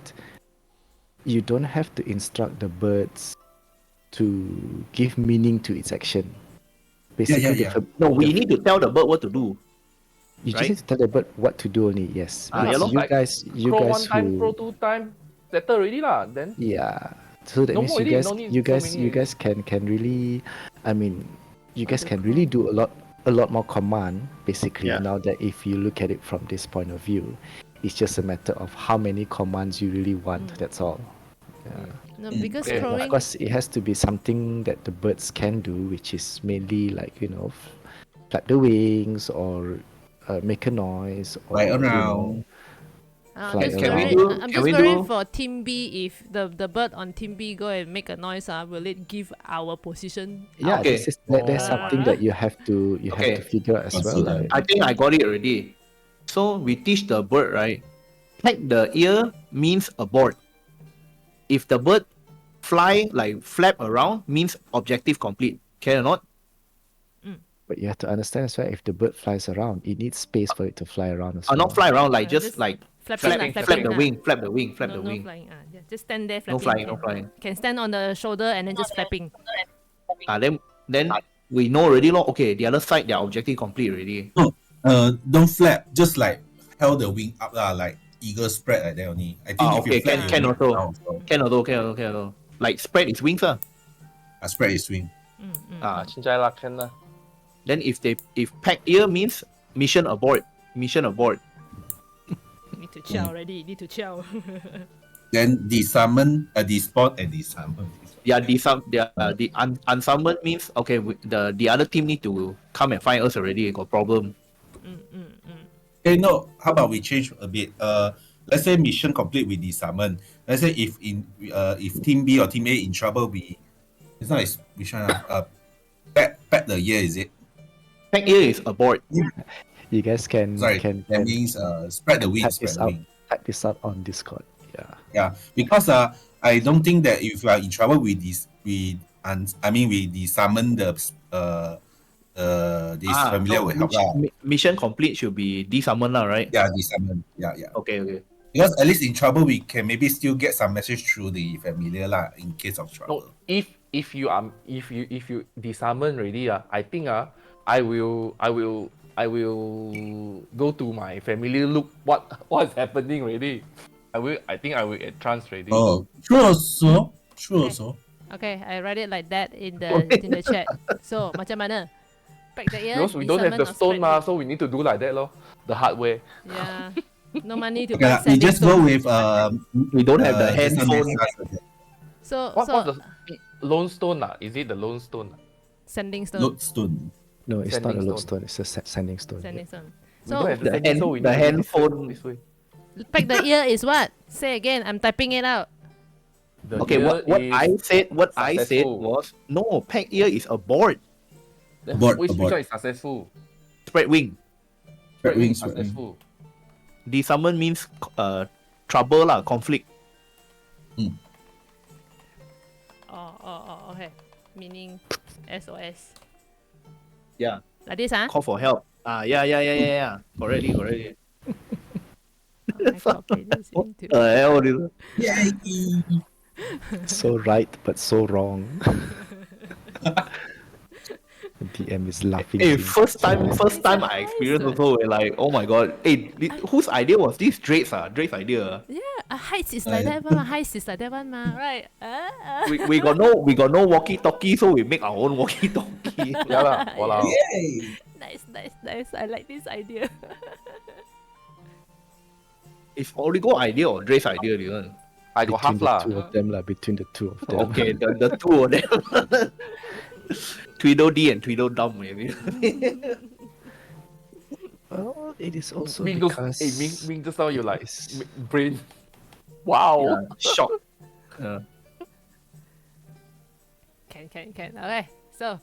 you don't have to instruct the birds to give meaning to its action. Basically, yeah. No, we need to tell the bird what to do. you just right? need to tell the bird what to do only. Yes, Ah, But yeah lor. you Like, guys Crow one time, who Crow 2 time, settle already lah. Then yeah. So that No means more you already, guys, no need you so guys, many you guys can really, I mean, you guys can really do a lot more command basically. Yeah. Now that if you look at it from this point of view, it's just a matter of how many commands you really want. That's all. Yeah. No, because Okay. crowing. Of course, it has to be something that the birds can do, which is mainly like flap the wings or make a noise or Fly around. fly Just Can we worried- do- I'm can just we worried do- for Team B. If the bird on Team B go and make a noise, will it give our position? Yeah, Okay. there's something that you have to Okay. figure out as well. Consider. Like, I think I got it already. So we teach the bird, right? Peck the ear means abort. If the bird fly like flap around means objective complete. Can or not? but you have to understand as well. If the bird flies around, it needs space for it to fly around as well. Not fly around, like Just just like Flapping, flap, flapping, the wing, flap the wing, flap No, the no wing. flying. Yeah, just stand there No flapping. flying, no flying. Can stand on the shoulder and then just flapping. Then we know already, lor. Okay, the other side, their objective complete already. Don't flap. Just like held the wing up lah, like eagle spread like that only. I think if Okay, you flap, can you also. down, so, Can also. Like spread its wings, spread his wing. Ah, 现在啦 can 啦。 then if pack ear means mission abort. Mission abort. Need to chow already. Need to chow. Then desummon, despawn and desummon. Yeah, the unsummoned means okay. The other team need to come and find us already. Got problem. Okay, no. How about we change a bit? Let's say mission complete with desummon. Let's say if team B or team A in trouble, it's not like which one. Pat the ear, is it? Pack ear is abort. You guys can Sorry, can that means spread the wing. type Spread this the out wing. type this out on Discord. Yeah. Yeah, because I don't think that if you are in trouble with this, we summon this familiar so will help lah. mission complete should be desummon lah, right? Yeah, desummon. Yeah. Okay. Because at least in trouble, we can maybe still get some message through the familiar lah in case of trouble. No, if you desummon already I think I will go to my family look what's happening already. I think I will get trance already. Oh, true also. Okay, I read it like that in the chat. So macam mana? Pack the ear. Because we don't have the desummon or stone spread so we need to do like that lor. The hard way. wing? Yeah. No money to Okay, buy lah, we sanding just go stone. with We don't have the just some handphone. message. So What's the lone stone Is it the lone stone? sanding stone. Lodestone. No, it's not a Sanding lodestone. It's a sanding stone. Sanding stone. We don't So have the The sanding, so we the need to do handphone- this way. pack the ear is what? Say again. I'm typing it out. The Okay, ear what is I said successful. was no, pack ear is abort. Abort, which abort. one is successful? Spread wing. Spread wings, is successful. Desummon means trouble lah, conflict. Oh, okay. Meaning SOS. Yeah, Like this, huh? call for help. Yeah. Correctly. I copy this into. Hell, this- So right, but so wrong. DM is laughing. Hey, saying, first time a I experienced heist. also, we're like, oh my god. Hey, whose idea was this? Draitz idea. Yeah, a heist is like that one. A heist is like that one, ma. Right? We got no walkie-talkie, so we make our own walkie-talkie. Yeah lah. Walao. Nice. I like this idea. It's Oligo idea or Draitz idea, this one? I got between half lah. the two of them, between the two of them. Okay, the two of them. Tweedledee and Tweedledum, maybe. Well, it is also Ming, those, because Ming just now you like it's- brain Wow. Shock. Uh, Can. Okay, so.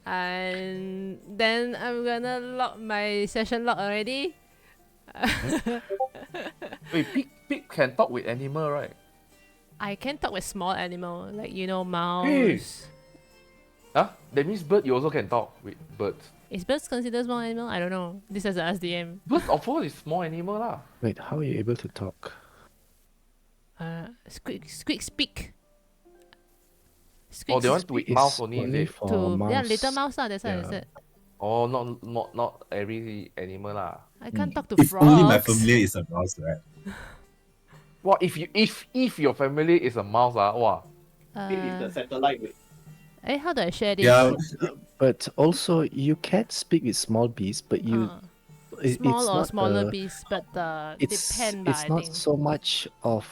And then I'm gonna lock my session log already. Wait, pig can talk with animal, right? I can talk with small animal, like mouse. Hey. Huh? That means bird you also can talk with birds. Is birds considered small animal? I don't know. This is the SDM. Birds of course is small animal lah. Wait, how are you able to talk? Squeak speak. Oh, they want to with It's mouse only, is only it? for to mouse. little mouse lah. That's why I Yeah. said Oh, not every animal lah. I can't talk to If frogs. only my family is a mouse, right? Wow, if your family is a mouse wow. satellite. How do I share this? Yeah, But also, you can speak with small bees, but you Small it's or not smaller a- bees, but It's depend. it's I not think. so much of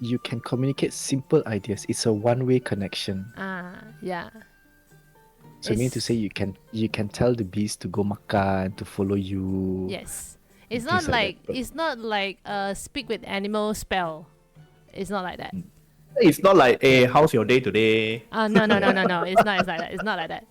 you can communicate simple ideas. It's a one-way connection. Yeah. So I mean to It's- say you can tell the bees to go makan, to follow you. Yes. It's Things not like like that, but- it's not like speak with animal spell. It's not like that. It's not like, hey, how's your day today? No. It's not. It's like that. It's not like that.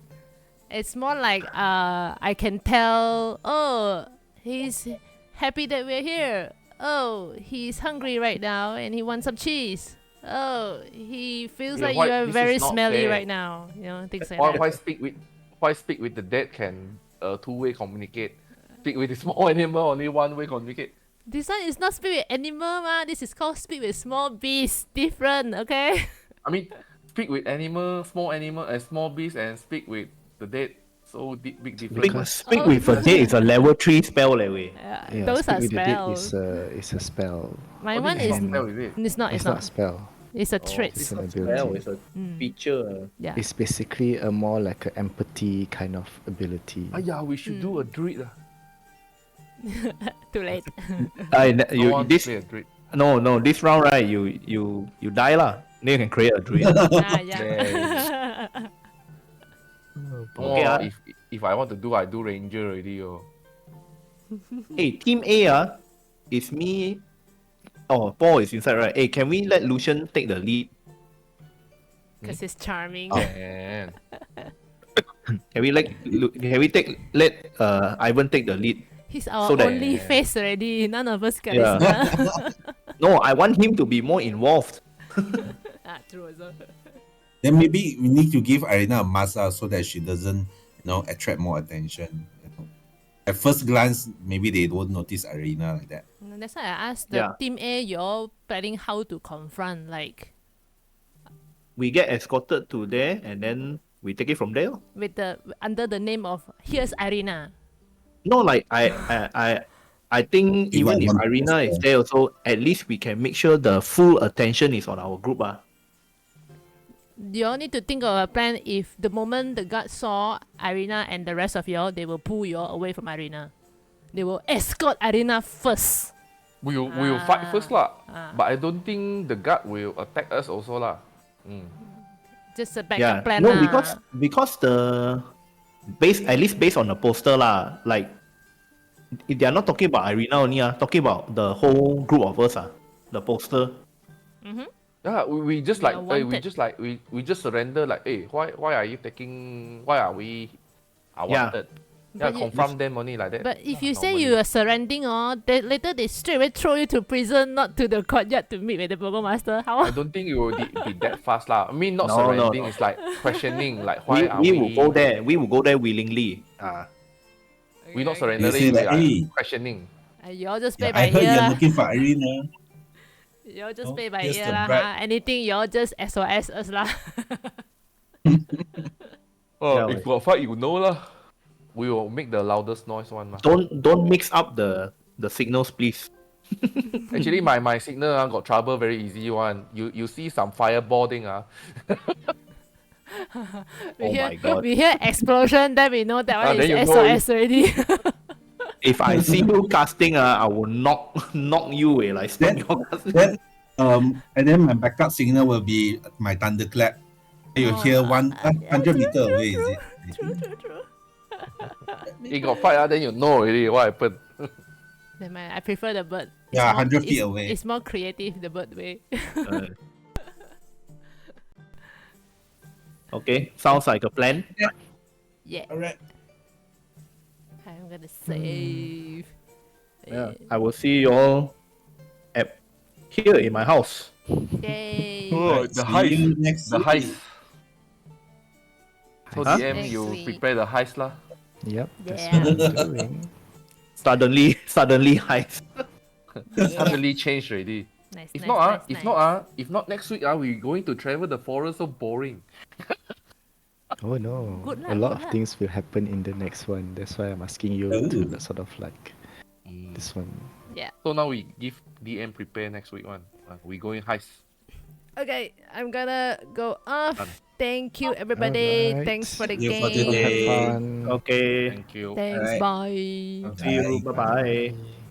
It's more like I can tell. Oh, he's happy that we're here. Oh, he's hungry right now and he wants some cheese. Oh, he feels Yeah, like why- you are this very is not smelly fair. right now. Things like Why that. why speak with the dead can two-way communicate? Speak with the small animal only one-way communicate. This one is not speak with animal, ma. This is called speak with small bees. Different, okay? I mean, speak with small animal and small bees and speak with the dead. So big difference. Because- Speak Oh. with a day is a level 3 spell that way. Yeah, Those speak are with the dead spells. is a spell. My Oh, one this is. not spell, is it? It's not. It's not a spell. It's a Oh, trait. It's It's an a ability. spell, it's a feature. Yeah. It's basically a more like an empathy kind of ability. Yeah, we should do a druid. Too late. You want This to play a druid. no, this round right, you die lah. Then you can create a druid. Yeah. Okay, Oh, if I want to do, I do ranger already. Hey, team A is me. Oh, Paul is inside, right? Hey, can we let Lucian take the lead? Because it's charming. Man. Can we let Ivan take the lead? He's our So that- only face already. None of us can Yeah. listen. No, I want him to be more involved. True also. then maybe we need to give Ireena a mask so that she doesn't, attract more attention. At first glance, maybe they don't notice Ireena like that. That's why I asked the Yeah. team A, you're planning how to confront, like We get escorted to there, and then we take it from there. with the under the name of here's Ireena. No, like I think You even want if one Ireena is poster. there also, at least we can make sure the full attention is on our group. You all need to think of a plan. If the moment the guards saw Ireena and the rest of y'all, they will pull y'all away from Ireena. They will escort Ireena first. We will fight first lah. Ah. But I don't think the guard will attack us also lah. Just a Yeah, backup plan. no, lah. because at least based on the poster lah, like they are not talking about Ireena only talking about the whole group of us the poster. Yeah, we just We like are we wanted. just like we just surrender like, hey, why are you taking? Why are we? Are Yeah. wanted? But Yeah, you- confront them only like that. But if you say Normally. you are surrendering, later they straight away throw you to prison, not to the courtyard to meet with the burgomaster. I How? don't think it will be that fast lah. I mean, not No, no, surrendering. no. It's like questioning, like why are We we? will go there. We will go there willingly. We not You surrendering. say We that, are hey, questioning. You all just play I by heard ear you're lah. looking for Ireena. You all just Oh, play by here's ear the lah. bribe. Anything you all just SOS us lah. Oh, Yeah, if got fight, you know lah. We will make the loudest noise one lah. Don't mix up the signals, please. Actually, my signal got trouble very easy one. You see some fireball thing We Oh hear, my God. We hear explosion, then we know that one then you is know SOS already. If I see you casting, I will knock you away, like stop Then- your casting. Then, and then my backup signal will be my thunderclap. You Oh, hear yeah, 100 meter away, is it? True. It got fight then you know already what happened. Never mind, I prefer the bird. Yeah, more, 100 feet it's, away. It's more creative, the bird way. Okay, sounds like a plan. Yeah, Alright. I'm gonna save. Yeah, I will see you all at here in my house. Yay! Oh, Alright, the see you heist. next The week. heist. So Huh? DM, Next you week. prepare the heist lah. Yep, that's Yeah. what I'm doing. Suddenly heist. Suddenly changed already. Nice, If nice, not, nice, if not next week, we going to travel the forest. So boring. Oh no, Good a luck, lot good of luck. things will happen in the next one. That's why I'm asking you Ooh. to sort of like this one. Yeah. So now we give DM prepare next week one. We going heist. Okay, I'm gonna go off. Done. Thank you, everybody. Alright. Thanks for the See you for game. Have today. fun. Okay. Thank you. Thanks. Alright. Bye. See you. Bye. Bye bye. Bye.